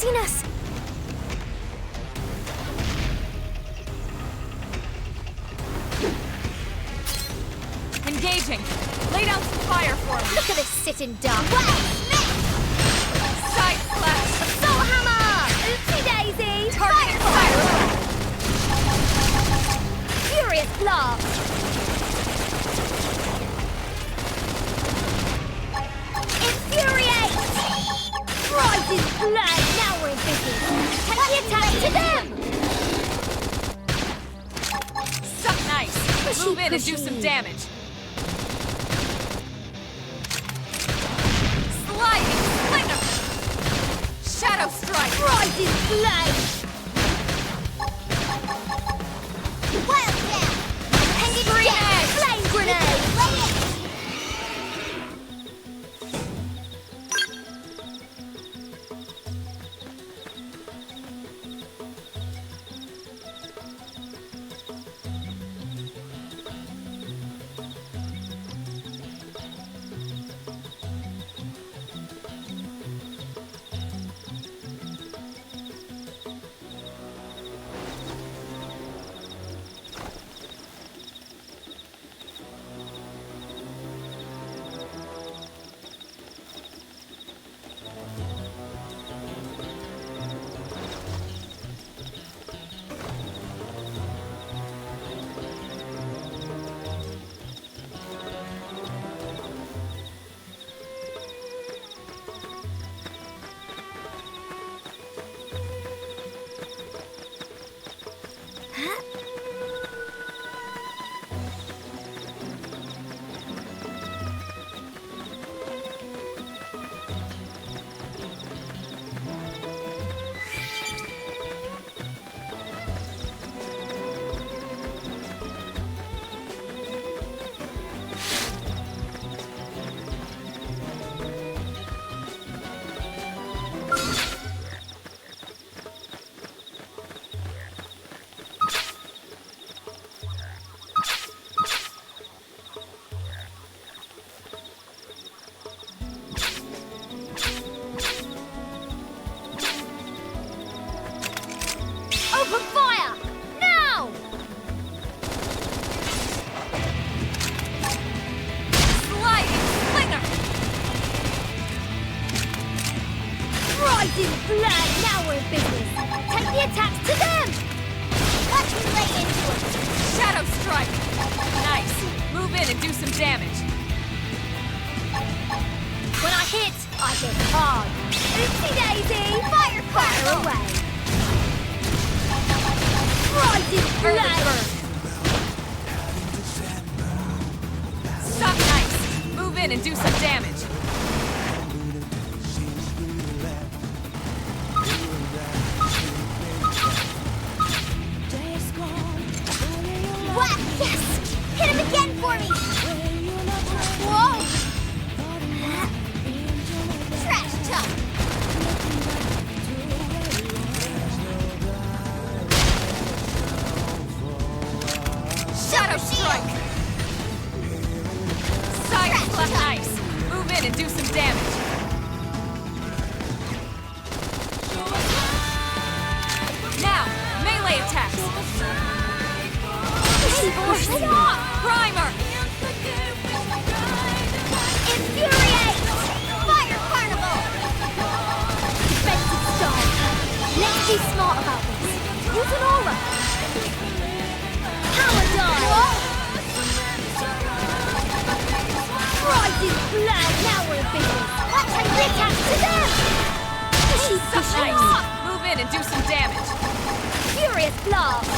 seen us! Engaging! Lay down some fire for me! Look at this sitting duck! Well, Side slash! Soul hammer! Oopsie daisy! Target fire! Furious blast! Infuriate! Rising blood! Now we're in business! Take the attack to them! Suck nice! Move in and do some damage! Sliding slinger! Shadow strike! Rising blade! Wild down! Hanging down! Flame grenade! Lay it! Open fire! Now! Sliding slinger! Rising blood! Now we're in business! Take the attacks to them! Watch me lay into it! Shadow strike! Nice! Move in and do some damage! When I hit hard! Oopsie daisy! Fire away! Rising blood! Suck nice! Move in and do some damage! Whack! Yes! Hit him again for me! Whoa! Trash talk! Shadow strike! Side slash nice! Move in and do some damage! Now, melee attacks! Primer! Infuriate! Fire carnival! Defensive style! Let's be smart about this! Use an aura! Power dive! Rising blood! Now we're in business! Let's take the attack to them! Nice! Move in and do some damage! Furious blast!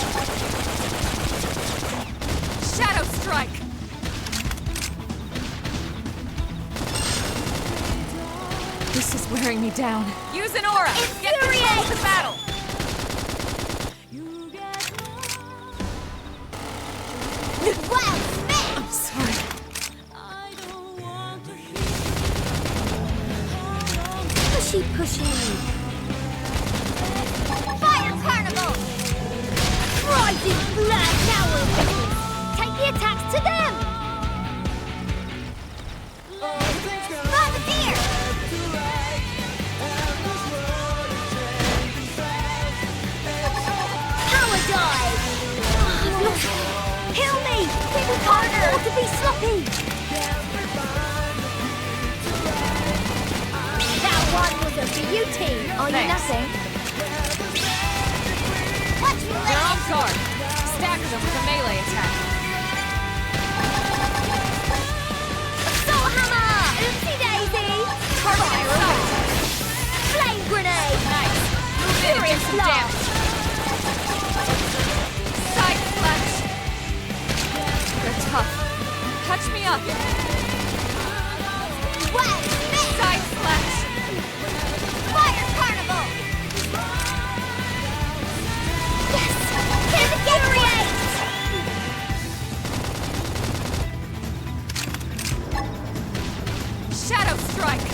Shadow strike! This is wearing me down. Use an aura! Get control of the battle! Wow! I'm sorry. Pushy! Fire carnival! Rising blood! Now we're in business! Take the attacks to them! Bombardier! me! People can't afford to be sloppy! That one was a beauty! Are you nothing? Watch me They're on guard. Stagger them with a melee attack. Assault hammer! Oopsie daisy! Fire away! Flame grenade! Nice. Move in and do some damage. Side slash. They're tough. Touch me up. Well, Side slash. Fire carnival! Yes! Infuriate! Shadow strike.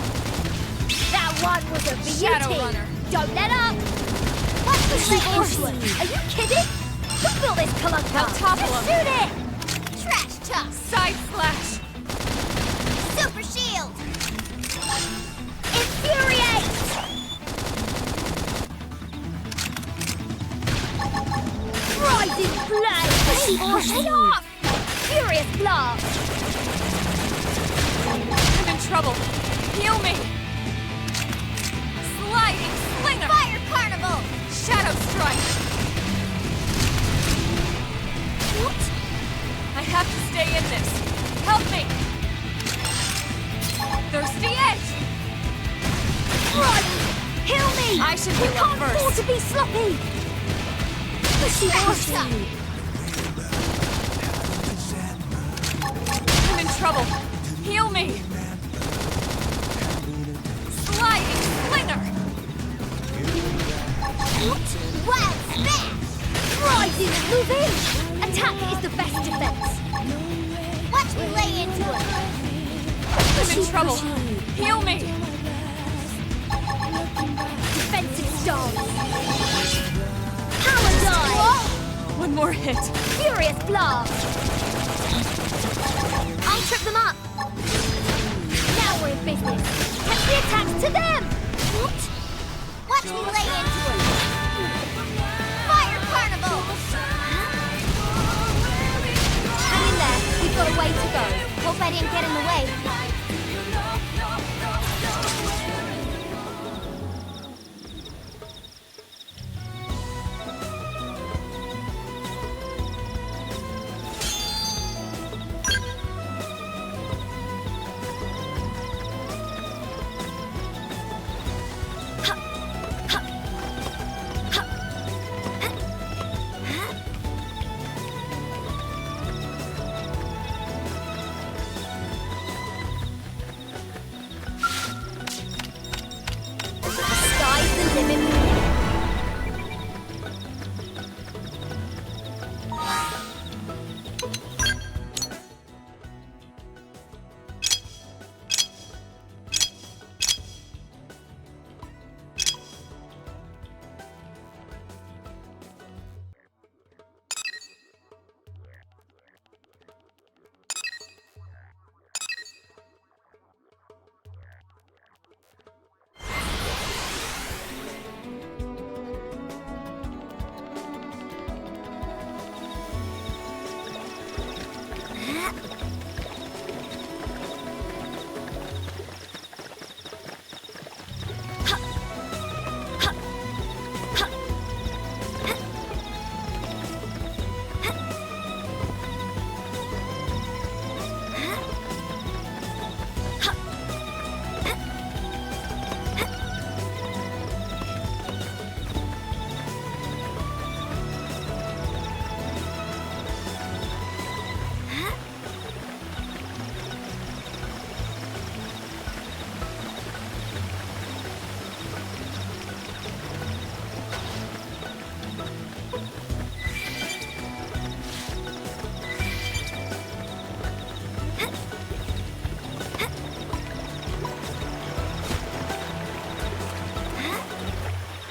That one was a beauty! Shadow runner. Don't let up! Watch me lay into it! Are you kidding? Who built this colunga? Now topple Just him. shoot it! Trash tough! Side slash. Super shield! Infuriate! Rising flame! Head off! Furious blast! I'm in trouble. Heal me. Sliding slinger. Fire carnival! Shadow strike. What? I have to stay in this. Help me. Thirsty edge. Right! Heal me! I should We heal up can't afford first. to be sloppy! Pushy. I'm in trouble. Heal me. Sliding slinger. Well, smash! Rising and move in! Attack is the best defense! Watch me lay into it! I'm in trouble. Heal me. Defensive stance! Power dive! One more hit. Furious blast! I'll trip them up! Now we're in business! Catch the attacks to them! What? Watch me lay into it! Fire carnival! Hang in there, we've got a way to go. Hope I didn't get in the way. Sky's the limit.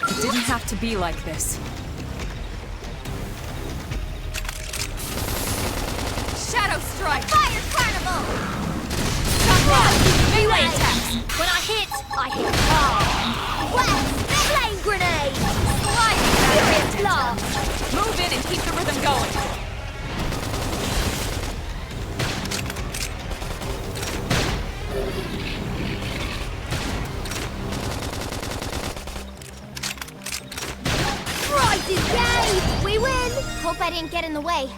It didn't have to be like this. Shadow strike! Fire carnival! Stop that! Melee attacks! When I hit hard. Well, flame grenade! Sliding Furious blast! Move in and keep the rhythm going. Hope I didn't get in the way.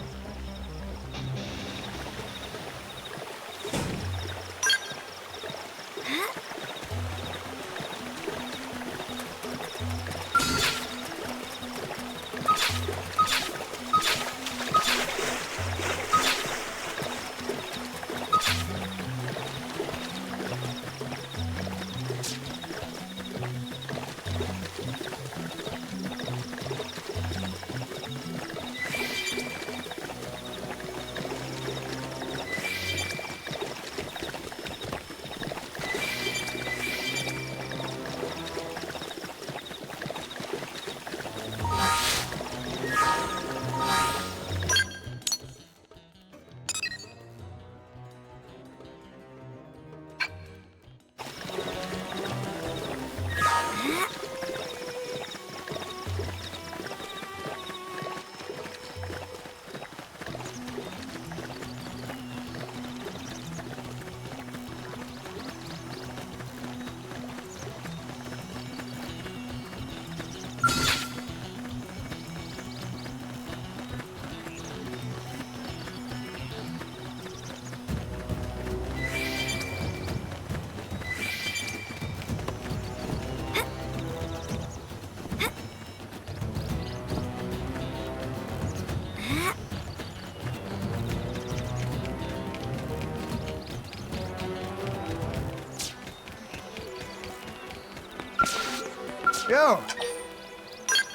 Yo!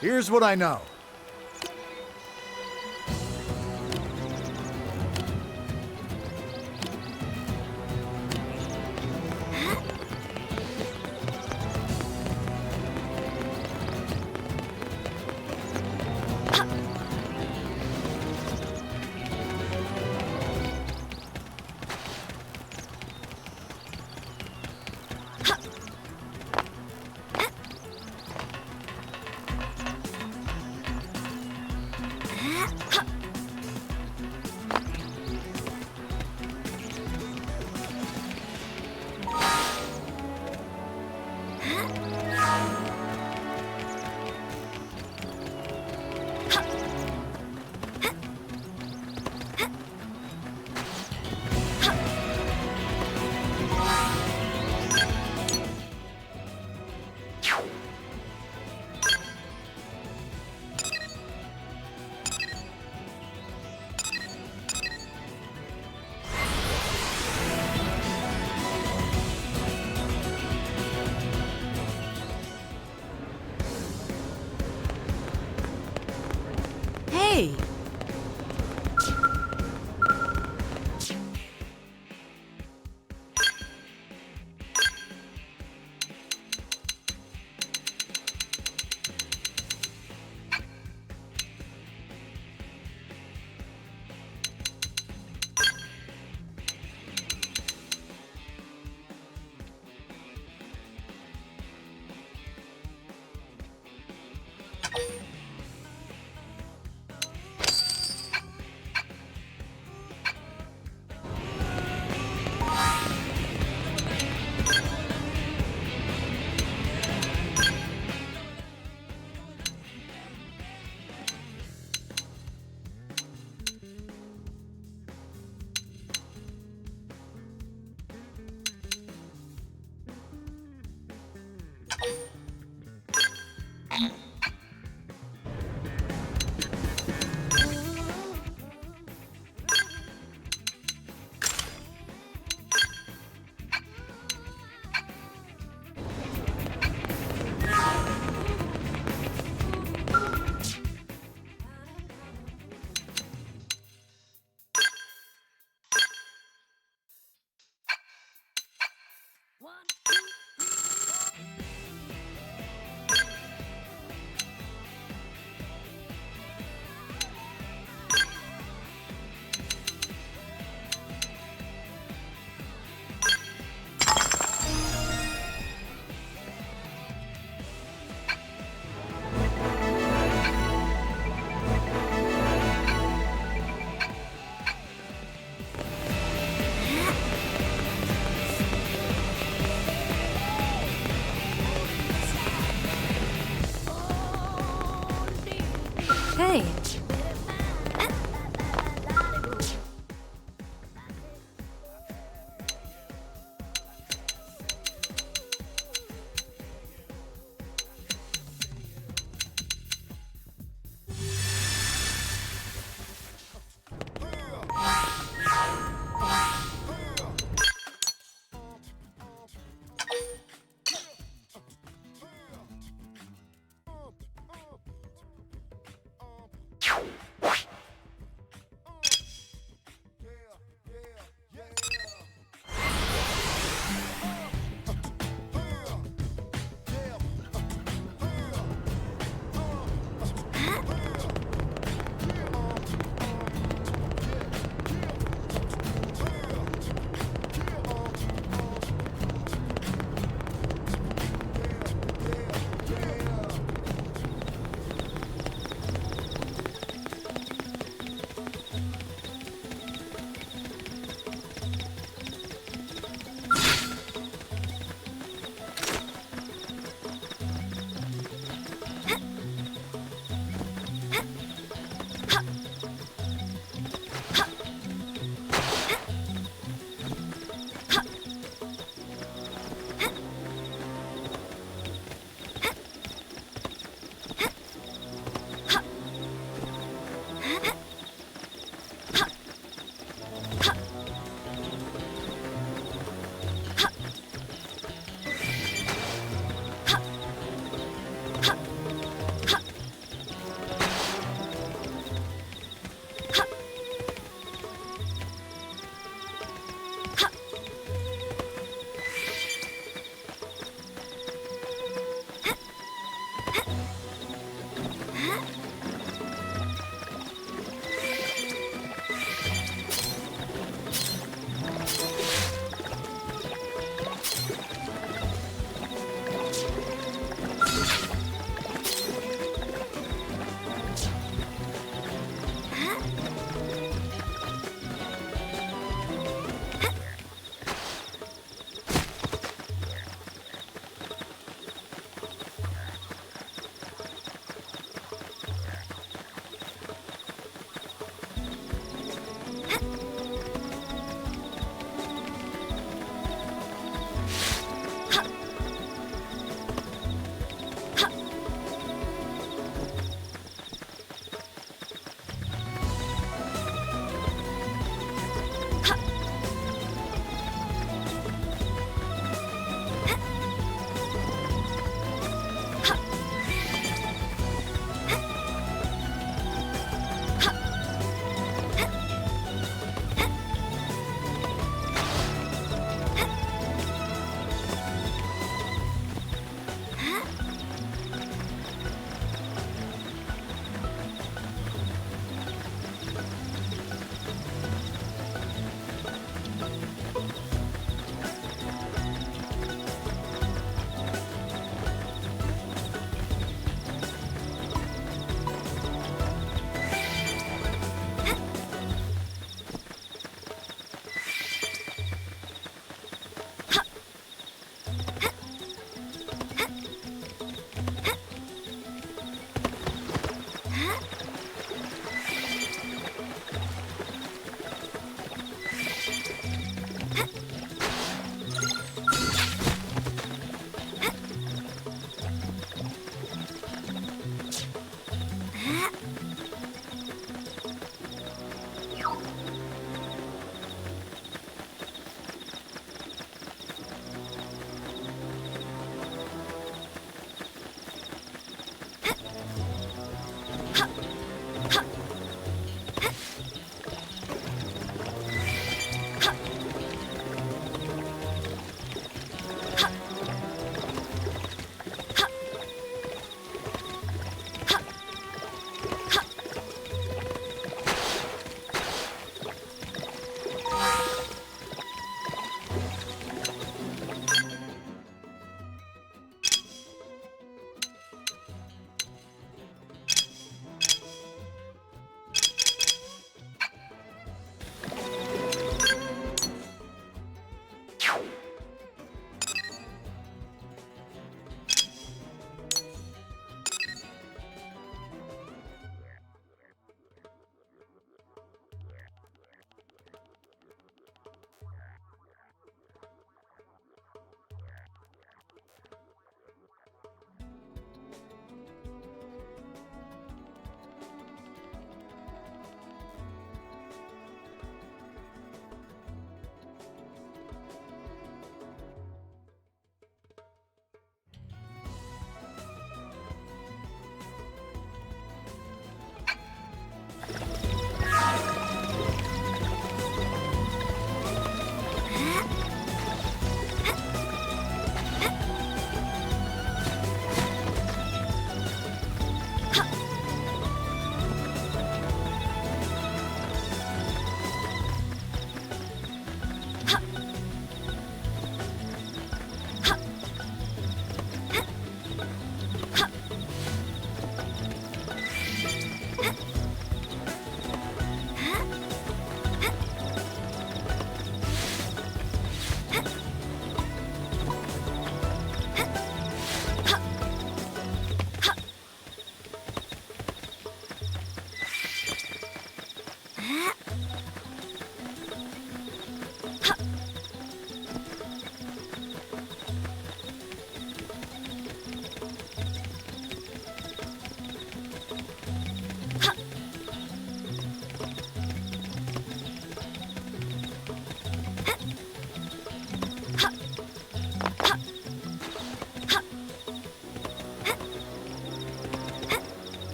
Here's what I know. Hey! Hey!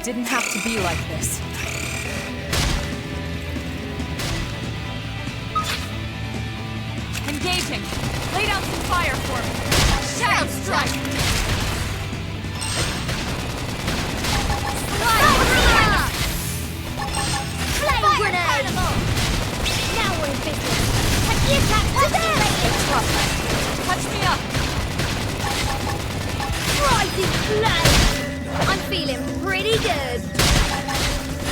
didn't have to be like this. Engaging! Lay down some fire for me! Shadow strike! Flame grenade! Now we're in business. Take the attack activated! Touch me up! Rising flame! I'm feeling pretty good.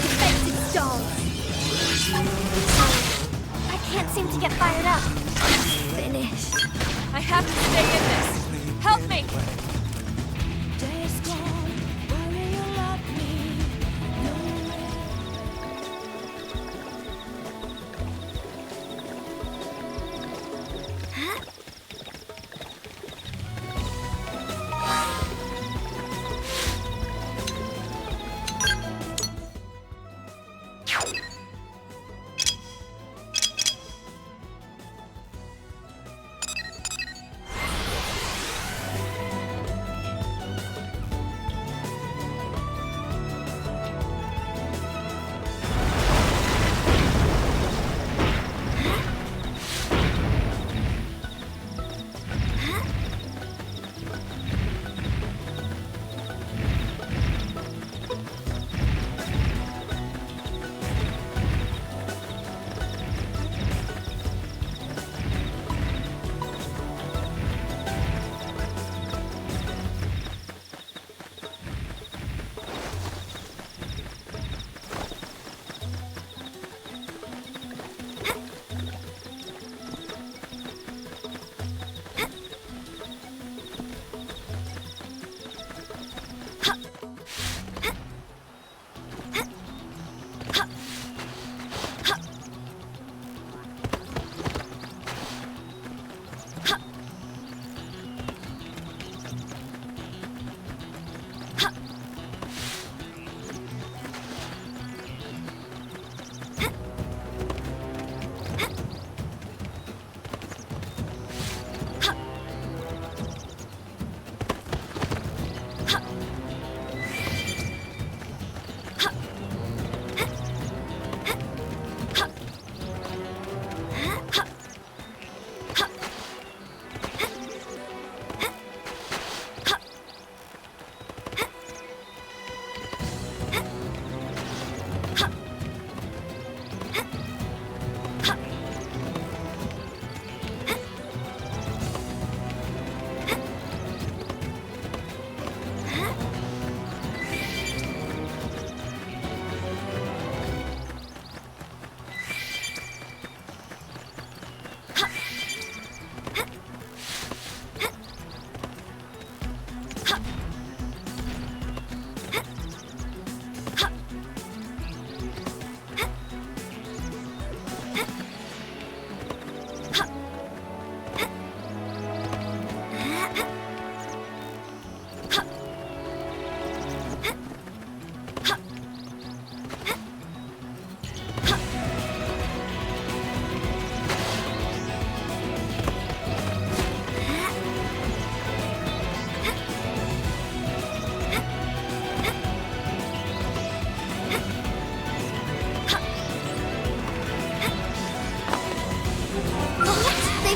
Defensive stance. I can't seem to get fired up. Finish. I have to stay in this. Help me!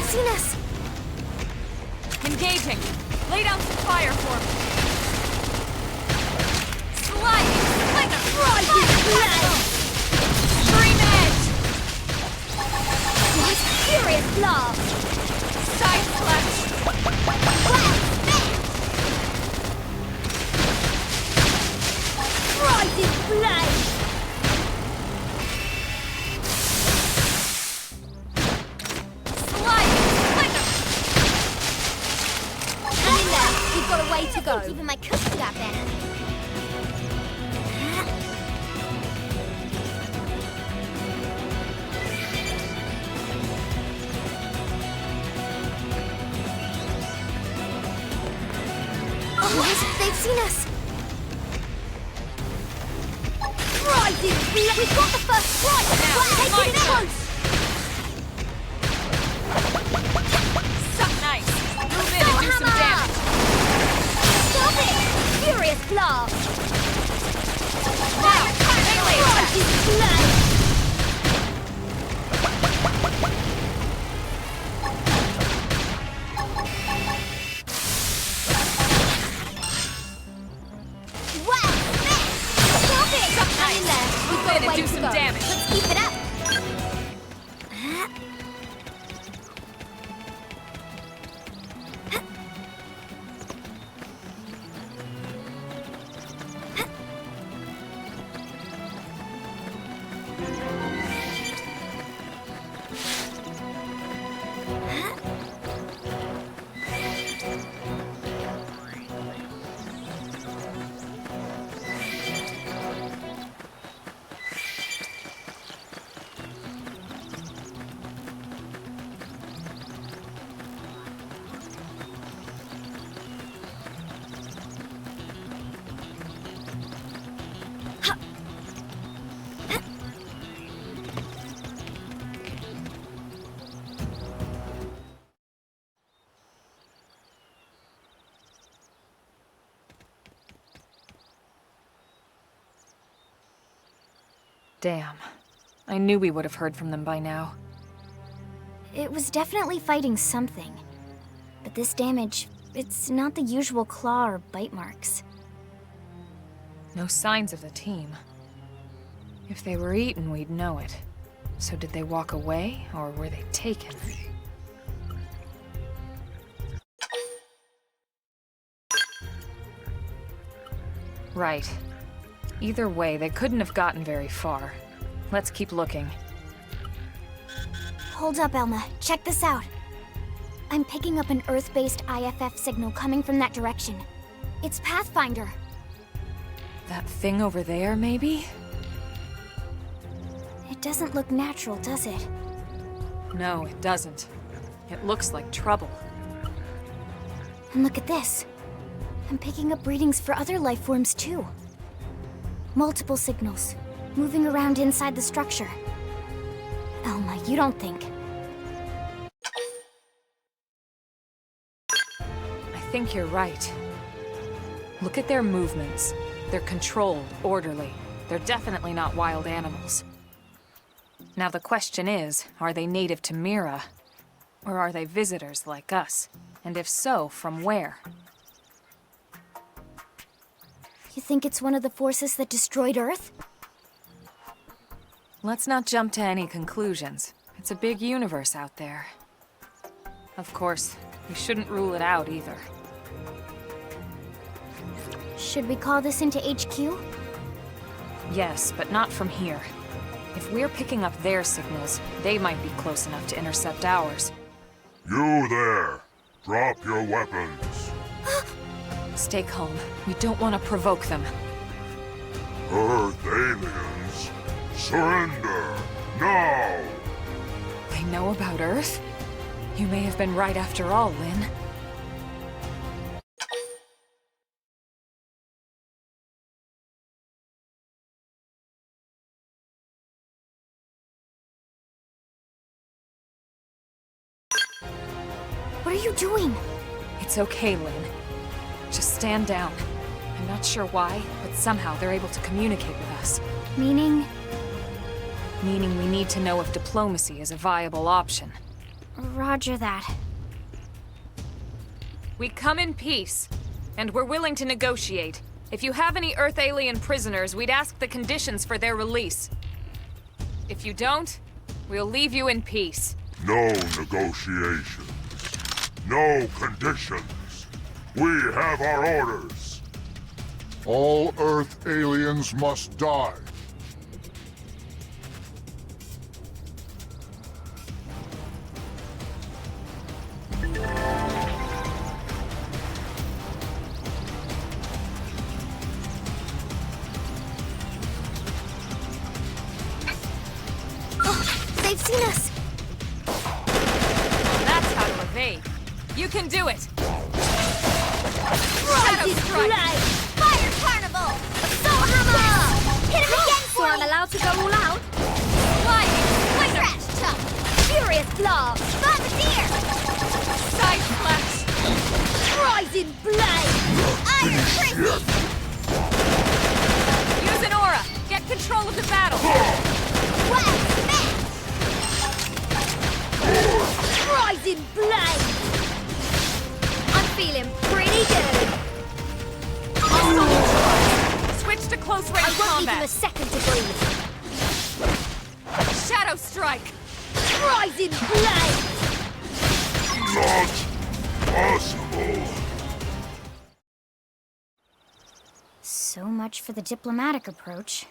Seen us. Engaging! Lay down some fire for me! Sliding! Like a rising flame! Stream edge! What? Furious blast! Side flash! Rising flame! Got a way to go. Even my cookie got better. Oh, they've seen us. Rising flame! We've got the first strike now. Taking it close. Suck nice. Move in and do some damage. Stop it! Furious blast! is blood! Do some damage. Let's keep it up. Damn. I knew we would have heard from them by now. It was definitely fighting something. But this damage, it's not the usual claw or bite marks. No signs of the team. If they were eaten, we'd know it. So did they walk away, or were they taken? Right. Either way, they couldn't have gotten very far. Let's keep looking. Hold up, Elma. Check this out. I'm picking up an Earth-based IFF signal coming from that direction. It's Pathfinder. That thing over there, maybe? It doesn't look natural, does it? No, it doesn't. It looks like trouble. And look at this. I'm picking up readings for other life forms, too. Multiple signals, moving around inside the structure. Elma, you don't think... I think you're right. Look at their movements. They're controlled, orderly. They're definitely not wild animals. Now the question is, are they native to Mira? Or are they visitors like us? And if so, from where? You think it's one of the forces that destroyed Earth? Let's not jump to any conclusions. It's a big universe out there. Of course, we shouldn't rule it out either. Should we call this into HQ? Yes, but not from here. If we're picking up their signals, they might be close enough to intercept ours. You there! Drop your weapons! Stay calm. We don't want to provoke them. Earth aliens, surrender now! They know about Earth? You may have been right after all, Lynn. What are you doing? It's okay, Lynn. Just stand down. I'm not sure why, but somehow they're able to communicate with us. Meaning? Meaning we need to know if diplomacy is a viable option. Roger that. We come in peace, and we're willing to negotiate. If you have any Earth alien prisoners, we'd ask the conditions for their release. If you don't, we'll leave you in peace. No negotiations. No conditions. We have our orders. All Earth aliens must die. They've seen us! That's how to evade. You can do it! Shadow Strike! Fire Carnival! Assault Hammer! Hit him again for I'm allowed to go all out? Lightning! Trash Chunk! Furious Claw! Bombardier! Side Flash! Rising Blade! Iron Frisbee! Use an aura! Get control of the battle! close-range I won't give him a combat. second to breathe. Shadow strike. Rising flame! Not possible. So much for the diplomatic approach.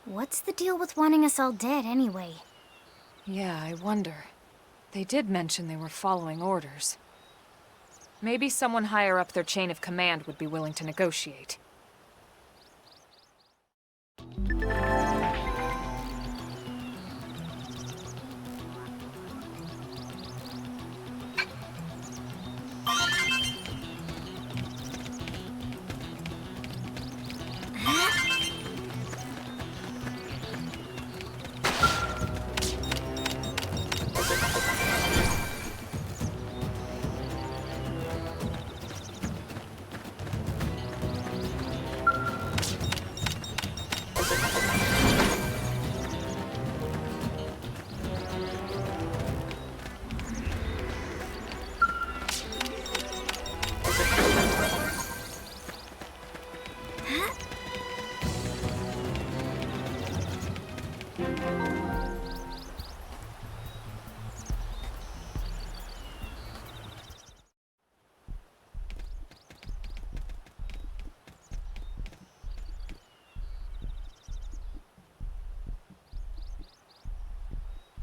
What's the deal with wanting us all dead anyway? Yeah, I wonder. They did mention they were following orders. Maybe someone higher up their chain of command would be willing to negotiate.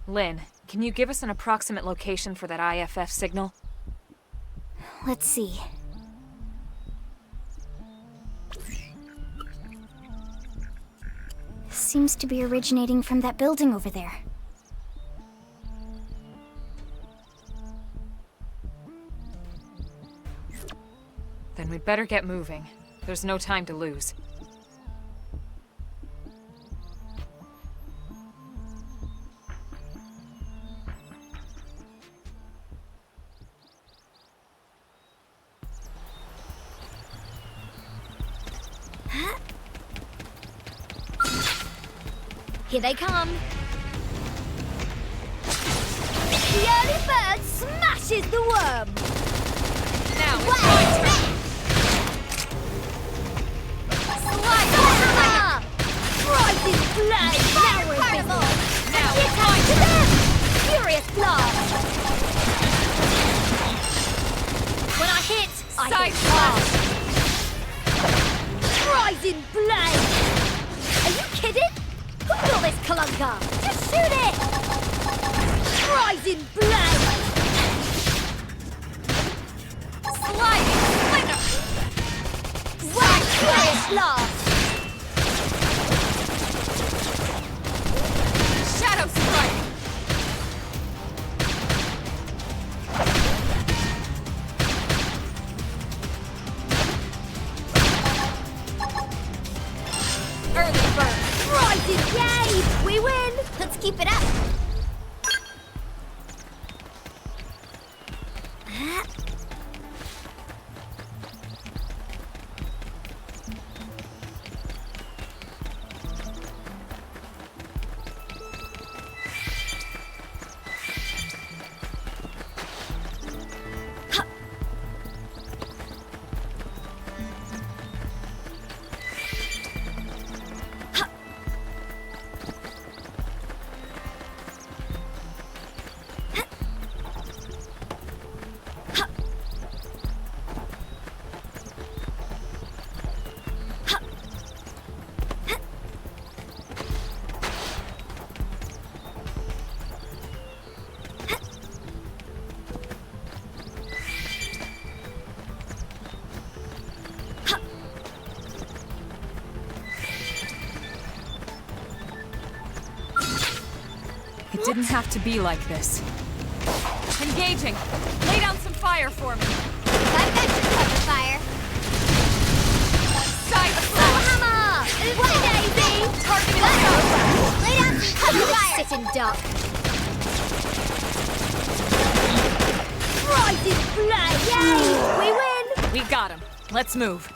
Lynn, can you give us an approximate location for that IFF signal? Let's see. Seems to be originating from that building over there. Then we'd better get moving. There's no time to lose. Here they come. The early bird smashes the worm. Now it's my turn. Hammer! Rising flame! Now we're Carnival! Now it's it's my to turn. them! Furious blast! When I hit, I Side hit hard. Rising flame! Are you kidding? Who built this clunker? Just shoot it! Rising flame! Sliding splinter! Right, furious blast! Shadow strike! Early bird! Rising, yay! We win! Let's keep it up! It didn't have to be like this. Engaging! Lay down some fire for me! I've got your cover fire. Side flash! Hammer! What daisy? Target is Lay down some cover fire. Sit and duck. Rising flame! Yay! We win! We got him. Let's move.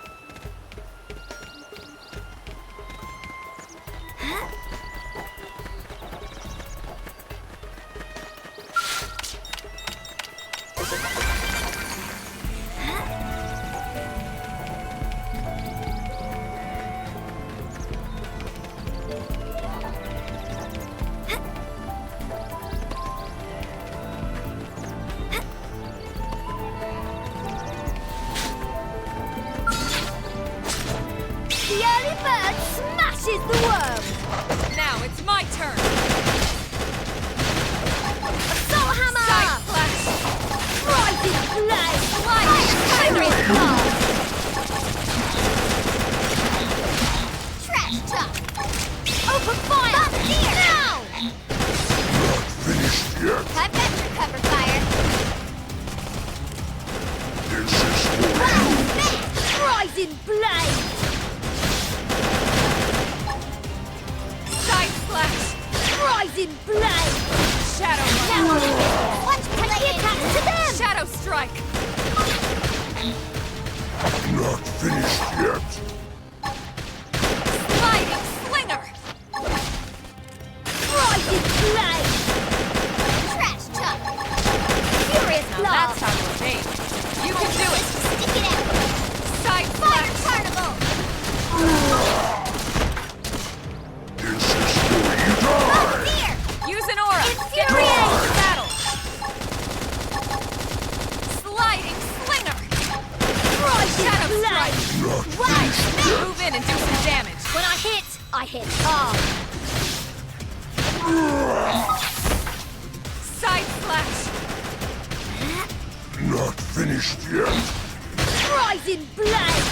bird smashes the worm! Now it's my turn! Assault hammer! Side flash! Rising blade! Lightning! Furious blast! Trash chuck! Open fire! Now! Not finished yet. I've got your cover fire. This is for you. Rising blade! Side flash! Rising blade! Shadow Now, Run! launch the attacks to them! Shadow Strike! Not finished yet. Sliding Slinger! Rising blade! Trash chuck! Furious Now blast! that's how you evade. You can do it! Stick it out! Side Fire flash! carnival! This is for you. Die. Here! Use an aura! Infuriate! Battle! Sliding Slinger! Rising Shadow blade! Strike! Right! Move in and do some damage! When I hit hard! Side flash! Not finished yet. Rising blade!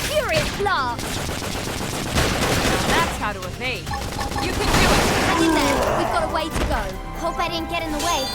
Furious blast! That's how to evade. You can do it! Hang in there, we've got a way to go. Hope I didn't get in the way.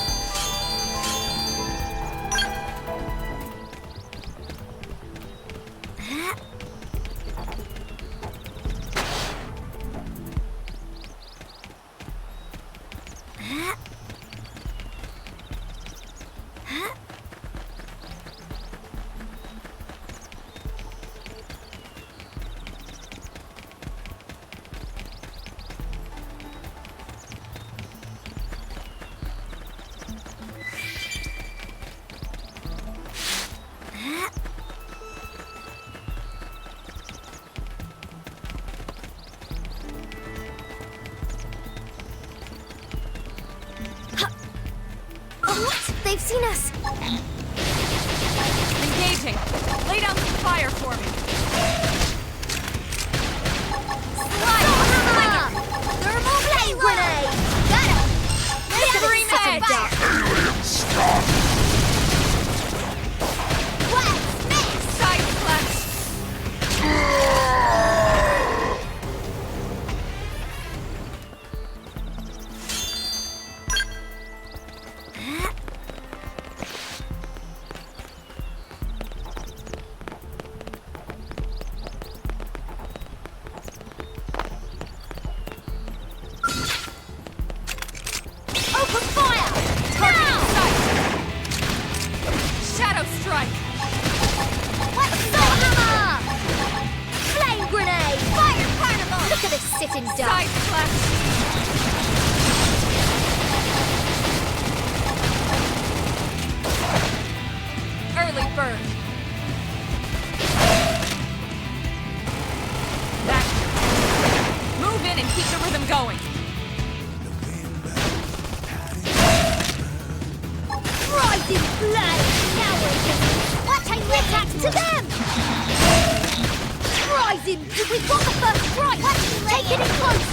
What? They've seen us! Engaging! Lay down some fire for me! Slide! Thermal flame grenade! Got him! Lay down Green some edge. fire! Alien stop. What? Miss! Side flash! Open fire! Target sight! Shadow Strike! What? Assault hammer! Flame grenade! Fire carnival! Look at this sitting duck! Side flash! Early bird! Back! Move in and keep the rhythm going! Rising blade! Now we're getting... Watch how you attack to them! Rising... We've got the first strike! Take it in close!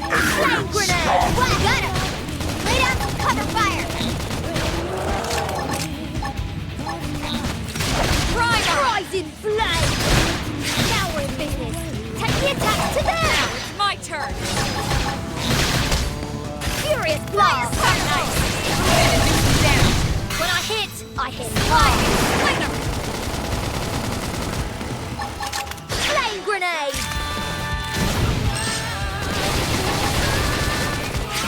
Flame grenade! What? Got him! Lay down some cover fire! Rising blade! Now we're in business! Take the attack to them! Now it's my turn! Furious blast! Fire knife! Move in and do some damage! When I hit Sliding hard! Slinger! Flame grenade!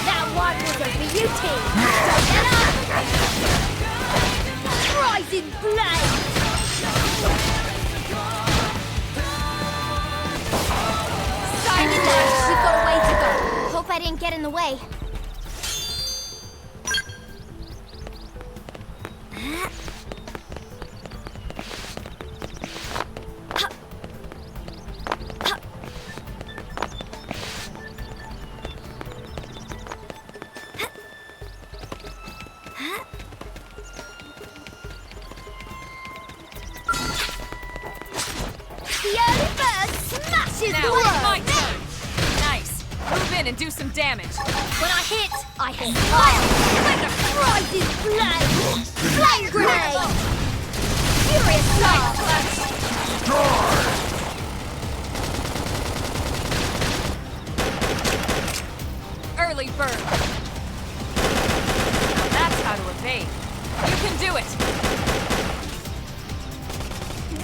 That one was a beauty! Don't let up! Rising blade! Hang in there, we've got a way to go. Hope I didn't get in the way. Smashes Now the it's world! my turn! Nice. Move in and do some damage. When I hit. Fire! Rising flame! Flame grenade! Furious blast! Early bird. Now that's how to evade. You can do it.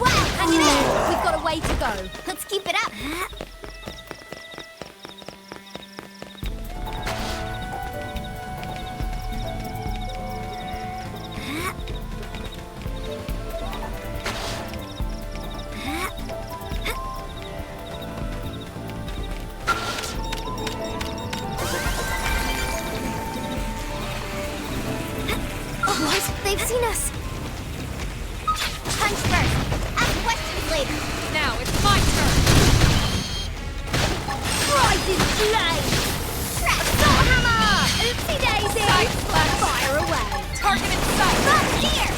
Wow! Hang in there! We've got a way to go. Let's keep it up. What? They've seen us. Punch first. Ask questions later. Now it's my turn. Rising flame! Assault hammer! Oopsie daisy! Side splash. Fire away! Target in sight. Bombardier!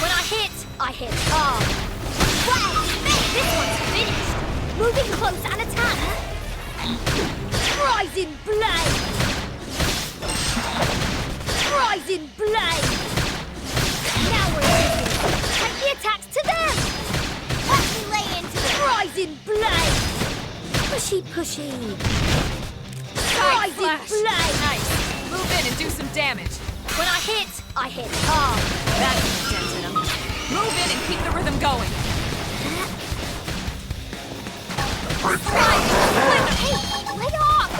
When I hit hard. Wow! This one's finished! Moving close and attack! Rising blade! Rising blade! Now we're moving! Take the attacks to them! Watch me lay into it! Rising blade! Pushy, pushy! Side Rising splash. blade! Nice. Move in and do some damage. When I hit hard! That's dented him. Move in and keep the rhythm going. Hey, lay off!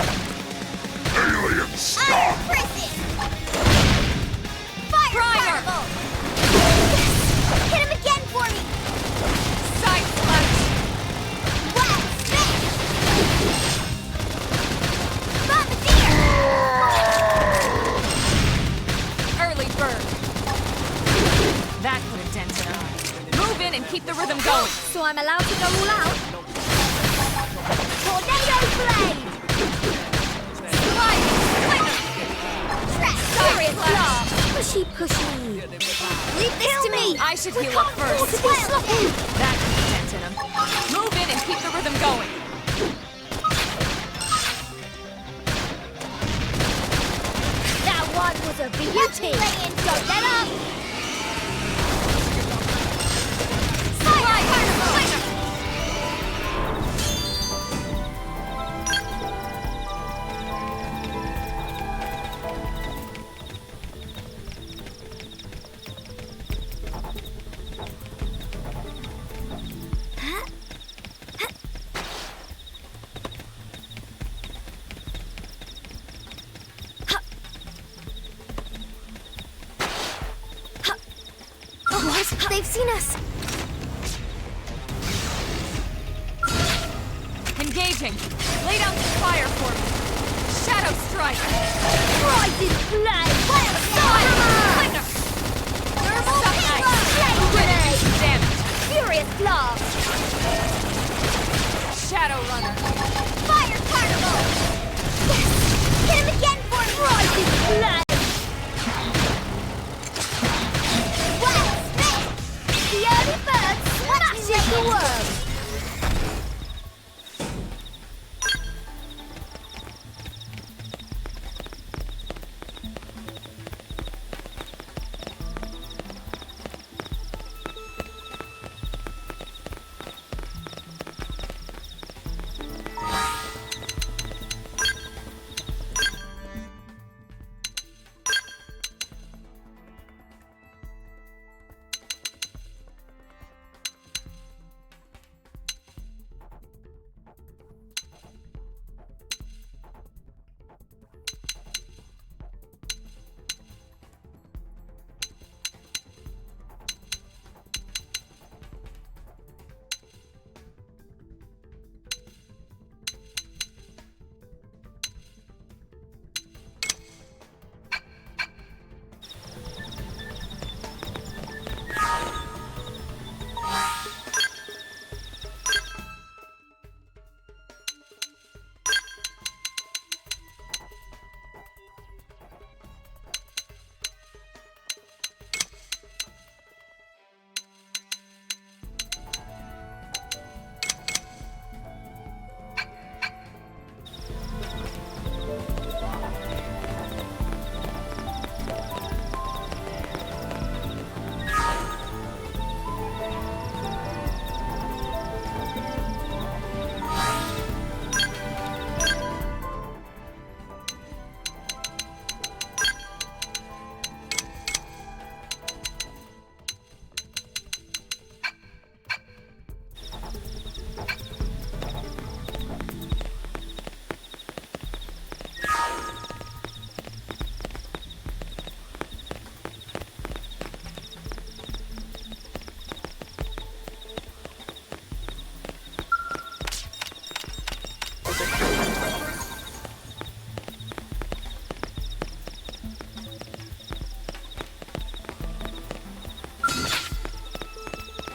Alien, stop! Prison! Fire Primer! carnival! Hit him again for me! Side splash. Wow! Smash! Bombardier! Early bird. That could have dented him. Move in and keep the rhythm going. So I'm allowed to go all out? Tornado blade! Slide. Furious blast! Pushy, pushy! Leave this to me! I should heal up first. To be sloppy! That could have dented him. Move in and keep the rhythm going. That one was a beauty! Don't let up! Fire carnival! What? They've seen us. Engaging. Lay down some fire for me. Shadow strike. Rising flame! Hammer! Thermal Nice. payload! Flame Good. grenade! Do damage. Furious blast! Shadow runner. Fire carnival! Yes! Hit him again for me! Rising flame! Wow! Smash! The early bird smashes the world!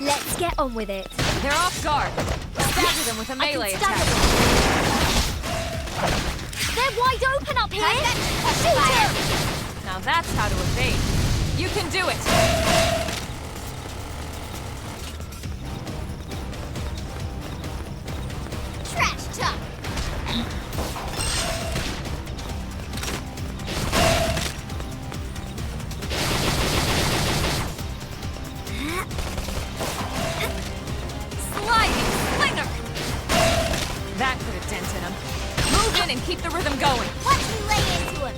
Let's get on with it. They're off guard. Stagger them with a melee attack. They're wide open up here! Shoot him! Now that's how to evade. You can do it! Trash talk! Sliding slinger! That put a dent in him. Move in and keep the rhythm going. Watch me lay into him!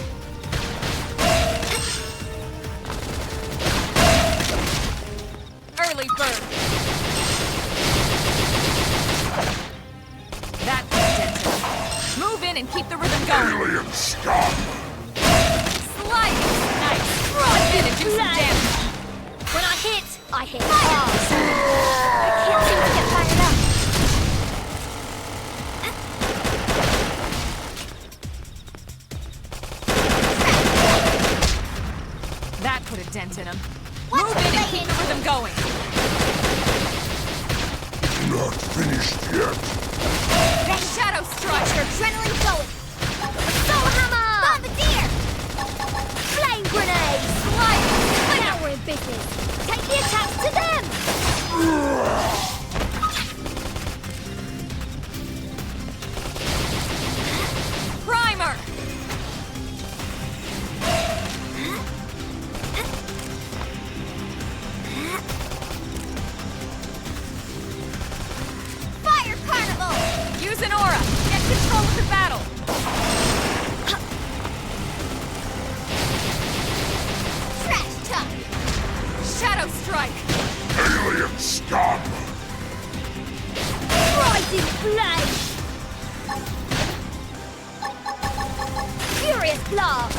Early bird. That put a dent in him. Move in and keep the rhythm going. Alien scum! Sliding! Nice. Run in and do some damage. When I hit hard. I can't seem to get fired up. That put a dent in him. Move in and keep the rhythm going. Not finished yet. Then shadow strike. Your adrenaline going. Soul hammer! Bombardier! Flame grenade! Slide! Now we're in business. Take the attacks to them! Primer! Fire carnival! Use an aura. Get control of the battle. Trash talk! Shadow strike. Alien scum! Rising flame! Furious blast!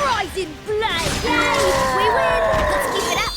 Rising flame! Yay! We win! Let's keep it up!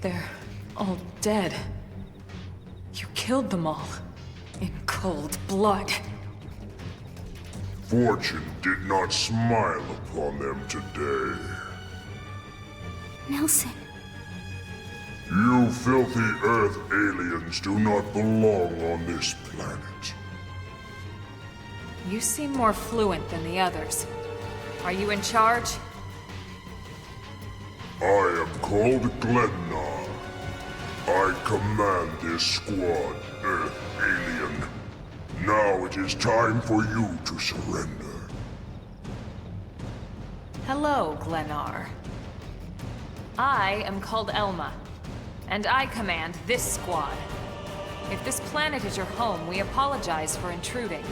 They're all dead. You killed them all. In cold blood. Fortune did not smile upon them today. Nelson. You filthy Earth aliens do not belong on this planet. You seem more fluent than the others. Are you in charge? I am called Glennar. I command this squad, Earth alien. Now it is time for you to surrender. Hello, Glennar. I am called Elma, and I command this squad. If this planet is your home, we apologize for intruding.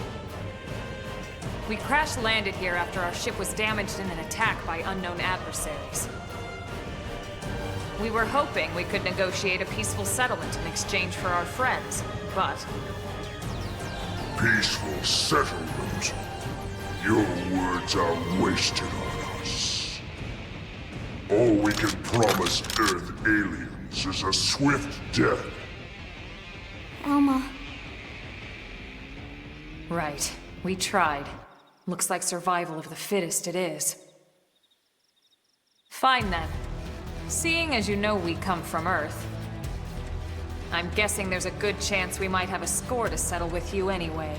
We crash-landed here after our ship was damaged in an attack by unknown adversaries. We were hoping we could negotiate a peaceful settlement in exchange for our friends, but... Peaceful settlement? Your words are wasted on us. All we can promise Earth aliens is a swift death. Elma. Right. We tried. Looks like survival of the fittest it is. Fine then. Seeing as you know we come from Earth, I'm guessing there's a good chance we might have a score to settle with you anyway.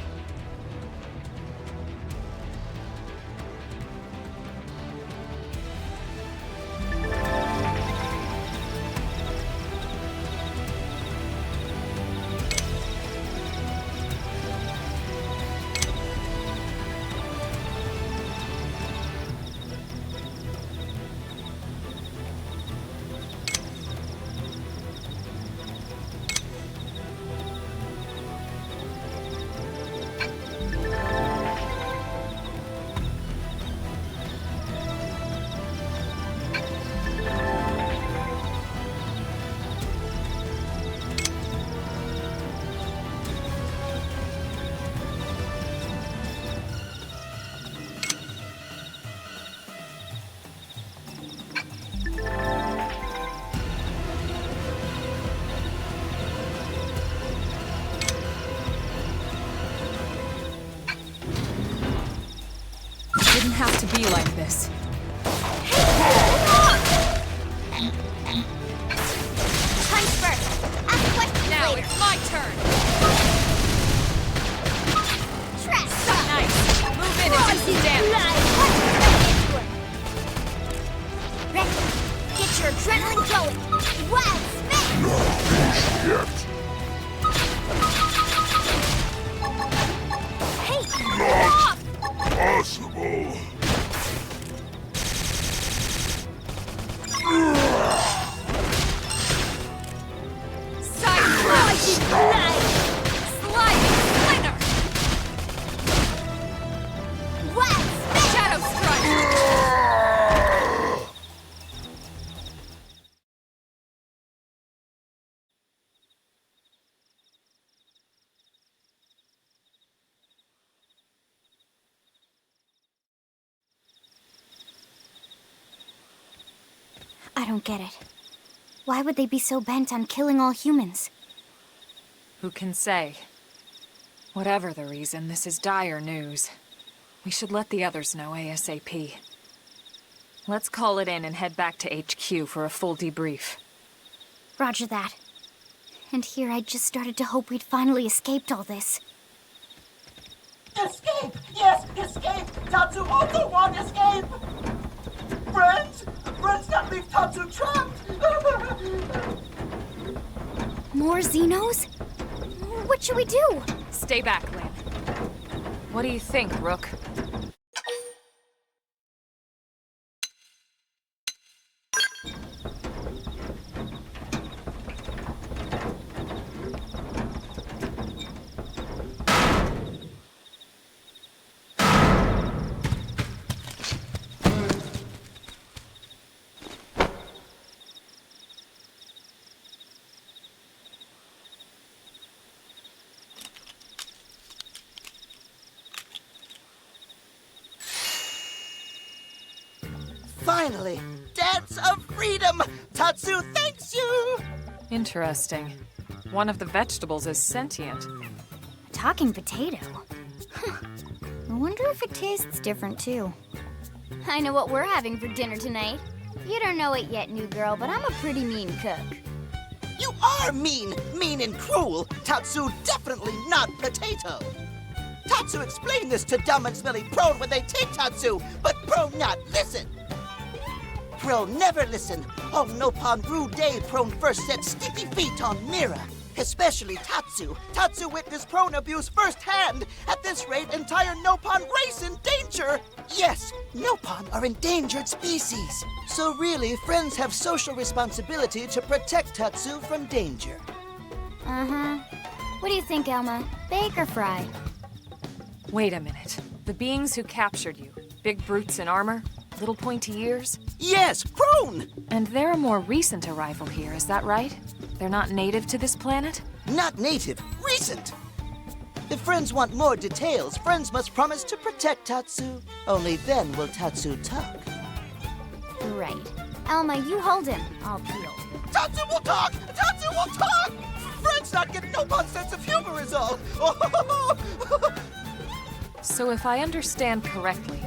Didn't have to be like this. Punch first. Ask questions Now later. it's my turn. Trash. So nice. Move in and do some damage. Ready. Get your adrenaline going. Wild spin. Not yet. Hey. Not possible. Sliding splinter! Wild spin. Shadow strike! I don't get it. Why would they be so bent on killing all humans? Who can say? Whatever the reason, this is dire news. We should let the others know ASAP. Let's call it in and head back to HQ for a full debrief. Roger that. And here I just started to hope we'd finally escaped all this. Escape! Yes, escape! Tatsu also want escape! Friends! Friends can't leave Tatsu trapped! More Xenos? What should we do? Stay back, Lynn. What do you think, Rook? Finally! Dance of freedom! Tatsu thanks you! Interesting. One of the vegetables is sentient. A talking potato? Huh. I wonder if it tastes different, too. I know what we're having for dinner tonight. You don't know it yet, new girl, but I'm a pretty mean cook. You are mean! Mean and cruel! Tatsu definitely not potato! Tatsu explained this to dumb and smelly Prone when they take Tatsu, but Prone not listen! Prone never listen. On Nopon rude day, Prone first set sticky feet on Mira. Especially Tatsu. Tatsu witnessed Prone abuse firsthand. At this rate, entire Nopon race in danger. Yes, Nopon are endangered species. So really, friends have social responsibility to protect Tatsu from danger. Uh-huh. What do you think, Elma? Bake or fry? Wait a minute. The beings who captured you, big brutes in armor, little pointy ears? Yes, prone! And they're a more recent arrival here, is that right? They're not native to this planet? Not native, recent! If friends want more details, friends must promise to protect Tatsu. Only then will Tatsu talk. Right. Elma, you hold him. I'll peel. Tatsu will talk! Tatsu will talk! Friends not get Noppon's sense of humor is all. So if I understand correctly,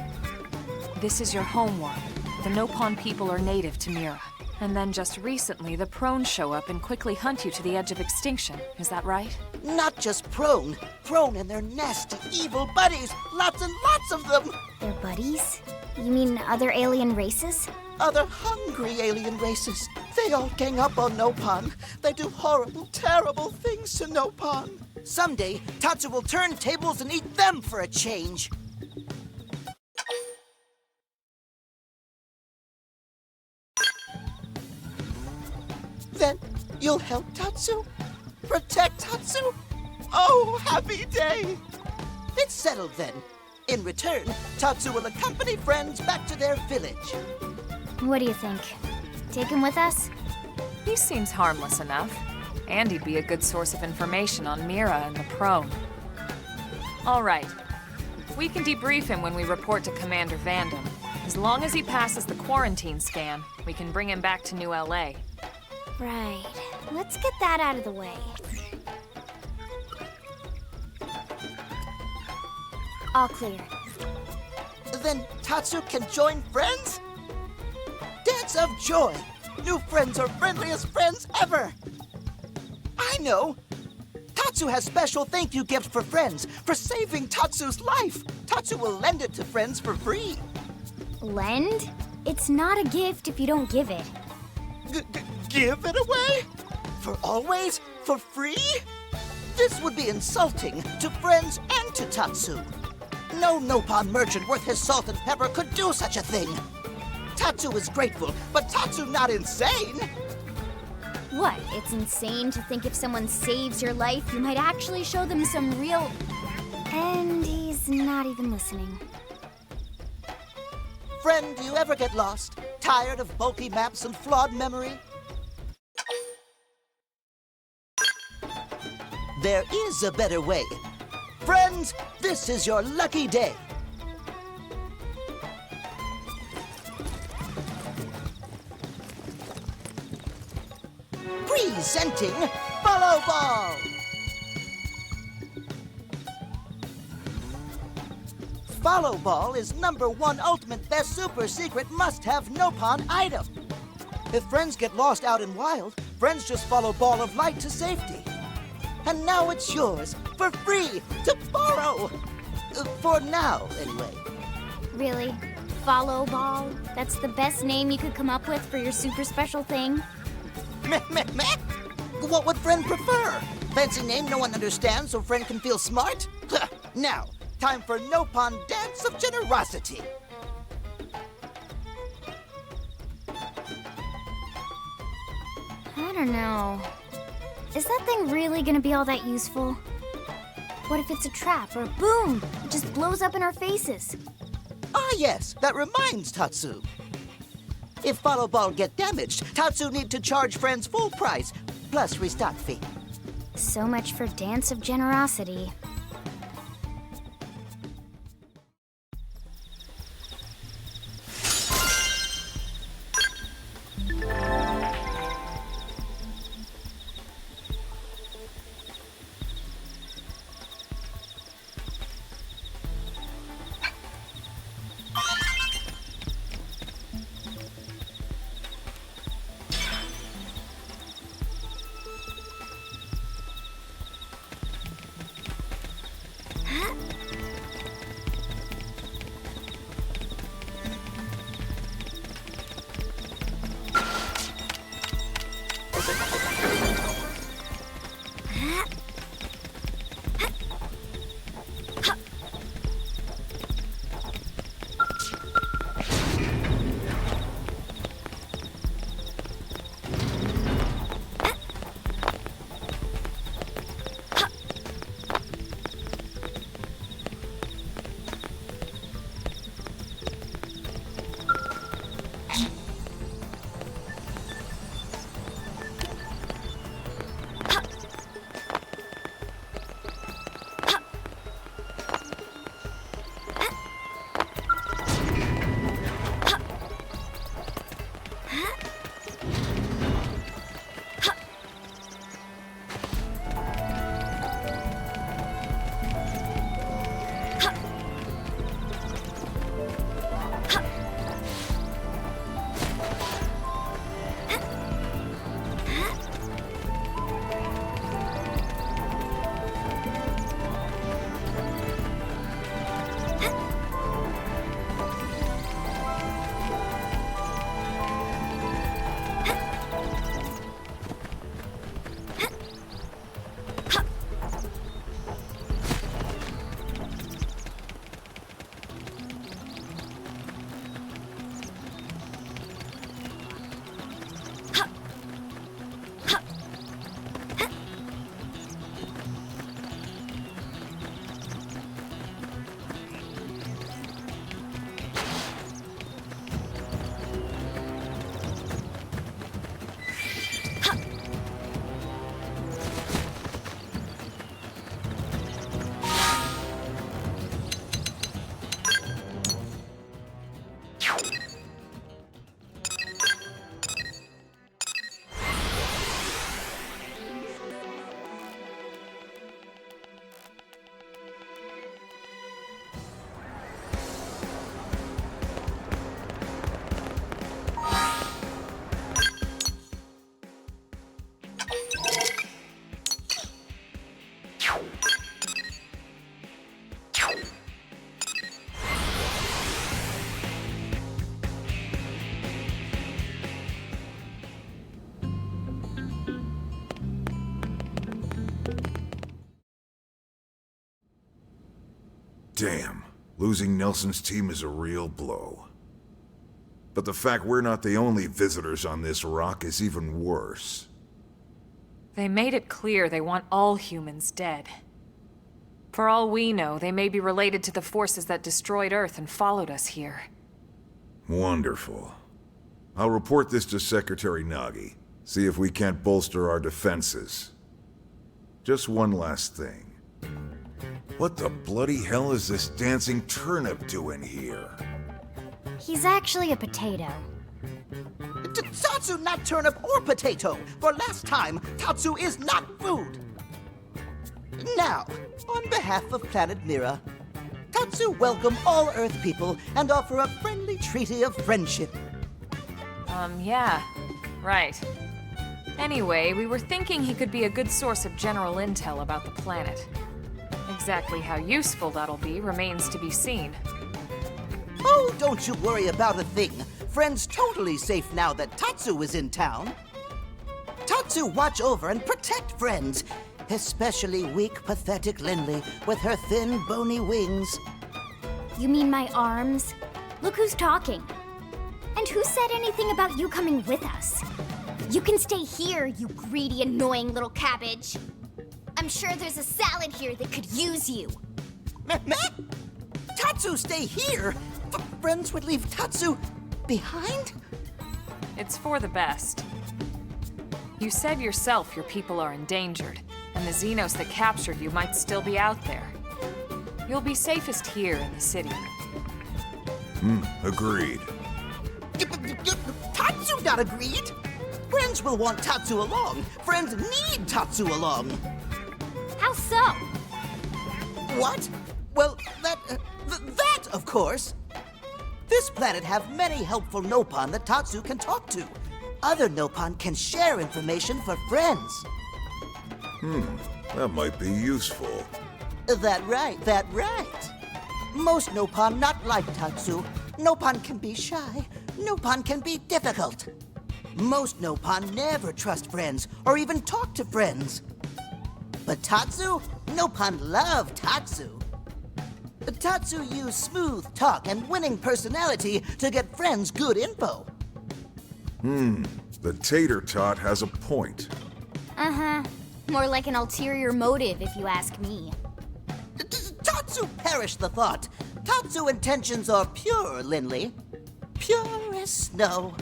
this is your homeworld. The Noppon people are native to Mira. And then just recently, the Prone show up and quickly hunt you to the edge of extinction. Is that right? Not just Prone. Prone and their nasty, evil buddies. Lots and lots of them. Their buddies? You mean other alien races? Other hungry alien races. They all gang up on Noppon. They do horrible, terrible things to Noppon. Someday, Tatsu will turn tables and eat them for a change. Then you'll help Tatsu? Protect Tatsu? Oh, happy day! It's settled then. In return, Tatsu will accompany friends back to their village. What do you think? Take him with us? He seems harmless enough. And he'd be a good source of information on Mira and the Prone. All right. We can debrief him when we report to Commander Vandam. As long as he passes the quarantine scan, we can bring him back to New LA. Right. Let's get that out of the way. All clear. Then Tatsu can join friends? Dance of joy! New friends are friendliest friends ever! I know! Tatsu has special thank you gift for friends for saving Tatsu's life! Tatsu will lend it to friends for free! Lend? It's not a gift if you don't give it. Give it away? For always? For free? This would be insulting to friends and to Tatsu. No Noppon merchant worth his salt and pepper could do such a thing. Tatsu is grateful, but Tatsu not insane. What? It's insane to think if someone saves your life, you might actually show them some real... And he's not even listening. Friend, do you ever get lost? Tired of bulky maps and flawed memory? There is a better way. Friends, this is your lucky day. Presenting Follow Ball! Follow Ball is #1 ultimate best super secret must-have Noppon item. If friends get lost out in wild, friends just follow Ball of Light to safety. And now it's yours, for free, to borrow! For now, anyway. Really? Follow Ball? That's the best name you could come up with for your super special thing? Meh, meh, meh! What would friend prefer? Fancy name no one understands so friend can feel smart? Now, time for Noppon Dance of Generosity. I don't know. Is that thing really gonna be all that useful? What if it's a trap or boom? It just blows up in our faces. Ah yes, that reminds Tatsu. If Follow Ball get damaged, Tatsu need to charge friends full price, plus restock fee. So much for Dance of Generosity. Damn. Losing Nelson's team is a real blow. But the fact we're not the only visitors on this rock is even worse. They made it clear they want all humans dead. For all we know, they may be related to the forces that destroyed Earth and followed us here. Wonderful. I'll report this to Secretary Nagi. See if we can't bolster our defenses. Just one last thing. What the bloody hell is this dancing turnip doing here? He's actually a potato. Tatsu not turnip or potato. For last time, Tatsu is not food. Now, on behalf of Planet Mira, Tatsu welcome all Earth people and offer a friendly treaty of friendship. Yeah. Right. Anyway, we were thinking he could be a good source of general intel about the planet. Exactly how useful that'll be remains to be seen. Oh, don't you worry about a thing. Friend's totally safe now that Tatsu is in town. Tatsu watch over and protect friends, especially weak, pathetic Lindley with her thin, bony wings. You mean my arms? Look who's talking. And who said anything about you coming with us? You can stay here, you greedy, annoying little cabbage. I'm sure there's a salad here that could use you. Meh? Tatsu stay here? Friends would leave Tatsu behind? It's for the best. You said yourself your people are endangered, and the Xenos that captured you might still be out there. You'll be safest here in the city. Agreed. Tatsu not agreed? Friends will want Tatsu along. Friends need Tatsu along. How so? What? Well, that, of course. This planet have many helpful Nopon that Tatsu can talk to. Other Nopon can share information for friends. That might be useful. That right. Most Nopon not like Tatsu. Nopon can be shy. Nopon can be difficult. Most Nopon never trust friends or even talk to friends. But Tatsu? Nopon love Tatsu. Tatsu use smooth talk and winning personality to get friends good info. The tater tot has a point. Uh-huh. More like an ulterior motive, if you ask me. Tatsu perish the thought. Tatsu intentions are pure, Lindley. Pure as snow.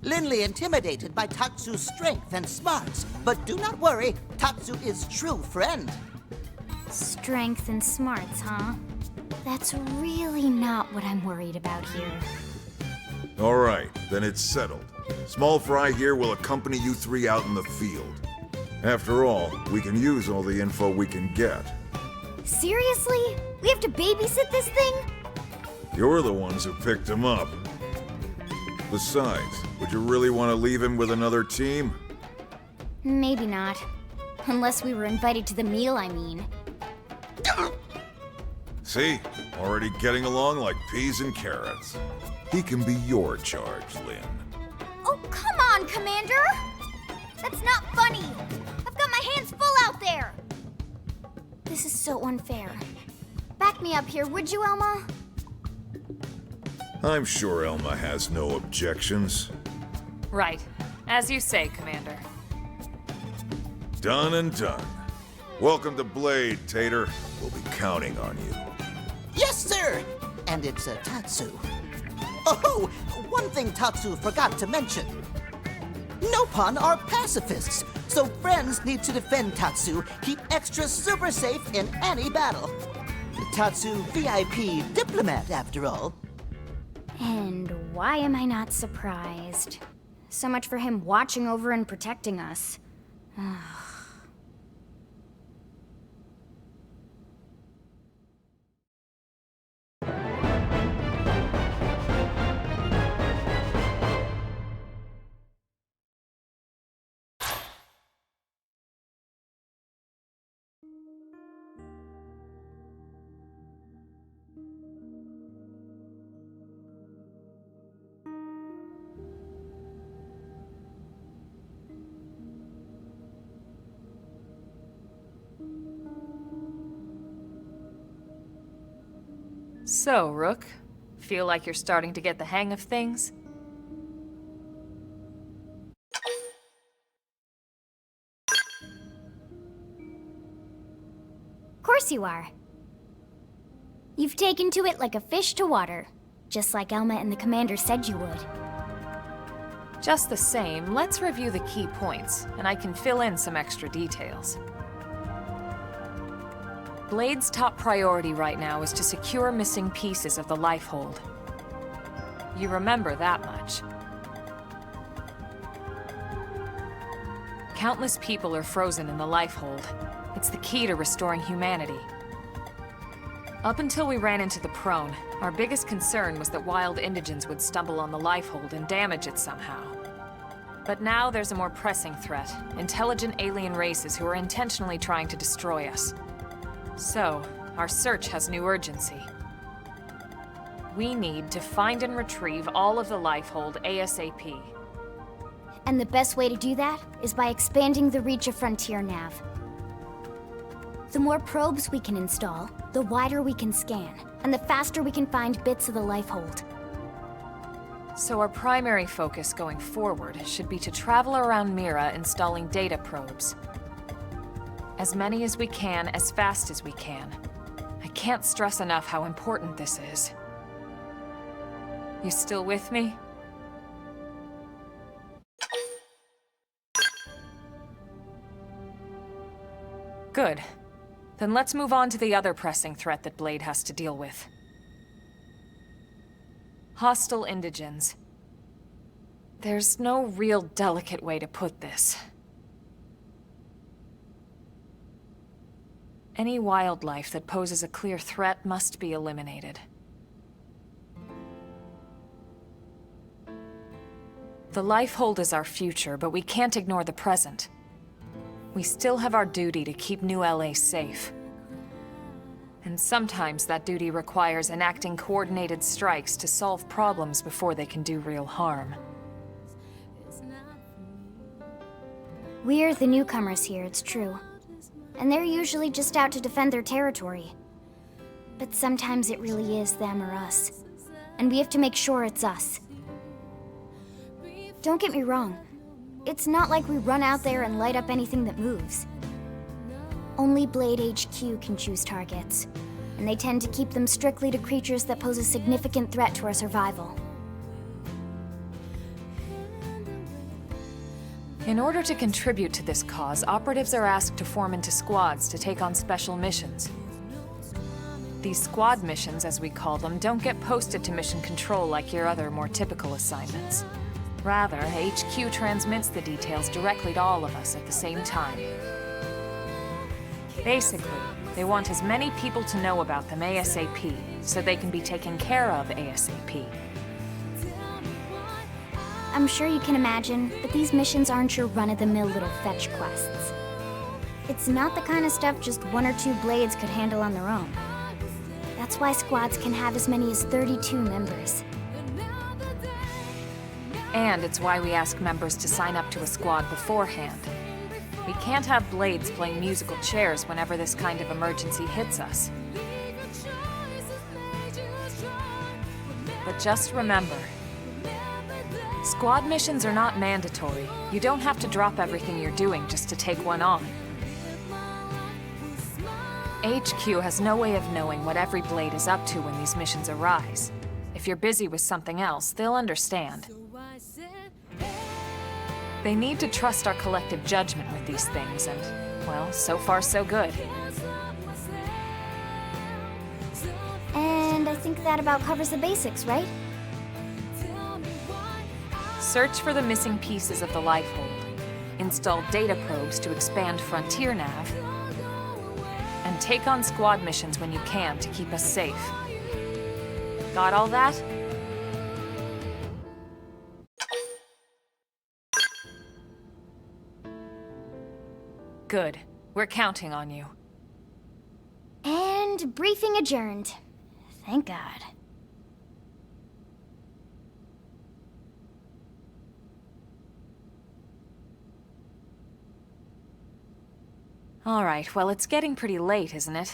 Lindley intimidated by Tatsu's strength and smarts, but do not worry, Tatsu is true friend. Strength and smarts, huh? That's really not what I'm worried about here. All right, then it's settled. Small Fry here will accompany you three out in the field. After all, we can use all the info we can get. Seriously? We have to babysit this thing? You're the ones who picked him up. Besides, would you really want to leave him with another team? Maybe not. Unless we were invited to the meal, I mean. See? Already getting along like peas and carrots. He can be your charge, Lynn. Oh, come on, Commander! That's not funny! I've got my hands full out there! This is so unfair. Back me up here, would you, Elma? I'm sure Elma has no objections. Right. As you say, Commander. Done and done. Welcome to Blade, Tater. We'll be counting on you. Yes, sir! And it's Tatsu. Oh, one thing Tatsu forgot to mention. Nopon are pacifists, so friends need to defend Tatsu, keep extra super safe in any battle. Tatsu VIP diplomat, after all. And why am I not surprised? So much for him watching over and protecting us. So, Rook, feel like you're starting to get the hang of things? Of course you are. You've taken to it like a fish to water, just like Elma and the Commander said you would. Just the same, let's review the key points, and I can fill in some extra details. Blade's top priority right now is to secure missing pieces of the Lifehold. You remember that much. Countless people are frozen in the Lifehold. It's the key to restoring humanity. Up until we ran into the Prone, our biggest concern was that wild indigents would stumble on the Lifehold and damage it somehow. But now there's a more pressing threat, intelligent alien races who are intentionally trying to destroy us. So, our search has new urgency. We need to find and retrieve all of the Lifehold ASAP. And the best way to do that is by expanding the reach of Frontier Nav. The more probes we can install, the wider we can scan, and the faster we can find bits of the Lifehold. So our primary focus going forward should be to travel around Mira installing data probes. As many as we can, as fast as we can. I can't stress enough how important this is. You still with me? Good. Then let's move on to the other pressing threat that Blade has to deal with. Hostile indigens. There's no real delicate way to put this. Any wildlife that poses a clear threat must be eliminated. The Lifehold is our future, but we can't ignore the present. We still have our duty to keep New LA safe. And sometimes that duty requires enacting coordinated strikes to solve problems before they can do real harm. We're the newcomers here, it's true. And they're usually just out to defend their territory. But sometimes it really is them or us. And we have to make sure it's us. Don't get me wrong. It's not like we run out there and light up anything that moves. Only Blade HQ can choose targets, and they tend to keep them strictly to creatures that pose a significant threat to our survival. In order to contribute to this cause, operatives are asked to form into squads to take on special missions. These squad missions, as we call them, don't get posted to mission control like your other, more typical assignments. Rather, HQ transmits the details directly to all of us at the same time. Basically, they want as many people to know about them ASAP, so they can be taken care of ASAP. I'm sure you can imagine, but these missions aren't your run-of-the-mill little fetch quests. It's not the kind of stuff just one or two Blades could handle on their own. That's why squads can have as many as 32 members. And it's why we ask members to sign up to a squad beforehand. We can't have Blades playing musical chairs whenever this kind of emergency hits us. But just remember, squad missions are not mandatory. You don't have to drop everything you're doing just to take one on. HQ has no way of knowing what every Blade is up to when these missions arise. If you're busy with something else, they'll understand. They need to trust our collective judgment with these things, and, well, so far so good. And I think that about covers the basics, right? Search for the missing pieces of the Lifehold, install data probes to expand Frontier Nav, and take on squad missions when you can to keep us safe. Got all that? Good. We're counting on you. And briefing adjourned. Thank God. All right, well, it's getting pretty late, isn't it?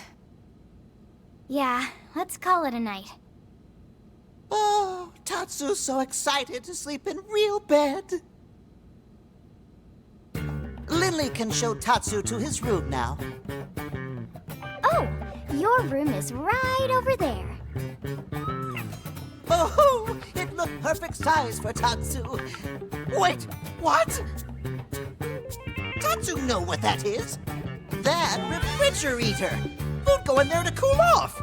Yeah, let's call it a night. Oh, Tatsu's so excited to sleep in real bed. Lindley can show Tatsu to his room now. Oh, your room is right over there. Oh, it looked perfect size for Tatsu. Wait, what? Tatsu know what that is. That refrigerator. Food go in there to cool off.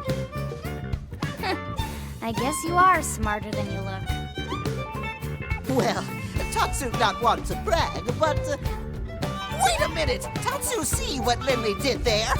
I guess you are smarter than you look. Well, Tatsu not want to brag, but... wait a minute! Tatsu see what Lindley did there?